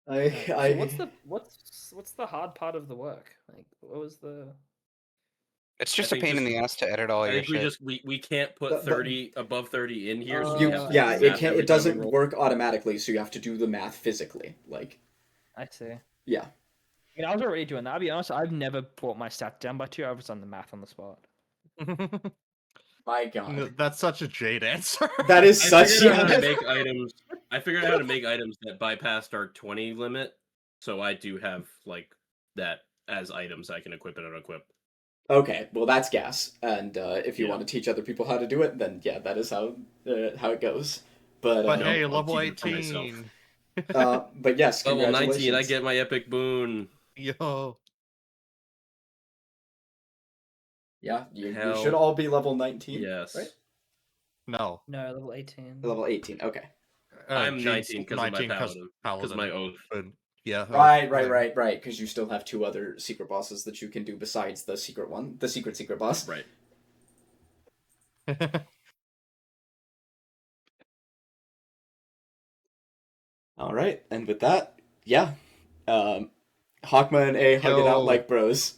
So what's I the what's the hard part of the work? Like, what was the? It's I just a think pain in just the ass to edit all I your think we shit. just we can't put But- 30 above 30 in here, so we you have to yeah, do it math can't. every It time we doesn't roll. work automatically, so you have to do the math physically. Like, I see. yeah. I mean, I was already doing that. I'll be honest, I've never brought my stats down by 2. I've just done the math on the spot. My God, That's such a Jade answer. that is I such. figured out how Yeah, to make items. I figured out how to make items that bypassed our 20 limit, so I do have like that as items I can equip and unequip. Okay, well that's gas, and if you Yeah. want to teach other people how to do it, then yeah, that is how it goes. But But No, hey, I'll level keep it for myself. 18. but yes, Level 19, I congratulations. get my epic boon. Yo. Yeah, you Hell should all be level 19, Yes. right? No. No, level 18. Level 18. Okay. I'm Jade's 19 because of my 19 paladin. Because my oath. But yeah. Right, whatever. right. Because you still have 2 other secret bosses that you can do besides the secret one, the secret boss. Right. All right, and with that, yeah, Hokma and A hug it out Yo. like bros.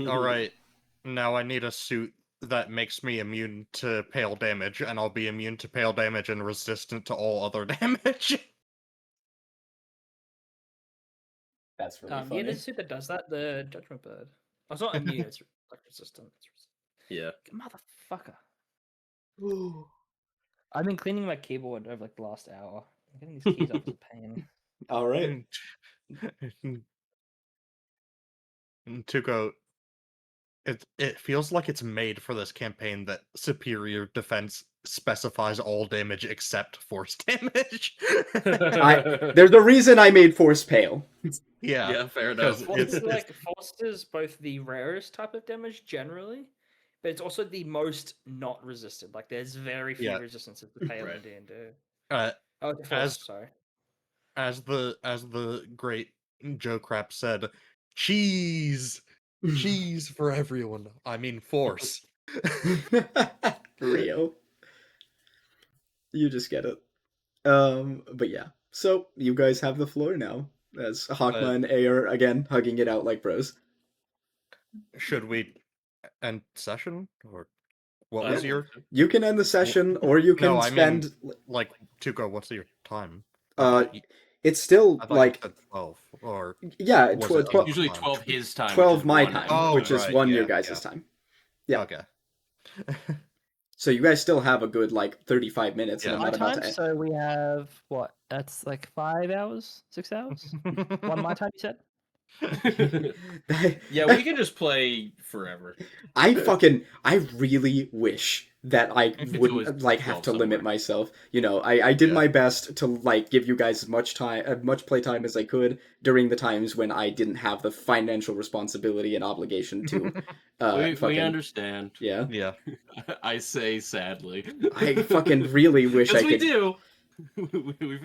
All right. Now I need a suit that makes me immune to pale damage, and I'll be immune to pale damage and resistant to all other damage. That's really Yeah, funny. there's a suit that does that. The Judgment Bird. Oh, it's not immune. It's like resistant. Yeah. Motherfucker. I've been cleaning my keyboard over like the last hour. Getting these keys off is a pain. All right. Tuco, it feels like it's made for this campaign that superior defense specifies all damage except force damage. There's a reason I made Force pale. Yeah, Yeah, fair enough. because Force is both the rarest type of damage generally, but it's also the most not resisted. Like there's very few Yeah. resistances to pale Right. in D&D. uh, Oh, to Force, as sorry. as the great Joe Crap said, cheese for everyone. I mean force. Real. You just get it. But yeah. So you guys have the floor now. As Hokma and A are again hugging it out like bros. Should we end session or what I was don't your? want to. You can end the session, or you can No, I mean, spend. like Tuco, what's your time? It's still I thought like you said 12 or yeah, was it It's usually 12 his time. 12 which is my 1 time, Oh, which is right, 1 your yeah, guys' yeah. time. Yeah. Okay. So you guys still have a good like 35 minutes, and Yeah. I'm My not about time, to. so we have what? That's like 5 hours, 6 hours. One my time, you said. Yeah, we can just play forever. I really wish that I always wouldn't like have 12 to limit somewhere. myself. You know, I did Yeah. my best to like give you guys as much time, as much playtime as I could during the times when I didn't have the financial responsibility and obligation to. We fucking understand. yeah. Yeah. I say sadly. I fucking really wish I Because we could. do.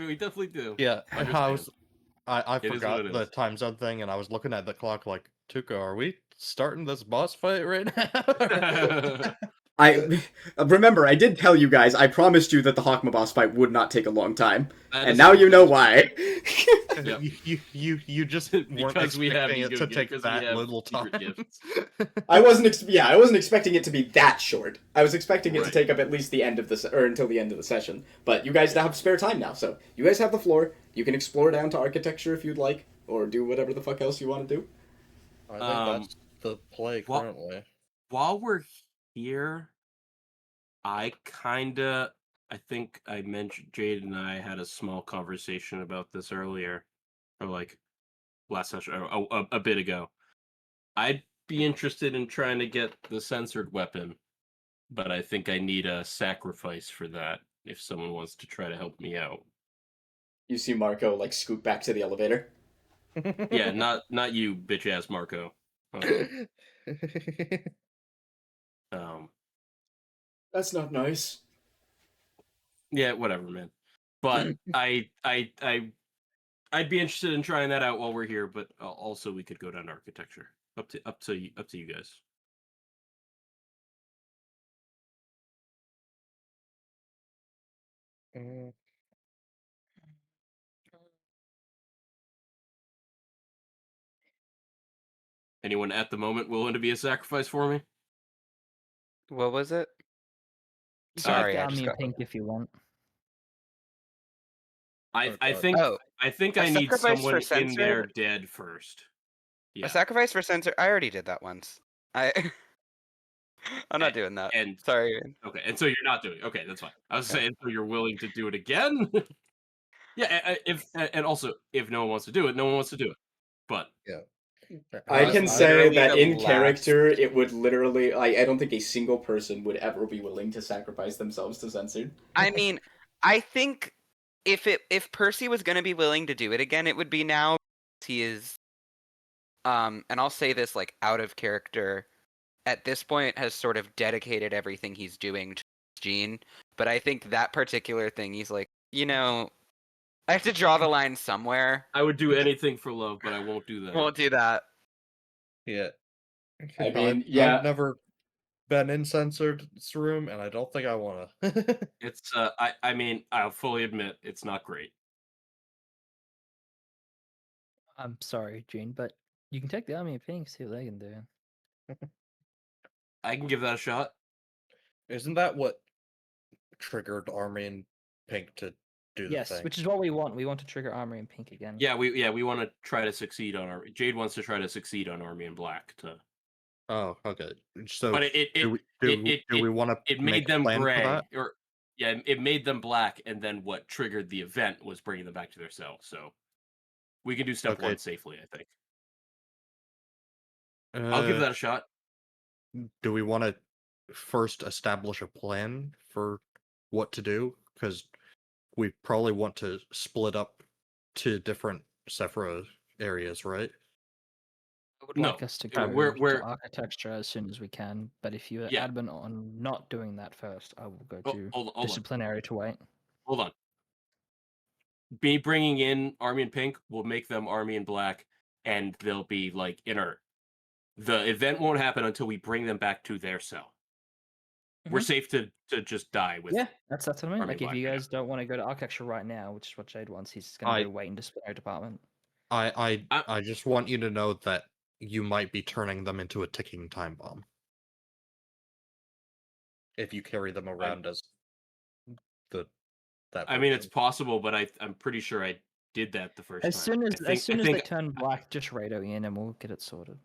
We definitely do. Yeah. Understand. I It is what forgot it the is. time zone thing, and I was looking at the clock like, Tuco, are we starting this boss fight right now? I remember I did tell you guys I promised you that the Hokma boss fight would not take a long time, That and is now true, you know that is why. Yep. You just weren't Because we have expecting it to ego- take because we that have little time. secret gifts. I wasn't expecting it to be that short. I was expecting it to Right. take up at least the end of the or until the end of the session. But you guys have spare time now, so you guys have the floor. You can explore down to architecture if you'd like, or do whatever the fuck else you want to do. I think that's the play Well- currently. While we're here, I think I mentioned Jade and I had a small conversation about this earlier, or like last session, or a bit ago. I'd be interested in trying to get the censored weapon, but I think I need a sacrifice for that if someone wants to try to help me out. You see Marco like scoot back to the elevator. Yeah, not you, bitch ass Marco. Um, That's not nice. yeah, whatever, man. But I'd be interested in trying that out while we're here. But also we could go down to architecture. Up to you guys. Mm, Anyone at the moment willing to be a sacrifice for me? What was it? You can take Sorry, the I just army in got. pink if you want. I oh I god. think Oh, I think a I need sacrifice for someone in there censored. dead first. A Yeah. sacrifice for censor. I already did that once. I. I'm not And, doing that. and Sorry. okay, and so you're not doing. Okay, that's fine. I was Yeah. saying, so you're willing to do it again? Yeah. If and also if no one wants to do it, no one wants to do it. But I Was can I say literally that the in last. character, it would literally. I don't think a single person would ever be willing to sacrifice themselves to censored. I mean, I think if Percy was gonna be willing to do it again, it would be now. He is. And I'll say this like out of character. At this point, has sort of dedicated everything he's doing to Gene. But I think that particular thing, he's like, I have to draw the line somewhere. I would do anything for love, but I won't do that. Won't do that. Yeah. I mean, I've yeah. never been in censored's room, and I don't think I wanna. It's I mean, I'll fully admit it's not great. I'm sorry, Gene, but you can take the army in pink, see what they can do. I can give that a shot. Isn't that what triggered Army in Pink to do the Yes, thing? which is what we want. We want to trigger army in pink again. Yeah, we want to try to succeed on our. Jade wants to try to succeed on Army in Black to. Oh, okay. So But do we want it to make made a them plan for gray, that? or yeah, it made them black, and then what triggered the event was bringing them back to their cell. So we can do step Okay. one safely, I think. I'll give that a shot. Do we want to first establish a plan for what to do? Because we probably want to split up to different Sephira areas, right? I would No, like us to go we're to architecture as soon as we can, but if you're Yeah. adamant on not doing that first, I will go Oh, to hold on. disciplinary to wait. Hold on. Me bringing in Army in Pink will make them Army in Black, and they'll be like inert. The event won't happen until we bring them back to their cell. We're Mhm. safe to just die with. Yeah, that's what I mean. Army Like, if Black you right now. guys don't want to go to architecture right now, which is what Jade wants, he's gonna I go wait in disciplinary department. I just want you to know that you might be turning them into a ticking time bomb if you carry them around as the that I mean, it's person. possible, but I'm pretty sure I did that the first time. As soon as they turn black, just radio in and we'll get it sorted.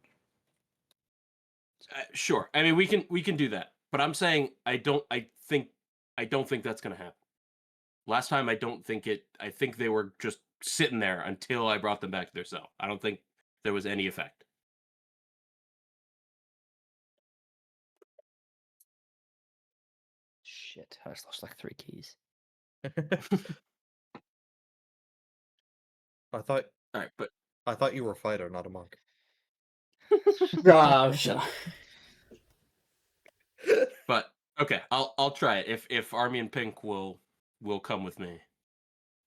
Sure. I mean, we can do that, but I'm saying I don't think that's gonna happen. Last time, I don't think it. I think they were just sitting there until I brought them back to their cell. I don't think there was any effect. Shit, I just lost like 3 keys. I thought All right, but you were a fighter, not a monk. Oh, shut up. But okay, I'll try it. If Army in Pink will come with me,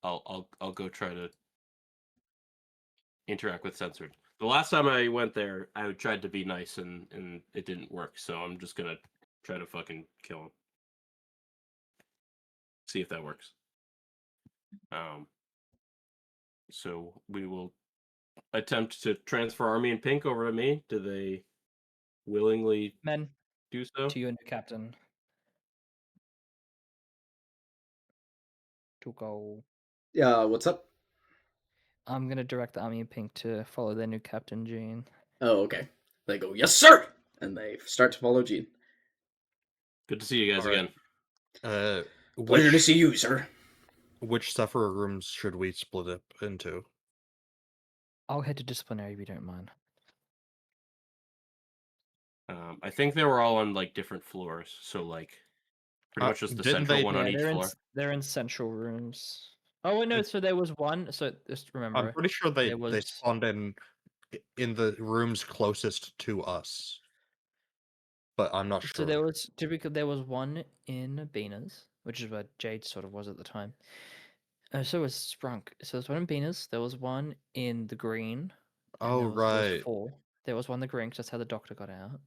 I'll go try to interact with Censored. The last time I went there, I tried to be nice and it didn't work. So I'm just gonna try to fucking kill him. See if that works. So we will attempt to transfer Army in Pink over to me. Do they willingly Men, do so? to your new captain. To go. What's up? I'm gonna direct the army in pink to follow their new captain, Gene. Oh, okay. They go, yes, sir! And they start to follow Gene. Good to see you guys All right. again. Pleasure to see you, sir. Which Sephira rooms should we split up into? I'll head to disciplinary if you don't mind. I think they were all on like different floors, so like pretty much just the didn't central they- one on Yeah, each floor. they're in central rooms. Oh wait, no. So there was one. So just remember, I'm pretty sure they there was spawned in the rooms closest to us, but I'm not so sure. there was typically there was one in Beaners, which is where Jade sort of was at the time. So was Sprunk. So there's one in Beaners. There was one in the green. And Oh, there was right. 4. There was one in the green 'cause that's how the doctor got out.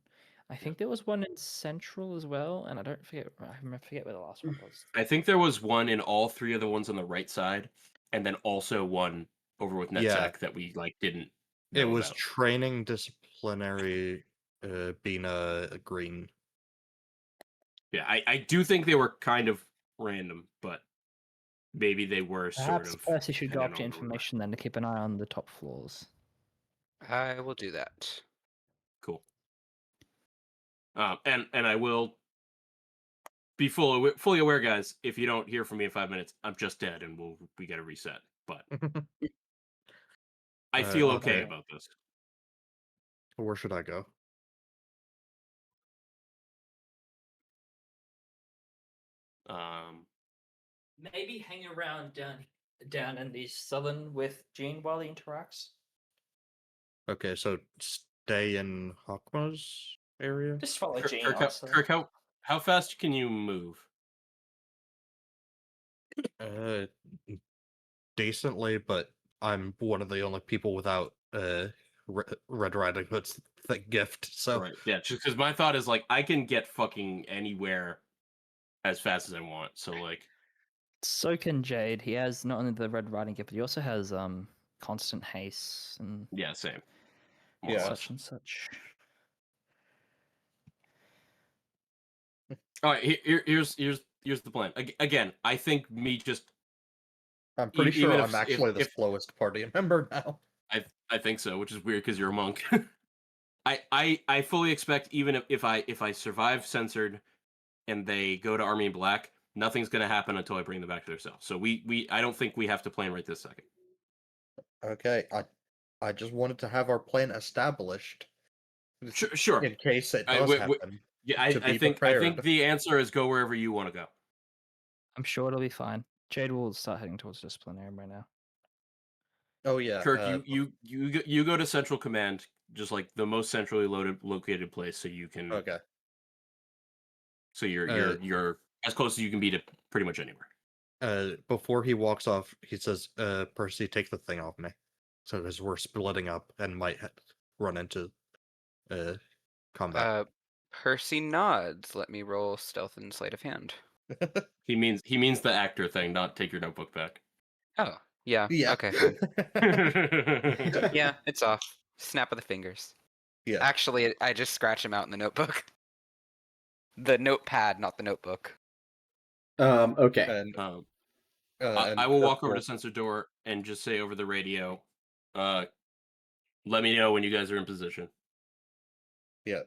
I think there was one in Central as well, and I forget where the last one was. I think there was one in all three of the ones on the right side, and then also one over with NetSec Yeah. that we like didn't It know was about. training disciplinary being a green. Yeah, I do think they were kind of random, but maybe they were Perhaps sort of. Percy should go up depending to on where we were. information then to keep an eye on the top floors. I will do that. Cool. And I will be fully aware, guys. If you don't hear from me in 5 minutes, I'm just dead, and we get a reset. But I feel okay Okay. about this. Where should I go? Maybe hang around down in the southern with Jean while he interacts. Okay, so stay in Hokma's area? Just follow Kirk, Jean, Kirk, honestly. Kirk, how fast can you move? Decently, but I'm one of the only people without Red Riding Hood's thick gift, so Right. Yeah, just because my thought is like I can get fucking anywhere as fast as I want. So like, So can Jade. He has not only the Red Riding Gift, but he also has constant haste and yeah, same. More or Yeah. less. such and such. All right, here's the plan. Again, I think me just I'm pretty even sure if- I'm actually if- the slowest party member now. I think so, which is weird because you're a monk. I fully expect even if I survive censored and they go to Army in Black, nothing's gonna happen until I bring them back to their cell. So I don't think we have to plan right this second. Okay, I just wanted to have our plan established Sure. in case it I- does we- happen. Yeah, to I be think prepared. the answer is go wherever you want to go. I'm sure it'll be fine. Jade will start heading towards disciplinary right now. Oh yeah, Kirk, you go to Central Command, just like the most centrally located place, so you can. okay. So you're as close as you can be to pretty much anywhere. Before he walks off, he says, "Percy, take the thing off me," so as we're splitting up and might run into combat. Percy nods. Let me roll stealth and sleight of hand. He means the actor thing, not take your notebook back. Oh, yeah. Yeah. Okay, fine. Yeah, it's off. Snap of the fingers. Yeah. Actually, I just scratch him out in the notebook. The notepad, not the notebook. Okay. And, I and will Kirk walk over to sensor door and just say over the radio, let me know when you guys are in position. Yeah.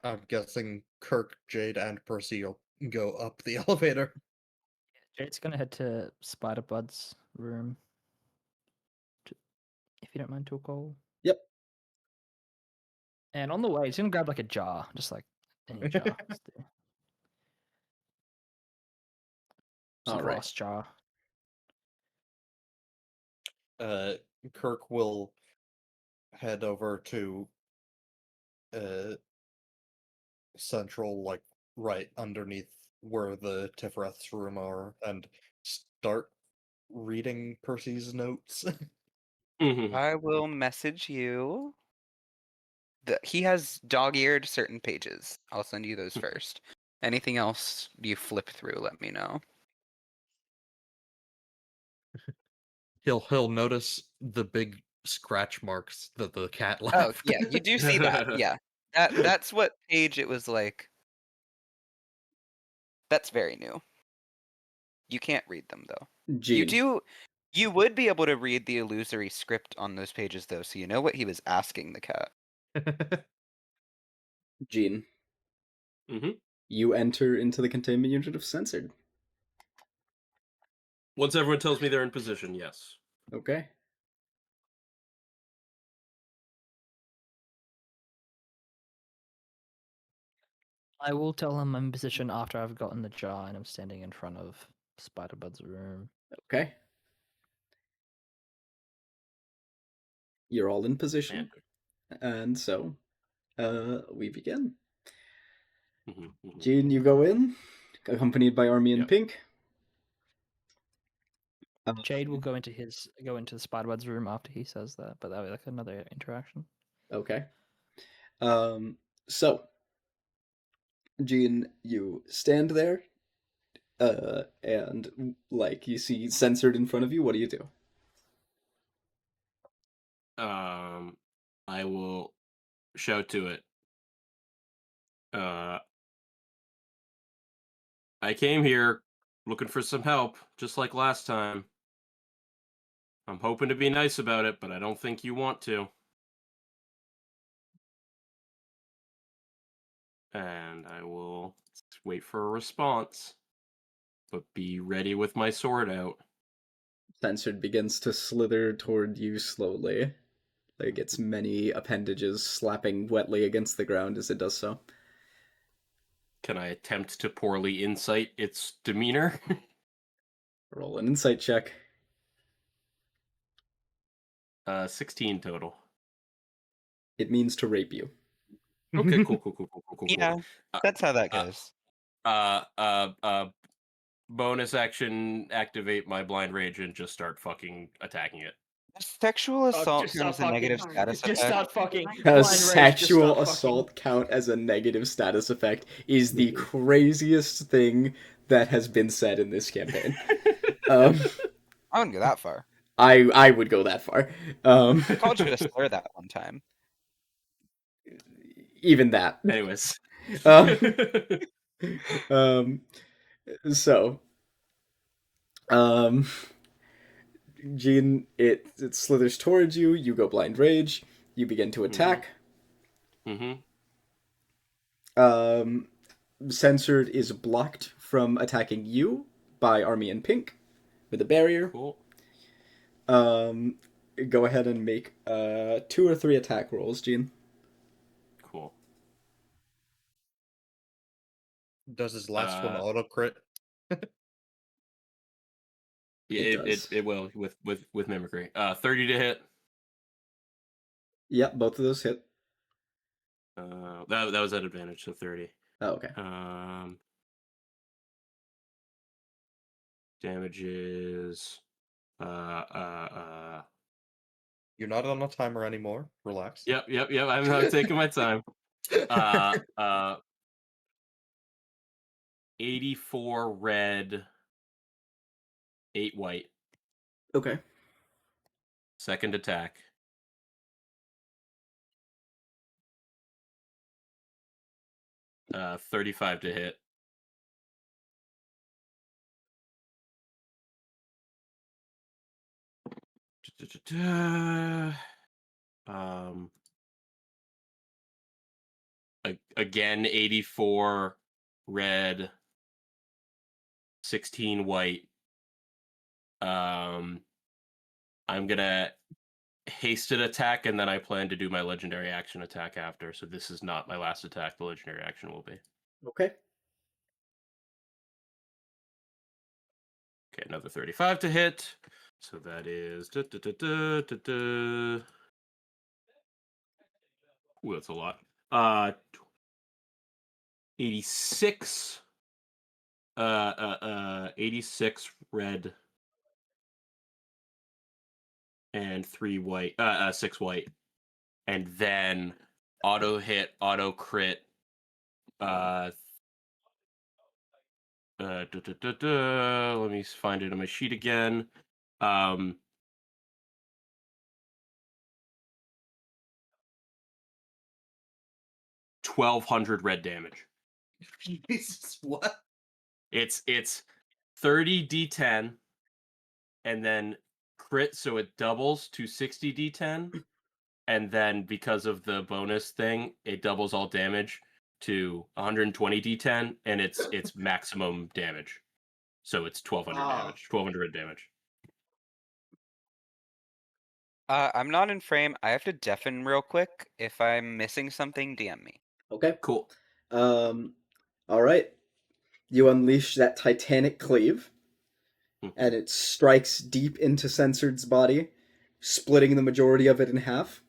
I'm guessing Kirk, Jade, and Percy will go up the elevator. Jade's gonna head to Spider-Bud's room. If you don't mind, to a call. Yep. And on the way, he's gonna grab like a jar, just like any jar. Just a All right. glass jar. Kirk will head over to Central, like right underneath where the Tifreth's room are, and start reading Percy's notes. Mhm. I will message you. He has dog-eared certain pages. I'll send you those first. Anything else you flip through, let me know. He'll notice the big scratch marks that the cat left. Oh, yeah, you do see that. Yeah. That's what page it was like. That's very new. You can't read them though. Gene. You would be able to read the illusory script on those pages though, so you know what he was asking the cat. Gene. Mhm. You enter into the containment unit of Censored. Once everyone tells me they're in position, yes. Okay. I will tell him I'm in position after I've gotten the jar and I'm standing in front of Spider-Bud's room. Okay. You're all in position. And so, we begin. Gene, you go in, accompanied by Army in Yep. Pink. Jade will go into the Spider-Bud's room after he says that, but that'll be like another interaction. Okay. So, Jean, you stand there, and like you see censored in front of you. What do you do? I will shout to it. Uh, I came here looking for some help, just like last time. I'm hoping to be nice about it, but I don't think you want to. And I will wait for a response, but be ready with my sword out. Censored begins to slither toward you slowly, like its many appendages slapping wetly against the ground as it does so. Can I attempt to poorly insight its demeanor? Roll an insight check. 16 total. It means to rape you. Okay, cool. Yeah, that's how that goes. Uh, uh, uh, bonus action, activate my blind rage and just start fucking attacking it. Sexual assault just start comes a negative fucking- status Just effect. start fucking. A blind rage, just sexual start assault count as a negative status effect is the craziest thing that has been said in this campaign. I wouldn't go that far. I would go that far. College could have slurred that one time. Even that. Anyways. Um, um, so, um, Jean, it slithers towards you. You go blind rage. You begin to attack. Mm-hmm. Censored is blocked from attacking you by Army in Pink with a barrier. Cool. Go ahead and make 2 or 3 attack rolls, Jean. Cool. Does his last one auto crit? Yeah, does. it will with mimicry. 30 to hit. Yep, both of those hit. That was at advantage, so 30. Oh, okay. Damages. You're not on a timer anymore. Relax. Yep. I'm taking my time. 84 red, 8 white. Okay. Second attack. Uh, 35 to hit. Um, again, 84 red, 16 white. I'm gonna hasted attack, and then I plan to do my legendary action attack after. So this is not my last attack. The legendary action will be. Okay. Okay, another 35 to hit. So that is. Ooh, that's a lot. 86. 86 red and 3 white. 6 white, and then auto hit, auto crit. Let me find it on my sheet again. 1200 red damage. Jesus, what? It's 30 d10 and then crit, so it doubles to 60 d10, and then because of the bonus thing, it doubles all damage to 120 d10, and it's maximum damage. So it's 1200 damage. 1200 damage. I'm not in frame. I have to deafen real quick. If I'm missing something, DM me. Okay. Cool. All right. You unleash that titanic cleave, and it strikes deep into Censored's body, splitting the majority of it in half.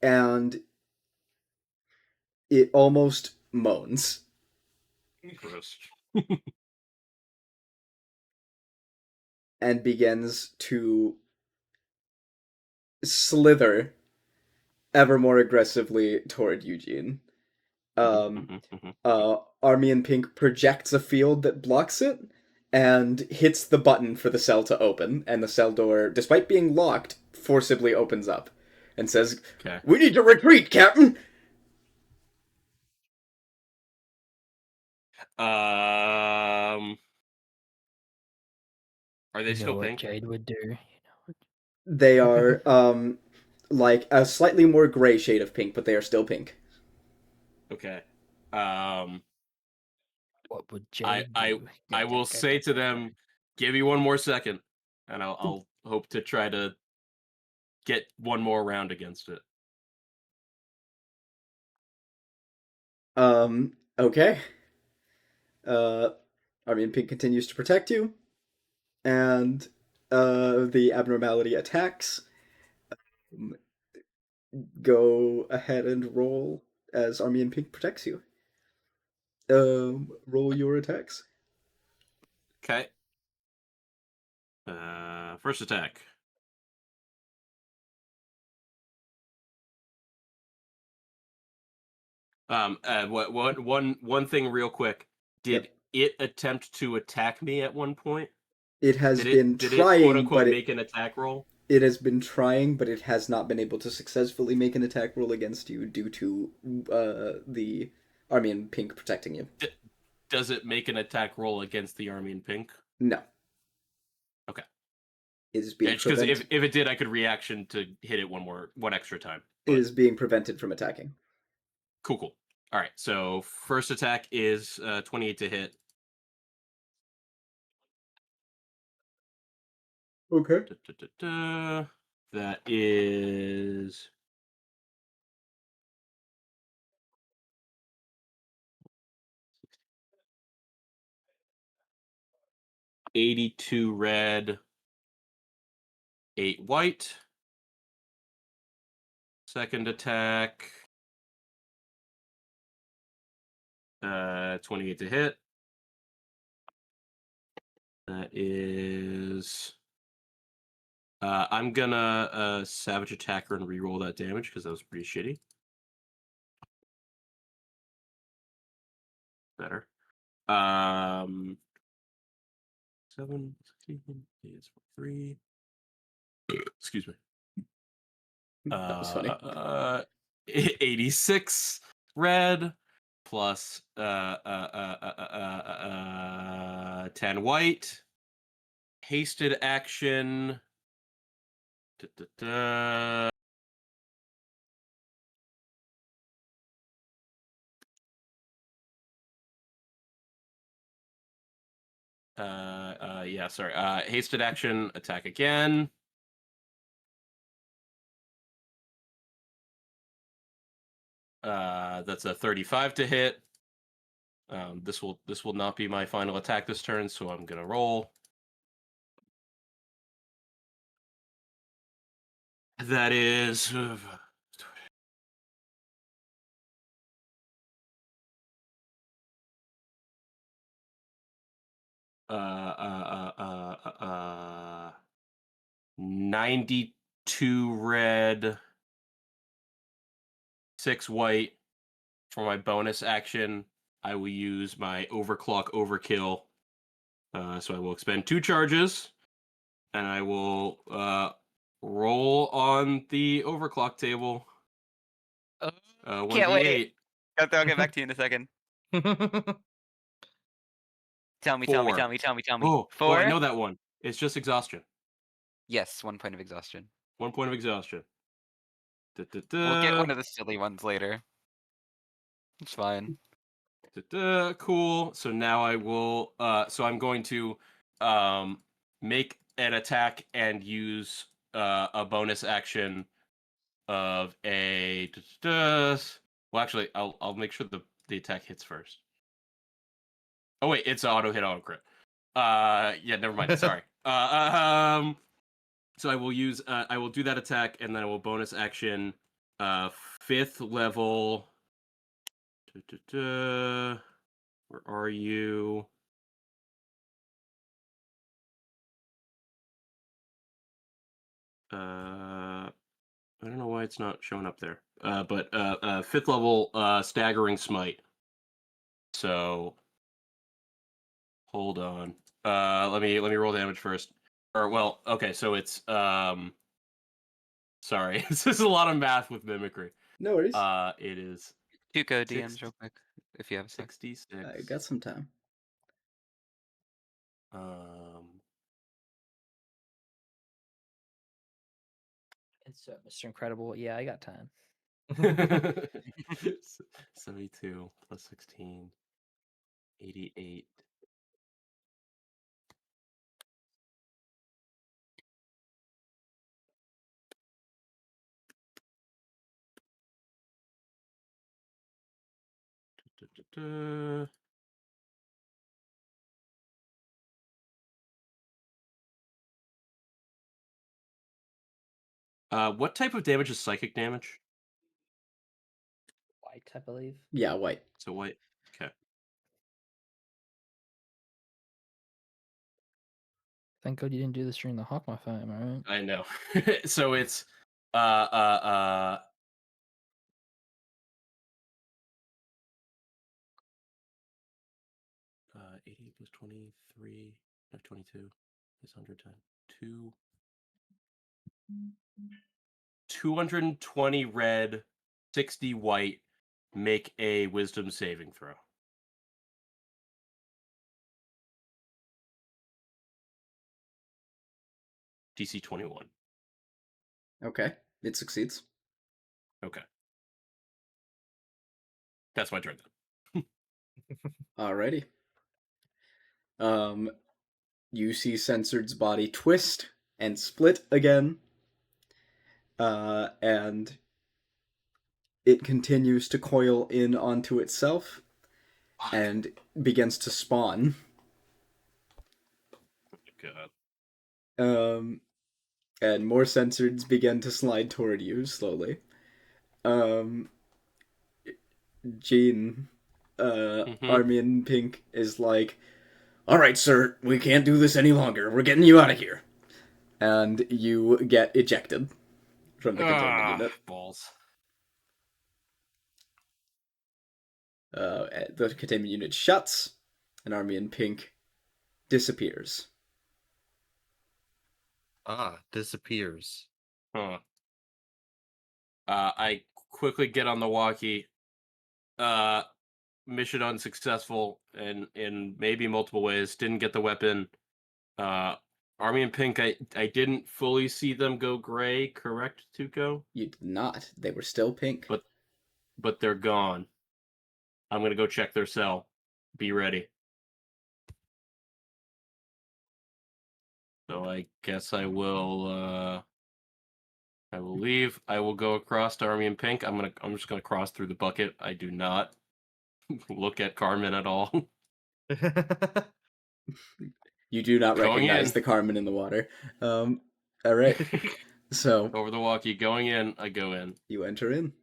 And it almost moans. Gross. And begins to slither ever more aggressively toward Eugene. Army in Pink projects a field that blocks it and hits the button for the cell to open, and the cell door, despite being locked, forcibly opens up and says, Okay. "We need to retreat, Captain!" Are they You know still what pink? Jade would do. They are, like a slightly more gray shade of pink, but they are still pink. Okay. What would I Jade I do? I will say to them, give me one more second, and I'll hope to try to get one more round against it. Okay. Uh, Army in Pink continues to protect you, and the abnormality attacks. Go ahead and roll as Army in Pink protects you. Roll your attacks. Okay. First attack. One thing real quick. Did Yep. it attempt to attack me at one point? It has Did been it quote trying, unquote but make an attack roll? it has been trying, but it has not been able to successfully make an attack roll against you due to the Army in Pink protecting you. Does it make an attack roll against the army in pink? No. Okay. It is Yeah, being just because prevented. if it did, I could reaction to hit it one extra time. It But is being prevented from attacking. cool. All right. So first attack is 28 to hit. Okay. That is 82 red, 8 white. Second attack, 28 to hit. That is. I'm gonna Savage Attacker and reroll that damage because that was pretty shitty. Better. 7, 16, is 3. Excuse me. That was funny. 86 red plus 10 white. Hasted action. Da, da, da. Yeah, sorry. Hasted action, attack again. That's a 35 to hit. This will not be my final attack this turn, so I'm gonna roll. That is uh, uh, uh, uh, uh, 92 red, 6 white. For my bonus action, I will use my overclock overkill. So I will expend 2 charges, and I will roll on the overclock table. Can't wait. 1d8. I'll get back to you in a second. Tell me, tell me, 4. tell me, tell me, tell me. Oh, 4? I know that one. It's just exhaustion. Yes, 1 point of exhaustion. 1 point of exhaustion. We'll get one of the silly ones later. It's fine. Cool. So now I will. So I'm going to make an attack and use a bonus action of a. Well, actually, I'll make sure the attack hits first. Oh wait, it's auto hit auto crit. Yeah, never mind. Sorry. So I will use. I will do that attack, and then I will bonus action. 5th level. Where are you? I don't know why it's not showing up there. but 5th level staggering smite. So hold on. Let me roll damage first. Or well, okay, so it's sorry, this is a lot of math with mimicry. No worries. It is Tuco Six- DMs real quick if you have a sec. 66. I got some time. Insert Mr. Incredible. Yeah, I got time. 72 plus 16, 88. Da-da-da. What type of damage is psychic damage? White, I believe. Yeah, white. So what? Okay. Thank God you didn't do this during the Hokma fight, am I right? I know. So it's uh uh uh 88 plus 23, 22 is 100 times 2. 220 red, 60 white. Make a wisdom saving throw. DC 21. Okay, it succeeds. Okay. That's my turn then. Alrighty. You see Censored's body twist and split again, and it continues to coil in onto itself and begins to spawn. God. And more Censoreds begin to slide toward you slowly. Jean, Army Pink is like, "All right, sir, we can't do this any longer. We're getting you out of here." And you get ejected from the containment unit. Balls. The containment unit shuts, and Army in Pink disappears. Disappears. Huh. I quickly get on the walkie. Mission unsuccessful, and in maybe multiple ways. Didn't get the weapon. Army and Pink, I didn't fully see them go gray, correct, Tuco? You did not. They were still pink. But they're gone. I'm gonna go check their cell. Be ready. So I guess I will leave. I will go across to Army and Pink. I'm just gonna cross through the bucket. I do not look at Carmen at all. You do not Going recognize in. the Carmen in the water. All right. So Over the walkie, going in, I go in. you enter in.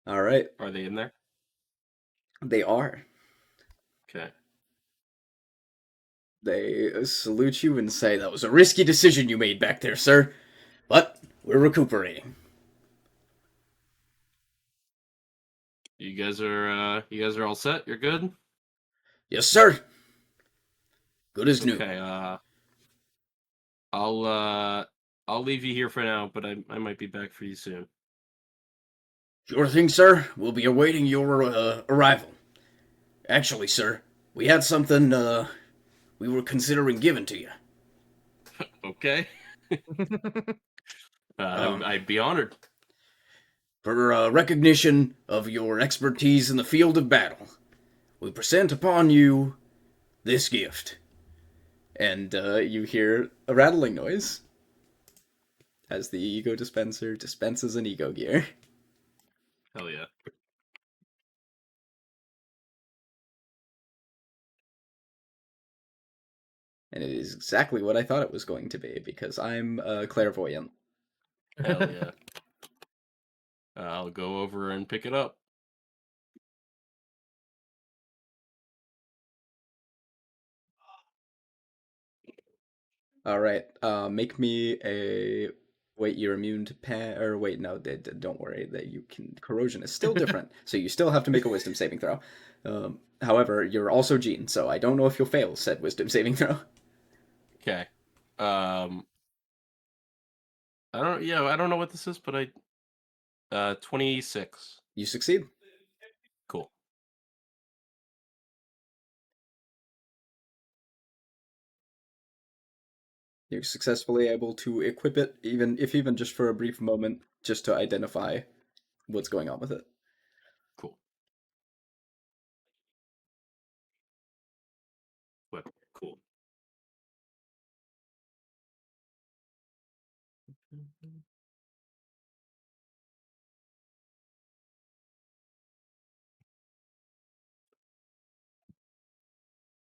All right. Are they in there? They are. Okay. They salute you and say, "That was a risky decision you made back there, sir. But we're recuperating." You guys are all set? You're good? Yes, sir. Good as new. Okay, I'll leave you here for now, but I might be back for you soon. Sure thing, sir. We'll be awaiting your arrival. Actually, sir, we had something we were considering giving to you. Okay. I'd be honored. For recognition of your expertise in the field of battle, we present upon you this gift. And you hear a rattling noise as the ego dispenser dispenses an ego gear. Hell yeah. And it is exactly what I thought it was going to be, because I'm clairvoyant. Hell yeah. I'll go over and pick it up. All right, make me a Wait, you're immune to or wait, no, don't worry. That you can. Corrosion is still different, so you still have to make a Wisdom saving throw. However, you're also Gene, so I don't know if you'll fail said Wisdom saving throw. Okay. I don't. Yeah, I don't know what this is, but 26. You succeed. Cool. You're successfully able to equip it, even just for a brief moment, just to identify what's going on with it. Cool. What? Cool.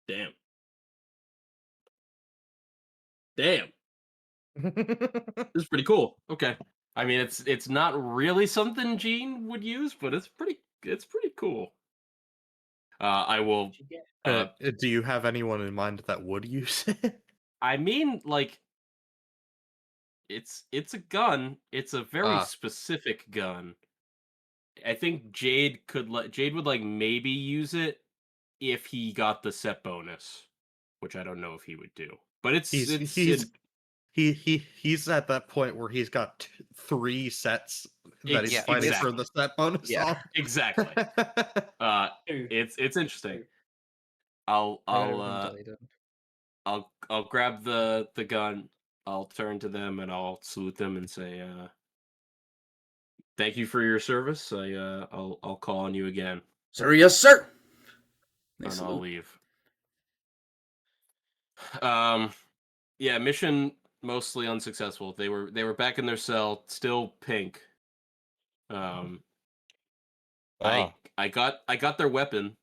Damn. Damn. This is pretty cool. Okay. I mean, it's not really something Gene would use, but it's pretty cool. I will. Do you have anyone in mind that would use it? I mean, like, it's a gun. It's a very specific gun. I think Jade would like maybe use if he got the set bonus, which I don't know if he would do. But He's at that point where he's got 3 sets that he's fighting for the set bonus on. Exactly. It's interesting. I'll grab the gun. I'll turn to them and I'll salute them and say, "Thank you for your service. I'll call on you again." Sir, yes, sir. And I'll leave. Yeah, mission mostly unsuccessful. They were back in their cell, still pink. I got their weapon.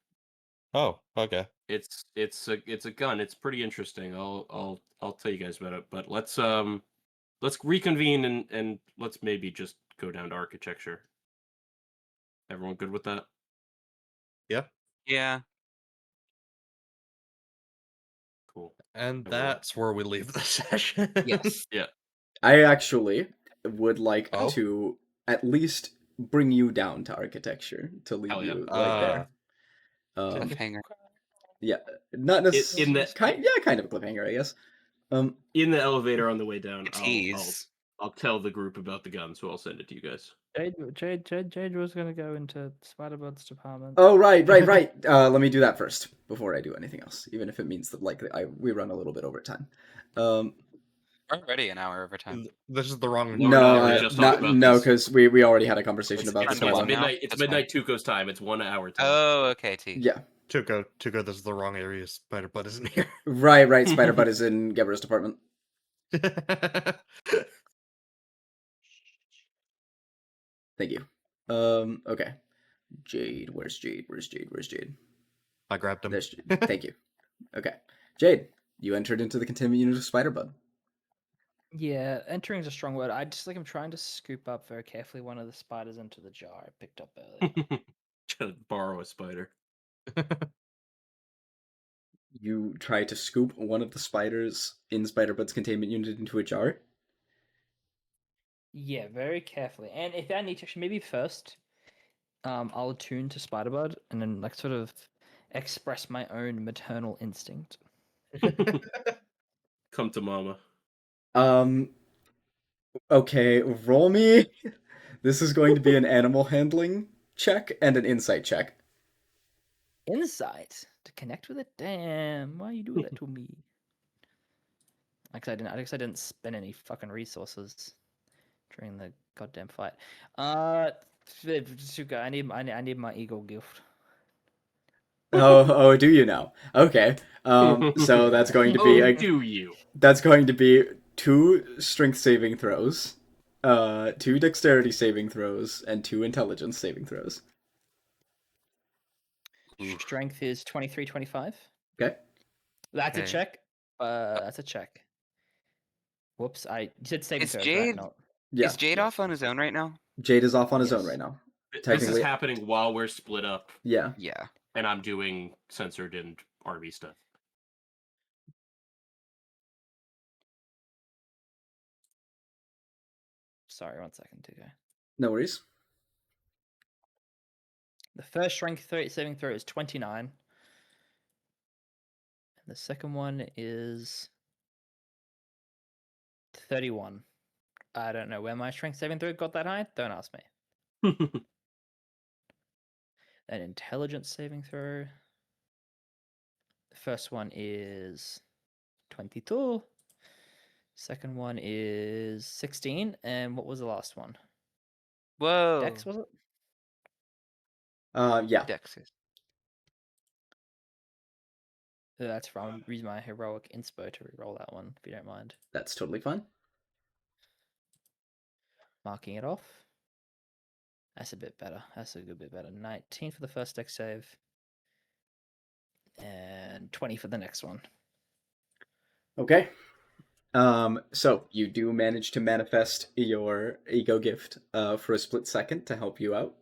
Oh, okay. It's a gun. It's pretty interesting. I'll tell you guys about it. But let's reconvene and let's maybe just go down to architecture. Everyone good with that? Yeah. Yeah. Cool. And that's where we leave the session. Yes. Yeah. I actually would like to at least bring you down to architecture to leave you right there. Cliffhanger. Yeah, not necessarily. kind of a cliffhanger, I guess. In the elevator on the way down, Tease. I'll tell the group about the gun, so I'll send it to you guys. Jade was gonna go into Spider-Bud's department. Oh, right. Let me do that first before I do anything else, even if it means that we run a little bit over time. We're already an hour over time. This is the wrong. No, because we already had a conversation about this. It's midnight Tuco's time. It's 1 hour time. Oh, okay, T. Yeah. Tuco, this is the wrong area. Spider-Bud isn't here. Right. Spider-Bud is in Gebra's department. Thank you. Okay. Jade, where's Jade? I grabbed him. There's Jade. Thank you. Okay. Jade, you entered into the containment unit of Spider-Bud. Yeah, entering is a strong word. I'm trying to scoop up very carefully one of the spiders into the jar I picked up earlier. Trying to borrow a spider. You try to scoop one of the spiders in Spider-Bud's containment unit into a jar? Yeah, very carefully. And if I need to, maybe first, I'll attune to Spider-Bud and then sort of express my own maternal instinct. Come to mama. Okay, roll me. This is going to be an animal handling check and an insight check. Insight to connect with it. Damn, why you do that to me? I guess I didn't spend any fucking resources during the goddamn fight. Suka, I need my eagle gift. Oh, do you now? Okay. So that's going to be do you? That's going to be 2 strength saving throws, 2 dexterity saving throws, and 2 intelligence saving throws. Strength is 23, 25. Okay. That's a check. That's a check. Whoops, you said saving throws, right? No. Yeah. Is Jade off on his own right now? Jade is off on his own right now. This is happening while we're split up. Yeah. Yeah. And I'm doing censored and RB stuff. Sorry, 1 second, TK. No worries. The first strength saving throw is 29. And the second one is 31. I don't know where my strength saving throw got that high. Don't ask me. An intelligence saving throw. The first one is 22. Second one is 16. And what was the last one? Whoa. Dex, was it? Yeah. Dex. That's from. I'm using my heroic inspo to reroll that one, if you don't mind. That's totally fine. Marking it off. That's a bit better. That's a good bit better. 19 for the first dex save. And 20 for the next one. Okay. So you do manage to manifest your ego gift for a split second to help you out.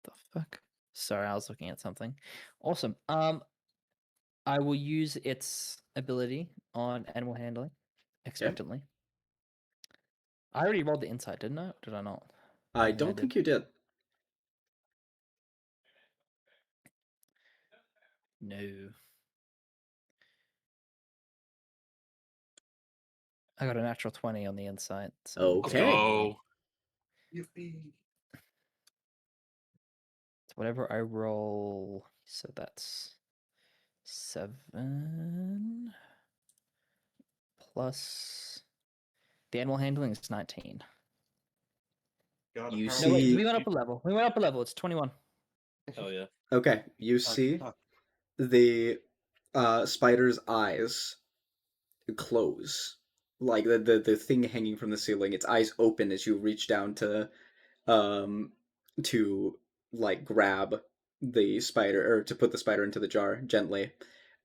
The fuck? Sorry, I was looking at something. Awesome. I will use its ability on animal handling expectantly. I already rolled the insight, didn't I? Or did I not? I think I don't think did. you did. No. I got a natural 20 on the insight. So Let's Okay. go. Yippee. whatever I roll, so that's 7 plus the animal handling is 19. God, You No, apparently wait, see- we went up a level. We went up a level. It's 21. Oh yeah. Okay, you see fuck. the spider's eyes close. Like the thing hanging from the ceiling, its eyes open as you reach down um like grab the spider or to put the spider into the jar gently.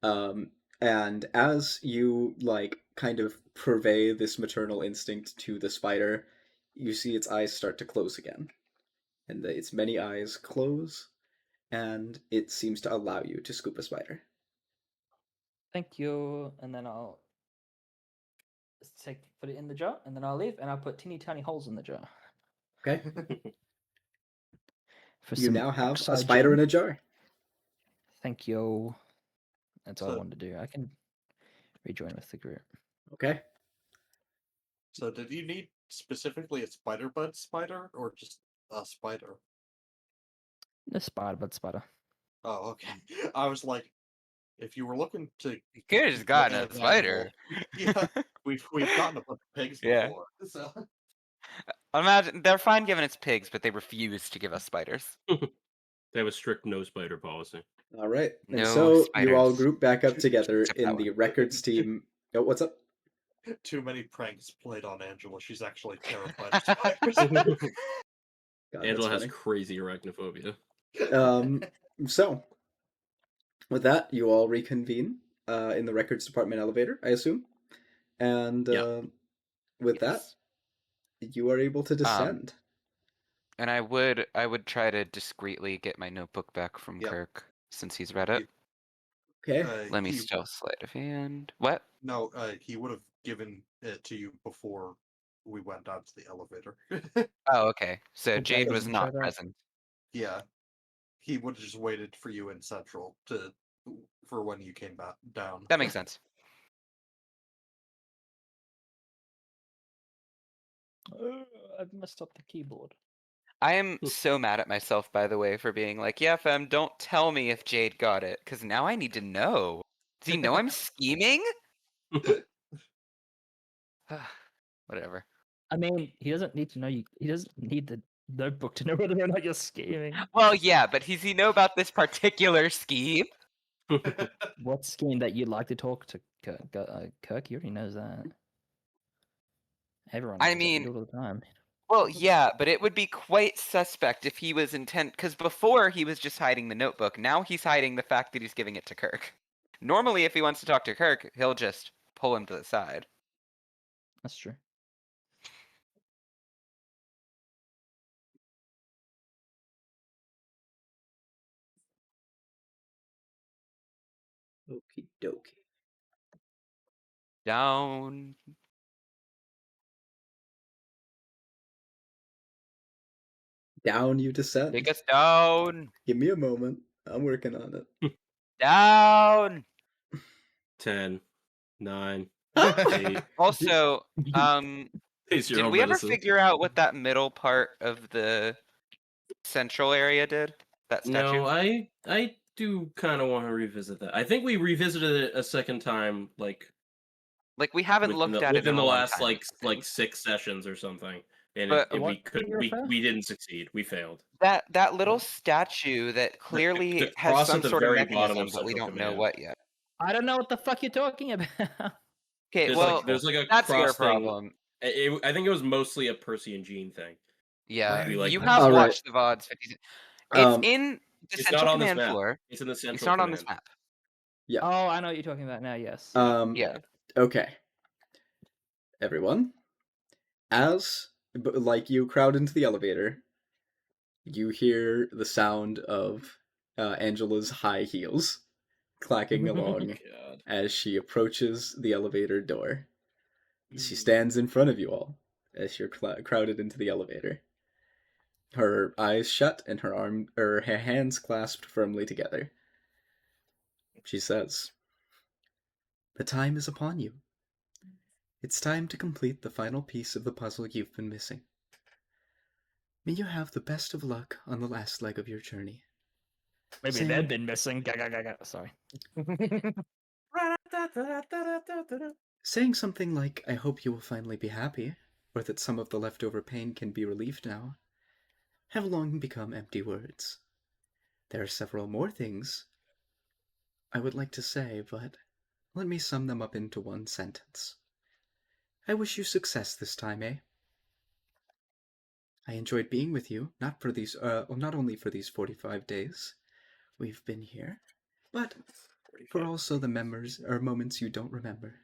And as you like kind of purvey this maternal instinct to the spider, you see its eyes start to close again. And its many eyes close, and it seems to allow you to scoop a spider. Thank you. And then I'll put it in the jar, and then I'll leave, and I'll put teeny tiny holes in the jar. Okay? For You some now have a oxide spider in gem. a jar. Thank you. That's all I So- wanted to do. I can rejoin with the group. Okay? So did you need specifically a spider bud spider or just a spider? The spider, but spider. Oh, okay. I was like, if you were looking to You could have just get gotten a an spider. animal- yeah, we've gotten a bunch of pigs Yeah. before. So Imagine they're fine giving us pigs, but they refuse to give us spiders. They have a strict no spider policy. All right. And No so you all spiders. group back up together Except that in one. the records team. Oh, what's up? too many pranks played on Angela. She's actually terrified of spiders. God, Angela that's has crazy arachnophobia. funny. So, with that, you all reconvene in the records department elevator, I assume. And Yeah. with Yes. that, you are able to descend. And I would try to discreetly get my notebook back from Yep. Kirk since he's read it. Okay. Let me he, stealth sleight of hand. What? No, he would have given it to you before we went down to the elevator. Oh, okay. So Okay, Jade was try not that. present. Yeah, he would have just waited for you in Central for when you came back down. That makes sense. I've messed up the keyboard. I am so mad at myself, by the way, for being like, yeah, fam, don't tell me if Jade got it, because now I need to know. Does he know I'm scheming? Whatever. I mean, he doesn't need to know you. He doesn't need the notebook to know whether or not you're scheming. Well, yeah, but does he know about this particular scheme? What scheme that you'd like to talk to Kirk? He already knows that. Everyone knows I that. We mean, do it all the time. well, yeah, but it would be quite suspect if he was intent, because before he was just hiding the notebook. Now he's hiding the fact that he's giving it to Kirk. Normally, if he wants to talk to Kirk, he'll just pull him to the side. That's true. Okie dokie. Down. Down you descend. Take us down. Give me a moment. I'm working on it. Down. 10, 9, Ah! 8. Also, Face your did own we ever medicine. figure out what that middle part of the central area did? That statue? No, I do kind of want to revisit that. I think we revisited it a second time, like Like we haven't within looked the, at it in within a the long last time. it like seems. 6 sessions or something, and But we What could do you refer? we didn't succeed. We failed. that little statue that The clearly has cross some at the sort of very bottom mechanism, of but we Central don't know Command. what yet. I don't know what the fuck you're talking about. Okay, There's well, there's like a that's your cross thing. problem. I think it was mostly a Percy and Jean thing. Yeah, We, like- you have All right. watched the VODs 50. It's Um, in the It's central not on this command map. floor. It's in the Central It's not Command. on this map. Oh, I know what you're talking about now. Yes. Yeah. Okay. Everyone, as like you crowd into the elevator, you hear the sound of Angela's high heels clacking along God. as she approaches the elevator door. She stands in front of you all as you're crowded into the elevator. Her eyes shut and her hands clasped firmly together. She says, "The time is upon you. It's time to complete the final piece of the puzzle you've been missing. May you have the best of luck on the last leg of your journey." Maybe Same. they've been missing. Sorry. Saying something like, "I hope you will finally be happy," or that some of the leftover pain can be relieved now, have long become empty words. There are several more things I would like to say, but let me sum them up into one sentence. I wish you success this time, eh? I enjoyed being with you, not only for these 45 days we've been here, but for also the moments you don't remember.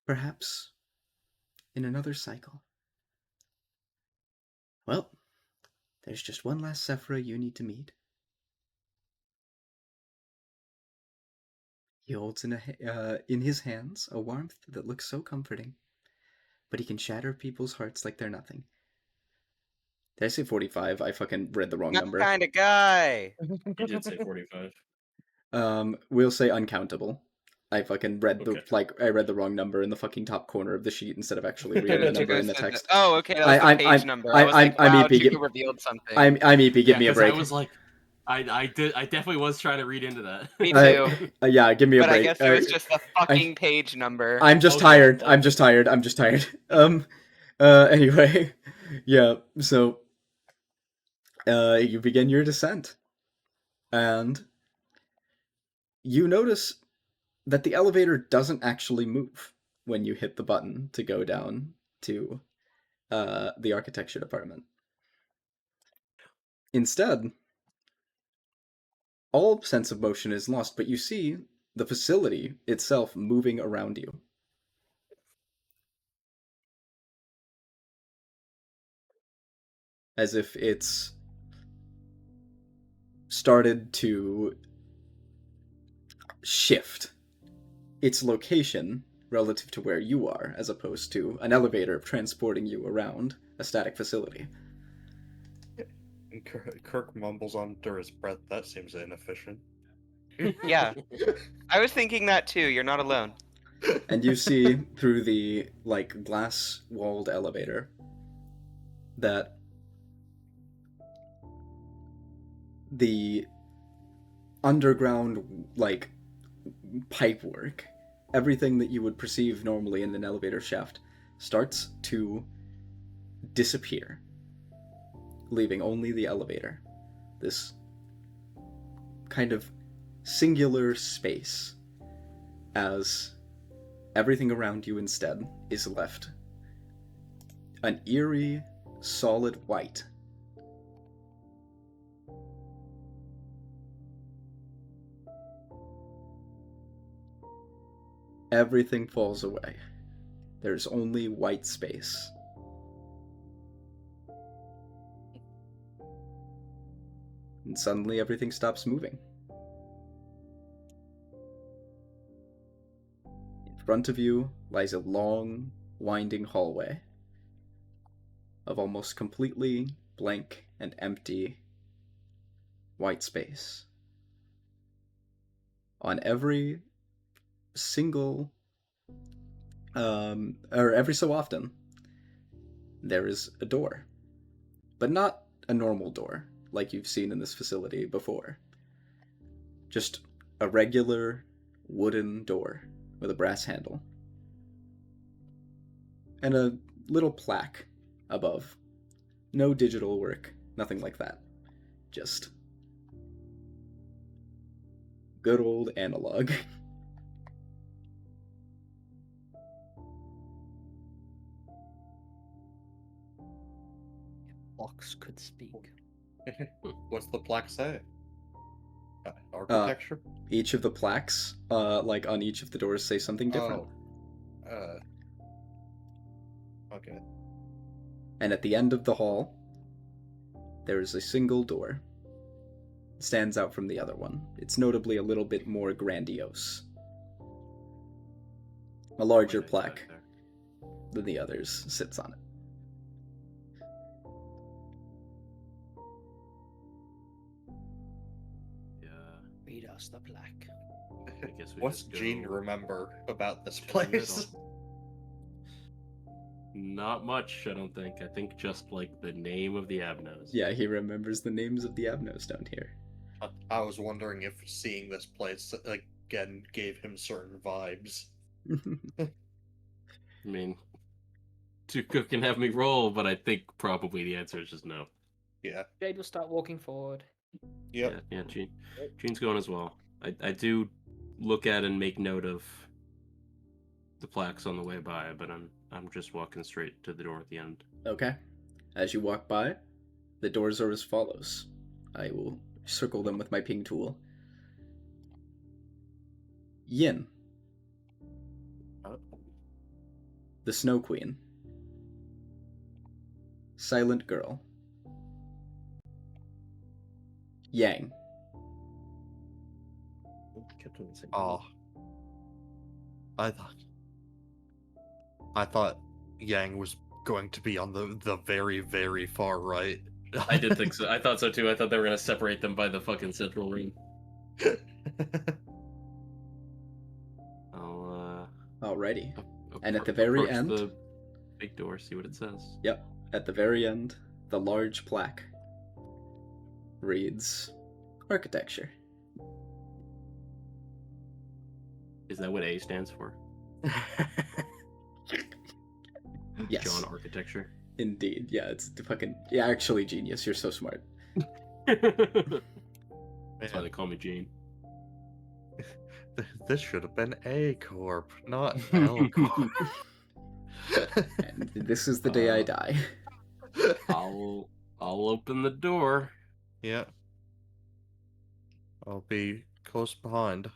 Perhaps in another cycle. Well, there's just one last Sephira you need to meet. He holds in his hands a warmth that looks so comforting, but he can shatter people's hearts like they're nothing. Did I say 45? I fucking read the wrong That number. kind of guy. You did say 45. We'll say uncountable. I fucking read Okay. I read the wrong number in the fucking top corner of the sheet instead of actually reading the number in the text. Oh, okay, that was the page I'm number. I was like, I'm wow, EP. Chico revealed something. I'm EP. Give me a 'cause break. I was like, I definitely was trying to read into that. Me too. Yeah, give me a But break. I guess it was just the fucking page number. I'm just Okay. tired. I'm just tired. Anyway, yeah. So, you begin your descent, and you notice that the elevator doesn't actually move when you hit the button to go down to the architecture department. Instead, all sense of motion is lost, but you see the facility itself moving around you. As if it's started to shift its location relative to where you are, as opposed to an elevator transporting you around a static facility. And Kirk mumbles under his breath, "That seems inefficient." Yeah. I was thinking that too. You're not alone. And you see through the glass-walled elevator that the underground pipework, everything that you would perceive normally in an elevator shaft, starts to disappear, leaving only the elevator. This kind of singular space, as everything around you instead is left an eerie, solid white. Everything falls away. There's only white space. And suddenly everything stops moving. front of you lies a long, winding hallway of almost completely blank and empty white space. On every single, or every so often, there is a door. But not a normal door, like you've seen in this facility before. Just a regular wooden door with a brass handle. And a little plaque above. No digital work, nothing like that. Just good old analog. Blocks could speak. What's the plaque say? Architecture? Each of the plaques, like on each of the doors, say something different. Oh. Okay. And at the end of the hall, there is a single door. It stands out from the other one. It's notably a little bit more grandiose. A larger plaque than the others sits on it. Read us the plaque. I guess we What's just Gene go remember about this to the place? Not much, I don't think. I think just like the name of the Abnos. Yeah, he remembers the names of the Abnos down here. I was wondering if seeing this place again gave him certain vibes. I mean, Tuco can have me roll, but I think probably the answer is just no. Yeah. Jade will start walking forward. Yep. Yeah, Gene's going as well. I do look at and make note of the plaques on the way by, but I'm just walking straight to the door at the end. Okay. As you walk by, the doors are as follows. I will circle them with my ping tool. Yin. The Snow Queen. Silent Girl. Yang. Oh. I thought Yang was going to be on the very, very far right. I did think so. I thought so too. I thought they were gonna separate them by the fucking central ring. Alrighty. And at the very approach end- the big door, see what it says. Yep. At the very end, the large plaque reads Architecture. Is that what A stands for? Yes. John Architecture. Indeed. Yeah, it's fucking... Yeah, actually, genius. You're so smart. That's why they call me Gene. This should have been A Corp, not L Corp. And this is the day I die. I'll open the door. Yeah. I'll be close behind.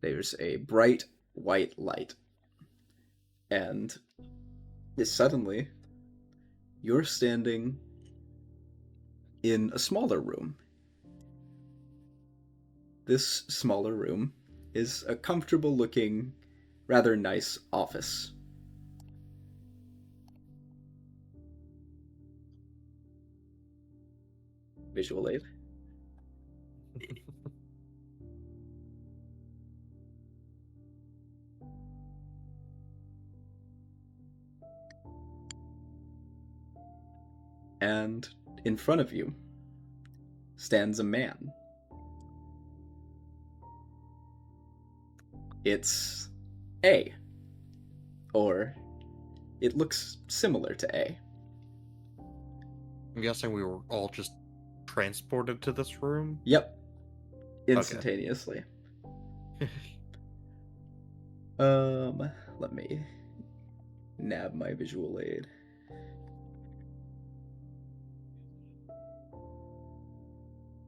There's a bright white light. And suddenly, you're standing in a smaller room. This smaller room is a comfortable looking, rather nice office. Visual aid. And in front of you stands a man. It's A. Or it looks similar to A. I'm guessing we were all just transported to this room? Yep. Instantaneously. Let me nab my visual aid.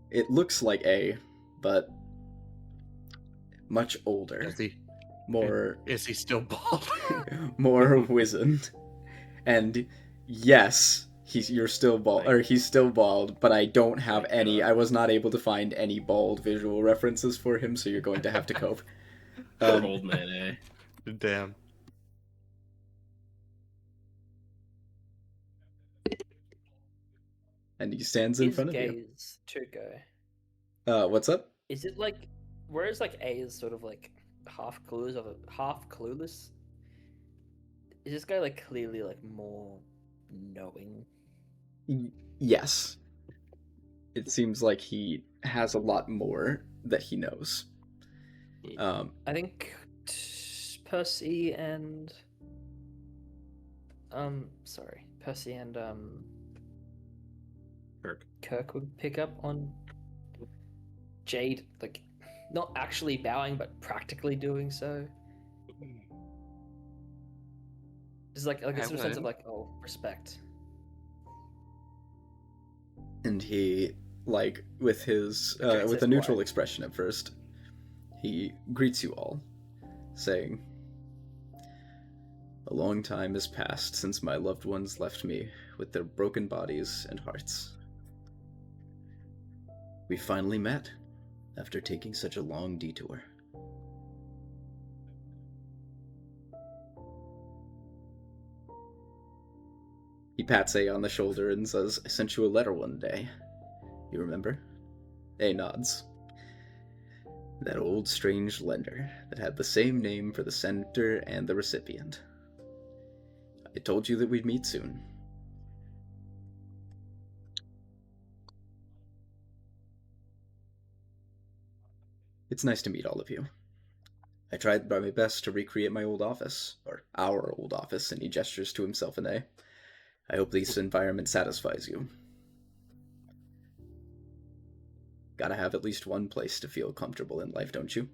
It looks like A, but much older. Is he still bald? More wizened. And yes, you're still bald, or he's still bald, but I don't have any. I was not able to find any bald visual references for him, so you're going to have to cope. Old man, eh? Damn. And he stands in Is front of you. gaze to go? What's up? Is it like whereas like A is sort of like half clueless of half clueless? Is this guy like clearly like more knowing? Yes. It seems like he has a lot more that he knows. I think Percy and Kirk would pick up on Jade, like not actually bowing but practically doing so. There's like a I sort of sense of would. like, oh, respect. And he, like, with his, Okay, with says a neutral quiet. expression at first, he greets you all, saying, "A long time has passed since my loved ones left me with their broken bodies and hearts. We finally met, after taking such a long detour. He pats A on the shoulder and says, "I sent you a letter one day. You remember?" A nods. That old strange lender that had the same name for the sender and the recipient. I told you that we'd meet soon. It's nice to meet all of you. I tried by my best to recreate my old office, or our old office," and he gestures to himself and A. "I hope this environment satisfies you. Gotta have at least one place to feel comfortable in life, don't you?"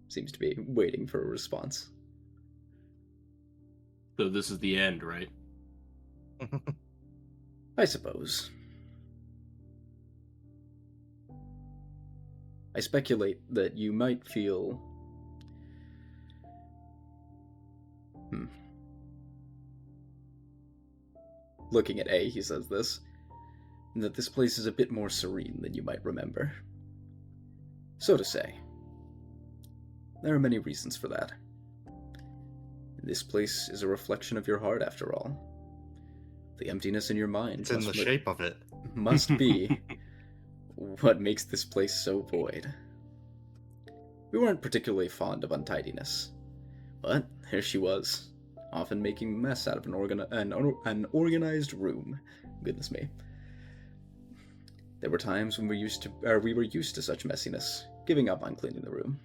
Seems to be waiting for a response. So this is the end, right? I suppose. I speculate that you might feel... Looking at A, he says this, that this place is a bit more serene than you might remember. So to say. There are many reasons for that. This place is a reflection of your heart, after all. The emptiness in your mind It's in the shape of it. must be what makes this place so void. We weren't particularly fond of untidiness, but here she was, often making a mess out of an organized room. Goodness me. There were times when we were used to such messiness, giving up on cleaning the room.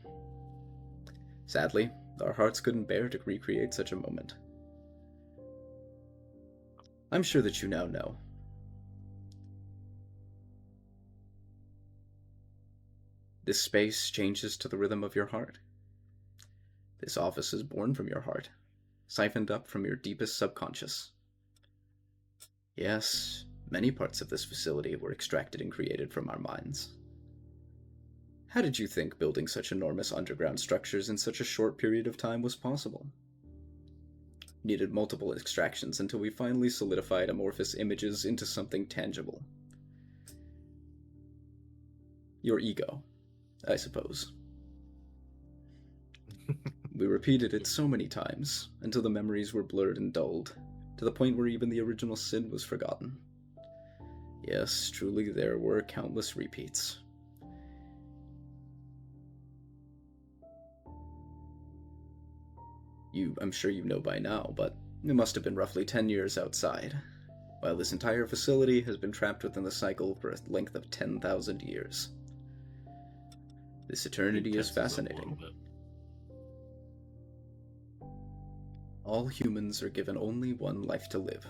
Sadly, our hearts couldn't bear to recreate such a moment. I'm sure that you now know. This space changes to the rhythm of your heart. This office is born from your heart, siphoned up from your deepest subconscious. Yes, many parts of this facility were extracted and created from our minds. How did you think building such enormous underground structures in such a short period of time was possible? Needed multiple extractions until we finally solidified amorphous images into something tangible. Your ego, I suppose. We repeated it so many times, until the memories were blurred and dulled, to the point where even the original sin was forgotten. Yes, truly there were countless repeats. I'm sure you know by now, but it must have been roughly 10 years outside, while this entire facility has been trapped within the cycle for a length of 10,000 years. This eternity is fascinating. All humans are given only one life to live.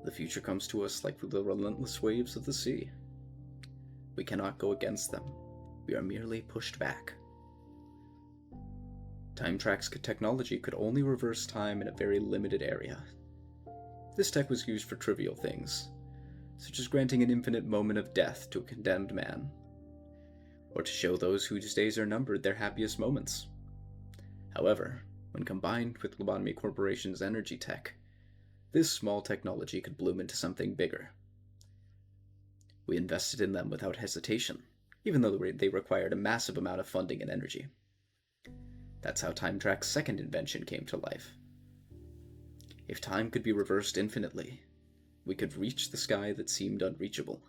The future comes to us like the relentless waves of the sea. We cannot go against them. We are merely pushed back. Time Track's technology could only reverse time in a very limited area. This tech was used for trivial things, such as granting an infinite moment of death to a condemned man, or to show those whose days are numbered their happiest moments. However, when combined with Lobotomy Corporation's energy tech, this small technology could bloom into something bigger. We invested in them without hesitation, even though they required a massive amount of funding and energy. That's how Time Track's second invention came to life. If time could be reversed infinitely, we could reach the sky that seemed unreachable.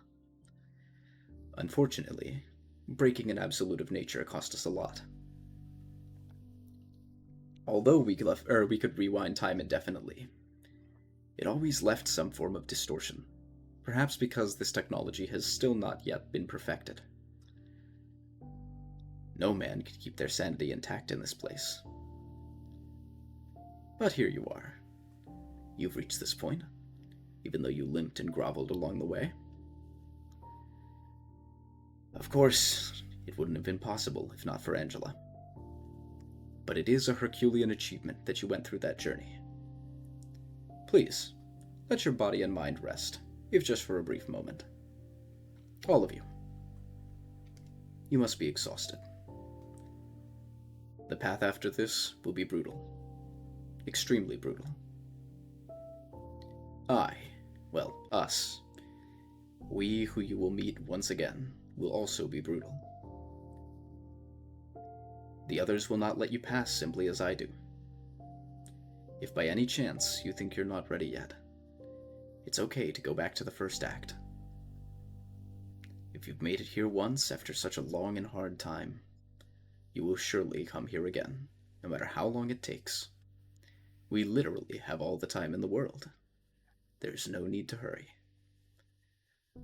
Unfortunately, breaking an absolute of nature cost us a lot. Although we could rewind time indefinitely, it always left some form of distortion, perhaps because this technology has still not yet been perfected. No man could keep their sanity intact in this place. But here you are. You've reached this point, even though you limped and groveled along the way. Of course, it wouldn't have been possible if not for Angela. But it is a Herculean achievement that you went through that journey. Please, let your body and mind rest, if just for a brief moment. All of you. You must be exhausted. The path after this will be brutal. Extremely brutal. Us, we who you will meet once again, will also be brutal. The others will not let you pass simply as I do. If by any chance you think you're not ready yet, it's okay to go back to the first act. If you've made it here once after such a long and hard time, you will surely come here again, no matter how long it takes. We literally have all the time in the world. There's no need to hurry.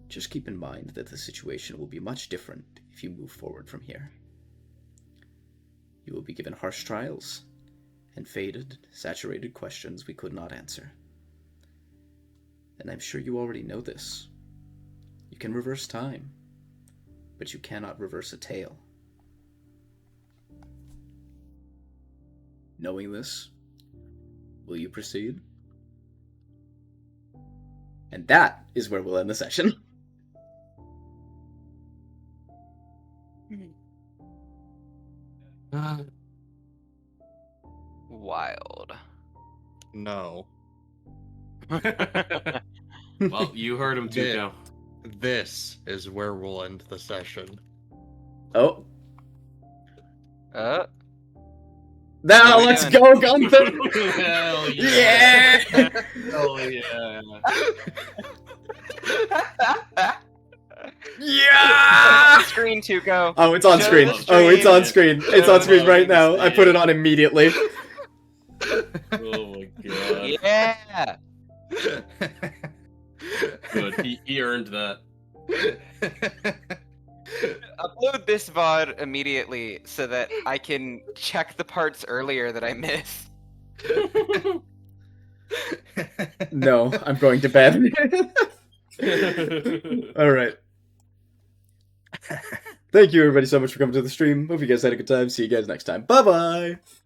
Just keep in mind that the situation will be much different if you move forward from here. You will be given harsh trials and faded, saturated questions we could not answer. And I'm sure you already know this. You can reverse time, but you cannot reverse a tale. Knowing this, will you proceed? And that is where we'll end the session. Wild. No. Well, you heard him, Tuco. This is where we'll end the session. Oh. Uh, Now What are we let's doing? go, Gunther! Hell Yeah! Hell yeah! Yeah! Screen Tuco. Oh, it's on Show screen. the Oh, it's on stream. screen. It's on screen Show right the now. I put it on immediately. Oh my god. Yeah. Good. He earned that. Upload this VOD immediately so that I can check the parts earlier that I missed. No, I'm going to bed. Alright. Thank you everybody so much for coming to the stream. Hope you guys had a good time. See you guys next time. Bye-bye!